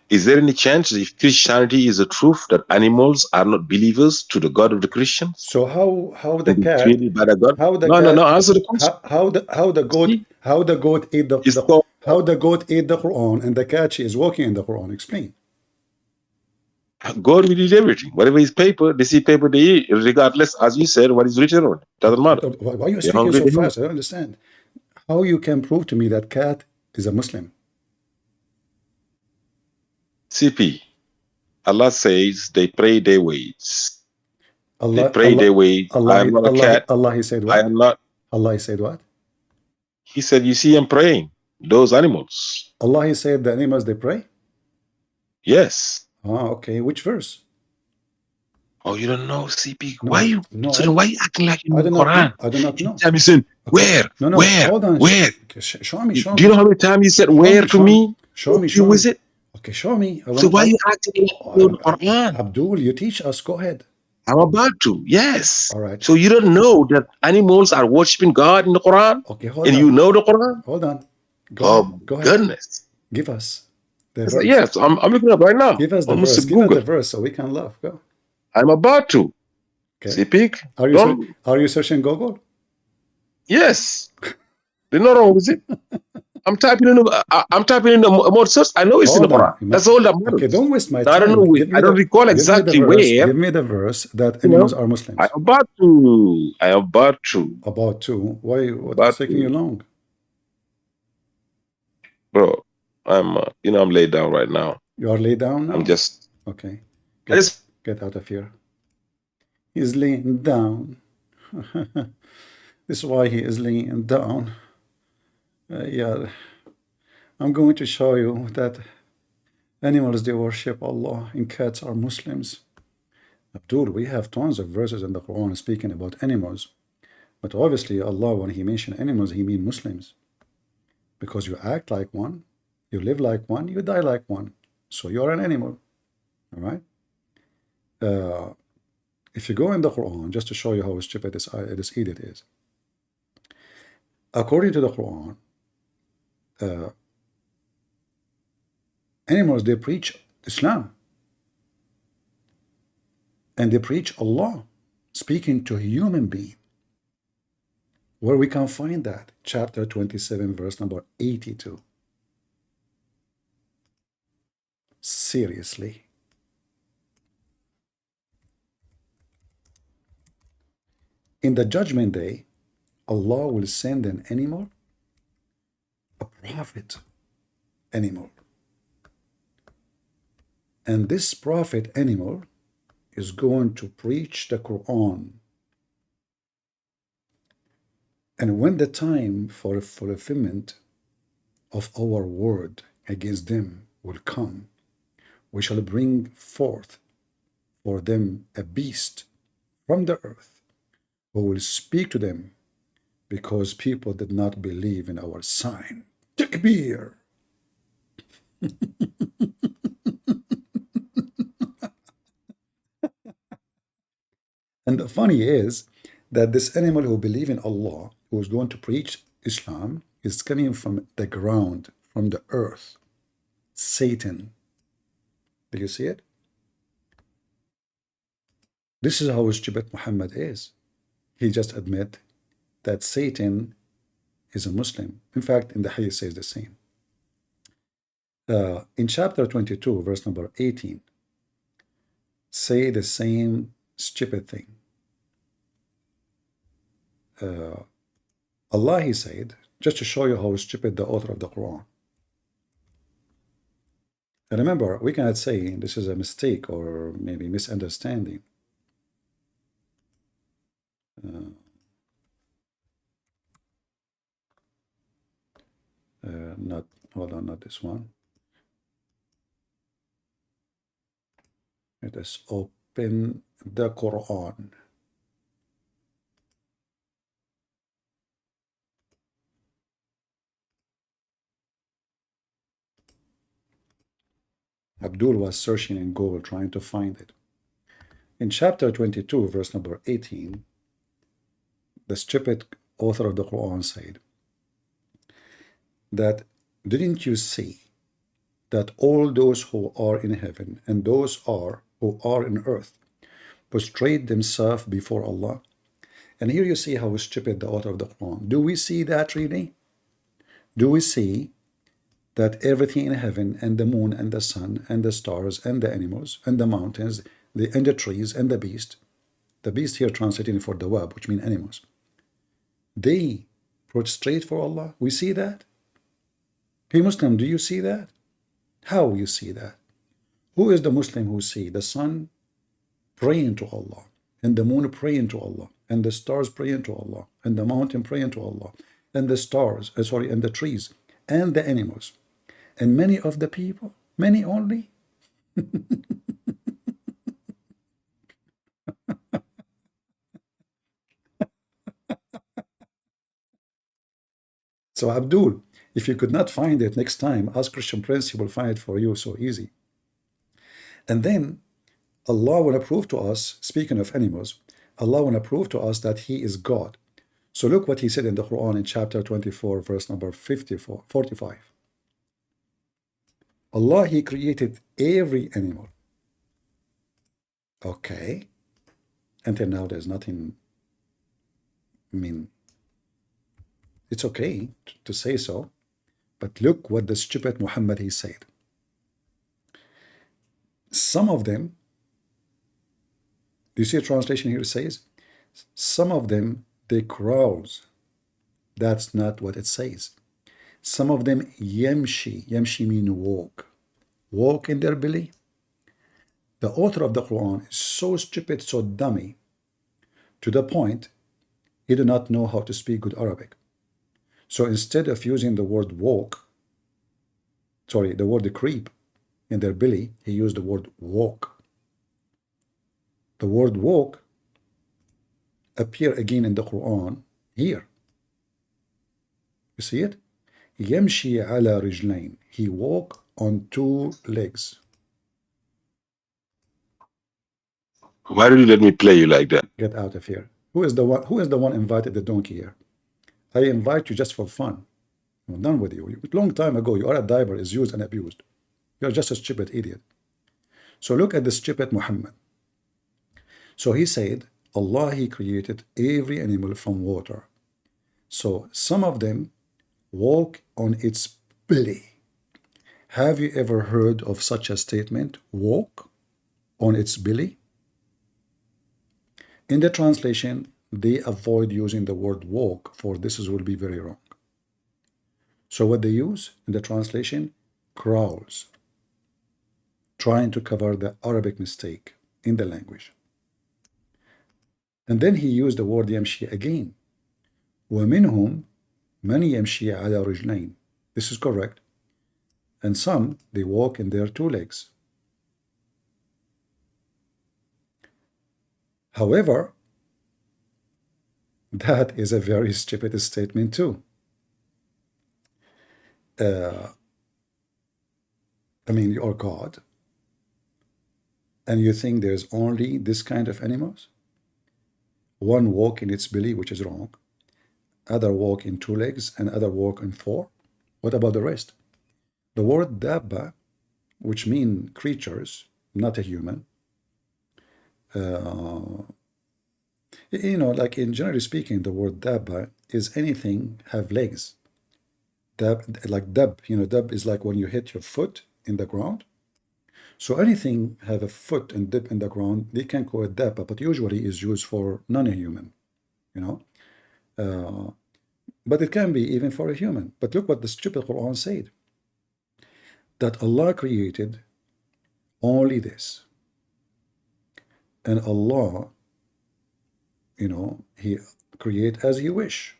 Is there any chance, if Christianity is the truth, that animals are not believers to the God of the Christians? So how the And cat? created by the God? How the No, cat? no. Answer the question. How the goat? See? How the goat ate It's called, how the goat ate the Quran and the cat she is walking in the Quran? Explain. God will eat everything. Whatever is paper, they see paper, they eat, regardless, as you said, what is written on it. Doesn't matter. Why are you They're speaking hungry, so they're hungry. fast? I don't understand. How you can prove to me that cat is a Muslim? CP, Allah says they pray their ways. They Allah, pray their ways. I am not a cat. Allah, he said I what? am not. Allah, he said what? He said, you see, I'm praying. Those animals. Allah, he said the animals they pray? Yes. Ah, okay. Which verse? Oh, you don't know, CP? No, Why you? no, So then why you acting like you I know do the not know. Quran? I do not know. Anytime you say, Okay. where? No, Where? hold on. Where? Show me. Do you know how many times you said where to me? Show me. Who is it? Okay, show me. So why you acting like you know the Quran? Abdul, you teach us. Go ahead. I'm about to. Yes. All right. So you don't know that animals are worshiping God in the Quran? Okay, hold and on. you know the Quran? Hold on. Oh, Go ahead. goodness. Give us the Yes, verse. yes, I'm looking up right now. Give us the I'm verse. Mr. Give us Google. the verse so we can laugh. Go. I'm about to. Okay. See, Peak? Are you searching Google? Yes. There's no wrong with it. I'm typing in the more search. I know it's in the Quran. That's all that matters. Okay, don't waste my Now, time. I don't know. I don't recall exactly where. Give me the verse that animals are Muslims. I'm about to. About to. Why? What About is taking you long? Bro, I'm I'm laid down right now. You are laid down now? I'm just okay. just Get out of here. He's laying down. This is why he is laying down. Yeah. I'm going to show you that animals, they worship Allah and cats are Muslims. Abdul, we have tons of verses in the Quran speaking about animals. But obviously Allah, when he mentioned animals, he means Muslims. Because you act like one, you live like one, you die like one. So you're an animal. All right? If you go in the Quran, just to show you how stupid this idiot is. According to the Quran, animals, they preach Islam. And they preach Allah, speaking to a human being. Where we can find that? Chapter 27, verse number 82. seriously. In the judgment day, Allah will send an animal, a prophet animal. And this prophet animal is going to preach the Quran. And when the time for fulfillment of our word against them will come, we shall bring forth for them a beast from the earth who will speak to them, because people did not believe in our sign. Takbir! And the funny is that this animal who believe in Allah, who is going to preach Islam, is coming from the ground, from the earth. Satan. Do you see it? This is how stupid Muhammad is. He just admit that Satan is a Muslim. In fact, in the Hadith says the same. In chapter 22, verse number 18, say the same stupid thing. Allah, he said, just to show you how stupid the author of the Quran. And remember, we cannot say this is a mistake or maybe misunderstanding. Hold on, not this one. Let us open the Quran. Abdul was searching in Google trying to find it. In chapter 22, verse number 18, the stupid author of the Quran said that, didn't you see that all those who are in heaven and those who are in earth prostrate themselves before Allah? And here you see how stupid the author of the Quran. Do we see that really? Do we see that everything in heaven and the moon and the sun and the stars and the animals and the mountains and the trees and the beast here translating for the wab, which means animals, they prostrate for Allah? We see that? Hey Muslim, do you see that? How you see that? Who is the Muslim who see the sun praying to Allah, and the moon praying to Allah, and the stars praying to Allah, and the mountain praying to Allah, and the and the trees, and the animals, and many of the people, many only? So Abdul, if you could not find it next time, ask Christian Prince, he will find it for you so easy. And then Allah will prove to us, speaking of animals, Allah will prove to us that He is God. So look what He said in the Quran in chapter 24, verse number 45. Allah, He created every animal. Okay. Until now, there's nothing, it's okay to say so. But look what the stupid Muhammad, he said. Some of them, do you see a translation here? It says, some of them, they crawls. That's not what it says. Some of them yamshi. Yamshi means walk. Walk in their belly. The author of the Quran is so stupid, so dummy, to the point he do not know how to speak good Arabic. So instead of using the word the word creep in their belly, he used the word walk. The word walk appear again in the Quran here. You see it? Yamshi ala rijlain. He walk on two legs. Why did you let me play you like that? Get out of here. Who is the one invited the donkey here? I invite you just for fun. I'm done with you. A long time ago, you are a diver, is used and abused. You're just a stupid idiot. So look at the stupid Muhammad. So he said, Allah, He created every animal from water. So some of them walk on its belly. Have you ever heard of such a statement, walk on its belly? In the translation, they avoid using the word walk, for this will be very wrong. So what they use in the translation, crawls, trying to cover the Arabic mistake in the language. And then he used the word يمشي again. ومنهم من يمشي على رجلين. This is correct. And some, they walk in their two legs. However, that is a very stupid statement too. I mean, you're God, and you think there's only this kind of animals? One walk in its belly, which is wrong. Other walk in two legs, and other walk in four. What about the rest? The word dabba, which mean creatures, not a human. You know, like in generally speaking, the word dabba is anything have legs. Dab, like dab, you know, dab is like when you hit your foot in the ground. So anything have a foot and dip in the ground, they can call it dabba, but usually is used for non-human, you know. But it can be even for a human. But look what the stupid Quran said. That Allah created only this. And Allah, you know, He create as He wish.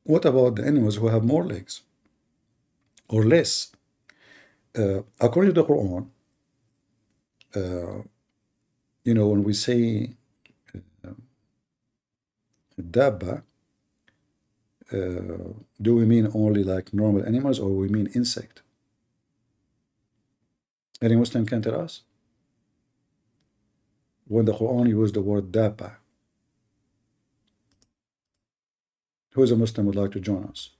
What about the animals who have more legs? Or less? According to the Quran, you know, when we say dabba, do we mean only like normal animals or we mean insect? Any Muslim can tell us? When the Quran used the word dabba, who is a Muslim would like to join us?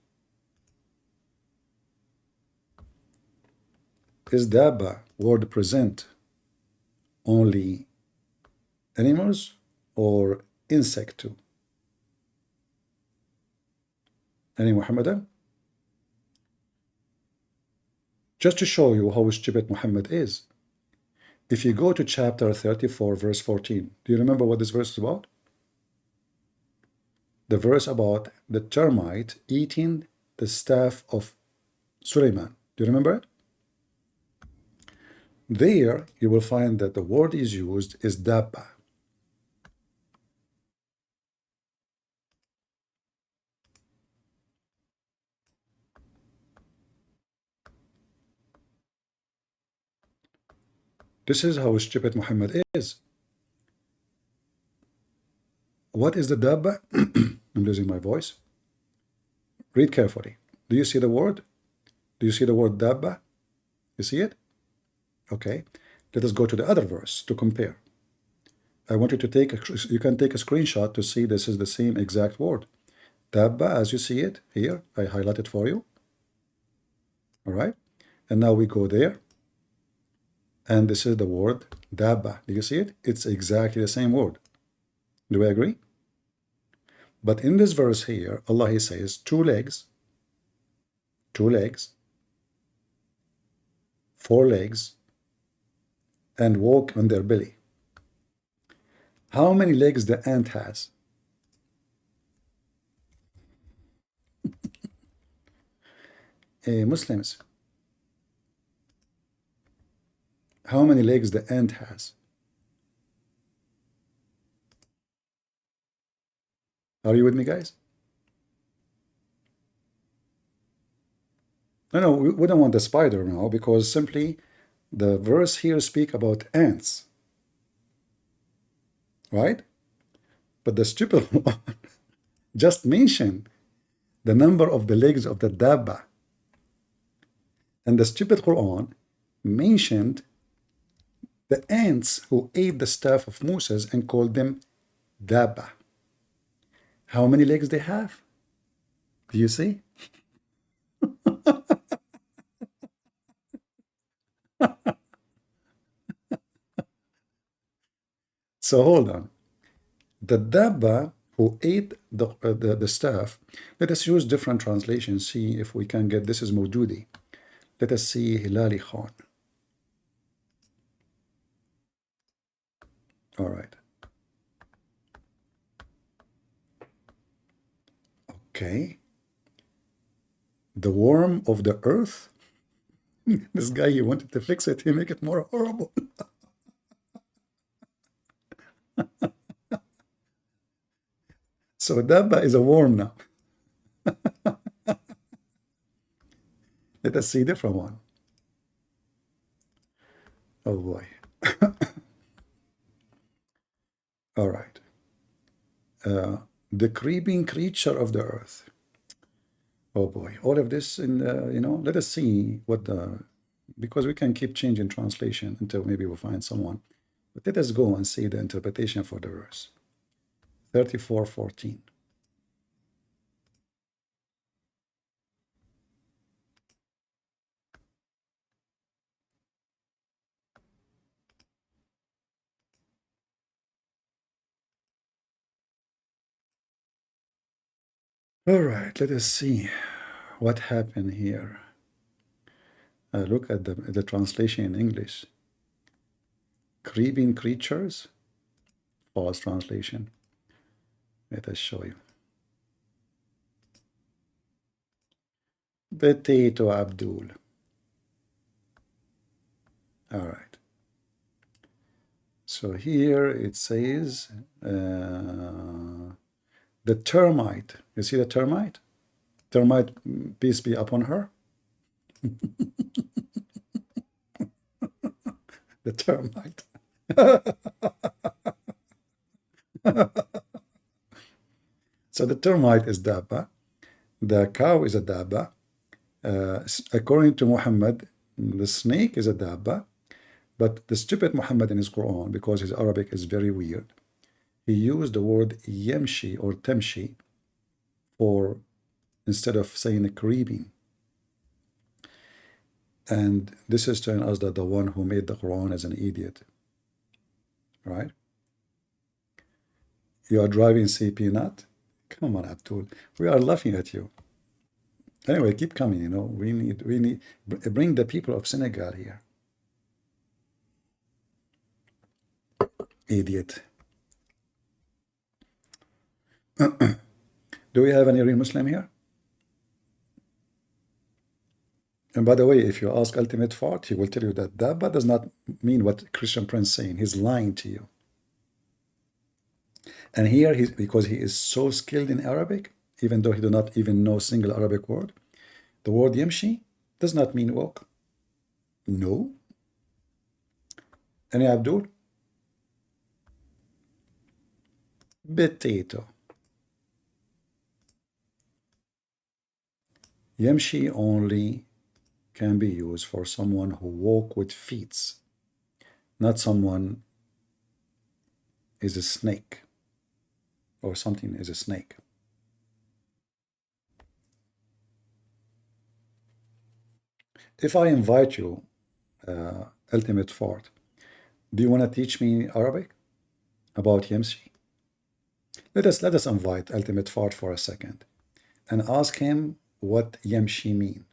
Is dabba word present only animals or insect too? Any Muhammadan? Just to show you how stupid Muhammad is, if you go to chapter 34, verse 14, do you remember what this verse is about? The verse about the termite eating the staff of Suleiman. Do you remember it? There, you will find that the word is used is dabba. This is how stupid Muhammad is. What is the dabba? I'm losing my voice. Read carefully. Do you see the word? Do you see the word dabba? You see it? Okay. Let us go to the other verse to compare. I want you to take you can take a screenshot to see this is the same exact word. Dabba, as you see it here, I highlight it for you. All right. And now we go there. And this is the word dabba. Do you see it? It's exactly the same word. Do we agree? But in this verse here, Allah He says two legs, four legs, and walk on their belly. How many legs the ant has? Muslims, how many legs the ant has? Are you with me, guys? No, we don't want the spider now, because simply the verse here speak about ants, right? But the stupid one just mentioned the number of the legs of the dabba. And the stupid Quran mentioned the ants who ate the staff of Moses and called them dabba. How many legs they have? Do you see? So hold on. The dabba who ate the staff, let us use different translations, see if we can get, this is Mawdudi. Let us see Hilali Khan. All right. Okay. The worm of the earth. This guy, he wanted to fix it. He make it more horrible. So Dabba is a worm now. Let us see different one. Oh boy. All right. The creeping creature of the earth. Oh boy. All of this in let us see what because we can keep changing translation until maybe we'll find someone. But let us go and see the interpretation for the verse. 34:14. All right, let us see what happened here. Look at the translation in English. Creeping creatures, false translation. Let us show you. Potato Abdul. All right. So here it says the termite. You see the termite? Termite, peace be upon her. The termite. So the termite is Dabba. The cow is a Dabba. According to Muhammad, the snake is a Dabba. But the stupid Muhammad in his Quran, because his Arabic is very weird, he used the word yamshi or tamshi for instead of saying creeping. And this is telling us that the one who made the Quran is an idiot. Right? You are driving CP nut? Come on, Abdul. We are laughing at you. Anyway, keep coming, We need bring the people of Senegal here. Idiot. Do we have any real Muslim here? And by the way, if you ask Ultimate Fart, he will tell you that Dabba does not mean what Christian Prince is saying. He's lying to you. And here, because he is so skilled in Arabic, even though he does not even know a single Arabic word, the word yamshi does not mean walk. No. Any Abdul? Potato. Yamshi only can be used for someone who walk with feet, not someone is a snake or something is a snake. If I invite you, Ultimate Fart, do you want to teach me Arabic about Yamshi? Let us invite Ultimate Fart for a second and ask him what Yamshi mean.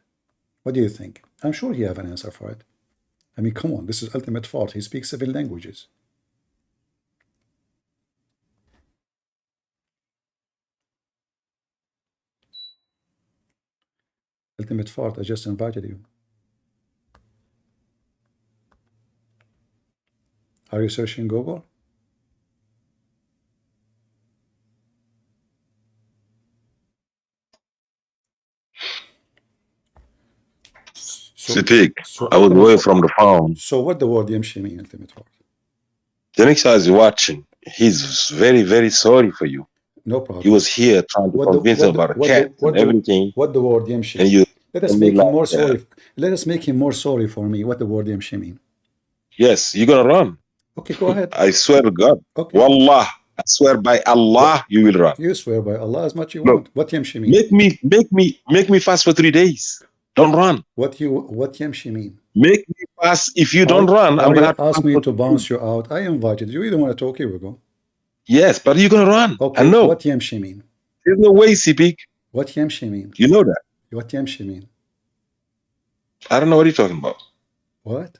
What do you think? I'm sure he have an answer for it. I mean, come on, this is Ultimate Fart. He speaks 7 languages. Ultimate Fart, I just invited you. Are you searching Google? Sitik, I was away from the phone. So what the word Yamshi mean, Ultimate Fart? The next guy is watching. He's very, very sorry for you. No problem. He was here trying to convince him about a cat and everything. What the word Yamshi? And you let us make him more sorry. Let us make him more sorry for me. What the word Yamshi mean? Yes, you're gonna run. Okay, go ahead. I swear to God. Okay. Wallah, I swear by Allah, you will run. You swear by Allah as much you Look, want. What Yamshi mean? Make me fast for 3 days. Don't run. What Yamshi mean? Make me fast. If you don't run, I'm gonna have to ask me to bounce you out. I invited you. You don't want to talk. Here we go. Yes, but you're gonna run. Okay. I know. What Yamshi mean? There's no way, Sipik. What Yamshi mean? You know that. What Yamshi mean? I don't know what you're talking about. What?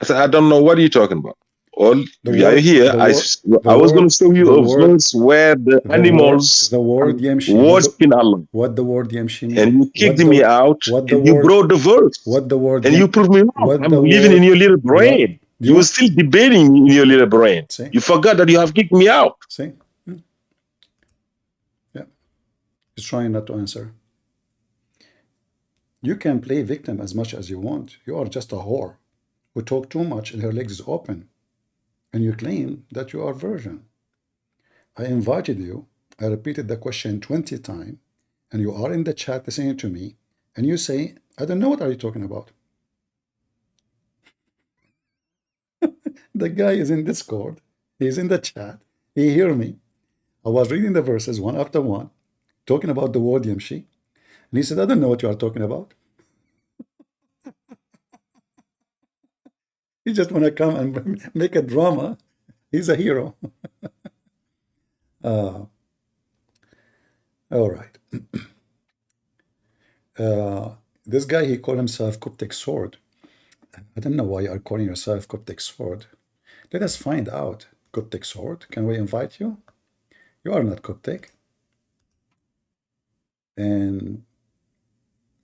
I said, I don't know what you're talking about. All The we are word, here. the word, the I was going word, to show the you a word, verse where the animals the are word Yemshi. worshiping Allah, What the word Yemshi and mean? you kicked me out, What the and you word, brought the verse, what the word and you Yem, proved me wrong. what I'm the believing in word, your little what? brain. Do you You were want? still debating in your little brain. See, You forgot that you have kicked me out. see, yeah. He's trying not to answer. You can play victim as much as you want. You are just a whore who talk too much and her legs is open, and you claim that you are virgin. I invited you. I repeated the question 20 times, and you are in the chat listening to me, and you say, I don't know what are you talking about. The guy is in Discord. He's in the chat. He hear me. I was reading the verses one after one, talking about the word Yemshi, and he said, I don't know what you are talking about. You just want to come and make a drama. He's a hero. All right. This guy, he called himself Coptic Sword. I don't know why you are calling yourself Coptic Sword. Let us find out. Coptic Sword, can we invite you? You are not Coptic. And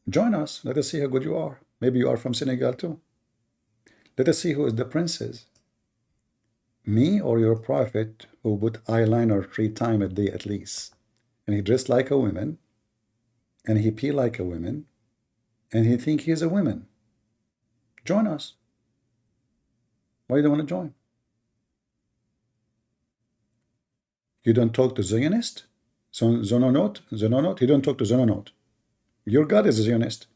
join us. Let us see how good you are. Maybe you are from Senegal too. Let us see who is the princess. Me or your prophet who put eyeliner 3 times a day at least. And he dressed like a woman. And he pee like a woman. And he think he's a woman. Join us. Why you don't want to join? You don't talk to Zionist? Zononot? You don't talk to Zononot. Your God is a Zionist.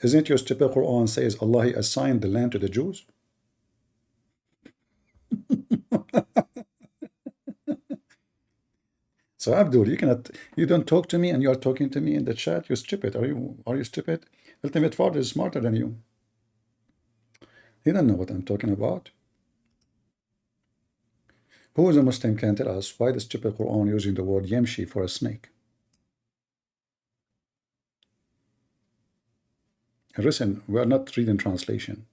Isn't your stupid Quran says Allah assigned the land to the Jews? So Abdul, you don't talk to me and you are talking to me in the chat. You're stupid. Are you stupid? Ultimate Father is smarter than you. He don't know what I'm talking about. Who is a Muslim can tell us why the stupid Quran using the word Yemshi for a snake? And listen, we are not reading translation,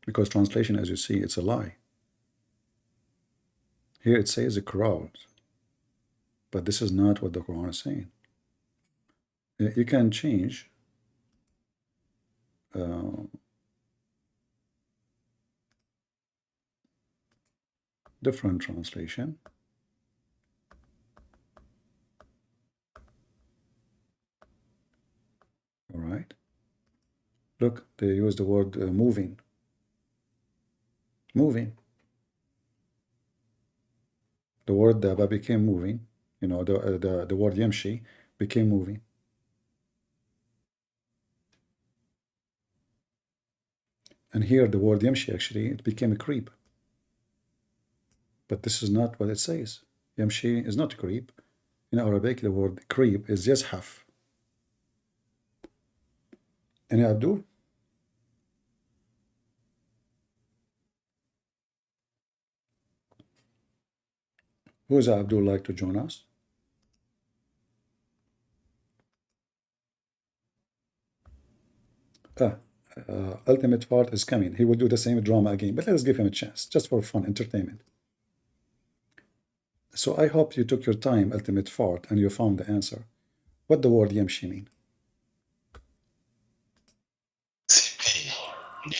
because translation, as you see, it's a lie. Here it says a crowd, but this is not what the Quran is saying. You can change different translation. All right. Look, they use the word moving. Moving. The word daba became moving. You know, the word yamshi became moving. And here the word yamshi actually, it became a creep. But this is not what it says. Yamshi is not a creep. In Arabic, the word creep is yazhaf. Any Abdul? Who is Abdul like to join us? Ultimate Part is coming. He will do the same drama again, but let's give him a chance, just for fun, entertainment. So I hope you took your time, Ultimate Fart, and you found the answer. What the word Yemshi mean?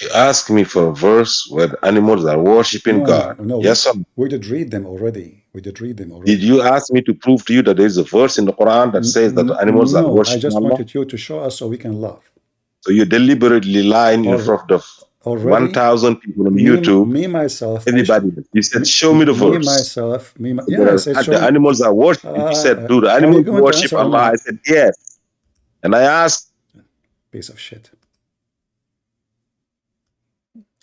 You asked me for a verse where the animals are worshiping God. No, Yes or no? we did read them already. We did read them Did already. you ask me to prove to you that there is a verse in the Quran that says that the animals are No, I worshiping just Allah? wanted you to show us so we can laugh. So you're deliberately lying in Or front of already, 1,000 people on YouTube. myself, Everybody, you said, show me the verse. yeah, I said, That show the me. animals are worshiping. You said, do the Are you animals going to worship answer or Allah? I not? said, yes. And I asked, Piece of shit.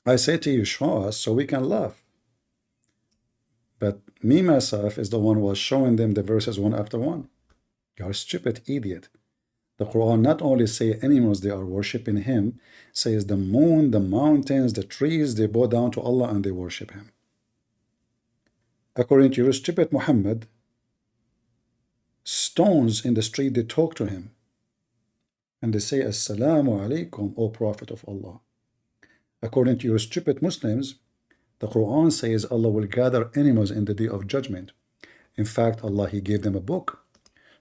I say to you, show us so we can laugh. But myself is the one who was showing them the verses one after one. You're a stupid idiot. The Quran not only say animals they are worshiping him, says the moon, the mountains, the trees, they bow down to Allah and they worship him. According to your stupid Muhammad, stones in the street, they talk to him. and they say, Assalamu alaikum, O Prophet of Allah. According to your stupid Muslims, the Quran says Allah will gather animals in the day of judgment. In fact, Allah, He gave them a book.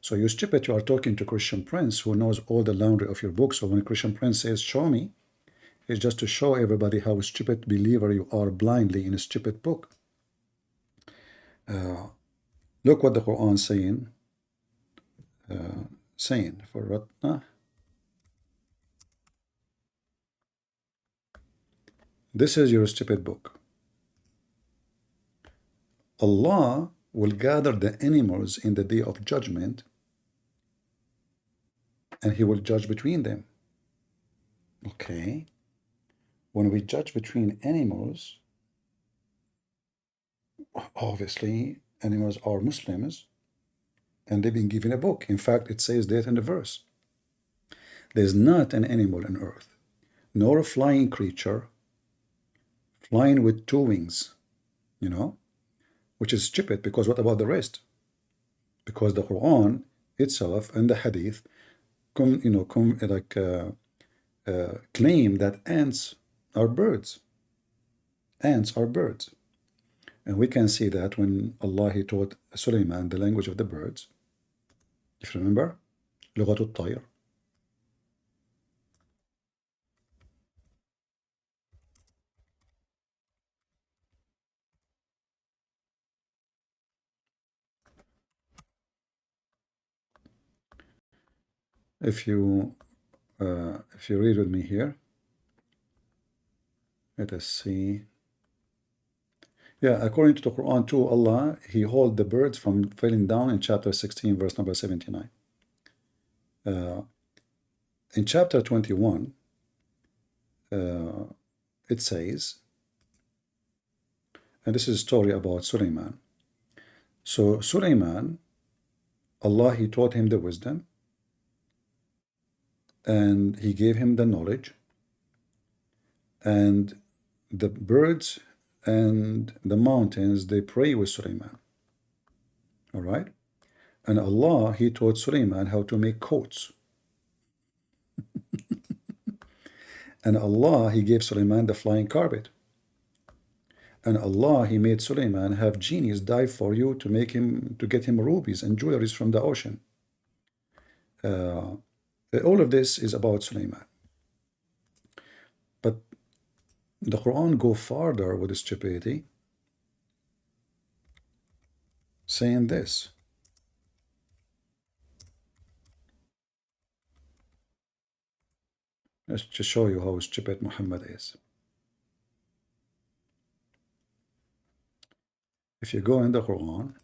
So you stupid, you are talking to Christian Prince who knows all the laundry of your book. So when Christian Prince says, show me, it's just to show everybody how stupid believer you are blindly in a stupid book. Look what the Quran saying for what? This is your stupid book. Allah will gather the animals in the day of judgment, and He will judge between them. Okay. When we judge between animals, obviously animals are Muslims, and they've been given a book. In fact, it says that in the verse. There's not an animal on earth, nor a flying creature, flying with two wings, which is stupid, because what about the rest? Because the Quran itself and the Hadith claim that ants are birds. Ants are birds. And we can see that when Allah He taught Sulaiman the language of the birds. If you remember, لغة الطير. If you read with me here, let us see. Yeah, according to the Quran too, Allah, He hold the birds from falling down in chapter 16, verse number 79. In chapter 21, it says, and this is a story about Sulaiman. So Sulaiman, Allah, He taught him the wisdom, and He gave him the knowledge, and the birds and the mountains, they pray with Sulaiman. All right? And Allah, He taught Sulaiman how to make coats. And Allah, He gave Sulaiman the flying carpet. And Allah, He made Sulaiman have genies dive for you to get him rubies and jewelries from the ocean. All of this is about Sulaiman. But the Quran go farther with stupidity, saying this. Let's just show you how stupid Muhammad is. If you go in the Quran,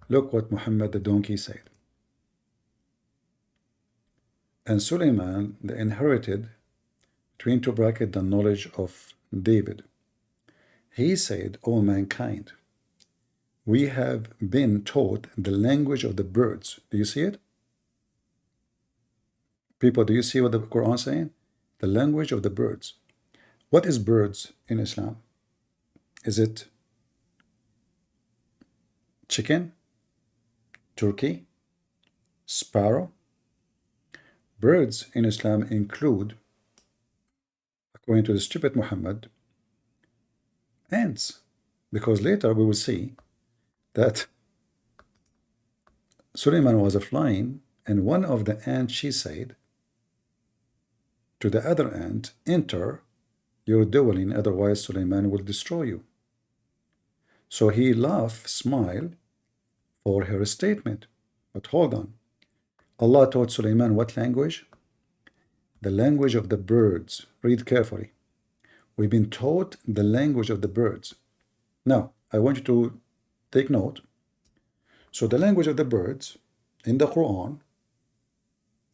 look what Muhammad the donkey said. And Sulaiman, they inherited, between two brackets, the knowledge of David. He said, O mankind, we have been taught the language of the birds. Do you see it? People, do you see what the Quran is saying? The language of the birds. What is birds in Islam? Is it chicken? Turkey? Sparrow? Birds in Islam include, according to the stupid Muhammad, ants. Because later we will see that Suleiman was flying, and one of the ants, she said to the other ant, enter your dwelling, otherwise Suleiman will destroy you. So he laughed, smiled for her statement. But hold on. Allah taught Suleiman what language? The language of the birds. Read carefully. We've been taught the language of the birds. Now, I want you to take note. So the language of the birds in the Quran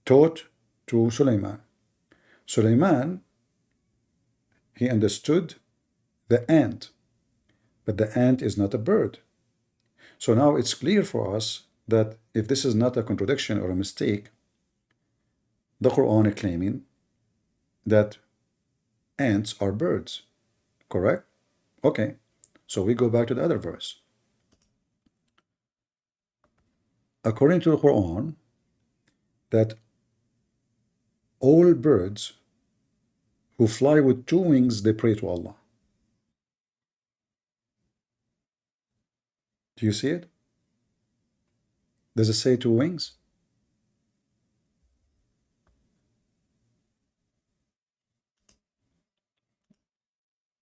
taught to Suleiman. Suleiman, he understood the ant, but the ant is not a bird. So now it's clear for us that if this is not a contradiction or a mistake, the Quran is claiming that ants are birds, correct? Okay, so we go back to the other verse. According to the Quran, that all birds who fly with two wings, they pray to Allah. Do you see it? Does it say two wings?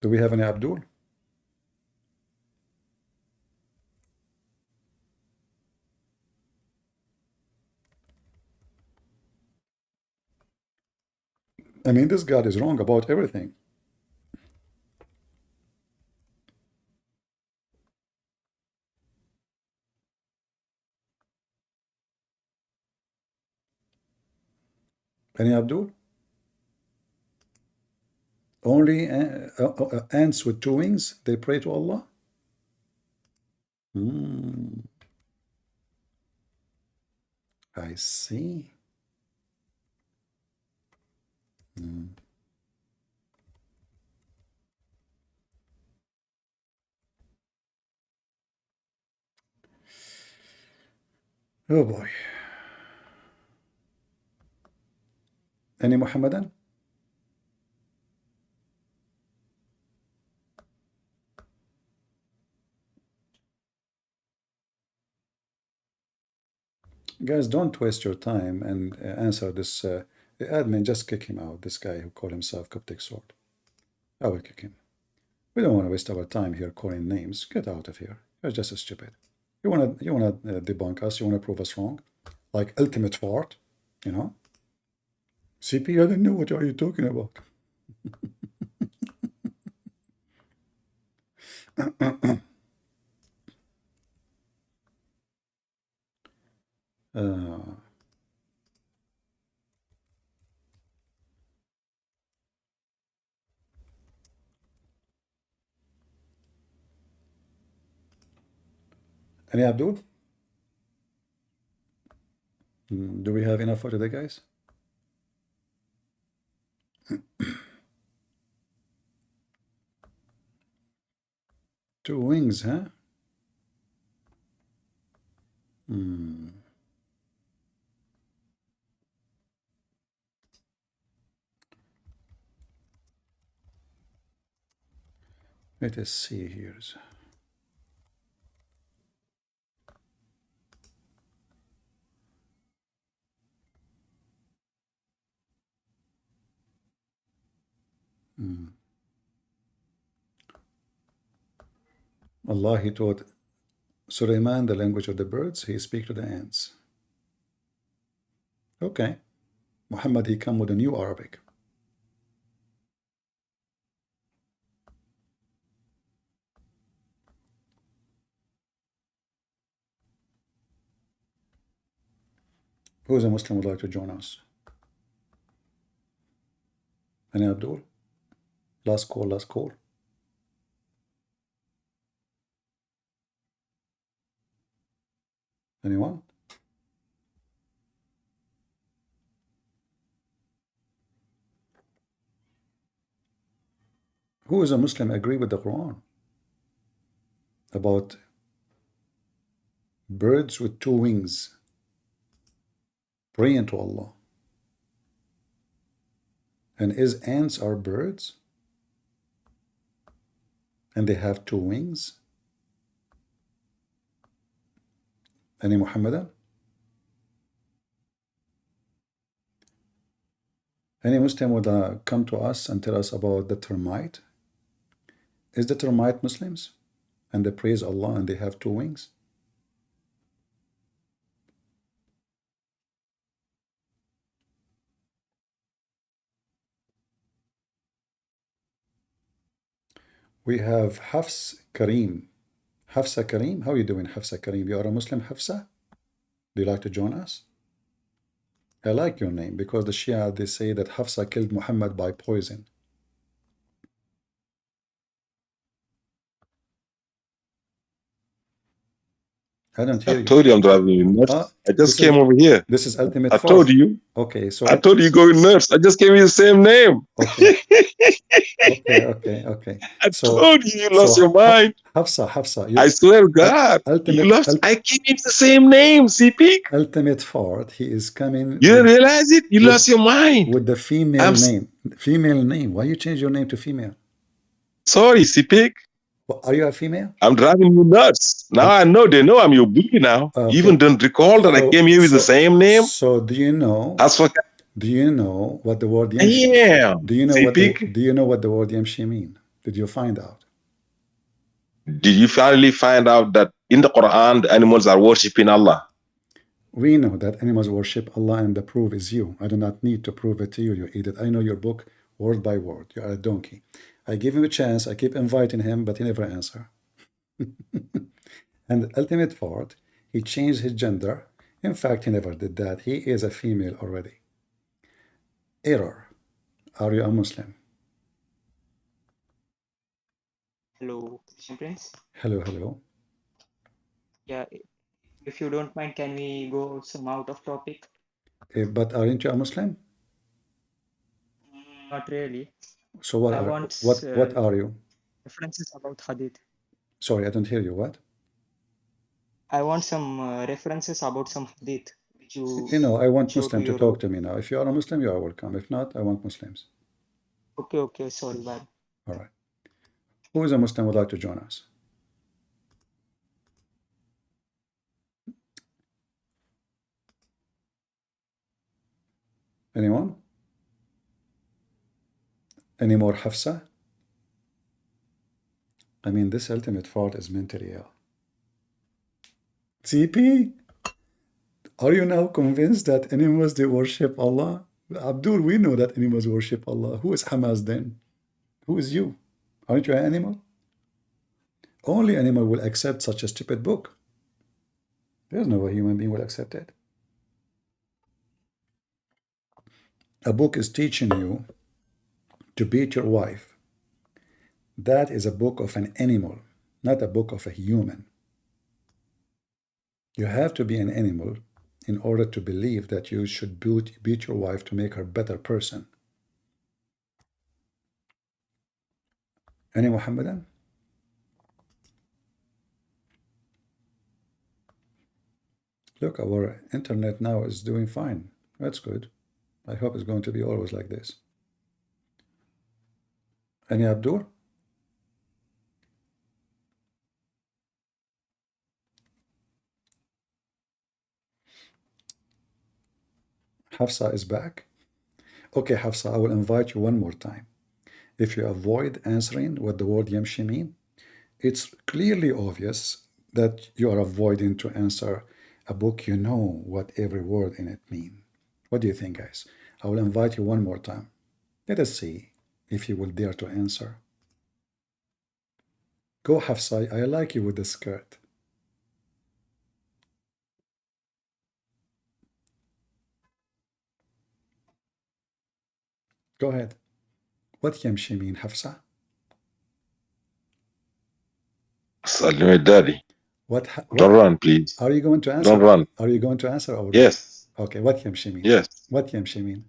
Do we have any Abdul? I mean, this God is wrong about everything. Any Abdul? Only ants with two wings, they pray to Allah? I see. Oh boy. Any Muhammadan? Guys, don't waste your time and answer this. Admin, just kick him out. This guy who called himself Coptic Sword. I will kick him. We don't want to waste our time here calling names. Get out of here. You're just stupid. You wanna debunk us? You wanna prove us wrong? Like ultimate fart, you know? CP, I don't know what are you talking about. Any Abdul? Do we have enough for today, guys? Two wings, huh? Let us see here. Allah, He taught Sulaiman the language of the birds. He speak to the ants. Okay. Muhammad, he come with a new Arabic. Who is a Muslim would like to join us? Any Abdul? Last call, last call. Anyone? Who is a Muslim agree with the Quran about birds with two wings praying to Allah? And is ants are birds? And they have two wings? Any Muhammadan? Any Muslim would come to us and tell us about the termite? Is the termite Muslims? And they praise Allah and they have two wings? We have Hafs Kareem. Hafsa Kareem, how are you doing, Hafsa Kareem? You are a Muslim, Hafsa? Do you like to join us? I like your name because the Shia, they say that Hafsa killed Muhammad by poison. I don't I hear you. told you I'm driving you nuts. I just came over here. This is ultimate I fault. told you. Okay, so I told you going nuts. I just gave you the same name. okay, okay. I So told you lost your mind. Hafsa, I swear to God, you lost. I gave you the same name, CP. ultimate fault. He is coming. You didn't realize it? You lost your mind. With the female name. Female name. Why you change your name to female? Sorry, CP. Are you a female? I'm driving you nuts. Now I know they know I'm your bully now. Okay. You even don't recall that I came here with the same name? So do you know? As for do you know what the word yamshi? Yeah. Do you know what the word yamshi mean? Did you find out? Did you finally find out that in the Quran the animals are worshiping Allah? We know that animals worship Allah, and the proof is you. I do not need to prove it to you, you idiot. I know your book word by word. You are a donkey. I give him a chance. I keep inviting him, but he never answer. And the ultimate part, he changed his gender. In fact, he never did that. He is a female already. Error. Are you a Muslim? Hello, Christian Prince. Hello. Yeah, if you don't mind, can we go some out of topic? But aren't you a Muslim? Not really. So what are you? References about Hadith. Sorry, I don't hear you. What? I want some references about some Hadith. Which I want Muslim to talk to me now. If you are a Muslim, you are welcome. If not, I want Muslims. Okay, sorry, bye. All right. Who is a Muslim would like to join us? Anyone? Any more Hafsa? I mean, this ultimate fault is mentally ill. CP? Are you now convinced that animals, they worship Allah? Abdul, we know that animals worship Allah. Who is Hamas then? Who is you? Aren't you an animal? Only animal will accept such a stupid book. There's no way human being will accept it. A book is teaching you to beat your wife. That is a book of an animal, not a book of a human. You have to be an animal in order to believe that you should beat your wife to make her a better person. Any Muhammadan? Look, our internet now is doing fine. That's good. I hope it's going to be always like this. Any Abdur? Hafsa is back. Okay, Hafsa, I will invite you one more time. If you avoid answering what the word yamshi mean, it's clearly obvious that you are avoiding to answer a book you know what every word in it mean. What do you think, guys? I will invite you one more time. Let us see if you will dare to answer. Go, Hafsa. I like you with the skirt. Go ahead. What yamshi mean, Hafsa? Salim, daddy. What? Don't run, please. Are you going to answer? Don't run. Are you going to answer? Or yes. Okay. What yamshi mean? Yes. What yamshi mean?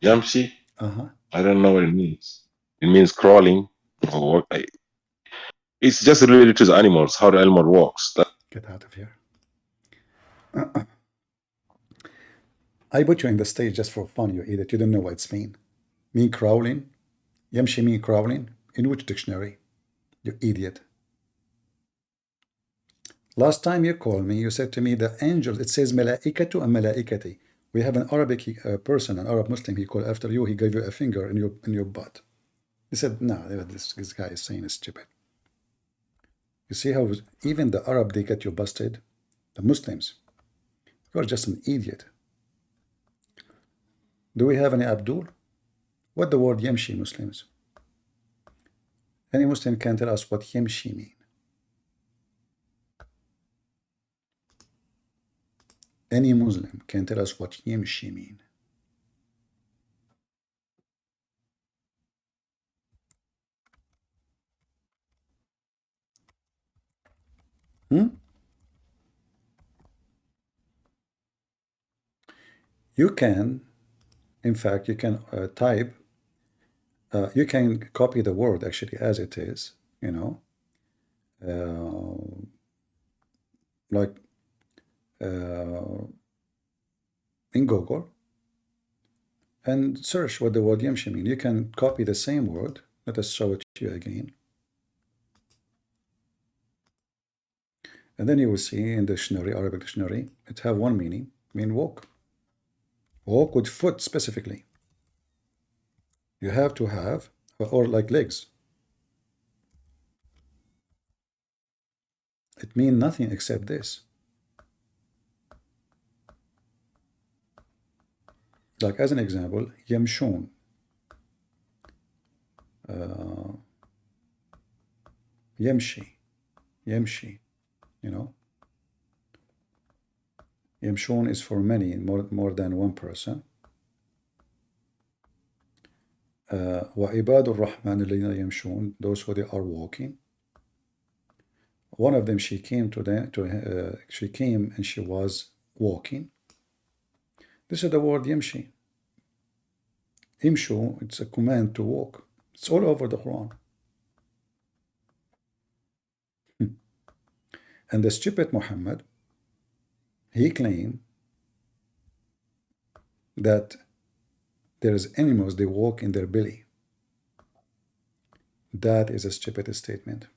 Yamshi? Uh-huh. I don't know what it means. It means crawling. Or it's just related to the animals, how the animal walks. Get out of here. I put you in the stage just for fun, you idiot. You don't know what it's mean. Mean crawling? Yamshi mean crawling? In which dictionary? You idiot. Last time you called me, you said to me the angels, it says malaikatu and malaikati. We have an Arabic person, an Arab Muslim, he called after you, he gave you a finger in your butt. He said, no, this guy is saying is stupid. You see how even the Arab, they get you busted? The Muslims. You are just an idiot. Do we have any Abdul? What the word Yamshi, Muslims? Any Muslim can tell us what Yamshi mean? Any Muslim can tell us what Yamshi mean? You can, in fact, you can type, you can copy the word actually as it is, you know, like in Google, and search what the word yamshi means. You can copy the same word. Let us show it to you again. And then you will see in the dictionary, Arabic dictionary, it have one meaning, mean walk. Walk with foot specifically. You have to have, or like legs. It means nothing except this. Like as an example, yamshun. Yamshi. Yamshi. You know? Yamshun is for many, more than one person. وَعِبَادُ الرَّحْمَنِ الَّذِينَ يَمْشُونَ, those who they are walking. One of them, she came she came and she was walking. This is the word yamshi. Imshu, it's a command to walk. It's all over the Quran. And the stupid Muhammad, he claimed that there's animals, they walk in their belly. That is a stupid statement.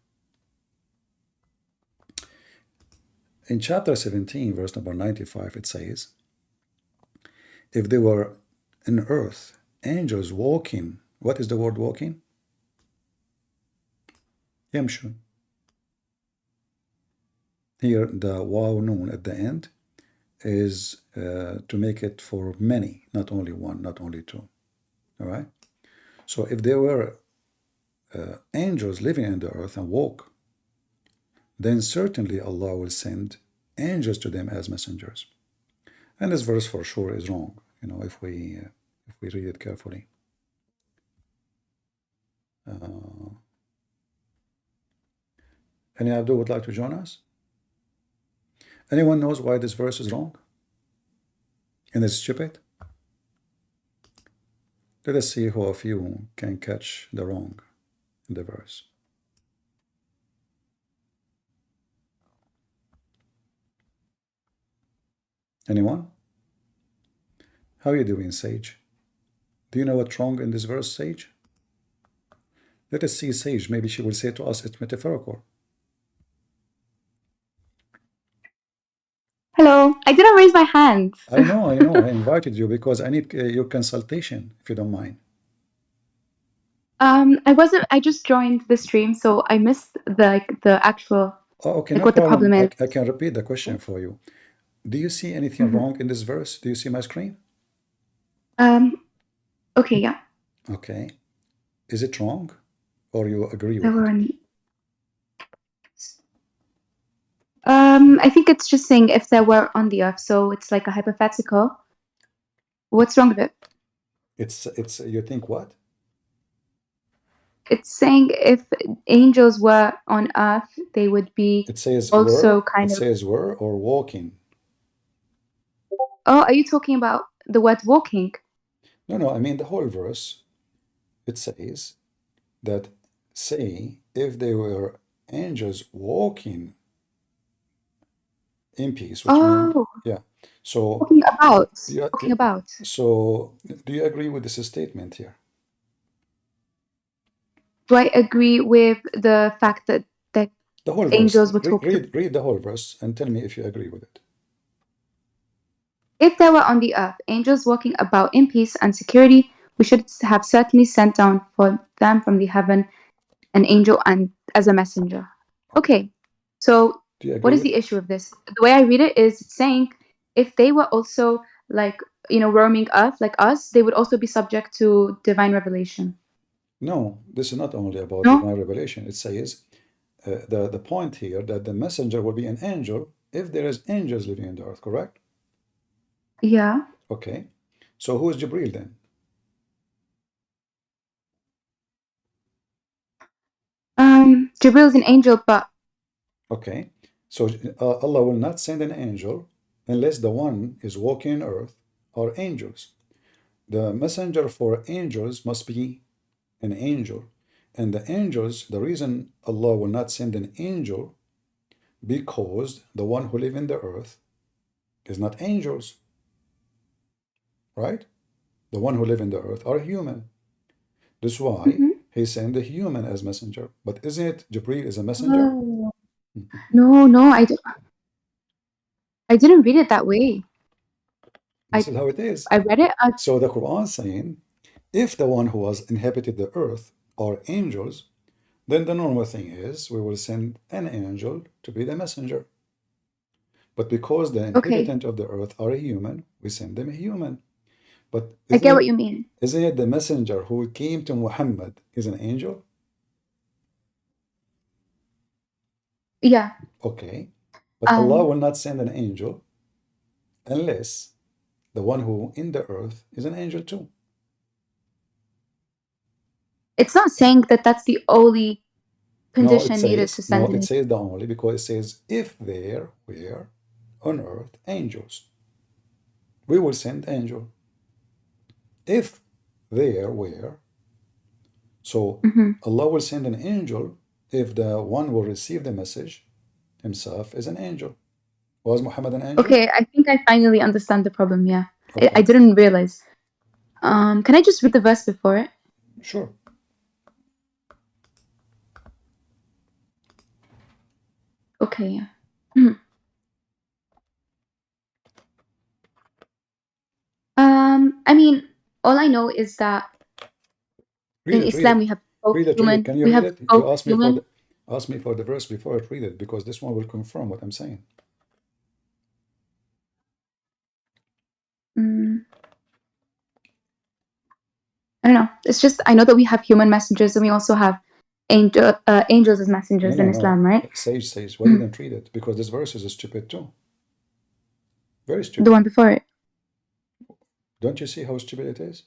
In chapter 17, verse number 95, it says, if there were on earth angels walking, what is the word walking? Yamshun. Here, the waw noon at the end is to make it for many, not only one, not only two. All right? So if there were angels living in the earth and walk, then certainly Allah will send angels to them as messengers. And this verse for sure is wrong, you know, if we read it carefully. Any Abdul would like to join us? Anyone knows why this verse is wrong? And it's stupid? Let us see who of you can catch the wrong in the verse. Anyone? How are you doing, Sage? Do you know what's wrong in this verse, Sage? Let us see Sage. Maybe she will say to us it's metaphorical. Hello, I didn't raise my hand. I know. I invited you because I need your consultation, if you don't mind. I just joined the stream, so I missed the actual. Oh, okay, like no what the problem. problem is. I can repeat the question for you. Do you see anything wrong in this verse? Do you see my screen? Okay, yeah. Okay. Is it wrong, or you agree There with were it? any. I think it's just saying if there were on the earth, so it's like a hypothetical. What's wrong with it? It's you think what? It's saying if angels were on earth, they would be It says also were. kind It of. says were or walking. Oh, are you talking about the word walking? No, I mean the whole verse. It says that say if they were angels walking in peace, which means Oh, yeah. So talking about. yeah, Talking about. so do you agree with this statement here? Do I agree with the fact that The whole verse. angels were talking? Read the whole verse and tell me if you agree with it. If there were on the earth angels walking about in peace and security, we should have certainly sent down for them from the heaven an angel and as a messenger. Okay, so Do you what agree is with the issue of this? The way I read it is saying if they were also like roaming earth like us, they would also be subject to divine revelation. No, this is not only about No? divine revelation. It says the point here that the messenger will be an angel if there is angels living in the earth, correct? Yeah. Okay. So who is Jibril then? Jibril is an angel, but Okay. So Allah will not send an angel unless the one is walking on earth are angels. The messenger for angels must be an angel. And the angels, the reason Allah will not send an angel, because the one who live in the earth is not angels, right? The one who live in the earth are human. That's why he sent a human as messenger. But isn't it Jibreel is a messenger? Oh. No, I didn't read it that way. This is how it is. I read it as So the Quran saying, if the one who has inhabited the earth are angels, then the normal thing is we will send an angel to be the messenger. But because the okay. inhabitant of the earth are a human, we send them a human. But I get what you mean. isn't it the messenger who came to Muhammad is an angel? Yeah. Okay. But Allah will not send an angel unless the one who in the earth is an angel too. It's not saying that that's the only No, condition it needed says, to send no, it an says the only, because it says, if there were on earth angels, we will send angel. If there were, so Allah will send an angel if the one will receive the message himself is an angel. Was Muhammad an angel? Okay, I think I finally understand the problem, yeah. Okay. I didn't realize. Can I just read the verse before it? Sure. Okay, yeah. Mhm. I mean, all I know is that in Islam we have both Read it. human. Can you We read have it? You both asked me human. for the verse before I read it, because this one will confirm what I'm saying. I don't know. It's just I know that we have human messengers and we also have angels as messengers in Islam, right? Sage, why didn't read it? Because this verse is stupid too. Very stupid. The one before it. Don't you see how stupid it is?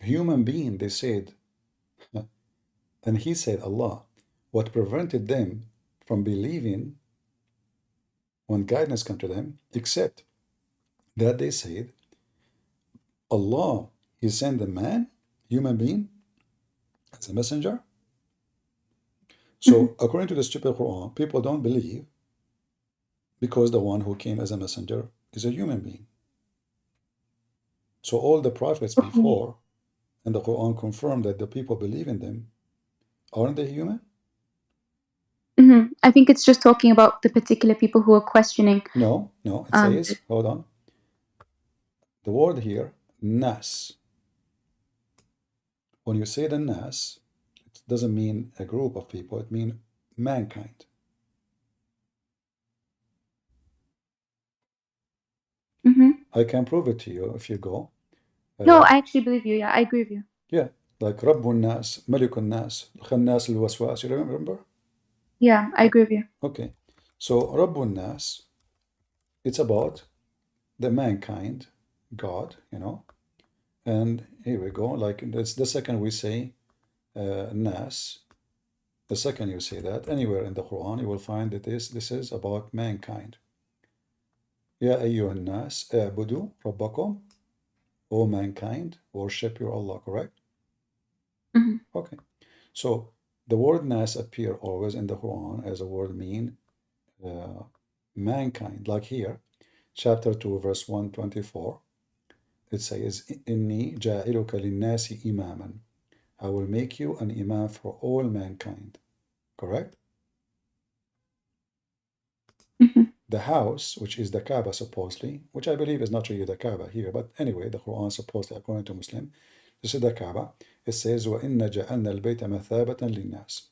Human being, they said, and he said, Allah, what prevented them from believing when guidance came to them, except that they said, Allah, He sent a man, human being, as a messenger. So according to the stupid Quran, people don't believe because the one who came as a messenger is a human being. So all the prophets before, and the Quran confirmed that the people believe in them, aren't they human? I think it's just talking about the particular people who are questioning. No, it says, hold on. The word here, nas. When you say the nas, it doesn't mean a group of people, it means mankind. I can prove it to you if you go. No, I actually believe you. Yeah, I agree with you. Yeah, like Rabbun Nas, Malikun Nas, Khannas al-Waswas, you remember? Yeah, I agree with you. Okay, so Rabbun Nas, it's about the mankind, God, and here we go, like that's the second we say Nas, the second you say that, anywhere in the Quran, you will find that this is about mankind. Ya ayyuhan nas, a'budu rabbakum, O mankind, worship your Allah, correct? Okay, so the word nas appear always in the Quran as a word mean mankind. Like here, chapter 2, verse 124, it says, Inni ja'iluka linnasi imaman. I will make you an imam for all mankind. Correct? The house, which is the Kaaba supposedly, which I believe is not really the Kaaba here, but anyway, the Quran supposedly, according to Muslim, this is the Kaaba. It says, وَإِنَّ جَعَلْنَا الْبَيْتَ مَثَابَةً لِلنَّاسِ.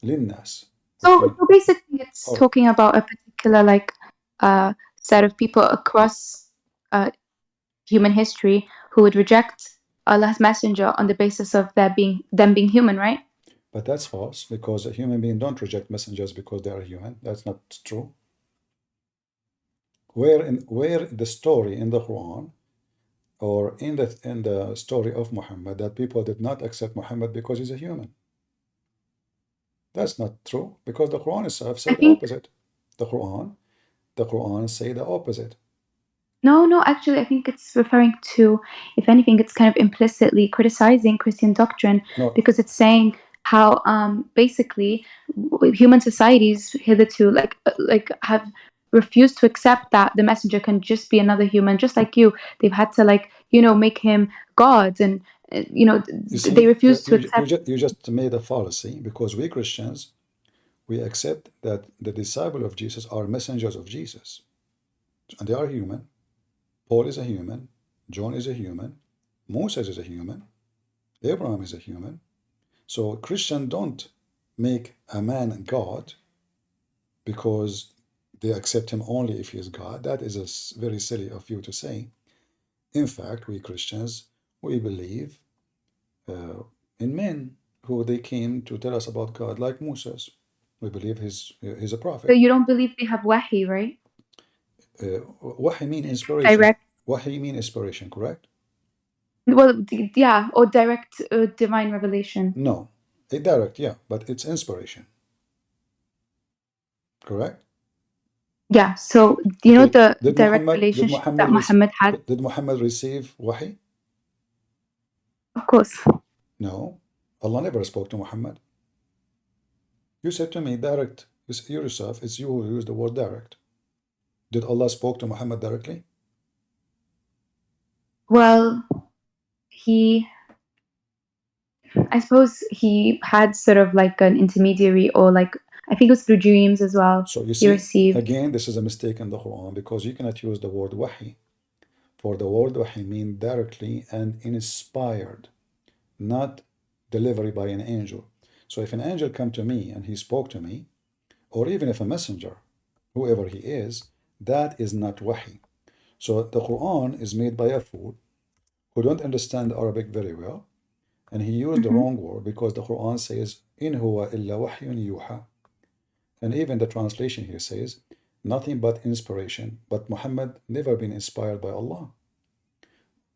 لِلنَّاسِ. So basically, it's talking about a particular set of people across human history who would reject Allah's messenger on the basis of them being human, right? But that's false, because a human being don't reject messengers because they are human. That's not true. Where the story in the Quran or in the story of Muhammad that people did not accept Muhammad because he's a human? That's not true because the Quran itself I say the think opposite. The Quran say the opposite. no, actually, I think it's referring to, if anything, it's kind of implicitly criticizing Christian doctrine No, because it's saying how basically human societies hitherto like have refused to accept that the messenger can just be another human, just like you. They've had to make him God, and you they see, refuse to accept. you just made a fallacy because we Christians, we accept that the disciples of Jesus are messengers of Jesus. And they are human. Paul is a human. John is a human. Moses is a human. Abraham is a human. So Christians don't make a man God because they accept him only if he is God. That is very silly of you to say. In fact, we Christians, we believe in men who they came to tell us about God, like Moses. We believe he's a So prophet. you don't believe they have wahi, right? Wahi mean inspiration. Direct. Wahi mean inspiration, correct? Well, yeah, or direct divine revelation. No, direct, yeah, but it's inspiration, correct? Yeah, so you know Okay, the did direct Muhammad did relationship Muhammad that Muhammad had? did Muhammad receive wahi? Of course. No, Allah never spoke to Muhammad. You said to me direct. You yourself, it's you who used the word direct. Did Allah spoke to Muhammad directly? Well, I suppose he had sort of like an intermediary, or like I think it was through dreams as well. So you He see, received. again, this is a mistake in the Quran because you cannot use the word wahi. For the word wahi mean directly and inspired, not delivery by an angel. So if an angel come to me and he spoke to me, or even if a messenger, whoever he is, that is not wahi. So the Quran is made by a fool who don't understand Arabic very well, and he used the wrong word because the Quran says, "In huwa illa wahyun yuha," and even the translation here says, "Nothing but inspiration." But Muhammad never been inspired by Allah.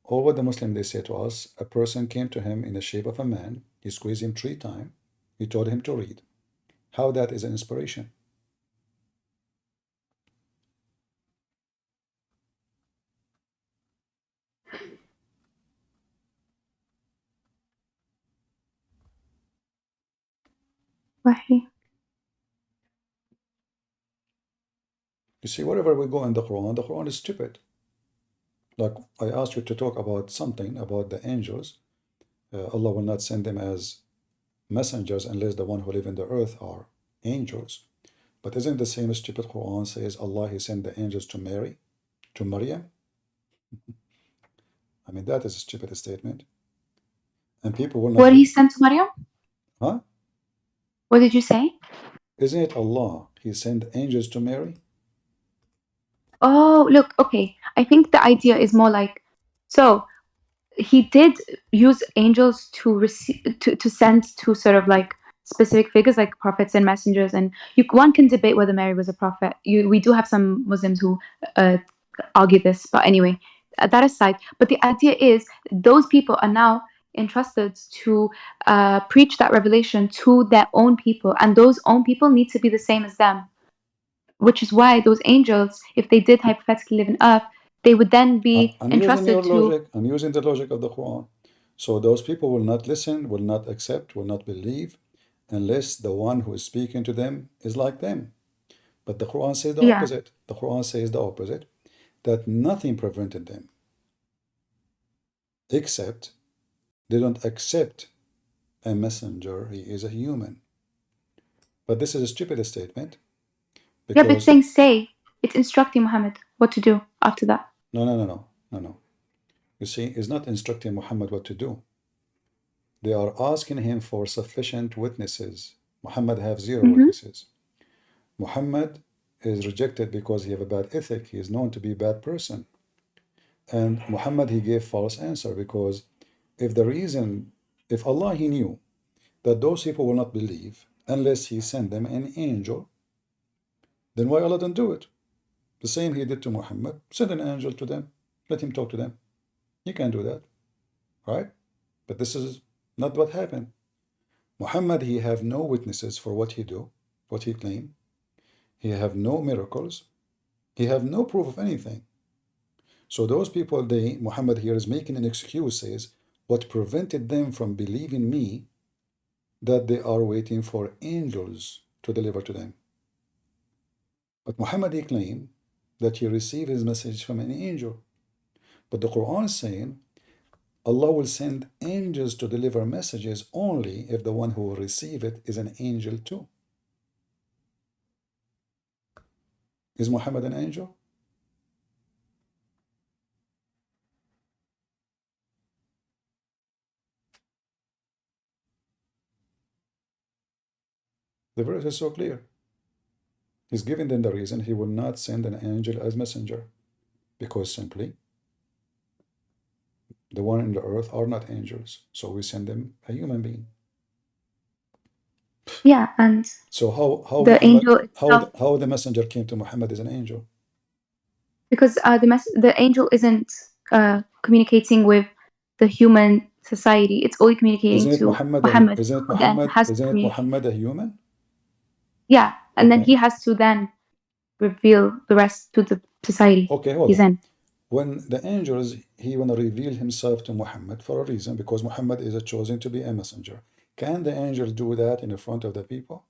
Or what the Muslim they say to us, a person came to him in the shape of a man, he squeezed him 3 times, he told him to read. How that is an inspiration? Wahi. You see, wherever we go in the Quran is stupid. Like I asked you to talk about something about the angels. Allah will not send them as messengers unless the one who live in the earth are angels. But isn't the same stupid Quran says Allah he sent the angels to Mary, to Maryam? I mean that is a stupid statement. And people will not What he sent to Maryam? huh? What did you say? Isn't it Allah? He sent angels to Mary? Oh, look, okay. I think the idea is more like, so he did use angels to receive to send to sort of like specific figures like prophets and messengers, and one can debate whether Mary was a prophet. We do have some Muslims who argue this, but anyway, that aside. But the idea is those people are now entrusted to preach that revelation to their own people, and those own people need to be the same as them. Which is why those angels, if they did hypothetically live on earth, they would then be I'm using your entrusted to. logic. I'm using the logic of the Quran. So those people will not listen, will not accept, will not believe unless the one who is speaking to them is like them. But the Quran says the Yeah. opposite. The Quran says the opposite, that nothing prevented them except they don't accept a messenger. He is a human. But this is a stupid statement Yeah, but it's because saying say. It's instructing Muhammad what to do after that. no. You see, it's not instructing Muhammad what to do. They are asking him for sufficient witnesses. Muhammad have 0 witnesses. Muhammad is rejected because he have a bad ethic. He is known to be a bad person. And Muhammad, he gave false answer because if Allah, he knew that those people will not believe unless he sent them an angel, then why Allah didn't do it? The same he did to Muhammad. Send an angel to them. Let him talk to them. He can do that, right? But this is not what happened. Muhammad, he have no witnesses for what he do, what he claim. He have no miracles. He have no proof of anything. So those people, Muhammad here is making an excuse, says, what prevented them from believing me, that they are waiting for angels to deliver to them. But Muhammad, he claimed that he received his message from an angel. But the Quran is saying Allah will send angels to deliver messages only if the one who will receive it is an angel too. Is Muhammad an angel? The verse is so clear. He's giving them the reason he will not send an angel as messenger, because simply the one in the earth are not angels, so we send them a human being. Yeah, and so how the Muhammad, angel itself, how the messenger came to Muhammad as an angel? because the angel isn't communicating with the human society. It's only communicating to Muhammad, who then has to isn't it communicate. Muhammad a human? Yeah, and then Okay. he has to then reveal the rest to the society Okay, hold he's on. in. When the angels, he want to reveal himself to Muhammad for a reason, because Muhammad is chosen to be a messenger. Can the angels do that in the front of the people?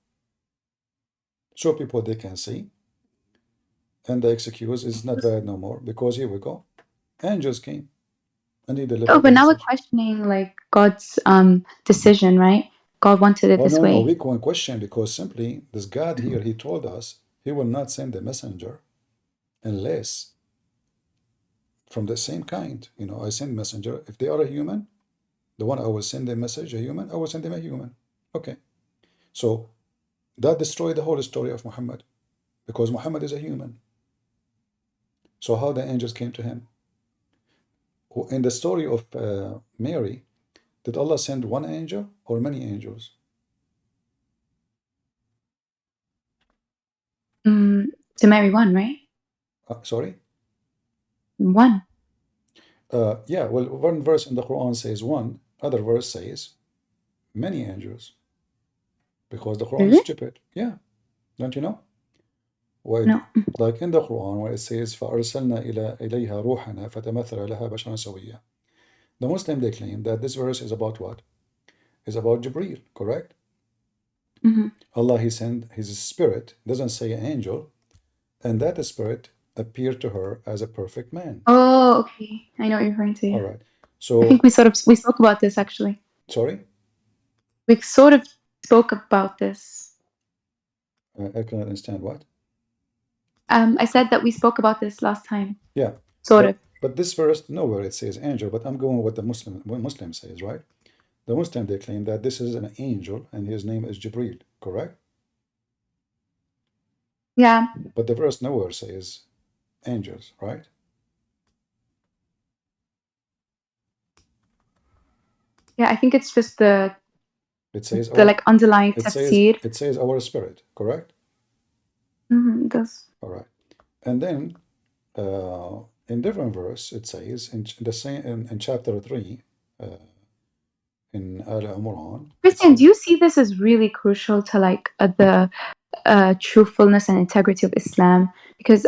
So people they can see, and the excuse is not valid no more, because here we go. Angels came and he Oh, delivered but the now we're message. questioning like God's decision, right? God wanted it Oh, this no, way. we can question, because simply this God here, he told us he will not send a messenger unless from the same kind. You know, I send messenger. If they are a human, the one I will send a message, a human, I will send them a human. Okay. So that destroyed the whole story of Muhammad, because Muhammad is a human. So how the angels came to him? In the story of Mary, did Allah send one angel or many angels? To marry one, right? Sorry? One. Yeah, well, one verse in the Quran says one, other verse says many angels, because the Quran is Really? stupid. Yeah, don't you know? Why, No. like in the Quran, where it says فَأَرْسَلْنَا إِلَيْهَا رُوحَنَا فَتَمَثَلَ لَهَا بَشَرًا سَوِيًّا. The Muslim, they claim that this verse is about what? Is about Jibreel, correct? Allah, he sent his spirit, doesn't say angel, and that spirit appeared to her as a perfect man. Oh, okay. I know what you're referring to. All right. I think So, we spoke about this actually. sorry? We sort of spoke about this. I cannot understand what? I said that we spoke about this last time. Yeah. Sort of. But this verse, nowhere it says angel, but I'm going with what Muslim says, right? The Muslim, they claim that this is an angel and his name is Jibreel, correct? Yeah. But the verse nowhere says angels, right? Yeah, I think it's just the It says like underlying it says our spirit, correct? It does. All right. And then in different verse it says in the same in chapter 3 in Al Imran. Christian, do you see this as really crucial to like the truthfulness and integrity of Islam? Because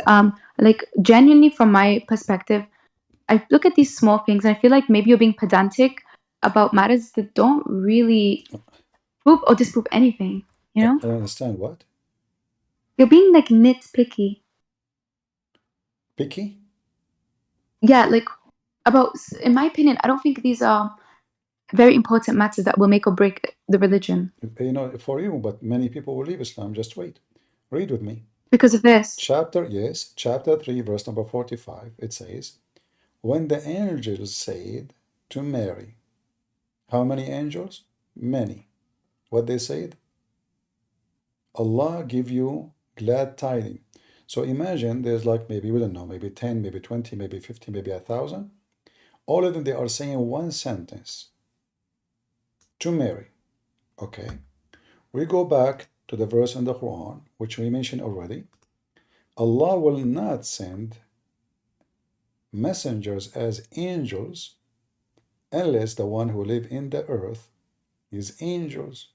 like genuinely from my perspective, I look at these small things and I feel like maybe you're being pedantic about matters that don't really prove or disprove anything, you know? I understand what? You're being like nitpicky. Picky? Yeah, like about, in my opinion, I don't think these are very important matters that will make or break the religion. You know, for you, but many people will leave Islam. Just wait. Read with me. Because of this. Chapter 3, verse number 45. It says, when the angels said to Mary, how many angels? Many. What they said? Allah give you glad tidings. So imagine there's like maybe, we don't know, maybe 10, maybe 20, maybe 50, maybe 1,000. All of them, they are saying one sentence to Mary. Okay. We go back to the verse in the Quran, which we mentioned already. Allah will not send messengers as angels unless the one who live in the earth is angels.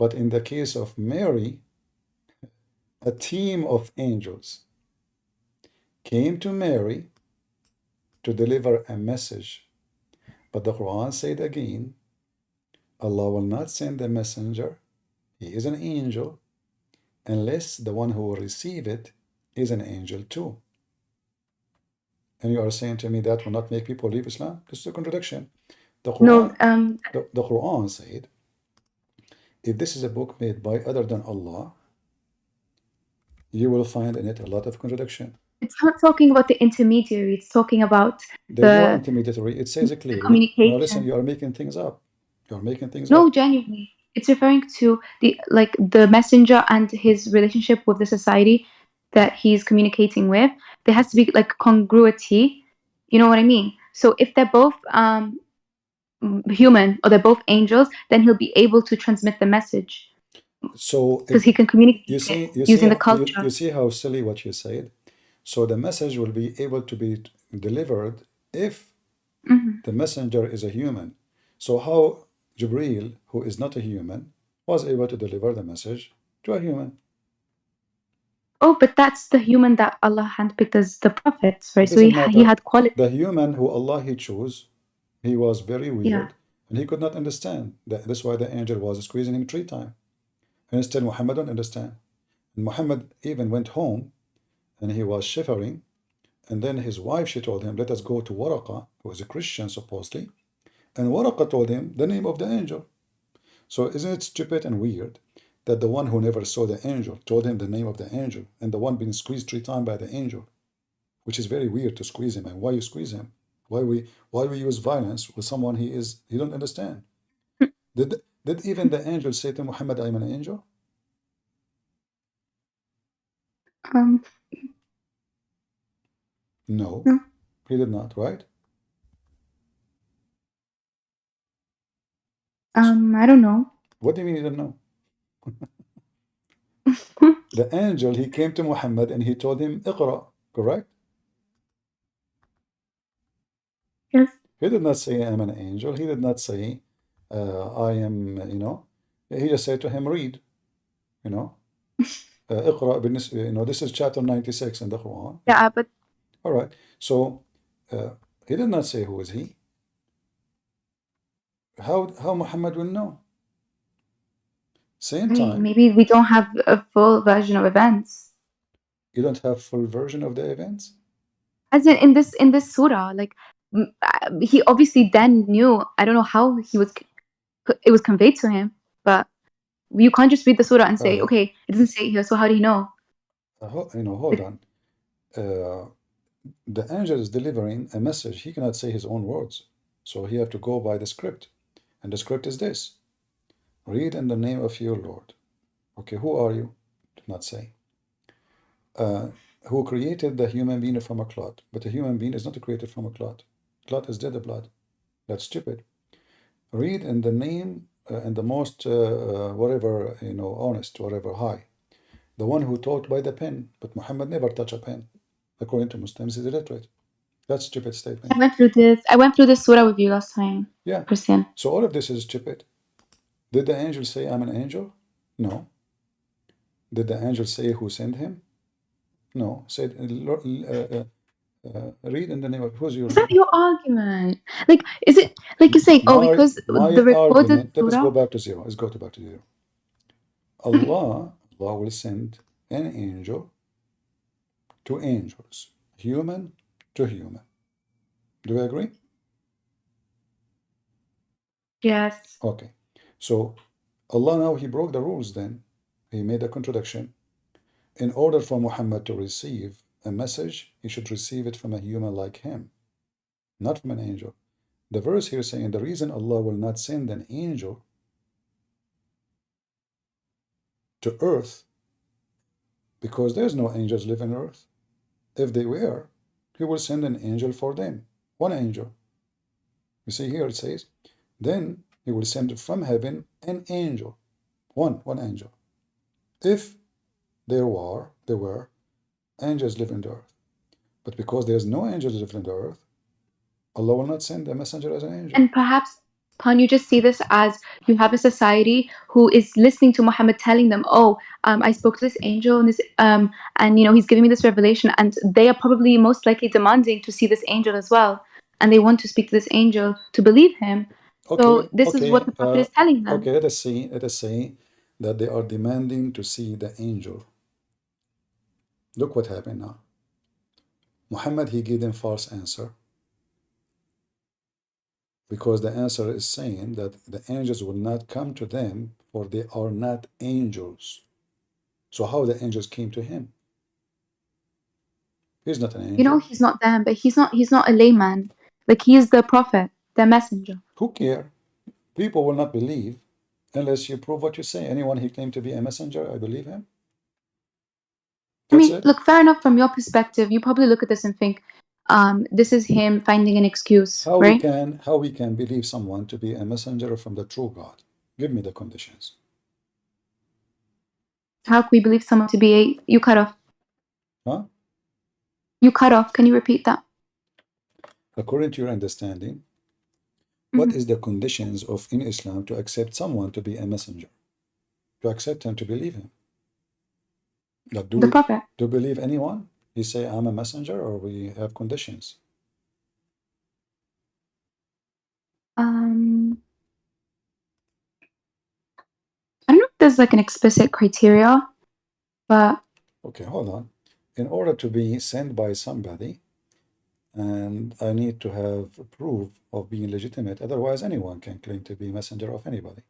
But in the case of Mary, a team of angels came to Mary to deliver a message. But the Quran said again, Allah will not send a messenger, he is an angel, unless the one who will receive it is an angel too. And you are saying to me that will not make people leave Islam? This is a contradiction. The Quran, the Quran said, if this is a book made by other than Allah, you will find in it a lot of contradiction. It's not talking about the intermediary. It's talking about There's no intermediary. It says it clearly. communication. Now listen, you are making things up. You are making things No, up. genuinely. It's referring to the messenger and his relationship with the society that he's communicating with. There has to be like congruity. You know what I mean? So if they're both human or they're both angels, then he'll be able to transmit the message. So because he can communicate using the culture. You see how silly what you said. So the message will be able to be delivered if the messenger is a human. So how Jibreel, who is not a human, was able to deliver the message to a human? Oh, but that's the human that Allah handpicked as the prophets, right? It So doesn't he matter. had quality. The human who Allah he chose, he was very weird, Yeah. and he could not understand. That's why the angel was squeezing him 3 times. And instead Muhammad don't understand. And Muhammad even went home and he was shivering. And then his wife, she told him, let us go to Waraqa, who was a Christian supposedly. And Waraqa told him the name of the angel. So isn't it stupid and weird that the one who never saw the angel told him the name of the angel, and the one being squeezed 3 times by the angel, which is very weird to squeeze him. And why you squeeze him? Why we use violence with someone he don't understand? Did even the angel say to Muhammad, I'm an angel? No, he did not, right? I don't know. What do you mean you don't know? The angel, he came to Muhammad and he told him, Iqra, correct? Yes. He did not say, I'm an angel. He did not say, I am, He just said to him, read, Iqra, this is chapter 96 in the Quran. Yeah, but... All right. So, he did not say who is he. How Muhammad will know? Same time. Maybe we don't have a full version of events. You don't have full version of the events? As in this surah, like he obviously then knew. I don't know how it was conveyed to him, but you can't just read the surah and say, okay, it doesn't say it here, so how do you know? Hold on. The angel is delivering a message. He cannot say his own words. So he have to go by the script. And the script is this. Read in the name of your Lord. Okay, who are you? Did not say. Who created the human being from a clot. But a human being is not created from a clot. Clot is dead blood. That's stupid. Read in the name and the most, whatever, honest, whatever, high. The one who taught by the pen. But Muhammad never touched a pen. According to Muslims, he's illiterate. That's a stupid statement. I went through this surah with you last time. Yeah. Christian. So all of this is stupid. Did the angel say, I'm an angel? No. Did the angel say who sent him? No. Said, read in the name of who's your. Is that your argument? Like, is it like you're saying? Because the recorded argument. Let us surah. go back to zero. Let's go back to zero. Allah will send an angel to angels, human to human. Do we agree? Yes. Okay. So Allah now, he broke the rules then. He made a contradiction. In order for Muhammad to receive a message, he should receive it from a human like him, not from an angel. The verse here is saying the reason Allah will not send an angel to earth, because there's no angels live on earth. If they were, he will send an angel for them. One angel. You see here it says, then he will send from heaven an angel. One angel. If there were angels living on the earth. But because there's no angels living on the earth, Allah will not send a messenger as an angel. And perhaps can't you just see this as you have a society who is listening to Muhammad telling them, oh, I spoke to this angel and this and he's giving me this revelation, and they are probably most likely demanding to see this angel as well, and they want to speak to this angel to believe him. So this is what the Prophet is telling them. Okay, let us say that they are demanding to see the angel. Look what happened now. Muhammad, he gave them false answer, because the answer is saying that the angels will not come to them, for they are not angels. So how the angels came to him? He's not an angel. He's not them, but he's not a layman. Like, he is the prophet, the messenger. Who care? People will not believe unless you prove what you say. Anyone he claimed to be a messenger, I believe him. That's it. Look, fair enough from your perspective. You probably look at this and think, this is him finding an excuse, right? How we can believe someone to be a messenger from the true God? Give me the conditions. How can we believe someone to be you cut off? Huh? You cut off. Can you repeat that? According to your understanding, what is the conditions of in Islam to accept someone to be a messenger? To accept him, to believe him? Like, the Prophet. Do believe anyone? He say, I'm a messenger, or we have conditions? I don't know if there's like an explicit criteria, but okay, hold on. In order to be sent by somebody, and I need to have proof of being legitimate. Otherwise, anyone can claim to be messenger of anybody.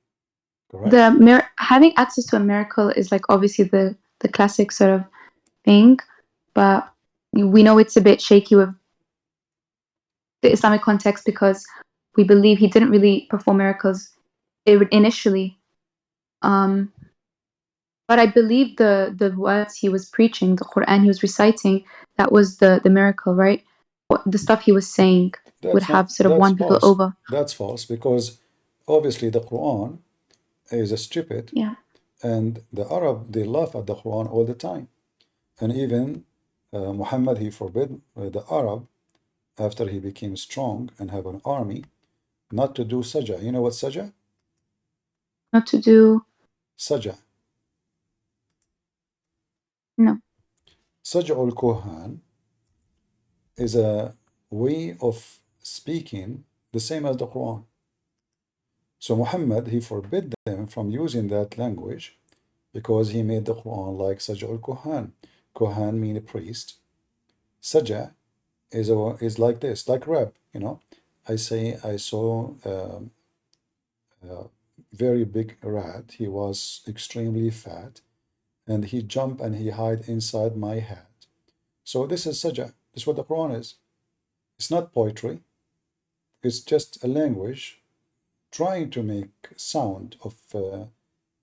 Correct? Having access to a miracle is like obviously the classic sort of thing, but we know it's a bit shaky with the Islamic context, because we believe he didn't really perform miracles initially. But I believe the words he was preaching, the Quran he was reciting, that was the miracle, right? The stuff he was saying would have sort of won people over. That's false, because obviously the Quran is stupid, and the Arab, they laugh at the Quran all the time. And even Muhammad, he forbid the Arab, after he became strong and have an army, not to do sajah. You know what sajah? Not to do sajah. No. Sajah al-Kohan is a way of speaking the same as the Quran. So Muhammad, he forbid them from using that language, because he made the Quran like Sajah al-Kohan. Kohan mean a priest. Sajah is like this, like rap, I say I saw a very big rat. He was extremely fat, and he jumped and he hide inside my hat. So this is sajah. This is what the Quran is. It's not poetry. It's just a language trying to make sound of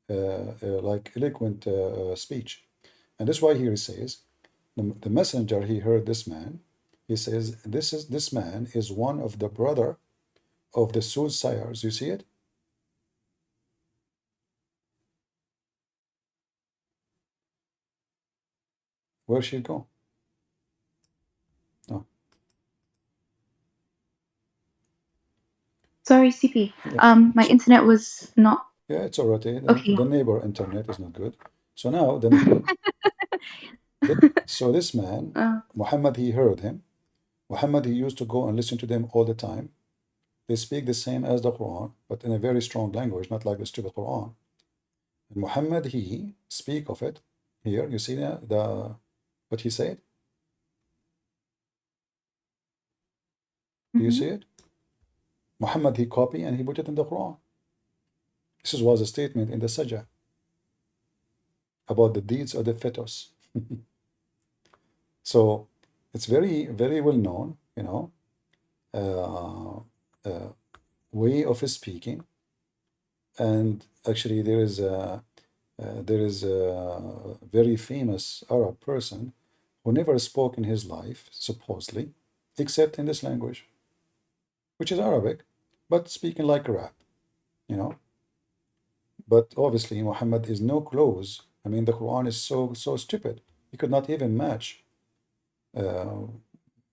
like eloquent speech. And that's why here he says, the messenger, he heard this man. He says, this man is one of the brother of the soothsayers. You see it? Where should go? Oh. Sorry, CP. My internet was not. Yeah, it's already. Okay. The neighbor internet is not good. So now, so this man, Muhammad, he heard him. Muhammad, he used to go and listen to them all the time. They speak the same as the Quran, but in a very strong language, not like the stupid Quran. And Muhammad, he speak of it. Here, you see what he said? Do you see it? Muhammad, he copy and he put it in the Quran. This was a statement in the Sajah about the deeds of the fetus. So it's very, very well known, way of speaking. And actually, there is a very famous Arab person who never spoke in his life, supposedly, except in this language, which is Arabic, but speaking like rap, But obviously, Muhammad is no close. I mean, the Quran is so stupid. He could not even match,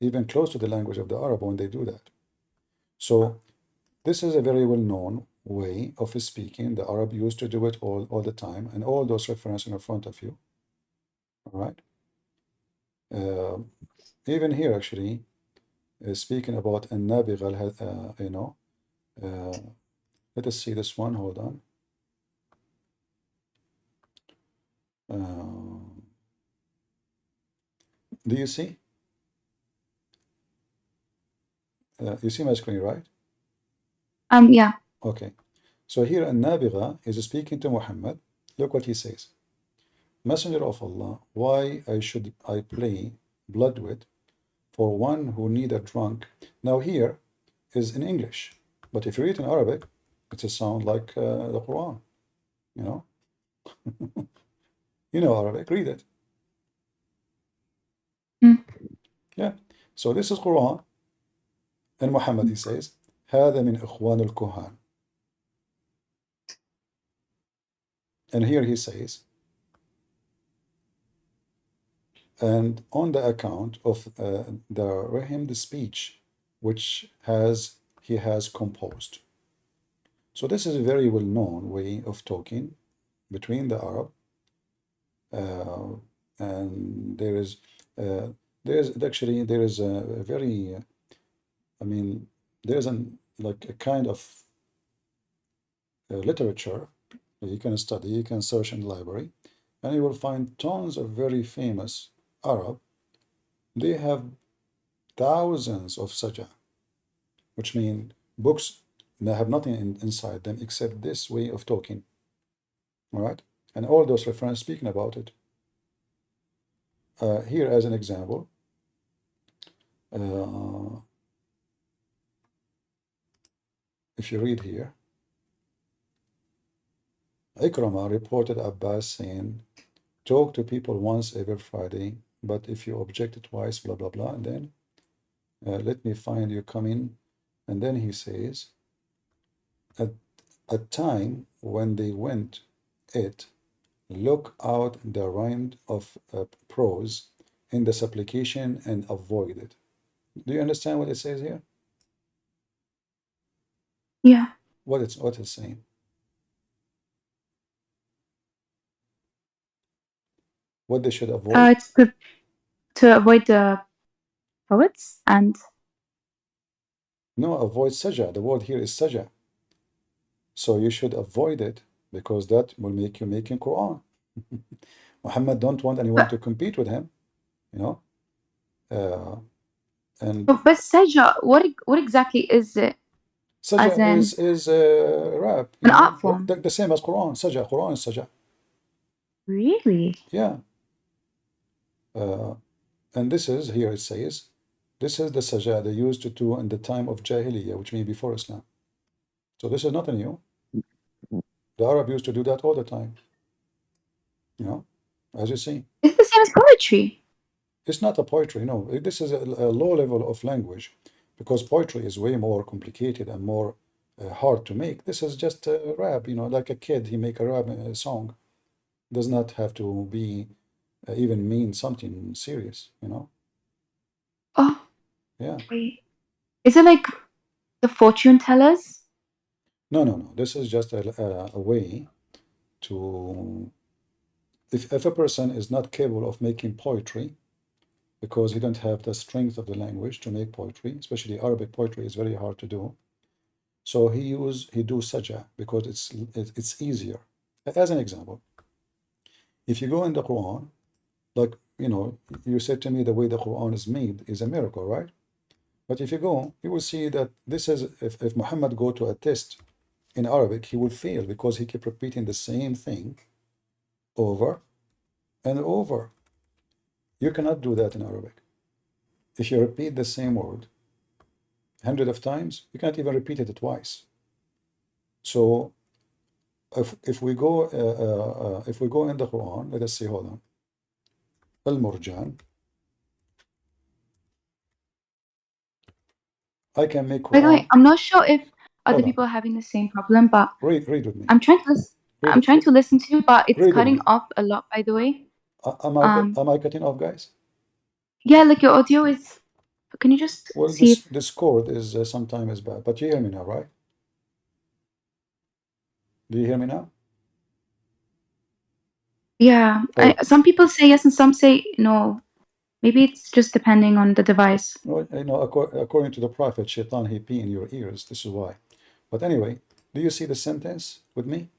even close to the language of the Arab when they do that. So This is a very well-known way of speaking. The Arab used to do it all the time, and all those references in front of you. All right. Even here, actually, speaking about النابغة, you know, let us see this one. Hold on. Do you see? You see my screen, right? Yeah. Okay. So here النابغة is speaking to Muhammad. Look what he says. Messenger of Allah, why should I play bloodwood for one who neither drunk? Now here is in English, but if you read in Arabic, it's a sound like the Quran, you know? You know Arabic, read it. Yeah. So this is Quran, and Muhammad, he says, هذا من إخوان الكهان. And here he says, and on the account of the speech which he has composed. So this is a very well-known way of talking between the Arab, and there is a very, I mean, there's like a kind of literature that you can study, you can search in the library, and you will find tons of very famous Arab. They have thousands of saja, which mean books that have nothing inside them except this way of talking. All right, and all those references speaking about it. Here as an example, if you read here, Ikrama reported Abbas saying, talk to people once every Friday, but if you object twice, blah, blah, blah, and then let me find you coming. And then he says, at a time when they went it, look out the rind of prose in the supplication and avoid it. Do you understand what it says here? Yeah. What it's saying? What they should avoid? It's to avoid the poets and. No, avoid saja. The word here is saja. So you should avoid it because that will make you making Quran. Muhammad don't want anyone to compete with him, you know. And but saja, what exactly is it? saja is rap, an art form. the same as Quran. Saja, Quran is saja. Really? Yeah. And this is here it says, this is the saja they used to do in the time of Jahiliyyah, which means before Islam. So this is nothing new. The Arab used to do that all the time. You know, as you see. It's the same as poetry. It's not a poetry, no. This is a low level of language because poetry is way more complicated and more hard to make. This is just a rap, you know, like a kid, he make a rap song. Does not have to be even mean something serious, you know. Oh. Yeah. Wait. Is it like the fortune tellers? No. This is just a way to, if a person is not capable of making poetry, because he don't have the strength of the language to make poetry, especially Arabic poetry is very hard to do. So he do saja because it's easier. As an example, if you go in the Quran, like you know, you said to me the way the Quran is made is a miracle, right? But if you go, you will see that this is if Muhammad go to a test in Arabic, he will fail because he kept repeating the same thing over and over. You cannot do that in Arabic. If you repeat the same word hundred of times, you can't even repeat it twice. So if we go in the Quran, let us see. Hold on. Al-Murjan. I can make Quran. By the way, I'm not sure if other people are having the same problem, but read with me. I'm trying to listen. I'm trying to listen to you, but it's cutting off a lot. By the way, am I cutting off, guys? Yeah, like your audio is. Can you just see? This cord is sometimes bad, but you hear me now, right? Do you hear me now? Yeah, Oh, some people say yes and some say no. Maybe it's just depending on the device. well, you know, according to the Prophet, Shaitan, he pee in your ears. This is why. But anyway, do you see the sentence with me?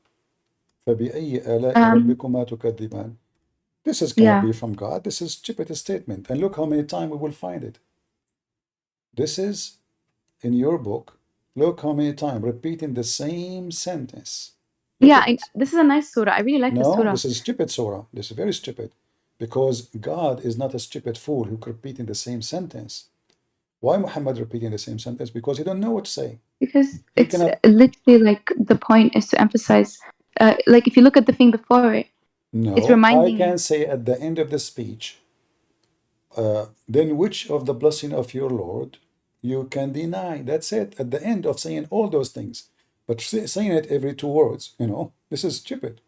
فَبِأَيِّ آلَاءِ Um, رَبِّكُمَا تُكَذِّبَانِ. This is cannot yeah, be from God. This is stupid statement. And look how many times we will find it. This is in your book. Look how many times repeating the same sentence. Look yeah. at it. This is a nice surah. I really like this No, surah this is stupid surah. This is very stupid. Because God is not a stupid fool who repeating the same sentence. Why Muhammad repeating the same sentence? Because he don't know what to say. because He it's cannot. literally like the point is to emphasize. Like if you look at the thing before it, it's No, I reminding can you. say at the end of the speech, then which of the blessing of your Lord you can deny? That's it. At the end of saying all those things, but saying it every 2 words, you know, this is stupid.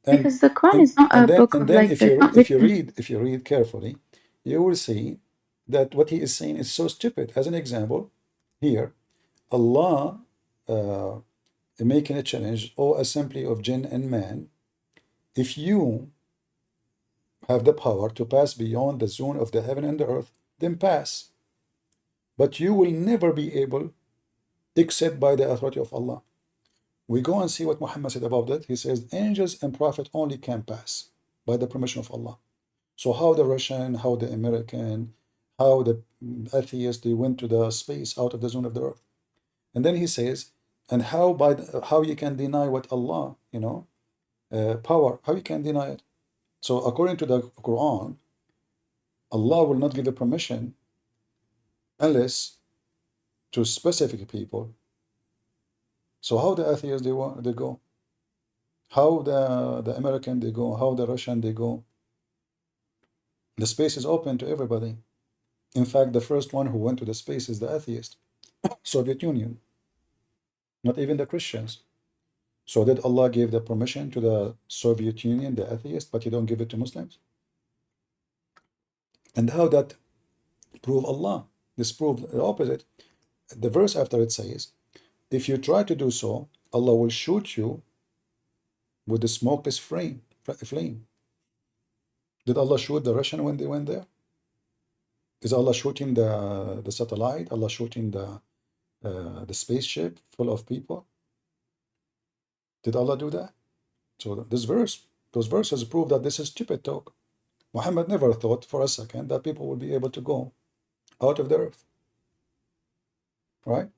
And Because the Quran is not a book and of then like it's not written. if you read carefully, you will see that what he is saying is so stupid. As an example, here Allah making a challenge, O assembly of jinn and man, if you have the power to pass beyond the zone of the heaven and the earth, then pass. But you will never be able except by the authority of Allah. We go and see what Muhammad said about that. He says angels and prophet only can pass by the permission of Allah. So how the Russian, how the American, how the atheists, they went to the space out of the zone of the earth. And then he says, and how you can deny what Allah, you know, power, how you can deny it? So according to the Quran, Allah will not give a permission unless to specific people. So how the atheists they go? How the American they go? How the Russian they go? The space is open to everybody. In fact, the first one who went to the space is the atheist, Soviet Union, not even the Christians. So did Allah give the permission to the Soviet Union, the atheist, but He don't give it to Muslims? And how that prove Allah? This prove the opposite. The verse after it says, if you try to do so, Allah will shoot you with the smokeless flame. Did Allah shoot the Russian when they went there? Is Allah shooting the satellite? Allah shooting the spaceship full of people? Did Allah do that? So those verses prove that this is stupid talk. Muhammad never thought for a second that people would be able to go out of the earth, right?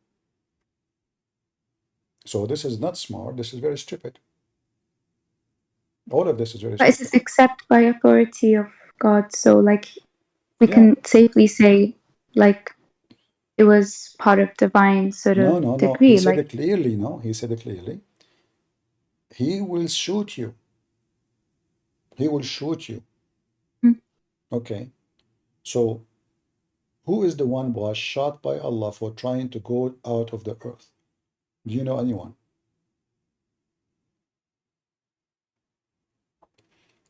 So this is not smart. This is very stupid. All of this is very But it's stupid. just except by authority of God. So like we Yeah. can safely say like it was part of divine sort No, of no, no. He decree. said Like it clearly. No, he said it clearly. He will shoot you. He will shoot you. hmm. Okay. So who is the one was shot by Allah for trying to go out of the earth? Do you know anyone?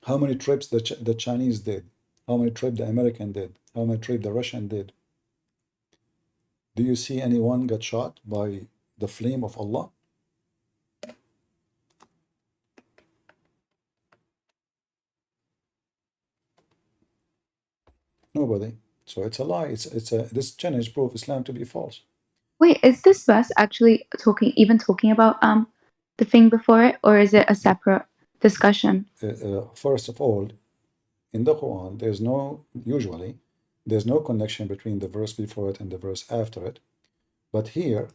How many trips the Chinese did? How many trips the American did? How many trips the Russian did? Do you see anyone get shot by the flame of Allah? Nobody. So it's a lie. This challenge proof Islam to be false. Wait, is this verse actually talking about the thing before it, or is it a separate discussion? First of all, in the Quran, there's no connection between the verse before it and the verse after it. But here,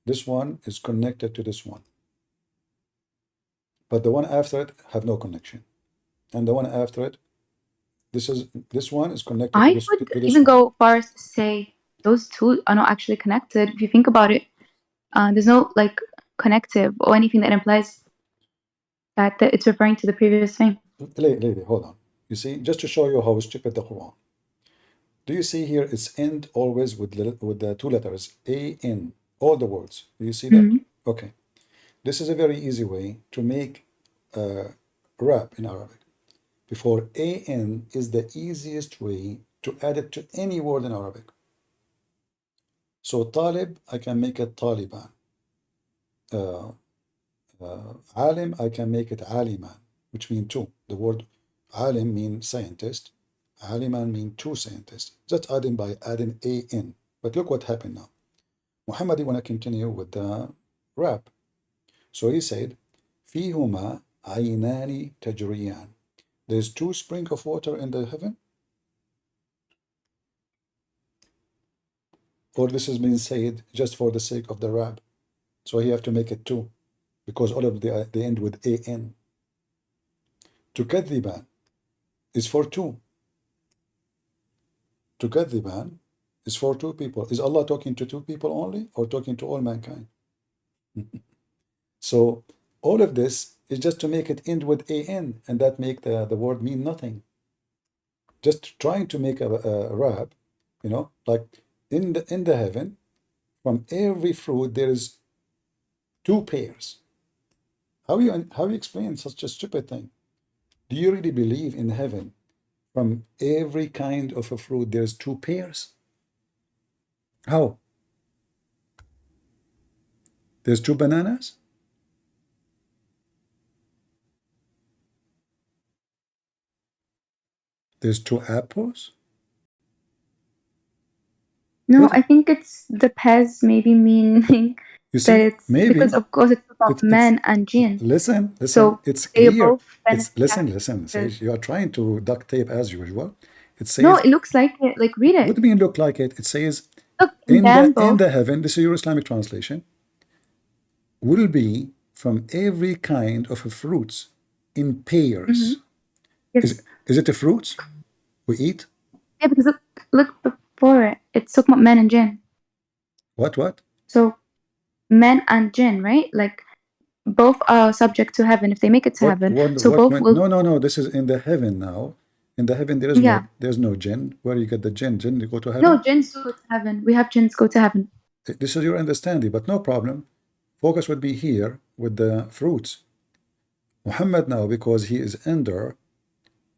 this one is connected to this one. But the one after it have no connection. And the one after it, this one is connected I would to this even one. go far as to say those two are not actually connected. If you think about it, there's no like connective or anything that implies that it's referring to the previous thing. Lady, hold on. You see, just to show you how stupid the Quran. Do you see here? It's end always with the two letters A-N, all the words. Do you see that? Mhm. Okay. This is a very easy way to make rap in Arabic. Before an is the easiest way to add it to any word in Arabic. So talib, I can make it Taliban. Alim, I can make it aliman, which means two. The word alim means scientist. Aliman means two scientists. Just adding by adding an. But look what happened now. Muhammad, you want to continue with the rap. So he said, فيهما عينان تجريان. There's two springs of water in the heaven? Or this has been said just for the sake of the rap? So you have to make it two, because all of they end with an. تكذبان is for two. تكذبان is for two people. Is Allah talking to two people only, or talking to all mankind? So all of this is just to make it end with an, and that make the word mean nothing. Just trying to make a rap, you know, like in the heaven, from every fruit there is two pairs. How you explain such a stupid thing? Do you really believe in heaven from every kind of a fruit there's two pairs? How? There's two bananas? There's two apples? No, What? I think it's the pez maybe meaning You that see, it's maybe because of course it's about it's men and jinn. listen, So it's they clear. both It's listen, benefit. Sage, you are trying to duct tape as usual. It No, says, it looks like it. Like read what it. do you mean look like it? It says Look, in them both. the heaven, this is your Islamic translation, will be from every kind of fruits in pairs. Yes. Is it the fruits we eat? Yeah, because look before it. It's talking about men and jinn. What? So men and jinn, right? Like both are subject to heaven if they make it to heaven. So both will. No. This is in the heaven now. In the heaven, there's no jinn. Where you get the jinn? Jinn, you go to heaven? No, jinns go to heaven. We have jinns go to heaven. This is your understanding, but no problem. Focus would be here with the fruits. Muhammad now, because he is under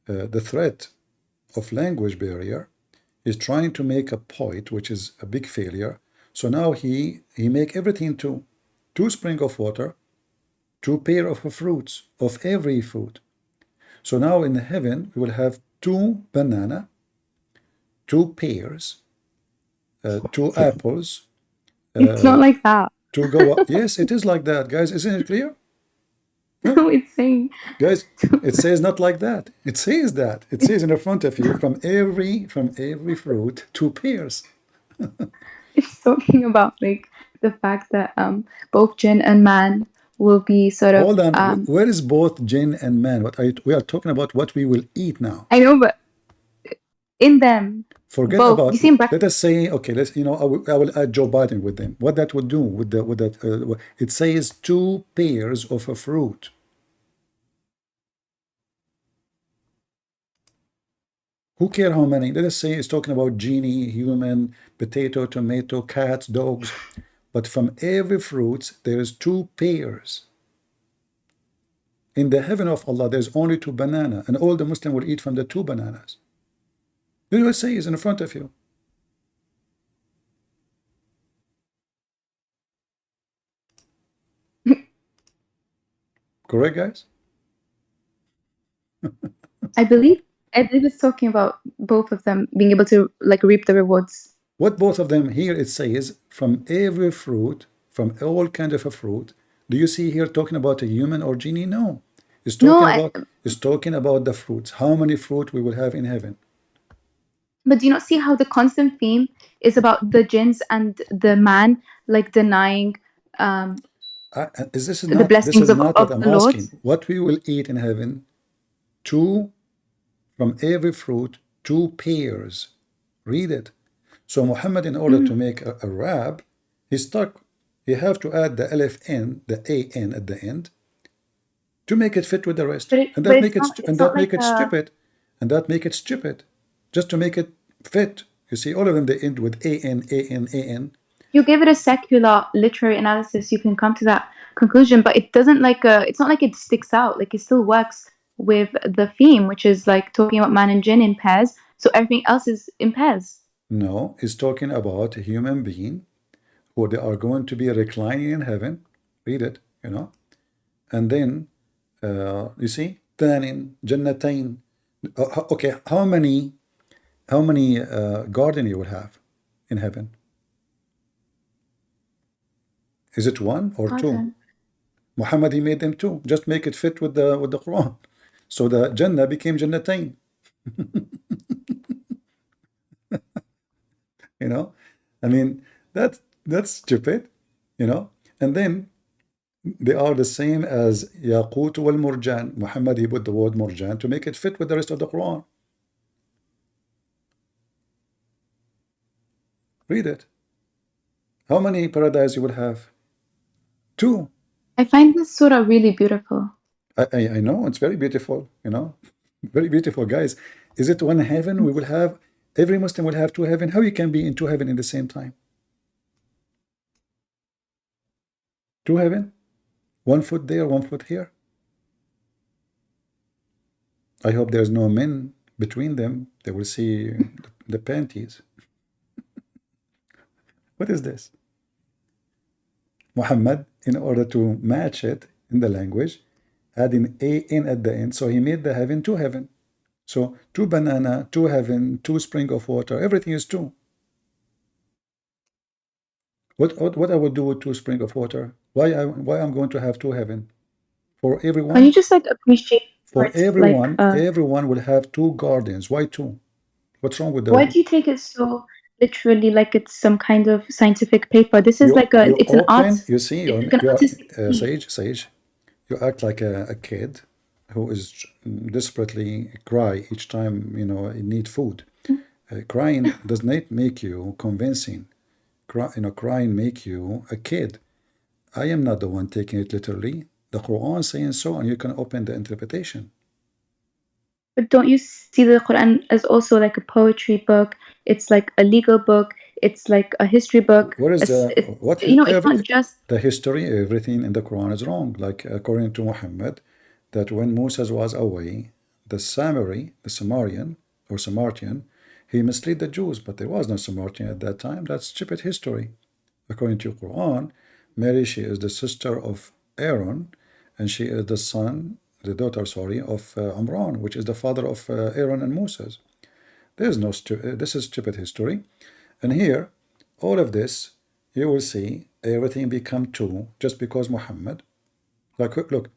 the threat of language barrier, is trying to make a point, which is a big failure. So now he make everything two spring of water, two pair of fruits of every fruit. So now in heaven we will have two banana, two pears, two apples. It's not like that. To go up. Yes, it is like that, guys. Isn't it clear? No, it's saying. Guys, it says not like that. It says that. It says in the front of you, from every fruit, two pears. It's talking about like the fact that both jinn and man will be sort of. Hold on. Where is both jinn and man? We are talking about what we will eat now. I know, but in them. Forget both. about. You see in brackets. Let us say, okay. Let's I will add Joe Biden with them. What that would do with that? It says two pairs of a fruit. Who care how many? Let us say it's talking about genie, human, potato, tomato, cats, dogs. But from every fruit, there is two pairs. In the heaven of Allah, there's only two bananas, and all the Muslim will eat from the two bananas. This is what it says in front of you. Correct, guys? I believe it's talking about both of them being able to like reap the rewards. What both of them here it says from every fruit, from all kind of a fruit. Do you see here talking about a human or genie? No. It's talking about the fruits. How many fruit we will have in heaven? But do you not see how the constant theme is about the jinns and the man like denying this is the not blessings of what I'm the Lord? asking. What we will eat in heaven, two from every fruit, two pairs. Read it. So Muhammad, in order to make a rab, he's stuck. You have to add the alif n, the an at the end, to make it fit with the rest, and that make it stupid, and that make it stupid, just to make it fit. You see, all of them they end with an. You give it a secular literary analysis, you can come to that conclusion, but it doesn't it's not like it sticks out. Like it still works with the theme, which is like talking about man and jinn in pairs. So everything else is in pairs. No, it's talking about a human being who they are going to be reclining in heaven. Read it, And then, you see, tanin, jannatain. Okay, how many garden you will have in heaven? Is it one or two? Muhammad, he made them two. Just make it fit with the Quran. So the Jannah became Jannatain. You know, I mean that's stupid. You know, and then they are the same as Yaqut wal Murjan. Muhammad, he put the word Murjan to make it fit with the rest of the Quran. Read it. How many paradise you will have? Two. I find this surah really beautiful. I know it's very beautiful. You know, very beautiful, guys. Is it one heaven we will have? Every Muslim will have two heaven. How you can be in two heaven in the same time? Two heaven, one foot there, one foot here. I hope there's no men between them. They will see the panties. What is this? Muhammad, in order to match it in the language, adding an at the end. So he made the heaven two heaven. So two banana, two heaven, two spring of water. Everything is two. What I would do with two spring of water? Why I'm going to have two heaven? For Can everyone? you just like appreciate For words everyone, everyone will have two gardens. Why two? What's wrong with why the? do you take it so literally, like it's some kind of scientific paper? This is You like a, you it's an art, open. You see, it's like an artistic piece. Sage. You act like a kid who is desperately cry each time you know you need food. Crying does not make you convincing. Crying make you a kid. I am not the one taking it literally. The Quran saying so, and you can open the interpretation. But don't you see the Quran as also like a poetry book? It's like a legal book. It's like a history book. What is the what You know, it's not just the history? Everything in the Quran is wrong. Like according to Muhammad, that when Moses was away, the Samarian or Samaritan, he misled the Jews, but there was no Samaritan at that time. That's stupid history. According to Quran, Mary, she is the sister of Aaron, and she is the daughter, sorry, of Amran, which is the father of Aaron and Moses. There's no this is stupid history. And here, all of this, you will see everything become two just because Muhammad. Like, look,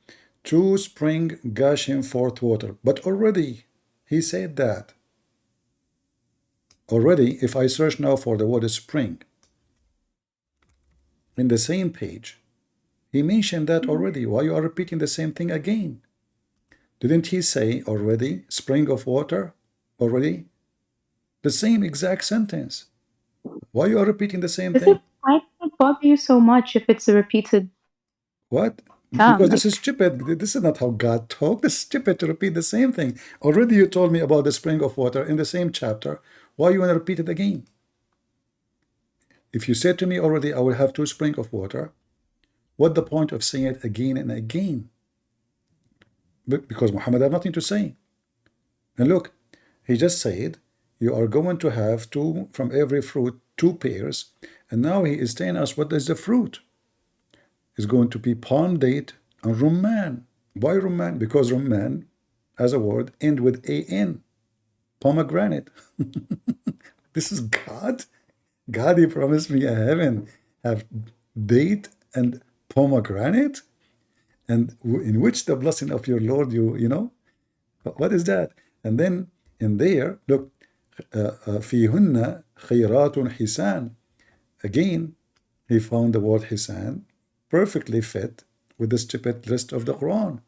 two spring gushing forth water. But already, he said that. Already, if I search now for the word spring, in the same page, he mentioned that already. Why you are repeating the same thing again? Didn't he say already, spring of water? Already? The same exact sentence. Why you are repeating the same thing? why does it bother you so much if it's a repeated What? term? Because this is stupid. This is not how God talks. This is stupid to repeat the same thing. Already you told me about the spring of water in the same chapter. Why you want to repeat it again? If you said to me already, I will have two spring of water, what the point of saying it again and again? Because Muhammad had nothing to say. And look, he just said, you are going to have two from every fruit, two pairs. And now he is telling us what is the fruit. It's going to be palm date and rumman. Why rumman? Because rumman, as a word, end with an. Pomegranate. This is God. God, he promised me a heaven have date and pomegranate, and in which the blessing of your Lord, you know, what is that? And then in there, look, فيهن خيرات حسان. Again, he found the word hisan perfectly fit with the stupid list of the Quran.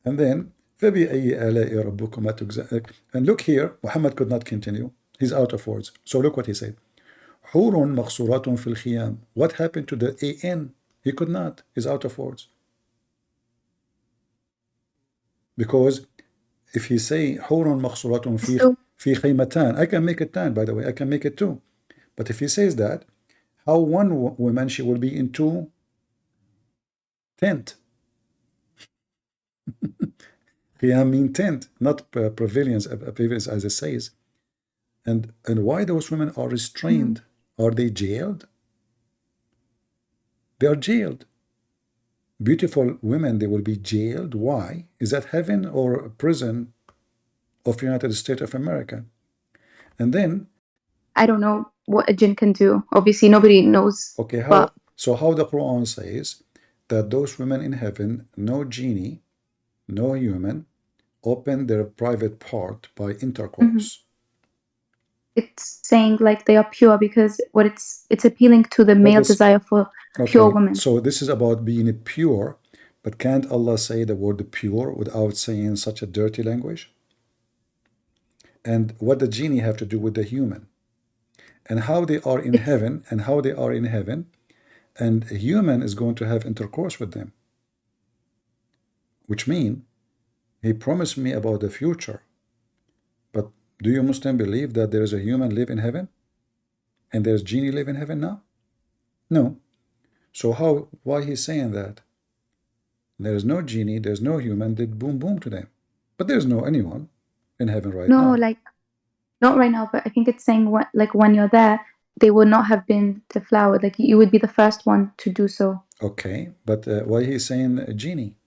And then فبأي آلاء ربكما تكذبان. And look here, Muhammad could not continue. He's out of words. So look what he said. حور مقصورات في الخيام. What happened to the an? He could not. He's out of words. Because if he say حور مقصورات في خيمتان, I can make it tan, by the way. I can make it two. But if he says that, how one woman she will be in two tent? Qiyam mean tent, not pavilions as it says. And why those women are restrained? Are they jailed? They are jailed beautiful women, they will be jailed. Why? Is that heaven or a prison of United States of America? And then, I don't know what a jinn can do. Obviously, nobody knows. okay, But how the Quran says that those women in heaven, no genie, no human, open their private part by intercourse. it's saying like they are pure because what it's appealing to the male desire for pure Okay, women. so this is about being pure, but can't Allah say the word pure without saying such a dirty language? And what the genie have to do with the human? And how they are in heaven, and how they are in heaven, and a human is going to have intercourse with them. Which means he promised me about the future. But do you Muslim believe that there is a human live in heaven? And there's genie live in heaven now? No. So why he's saying that? There's no genie, there's no human, did boom boom to them. But there's no anyone in heaven right No, now. like not right now, but I think it's saying what like when you're there, they would not have been deflowered. Like you would be the first one to do so. Okay, but why he's saying a genie?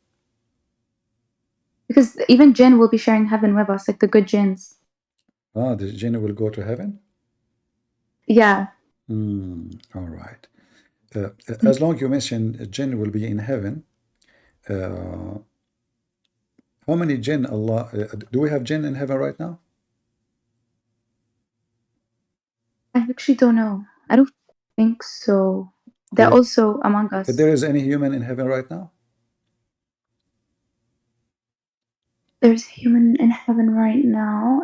Because even jinn will be sharing heaven with us, like the good jinns. Ah, the genie will go to heaven? Yeah. All right. As long you mention a jinn will be in heaven, how many jinn Allah, do we have jinn in heaven right now? I actually don't know. I don't think so. They're also among us. If there is any human in heaven right now? There's a human in heaven right now.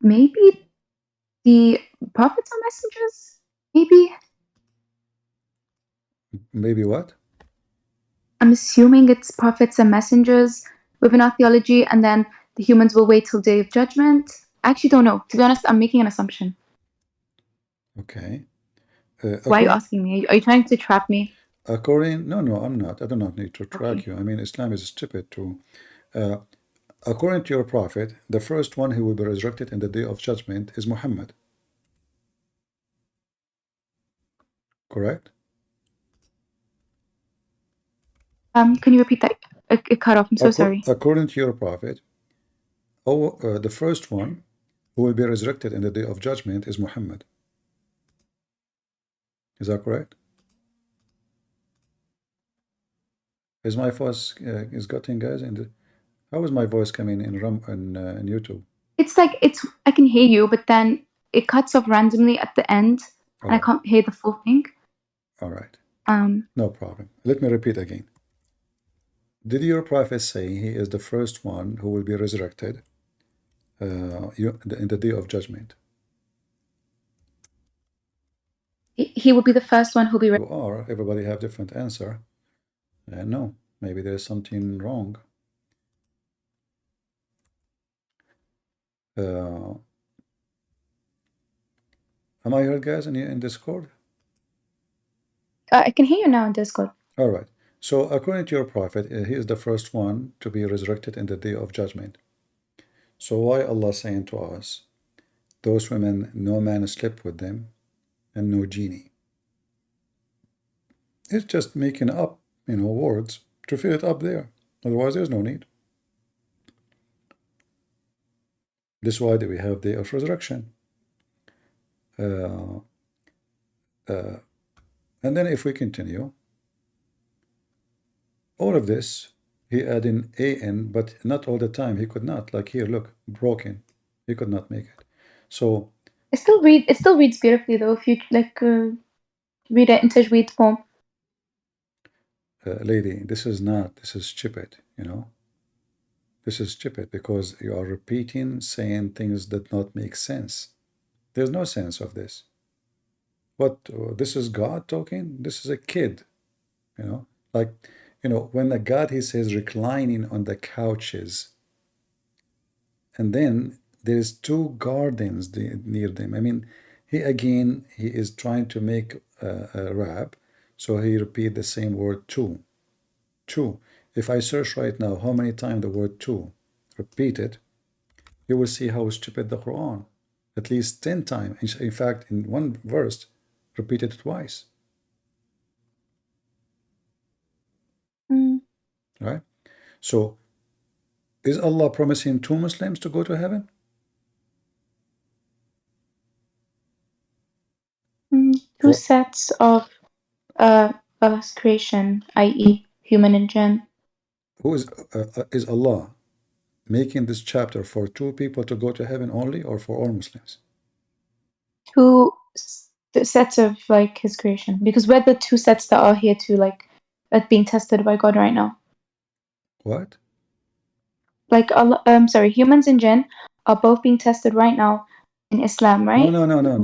Maybe the prophets are messengers? Maybe. Maybe what? I'm assuming it's prophets and messengers within our theology, and then the humans will wait till day of judgment. I actually don't know. To be honest, I'm making an assumption. Okay. Why are you asking me? Are you trying to trap me? No, I'm not. I do not need to track you. I mean, Islam is stupid too. According to your prophet, the first one who will be resurrected in the day of judgment is Muhammad. Correct? Can you repeat that? It cut off. I'm so sorry. According to your prophet, the first one who will be resurrected in the day of judgment is Muhammad. Is that correct? Is my voice is getting, guys? How is my voice coming in YouTube? It's like I can hear you, but then it cuts off randomly at the end, and I can't hear the full thing. All right. No problem. Let me repeat again. Did your prophet say he is the first one who will be resurrected in the day of judgment? He will be the first one who'll be. You are. Everybody have different answer. No, maybe there's something wrong. Am I heard, guys, in Discord? I can hear you now in Discord. All right. So according to your prophet, he is the first one to be resurrected in the day of judgment. So why Allah saying to us, those women, no man slept with them, and no genie? It's just making up, words to fill it up there. Otherwise, there's no need. This is why we have day of resurrection. And then if we continue, all of this, he added an, but not all the time. He could not. Like here, look, broken. He could not make it. So It still reads beautifully though. If you like read it in tajweed form. Lady, this is stupid. This is stupid because you are repeating, saying things that not make sense. There's no sense of this. What? This is God talking? This is a kid. Like, when the God, he says, reclining on the couches, and then there's two gardens near them. I mean, he is trying to make a rap, so he repeat the same word two. Two. If I search right now how many times the word two repeated, you will see how stupid the Quran. At least 10 times. In fact, in one verse, repeated twice. Right? So, is Allah promising 2 Muslims to go to heaven? Two sets of Allah's creation, i.e., human and jinn. Who is Allah making this chapter for 2 people to go to heaven only, or for all Muslims? Two sets of like His creation, because we're the two sets that are here to like being tested by God right now. What? Like Allah, sorry, humans and jinn are both being tested right now in Islam, right? No.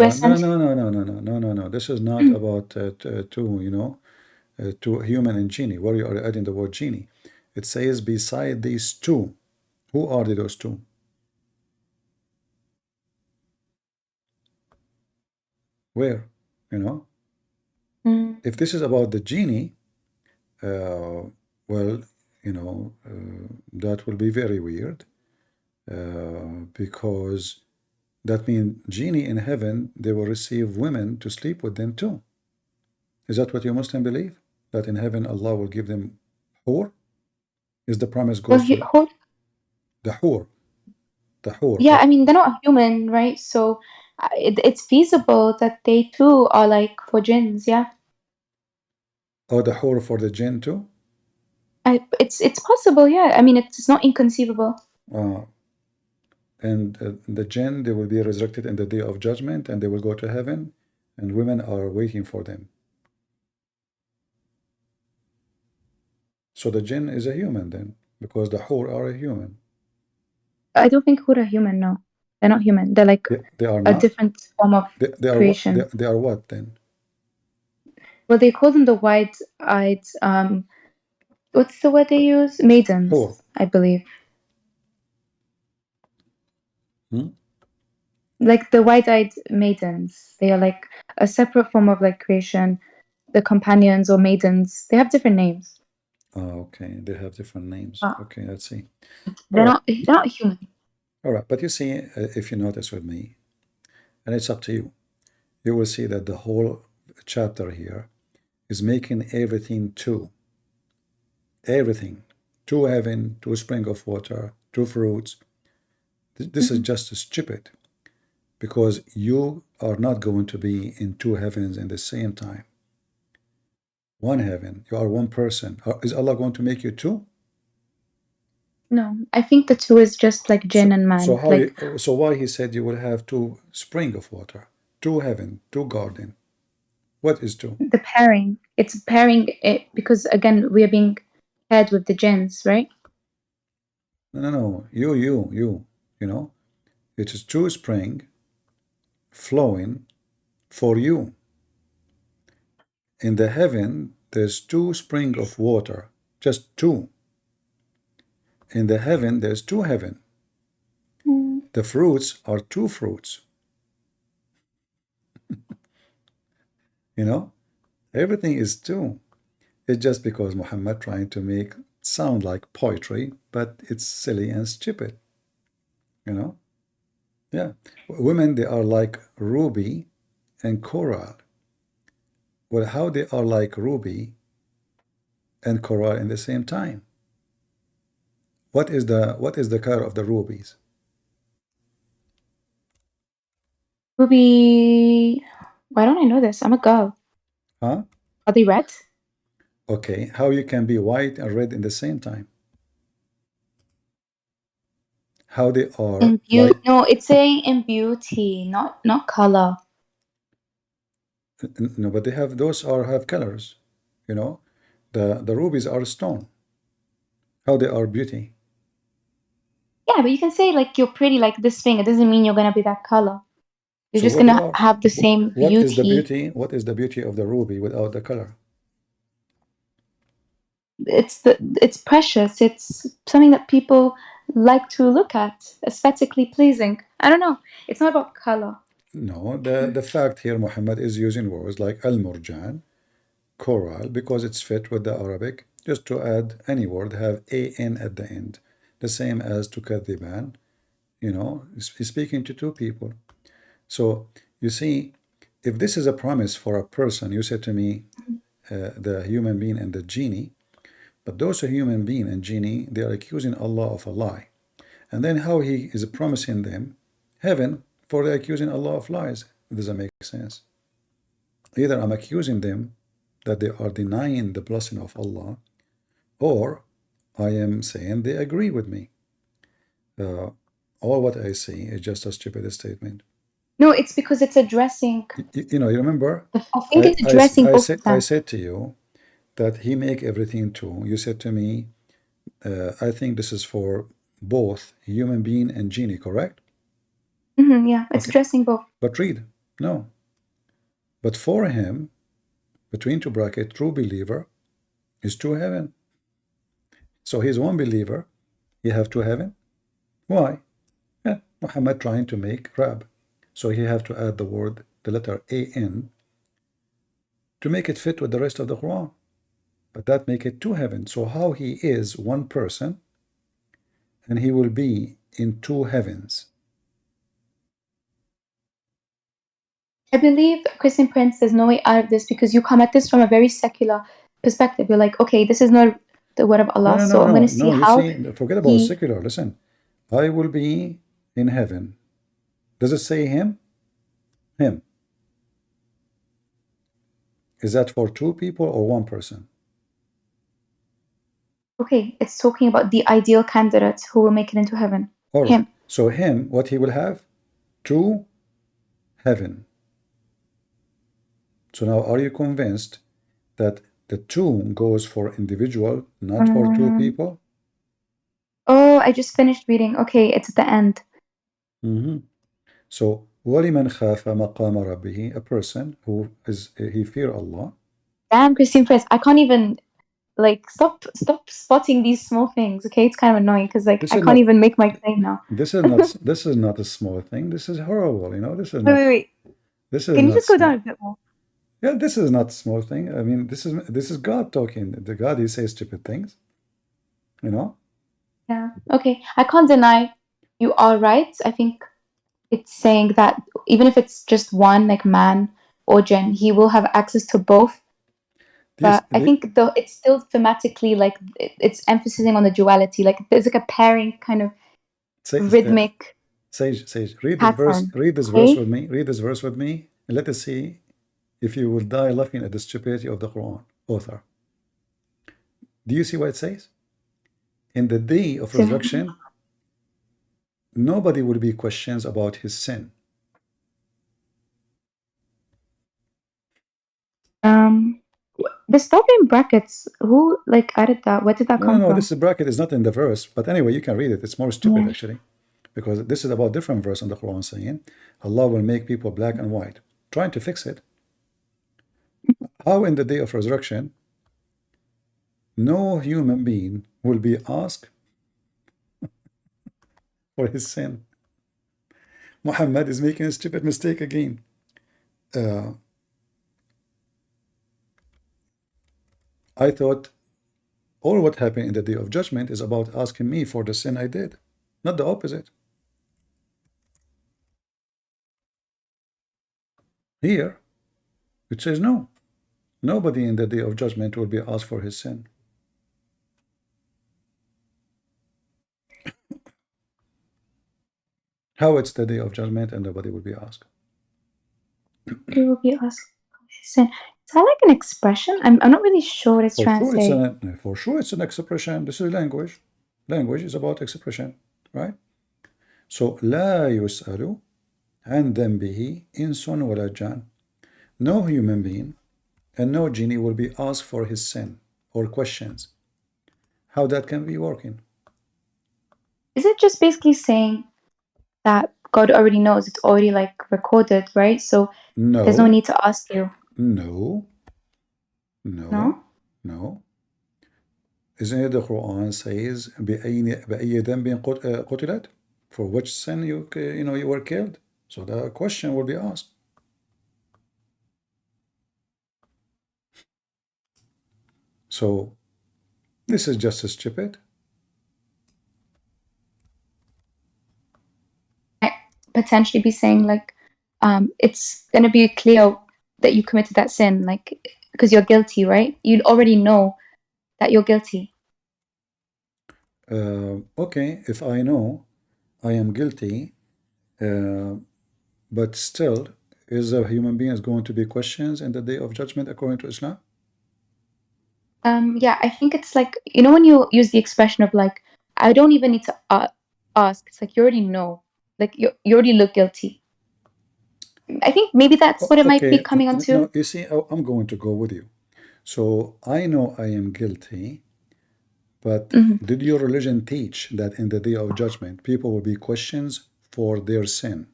This is not about two, two human and genie. Where you are adding the word genie. It says beside these 2. Who are those 2? Where? If this is about the genie, well, that will be very weird, because that means genie in heaven, they will receive women to sleep with them too. Is that what you Muslim believe? That in heaven Allah will give them hur? Is the promise goes to the hur? The hur. Yeah, I mean, they're not human, right? So it's feasible that they too are like for jinns, yeah. Oh, the hur for the jinn too? It's possible, yeah. I mean, it's not inconceivable. And the jinn, they will be resurrected in the day of judgment, and they will go to heaven, and women are waiting for them. So the jinn is a human then, because the hur are a human. I don't think hur are human, no. They're not human. They're like they are a not? different form of creation. They are what then? Well, they call them the wide-eyed, what's the word they use? Maidens, Hur. I believe. Hmm? Like the wide-eyed maidens. They are like a separate form of like creation. The companions or maidens, they have different names. Oh, okay. They have different names. Okay, let's see. They're not human. All right, but you see, if you notice with me, and it's up to you, you will see that the whole chapter here is making everything two. Everything. To heaven, to a spring of water, to fruits. This is just stupid, because you are not going to be in 2 heavens in the same time. 1 heaven. You are 1 person. Is Allah going to make you 2? No, I think the 2 is just like jinn and man. So why he said you will have 2 spring of water, 2 heaven, 2 garden? What is 2? The pairing. It's pairing it because again we are being paired with the jinns, right? No. You. It is 2 spring flowing for you. In the heaven, there's 2 spring of water, just 2. In the heaven, there's 2 heaven. The fruits are 2 fruits. Everything is 2. It's just because Muhammad trying to make sound like poetry, but it's silly and stupid. Yeah. Women, they are like ruby and coral. Well, how they are like ruby and coral in the same time? What is the color of the rubies? Ruby. Why don't I know this? I'm a girl. Huh? Are they red? Okay. How you can be white and red in the same time? How they are in beauty? No, it's saying in beauty, not color. No, but they have have colors. The rubies are stone. How they are beauty? Yeah, but you can say like you're pretty like this thing. It doesn't mean you're gonna be that color. You're So just what they gonna are? have the same beauty. What is the beauty? What is the beauty of the ruby without the color? It's precious. It's something that people like to look at, aesthetically pleasing. I don't know. It's not about color. No, the fact here Muhammad is using words like al-murjan, coral, because it's fit with the Arabic. Just to add any word, have an at the end, the same as to kadhiban. He's speaking to 2 people. So you see, if this is a promise for a person, you said to me, the human being and the genie, but those human being and genie, they are accusing Allah of a lie. And then how he is promising them heaven for the accusing Allah of lies? It doesn't make sense. Either I'm accusing them that they are denying the blessing of Allah, or I am saying they agree with me. All what I see is just a stupid statement. No, it's because it's addressing. You remember? I think it's addressing both of them. I said to you that he make everything true. You said to me, I think this is for both human being and genie, correct? Yeah, it's addressing both. But read, no. But for him, between two brackets, true believer is true heaven. So he's one believer. He have two heaven. Why? Yeah, Muhammad trying to make Rab. So he have to add the letter A-N, to make it fit with the rest of the Quran. But that make it two heaven. So how he is one person, and he will be in two heavens. I believe, Christian Prince, there's no way out of this because you come at this from a very secular perspective. You're like, okay, this is not the word of Allah, so I'm going to see how. Forget about secular. Listen, I will be in heaven. Does it say him? Him. Is that for two people or one person? Okay, it's talking about the ideal candidate who will make it into heaven. All right. Him. So him, what he will have? Two heaven. So now, are you convinced that the two goes for individual, not for two people? Oh, I just finished reading. Okay, it's at the end. So, وَلِمَنْ خَافَ مَقَامَ رَبِّهِ, a person who he fear Allah. Damn, Christine Press, I can't even stop spotting these small things. Okay, it's kind of annoying because I can't even make my claim now. This is not a small thing. This is horrible. This is wait. This is Can you not just go down a bit more? Yeah, this is not a small thing. I mean, this is God talking. The God, he says stupid things. Yeah. Okay. I can't deny you are right. I think it's saying that even if it's just one, like man or jinn, he will have access to both. But I think it's still thematically it's emphasizing on the duality. Like there's like a pairing kind of rhythmic. Sage, read this verse. Read this verse with me. Read this verse with me. And let us see if you will die laughing at the stupidity of the Quran author. Do you see what it says? In the day of resurrection, nobody will be questions about his sin. The stop in brackets, who added that? Where did that come from? No, this bracket is not in the verse, but anyway, you can read it. It's more stupid actually, because this is about different verse in the Quran saying Allah will make people black and white, trying to fix it. How in the day of resurrection no human being will be asked for his sin? Muhammad is making a stupid mistake again. I thought all what happened in the day of judgment is about asking me for the sin I did, not the opposite. Here, it says no. Nobody in the day of judgment will be asked for his sin. How it's the day of judgment and nobody will be asked? He will be asked for his sin. Is that like an expression? I'm not really sure what it's trying to say. For sure, it's an expression. This is language. Language is about expression, right? So, لا يسأل عن ذنبه إنس ولا جان. No human being and no genie will be asked for his sin or questions. How that can be working? Is it just basically saying that God already knows, it's already recorded, right? So there's no need to ask you. No. Isn't it the Quran says بأي ذنب قتلت? For which sin you were killed? So the question will be asked. So this is just stupid. Potentially be saying it's going to be clear that you committed that sin, like, because you're guilty, right? You already know that you're guilty. Okay, if I know I am guilty, but still, is a human being is going to be questions in the day of judgment according to Islam? Yeah, I think it's like, you know, when you use the expression of like, I don't even need to ask. It's like you already know, like you already look guilty. I think maybe that's what it might be Okay, coming on no, to. you see, I'm going to go with you. So I know I am guilty, but did your religion teach that in the day of judgment, people will be questions for their sin?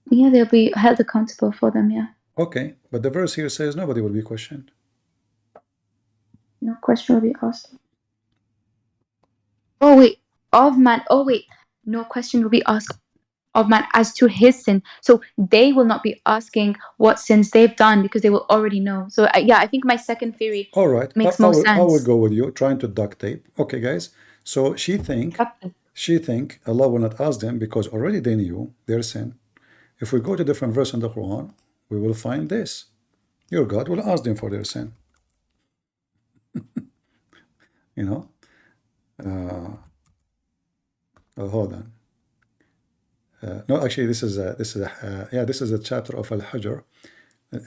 Yeah, they'll be held accountable for them. Yeah, Okay, but the verse here says nobody will be questioned. no question will be asked. Oh wait, of man. Oh wait, no question will be asked of man as to his sin. So they will not be asking what sins they've done because they will already know. So yeah, I think my second theory All right, makes I more will sense. go with you, trying to duct tape. Okay, guys. So she think Allah will not ask them because already they knew their sin. If we go to different verse in the Quran, we will find this. Your God will ask them for their sin. You know. Oh, hold on. No, actually, this is a chapter of Al-Hajr.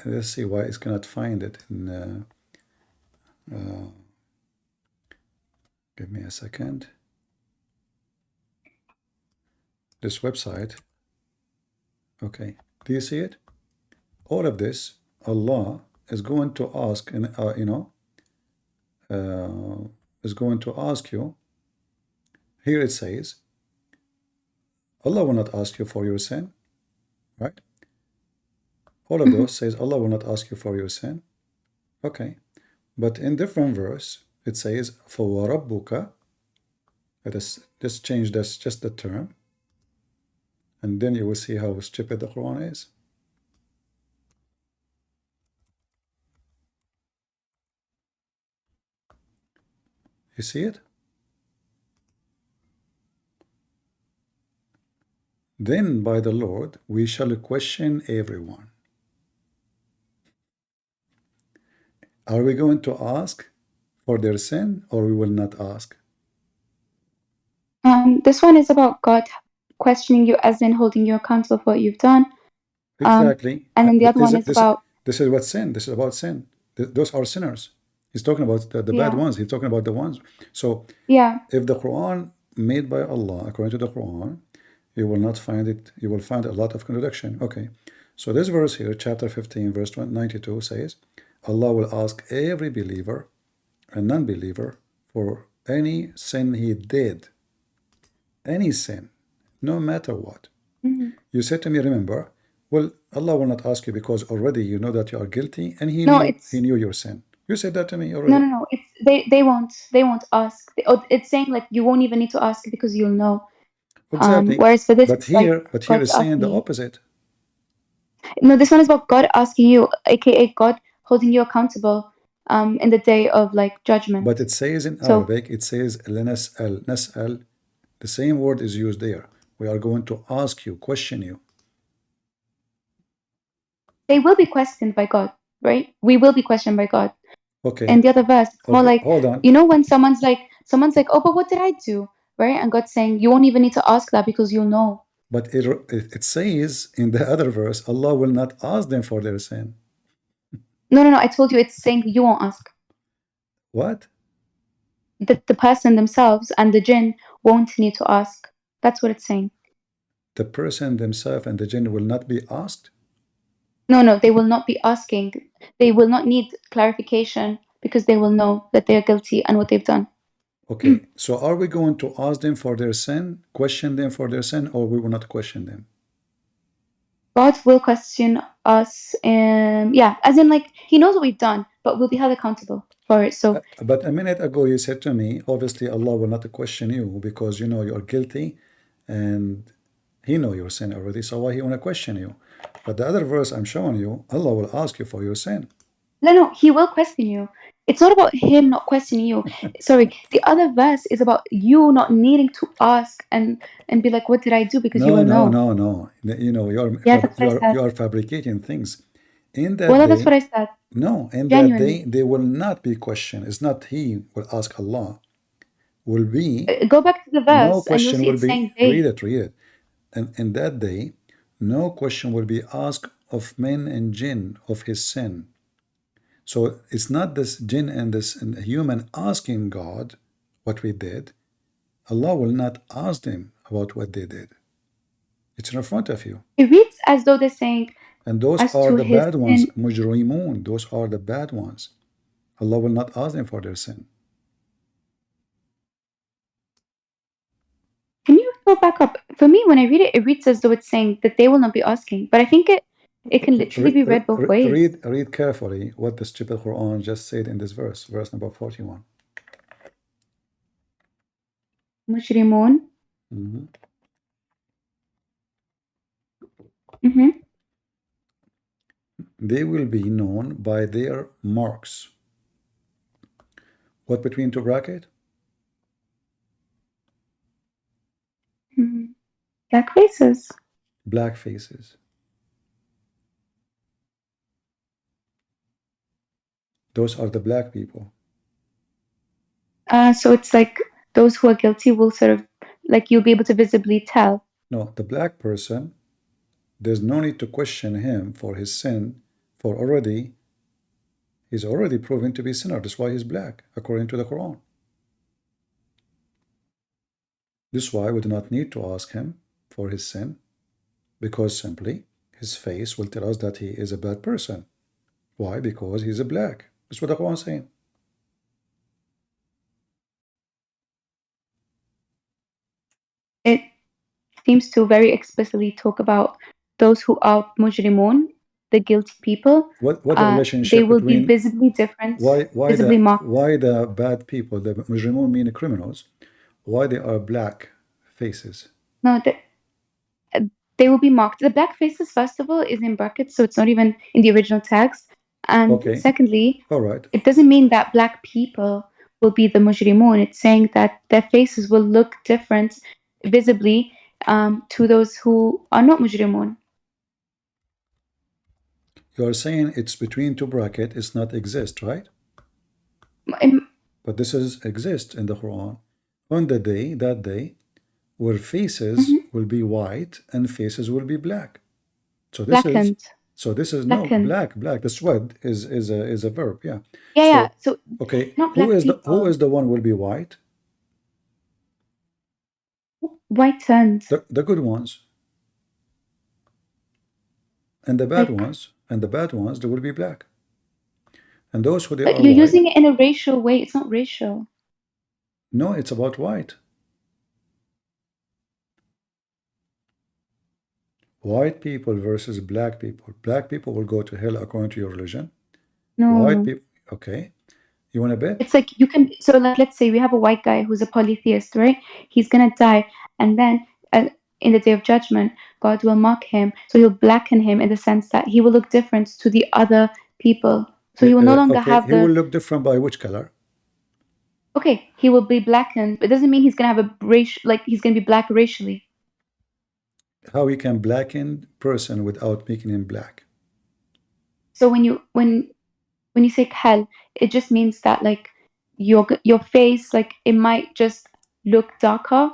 Let's see why it's cannot find it in. Give me a second. This website. Okay, do you see it? All of this, Allah is going to ask, and is going to ask you. Here it says, Allah will not ask you for your sin, right? All of those says Allah will not ask you for your sin. Okay, but in different verse it says for Rabbuka. Let us just change this, just the term, and then you will see how stupid the Quran is. You see it? Then by the Lord we shall question everyone. Are we going to ask for their sin or we will not ask? This one is about God questioning you, as in holding you accountable for what you've done. Exactly. And then the other one is about. This is what sin. This is about sin. Those are sinners. He's talking about the bad ones. He's talking about the ones. So yeah, if the Quran made by Allah, according to the Quran, you will not find it. You will find a lot of contradiction. Okay. So this verse here, chapter 15, verse 92 says, Allah will ask every believer and non-believer for any sin he did. Any sin, no matter what. You said to me, remember, well, Allah will not ask you because already you know that you are guilty and he knew your sin. You said that to me already. No. It's they won't ask. It's saying like you won't even need to ask because you'll know. Exactly. Whereas for this, but it's here, like but here God's is saying asking the you. opposite. No, this one is about God asking you, aka God holding you accountable, in the day of like judgment. But it says in Arabic, it says لنسأل, نسأل. The same word is used there. We are going to ask you, question you. They will be questioned by God, right? We will be questioned by God. Okay. And the other verse, it's more like, hold on. you know, when someone's like, oh, but what did I do? Right? And God's saying, you won't even need to ask that because you'll know. But it says in the other verse, Allah will not ask them for their sin. No. I told you it's saying you won't ask. What? The person themselves and the jinn won't need to ask. That's what it's saying. The person themselves and the jinn will not be asked? No, they will not be asking. They will not need clarification because they will know that they are guilty and what they've done. Okay, so are we going to ask them for their sin, question them for their sin, or we will not question them? God will question us, as in like he knows what we've done, but we'll be held accountable for it. So, but a minute ago you said to me, obviously Allah will not question you because you know you are guilty, and He know your sin already. So why He want to question you? But the other verse I'm showing you, Allah will ask you for your sin. no, He will question you. It's not about him not questioning you. Sorry, the other verse is about you not needing to ask and be like, what did I do? Because you will know. No. You know, Yeah, that's what I said. you are fabricating things. In that Well, that's day, what I said. no, in that Genuinely. day, they will not be questioned. It's not he will ask Allah. Will be Go back to the no verse and you'll question see will it's be saying they. read it. And in that day, no question will be asked of men and jinn of his sin. So it's not this jinn and this human asking God what we did. Allah will not ask them about what they did. It's in front of you. It reads as though they're saying, And those as are to the his bad ones, sin. mujrimun. Those are the bad ones. Allah will not ask them for their sin. Can you go back up? For me, when I read it, it reads as though it's saying that they will not be asking. But I think it can literally be read both ways. Read carefully what the stupid Quran just said in this verse number 41. Mujrimun. Mm-hmm. Mm-hmm. They will be known by their marks. What between two bracket? Mm-hmm. Black faces. Black faces. Those are the black people. So it's like those who are guilty will sort of, like, you'll be able to visibly tell. No, the black person, there's no need to question him for his sin, for he's already proven to be sinner. That's why he's black, according to the Quran. This is why we do not need to ask him for his sin, because simply his face will tell us that he is a bad person. Why? Because he's a black. That's what the Quran is saying. It seems to very explicitly talk about those who are mujrimun, the guilty people. What the relationship they will between be visibly different, visibly marked. why the bad people, the mujrimun mean criminals, why they are black faces? No, they will be marked. The black faces, first of all, is in brackets, so it's not even in the original text. And Okay. secondly, All right. it doesn't mean that black people will be the mujrimun. It's saying that their faces will look different visibly to those who are not mujrimun. You are saying it's between two brackets, it's not exist, right? But this is exist in the Quran. On the day, that day, where faces will be white and faces will be black. So this Blackened. is Blackened. no black. The sweat is a verb, yeah. Yeah. So okay, not black people. who is the one will be white? White turned. The good ones. And the bad ones, they will be black. And those who they But are you're white. using it in a racial way. It's not racial. No, it's about white. White people versus black people. Black people will go to hell according to your religion. No. White people, okay. You want to bet? It's like you can. So like, let's say we have a white guy who's a polytheist, right? He's gonna die, and then in the day of judgment, God will mark him. So he'll blacken him in the sense that he will look different to the other people. So he will no longer have he will look different by which color? Okay, he will be blackened. But it doesn't mean he's gonna have a race, like he's gonna be black racially. How he can blacken person without making him black? So when you say hell, it just means that like your face, like it might just look darker.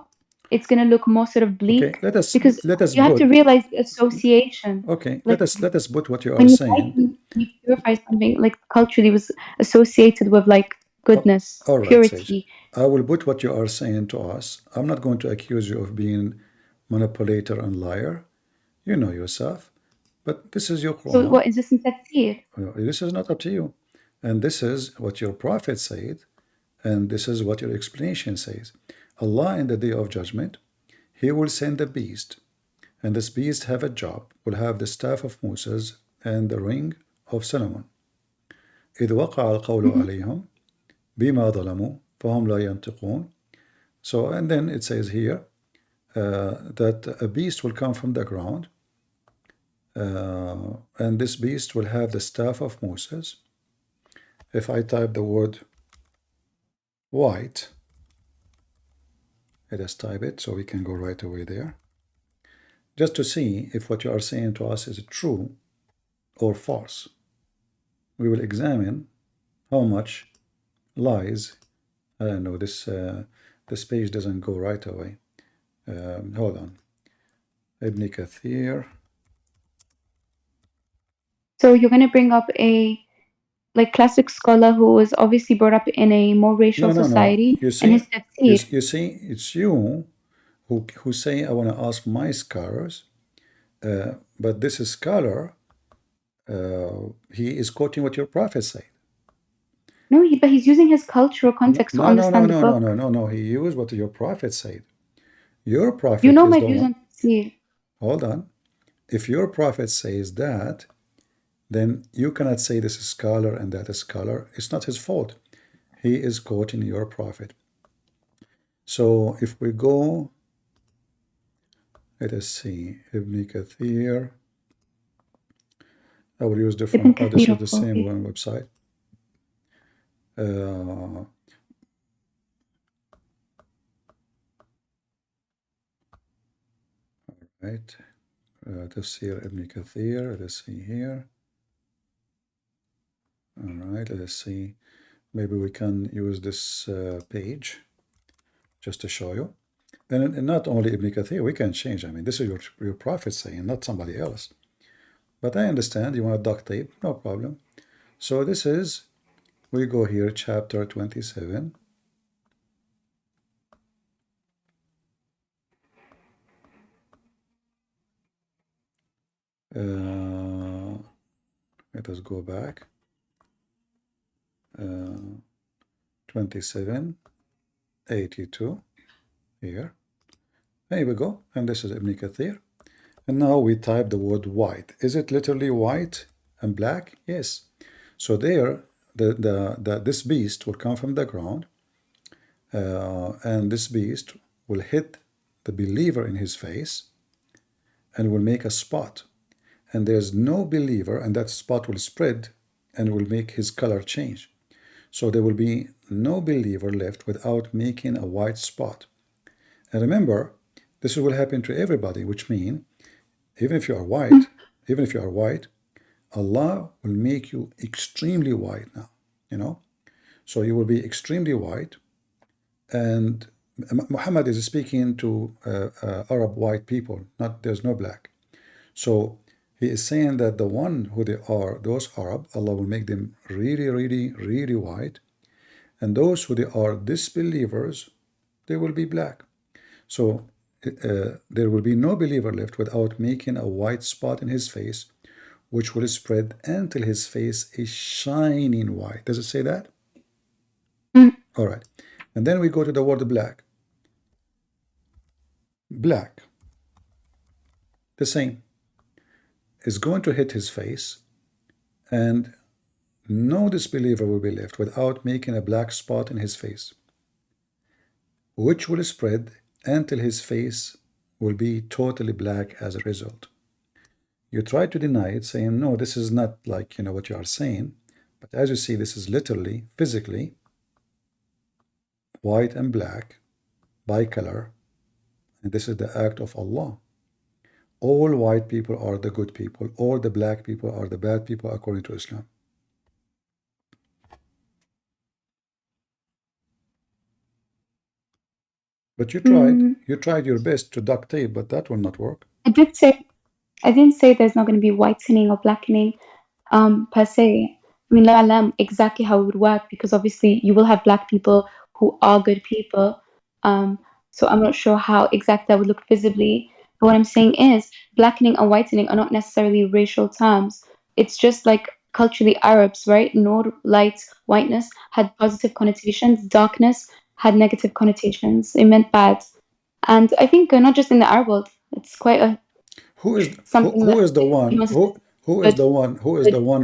It's gonna look more sort of bleak. Okay, let us you have to realize the association. Okay, like, let us put what you are when you saying. when you purify something, like culturally was associated with like goodness, All right, purity. Sage. I will put what you are saying to us. I'm not going to accuse you of being manipulator and liar. You know yourself. But this is your Quran. So what is this in tafsir? This is not up to you. And this is what your prophet said. And this is what your explanation says. Allah in the day of judgment, he will send a beast. And this beast have a job, will have the staff of Moses and the ring of Solomon. إذ وقع القول عليهم بما ظلموا فهم لا ينطقون. So, and then it says here that a beast will come from the ground, and this beast will have the staff of Moses, if I type the word white, let us type it so we can go right away there, just to see if what you are saying to us is true or false. We will examine how much lies. I don't know, this page doesn't go right away. Hold on. Ibn Kathir. So you're going to bring up a classic scholar who was obviously brought up in a more racial society, You and his see, tafsir. you see, it's you who say I want to ask my scholars, but this scholar, he is quoting what your prophet said. No, but he's using his cultural context to understand the book. No. He used what your prophet said. Your prophet You know is my the views one. on tafsir. Hold on. If your prophet says that, then you cannot say this is scholar and that is scholar. It's not his fault. He is quoting your prophet. So if we go, let us see, Ibn Kathir. I will use different. Oh, this is the same one website. Right. Tafsir Ibn Kathir. Let's see here. All right. Let's see. Maybe we can use this page just to show you. And not only Ibn Kathir, we can change. I mean, this is your prophet saying, not somebody else. But I understand you want to duct tape, no problem. So this is, we go here, chapter 27. Let us go back. 2782 here. There we go. And this is Ibn Kathir. And now we type the word white. Is it literally white and black? Yes. So there, this beast will come from the ground, and this beast will hit the believer in his face and will make a spot. And there's no believer, and that spot will spread and will make his color change. So there will be no believer left without making a white spot. And remember, this will happen to everybody, which means even if you are white, Allah will make you extremely white now, So you will be extremely white. And Muhammad is speaking to Arab white people, there's no black. So he is saying that the one who they are, those Arab, Allah will make them really, really, really white. And those who they are disbelievers, they will be black. So there will be no believer left without making a white spot in his face, which will spread until his face is shining white. Does it say that? All right. And then we go to the word black. Black. The same. Is going to hit his face, and no disbeliever will be left without making a black spot in his face, which will spread until his face will be totally black as a result. You try to deny it, saying, no, this is not like, what you are saying. But as you see, this is literally, physically, white and black, bicolor, and this is the act of Allah. All white people are the good people. All the black people are the bad people according to Islam. But you tried your best to duct tape, but that will not work. I didn't say there's not going to be whitening or blackening per se. I mean, alam exactly how it would work, because obviously you will have black people who are good people. So I'm not sure how exactly that would look visibly. But what I'm saying is, blackening and whitening are not necessarily racial terms. It's just like culturally Arabs, right? Nur, light, whiteness had positive connotations. Darkness had negative connotations. It meant bad. And I think not just in the Arab world, it's quite a Who is something who that is the one humans who is the one who is the one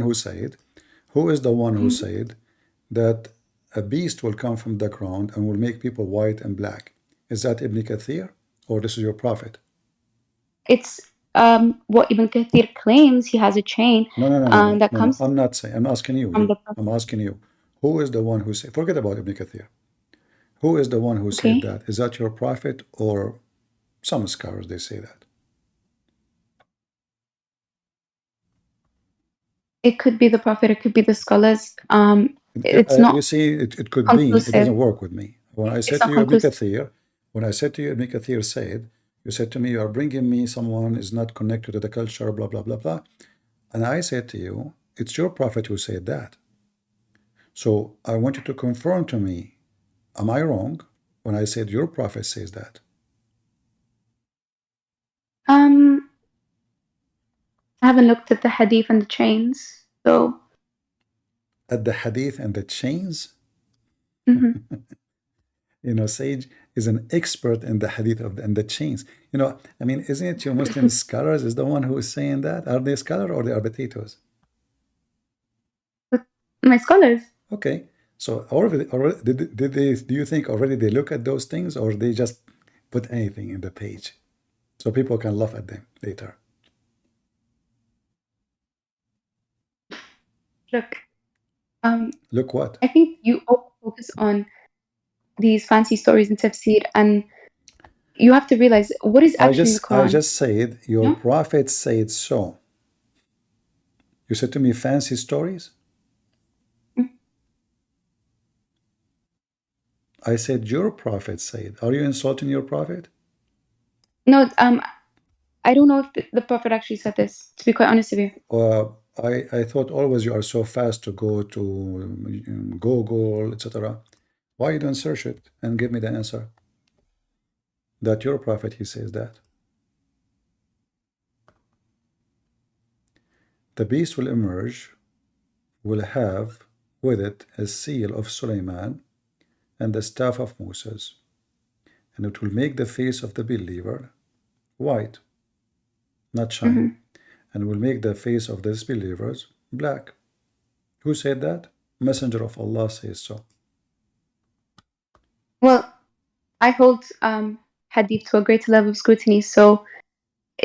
who said that a beast will come from the ground and will make people white and black? Is that Ibn Kathir or this is your prophet? It's what Ibn Kathir claims. He has a chain that comes. I'm not saying. I'm asking you. From the I'm asking you. Who is the one who said, forget about Ibn Kathir. Who is the one who said that? Is that your prophet or some scholars, they say that? It could be the prophet, it could be the scholars. It's not You see, it could conclusive. be. It doesn't work with me. When I said It's to not you, Ibn conclusive. Kathir, when I said to you, Ibn Kathir said, you said to me, you are bringing me someone is not connected to the culture, blah, blah, blah, blah. And I said to you, it's your prophet who said that. So I want you to confirm to me, am I wrong when I said your prophet says that? I haven't looked at the hadith and the chains, so. At the hadith and the chains? Mm-hmm. You know, Sage is an expert in the hadith and the chains. You know, I mean, isn't it your Muslim scholars is the one who is saying that? Are they scholars or they are potatoes? My scholars. Okay. So already did they, do you think already they look at those things or they just put anything in the page so people can laugh at them later? Look. Look what? I think you all focus on these fancy stories in tafsir, and you have to realize what is actually in the Quran. I just said your prophet said so. You said to me fancy stories? I said your prophet said. Are you insulting your prophet? No, I don't know if the prophet actually said this, to be quite honest with you. I thought always you are so fast to go to Google, etc. Why you don't search it and give me the answer? That your prophet, he says that. The beast will emerge, will have with it a seal of Suleiman and the staff of Moses, and it will make the face of the believer white, not shine, and will make the face of the disbelievers black. Who said that? Messenger of Allah says so. Well, I hold hadith to a greater level of scrutiny, so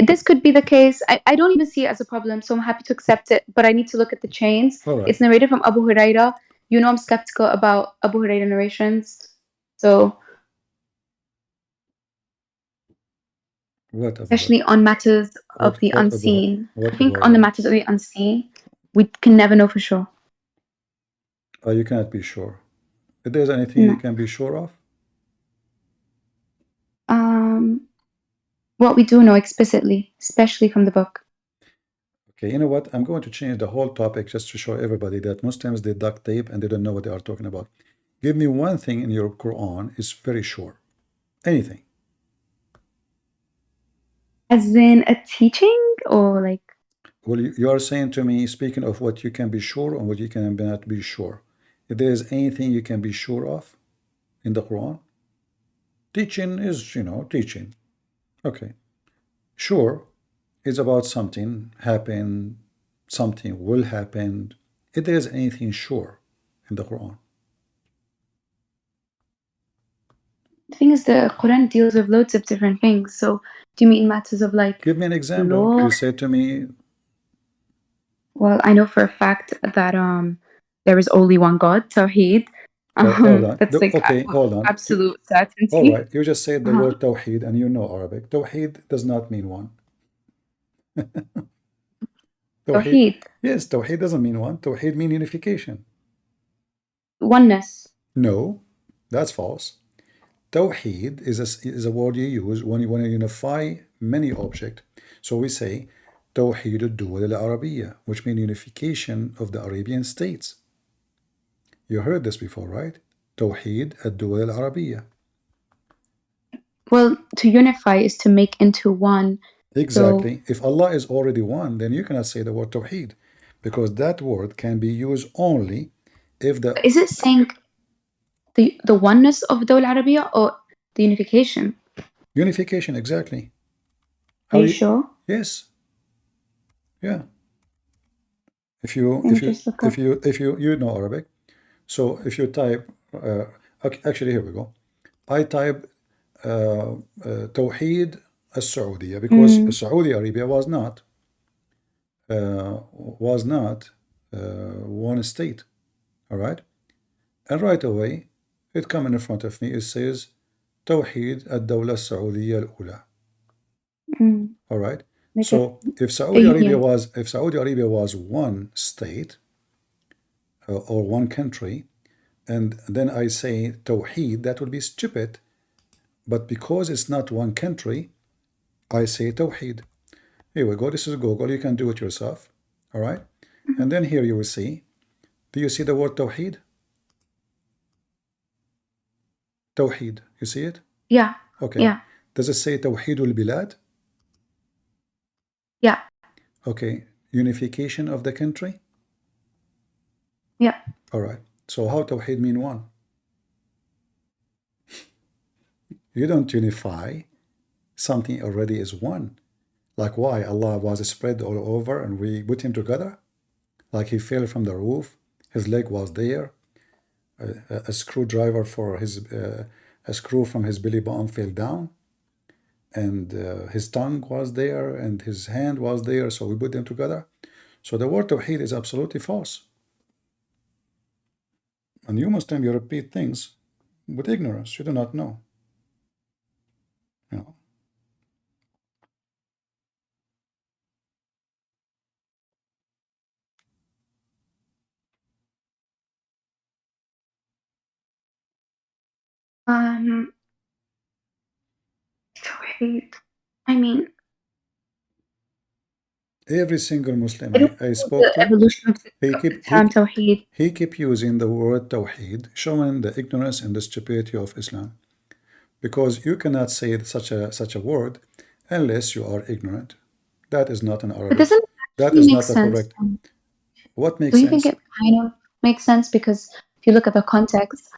this could be the case. I don't even see it as a problem, so I'm happy to accept it, but I need to look at the chains. Right. It's narrated from Abu Huraira. You know I'm skeptical about Abu Huraira narrations, so What especially on matters of the unseen. What I think on the matters of the unseen, we can never know for sure. You cannot be sure. If there's anything you can be sure of? What we do know explicitly, especially from the book. Okay, you know what? I'm going to change the whole topic just to show everybody that Muslims did duct tape and they don't know what they are talking about. Give me one thing in your Quran is very sure. Anything. As in a teaching or like? Well, you are saying to me, speaking of what you can be sure and what you cannot be sure. If there is anything you can be sure of in the Quran, teaching is, you know, teaching. Okay. Sure is about something happened, something will happen. If there is anything sure in the Quran. The thing is, the Quran deals with loads of different things. So, do you mean matters of like? Give me an example. Law? You said to me. Well, I know for a fact that there is only one God, Tawheed. Hold on. That's like okay, hold on. absolute certainty. All right, you just said the word Tawheed and you know Arabic. Tawheed does not mean one. Tawheed. Yes, Tawheed doesn't mean one. Tawheed means unification. Oneness. No, that's false. Tawheed is a word you use when you want to unify many objects. So we say Tawheed al-Duwal al-Arabiya, which means unification of the Arabian states. You heard this before, right? Tawheed al-Duwal al-Arabiya. Well, to unify is to make into one. Exactly. So, if Allah is already one, then you cannot say the word Tawheed, because that word can be used only if the... Is it saying the oneness of Dawla Arabiya or the unification? Unification, exactly. Are you sure? Yes. Yeah. If you know Arabic, so if you type, actually here we go. I type Tawheed al-Saudiya because Saudi Arabia was not one state. All right. And right away, it come in front of me, it says, توحيد الدولة السعودية الأولى. All right. So if Saudi Arabia was one state or one country, and then I say Tawheed, that would be stupid. But because it's not one country, I say Tawheed. Here we go. This is Google. You can do it yourself. All right. And then here you will see. Do you see the word Tawheed? Tawheed. You see it? Yeah. Okay. Yeah. Does it say Tawheedul Bilad? Yeah. Okay. Unification of the country? Yeah. All right. So how Tawheed mean one? You don't unify. Something already is one. Like why? Allah was spread all over and we put him together? Like he fell from the roof. His leg was there. A screwdriver for his a screw from his belly button fell down, and his tongue was there, and his hand was there. So we put them together. So the word tawheed is absolutely false. And you Muslim, you repeat things with ignorance. You do not know. You know. Tawheed. I mean, Every single Muslim I don't I know spoke the to, evolution of the term Tawheed. he keep using the word tawheed, showing the ignorance and the stupidity of Islam. Because you cannot say such a word unless you are ignorant. That is not an But Arabic. doesn't it That actually is make not a sense? correct. What makes Do you think sense? it kind of makes sense? Because if you look at the context,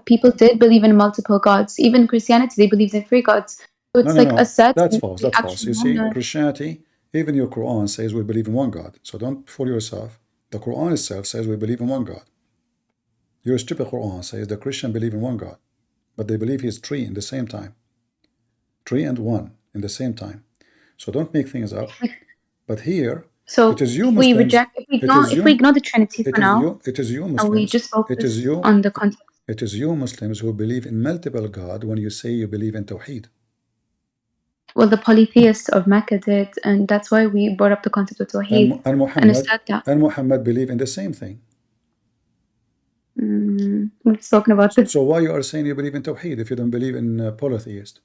people did believe in multiple gods. Even Christianity, they believed in 3 gods. So it's like a set. That's false. They That's false. actually You see, wonder. Christianity, even your Quran says we believe in one God. So don't fool yourself. The Quran itself says we believe in one God. Your stupid Quran says the Christian believe in one God, but they believe he's 3 in the same time. 3 and 1 in the same time. So don't make things up. But here, So it is you if we Muslims. reject, if we ignore the Trinity for now, It is you and we Muslims. just It is focus you. on the context. It is you Muslims who believe in multiple God when you say you believe in Tawheed. Well, the polytheists of Mecca did, and that's why we brought up the concept of Tawheed. And Muhammad believe in the same thing. We've spoken about this. So why you are saying you believe in Tawheed if you don't believe in polytheist?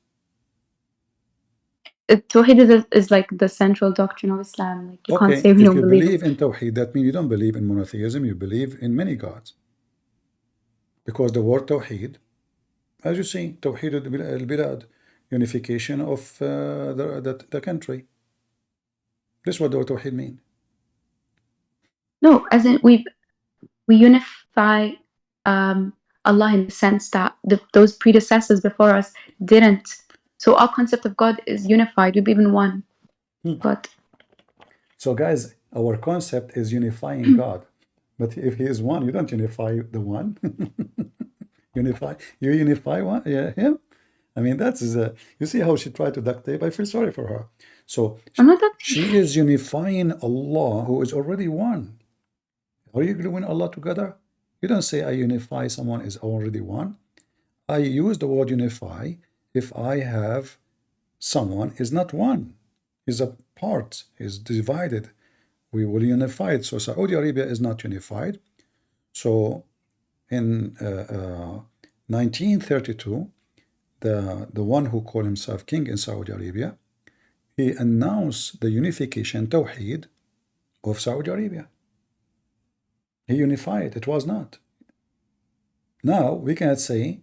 Tawheed is like the central doctrine of Islam. Like you can't say we if don't you believe believe in Tawheed, that means you don't believe in monotheism, you believe in many gods. Because the word Tawheed, as you see, Tawheed al-Bilad, unification of the country. This is what the word Tawheed means. No, as in we unify Allah in the sense that those predecessors before us didn't. So our concept of God is unified. We believe in one. But so guys, our concept is unifying God. But if he is one, you don't unify the one. You unify one, yeah, him. I mean, that's you see how she tried to duct tape. I feel sorry for her. So she is unifying Allah, who is already one. Are you gluing Allah together? You don't say I unify someone is already one. I use the word unify if I have someone is not one, is a part, is divided. We will unify it. So Saudi Arabia is not unified. So in 1932, the one who called himself king in Saudi Arabia, he announced the unification, Tawheed, of Saudi Arabia. He unified. It was not. Now we cannot say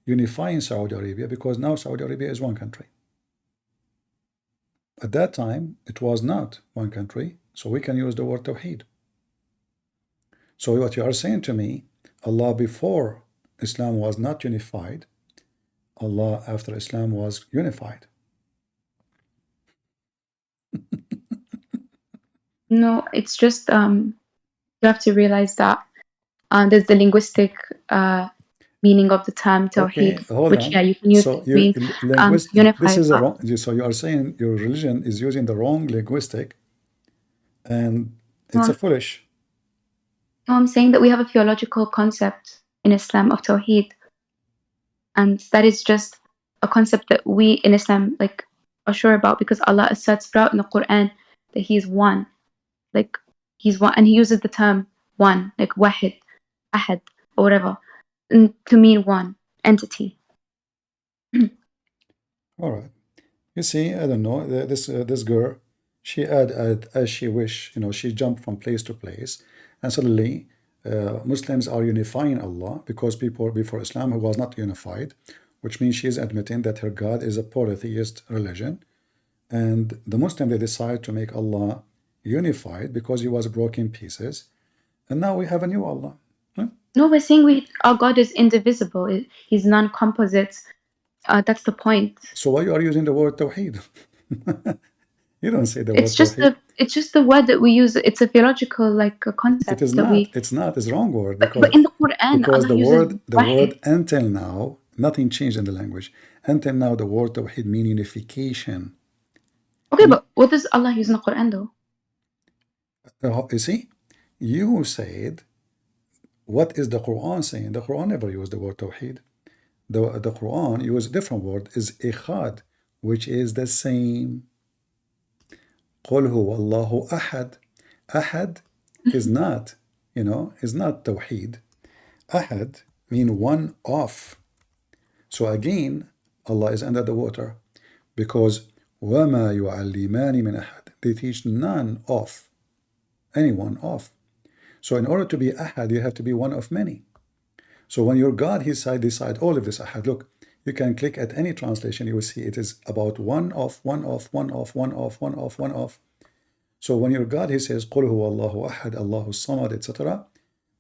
unifying Saudi Arabia because now Saudi Arabia is one country. At that time, it was not one country, so we can use the word Tawheed. So what you are saying to me, Allah before Islam was not unified, Allah after Islam was unified. no, it's just you have to realize that there's the linguistic meaning of the term Tawheed, which you can use so to mean this unified. is a wrong. So you are saying your religion is using the wrong linguistic, and it's a foolish. No, I'm saying that we have a theological concept in Islam of Tawheed. And that is just a concept that we in Islam like are sure about, because Allah asserts throughout in the Quran that He is one. Like He's one, and He uses the term one, like wahid, ahad, or whatever, to mean one entity. All right. You see, I don't know, this girl, she add as she wish, she jumped from place to place, and suddenly Muslims are unifying Allah, because people before Islam who was not unified, which means she is admitting that her God is a polytheist religion, and the Muslim, they decide to make Allah unified because he was broken pieces, and now we have a new Allah. Huh? No, we're saying our God is indivisible. He's non-composite. That's the point. So why you are using the word Tawheed? You don't say the word Tawheed. It's just the word that we use. It's a theological concept. It is not. It's not. It's wrong word, because but in the Quran, because Allah the uses word until now, nothing changed in the language. Until now, the word Tawheed mean unification. Okay, but what does Allah use in the Quran though? You see, you said, what is the Quran saying? The Quran never used the word Tawheed. The Quran used a different word, is Ikhad, which is the same. قل هو الله أحد. Ahad is not, is not Tawheed. Ahad mean one of. So again, Allah is under the water, because وَمَا يُعَلِّمَانِ مِنْ أَحَدٍ, they teach none of, anyone of. So in order to be Ahad, you have to be one of many. So when your God, His side, decide all of this Ahad, look, you can click at any translation, you will see it is about one of, one of, one of, one of, one of, one of. So when your God, He says, قُلْ هُوَ اللَّهُ أَحَدْ اللَّهُ الصَّمَدْ, etc.,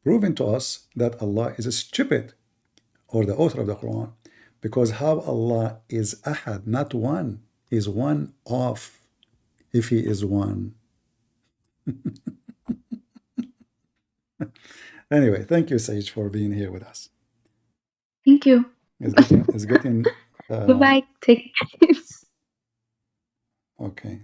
proving to us that Allah is stupid, or the author of the Quran, because how Allah is Ahad, not one, is one of, if He is one. Anyway, thank you, Sage, for being here with us. Thank you. It's getting Goodbye. Take care. Okay.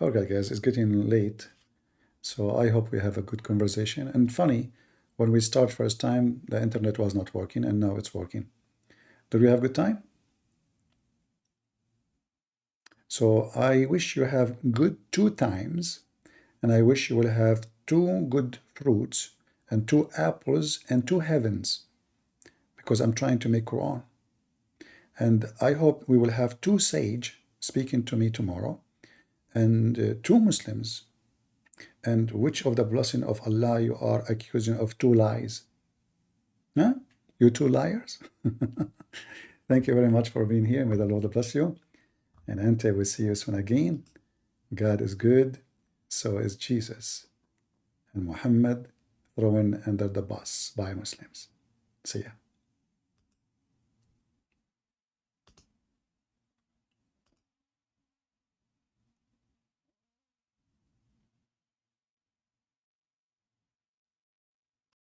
Okay, guys, it's getting late, so I hope we have a good conversation. And funny, when we start first time, the internet was not working, and now it's working. Did we have good time? So I wish you have good 2 times, and I wish you will have 2 good fruits, and 2 apples, and 2 heavens, because I'm trying to make Quran. And I hope we will have 2 sage speaking to me tomorrow, and 2 Muslims. And which of the blessing of Allah you are accusing of 2 lies? Huh? You 2 liars? Thank you very much for being here. May the Lord bless you. And until we see you soon again, God is good, so is Jesus. And Muhammad thrown under the bus by Muslims. See ya.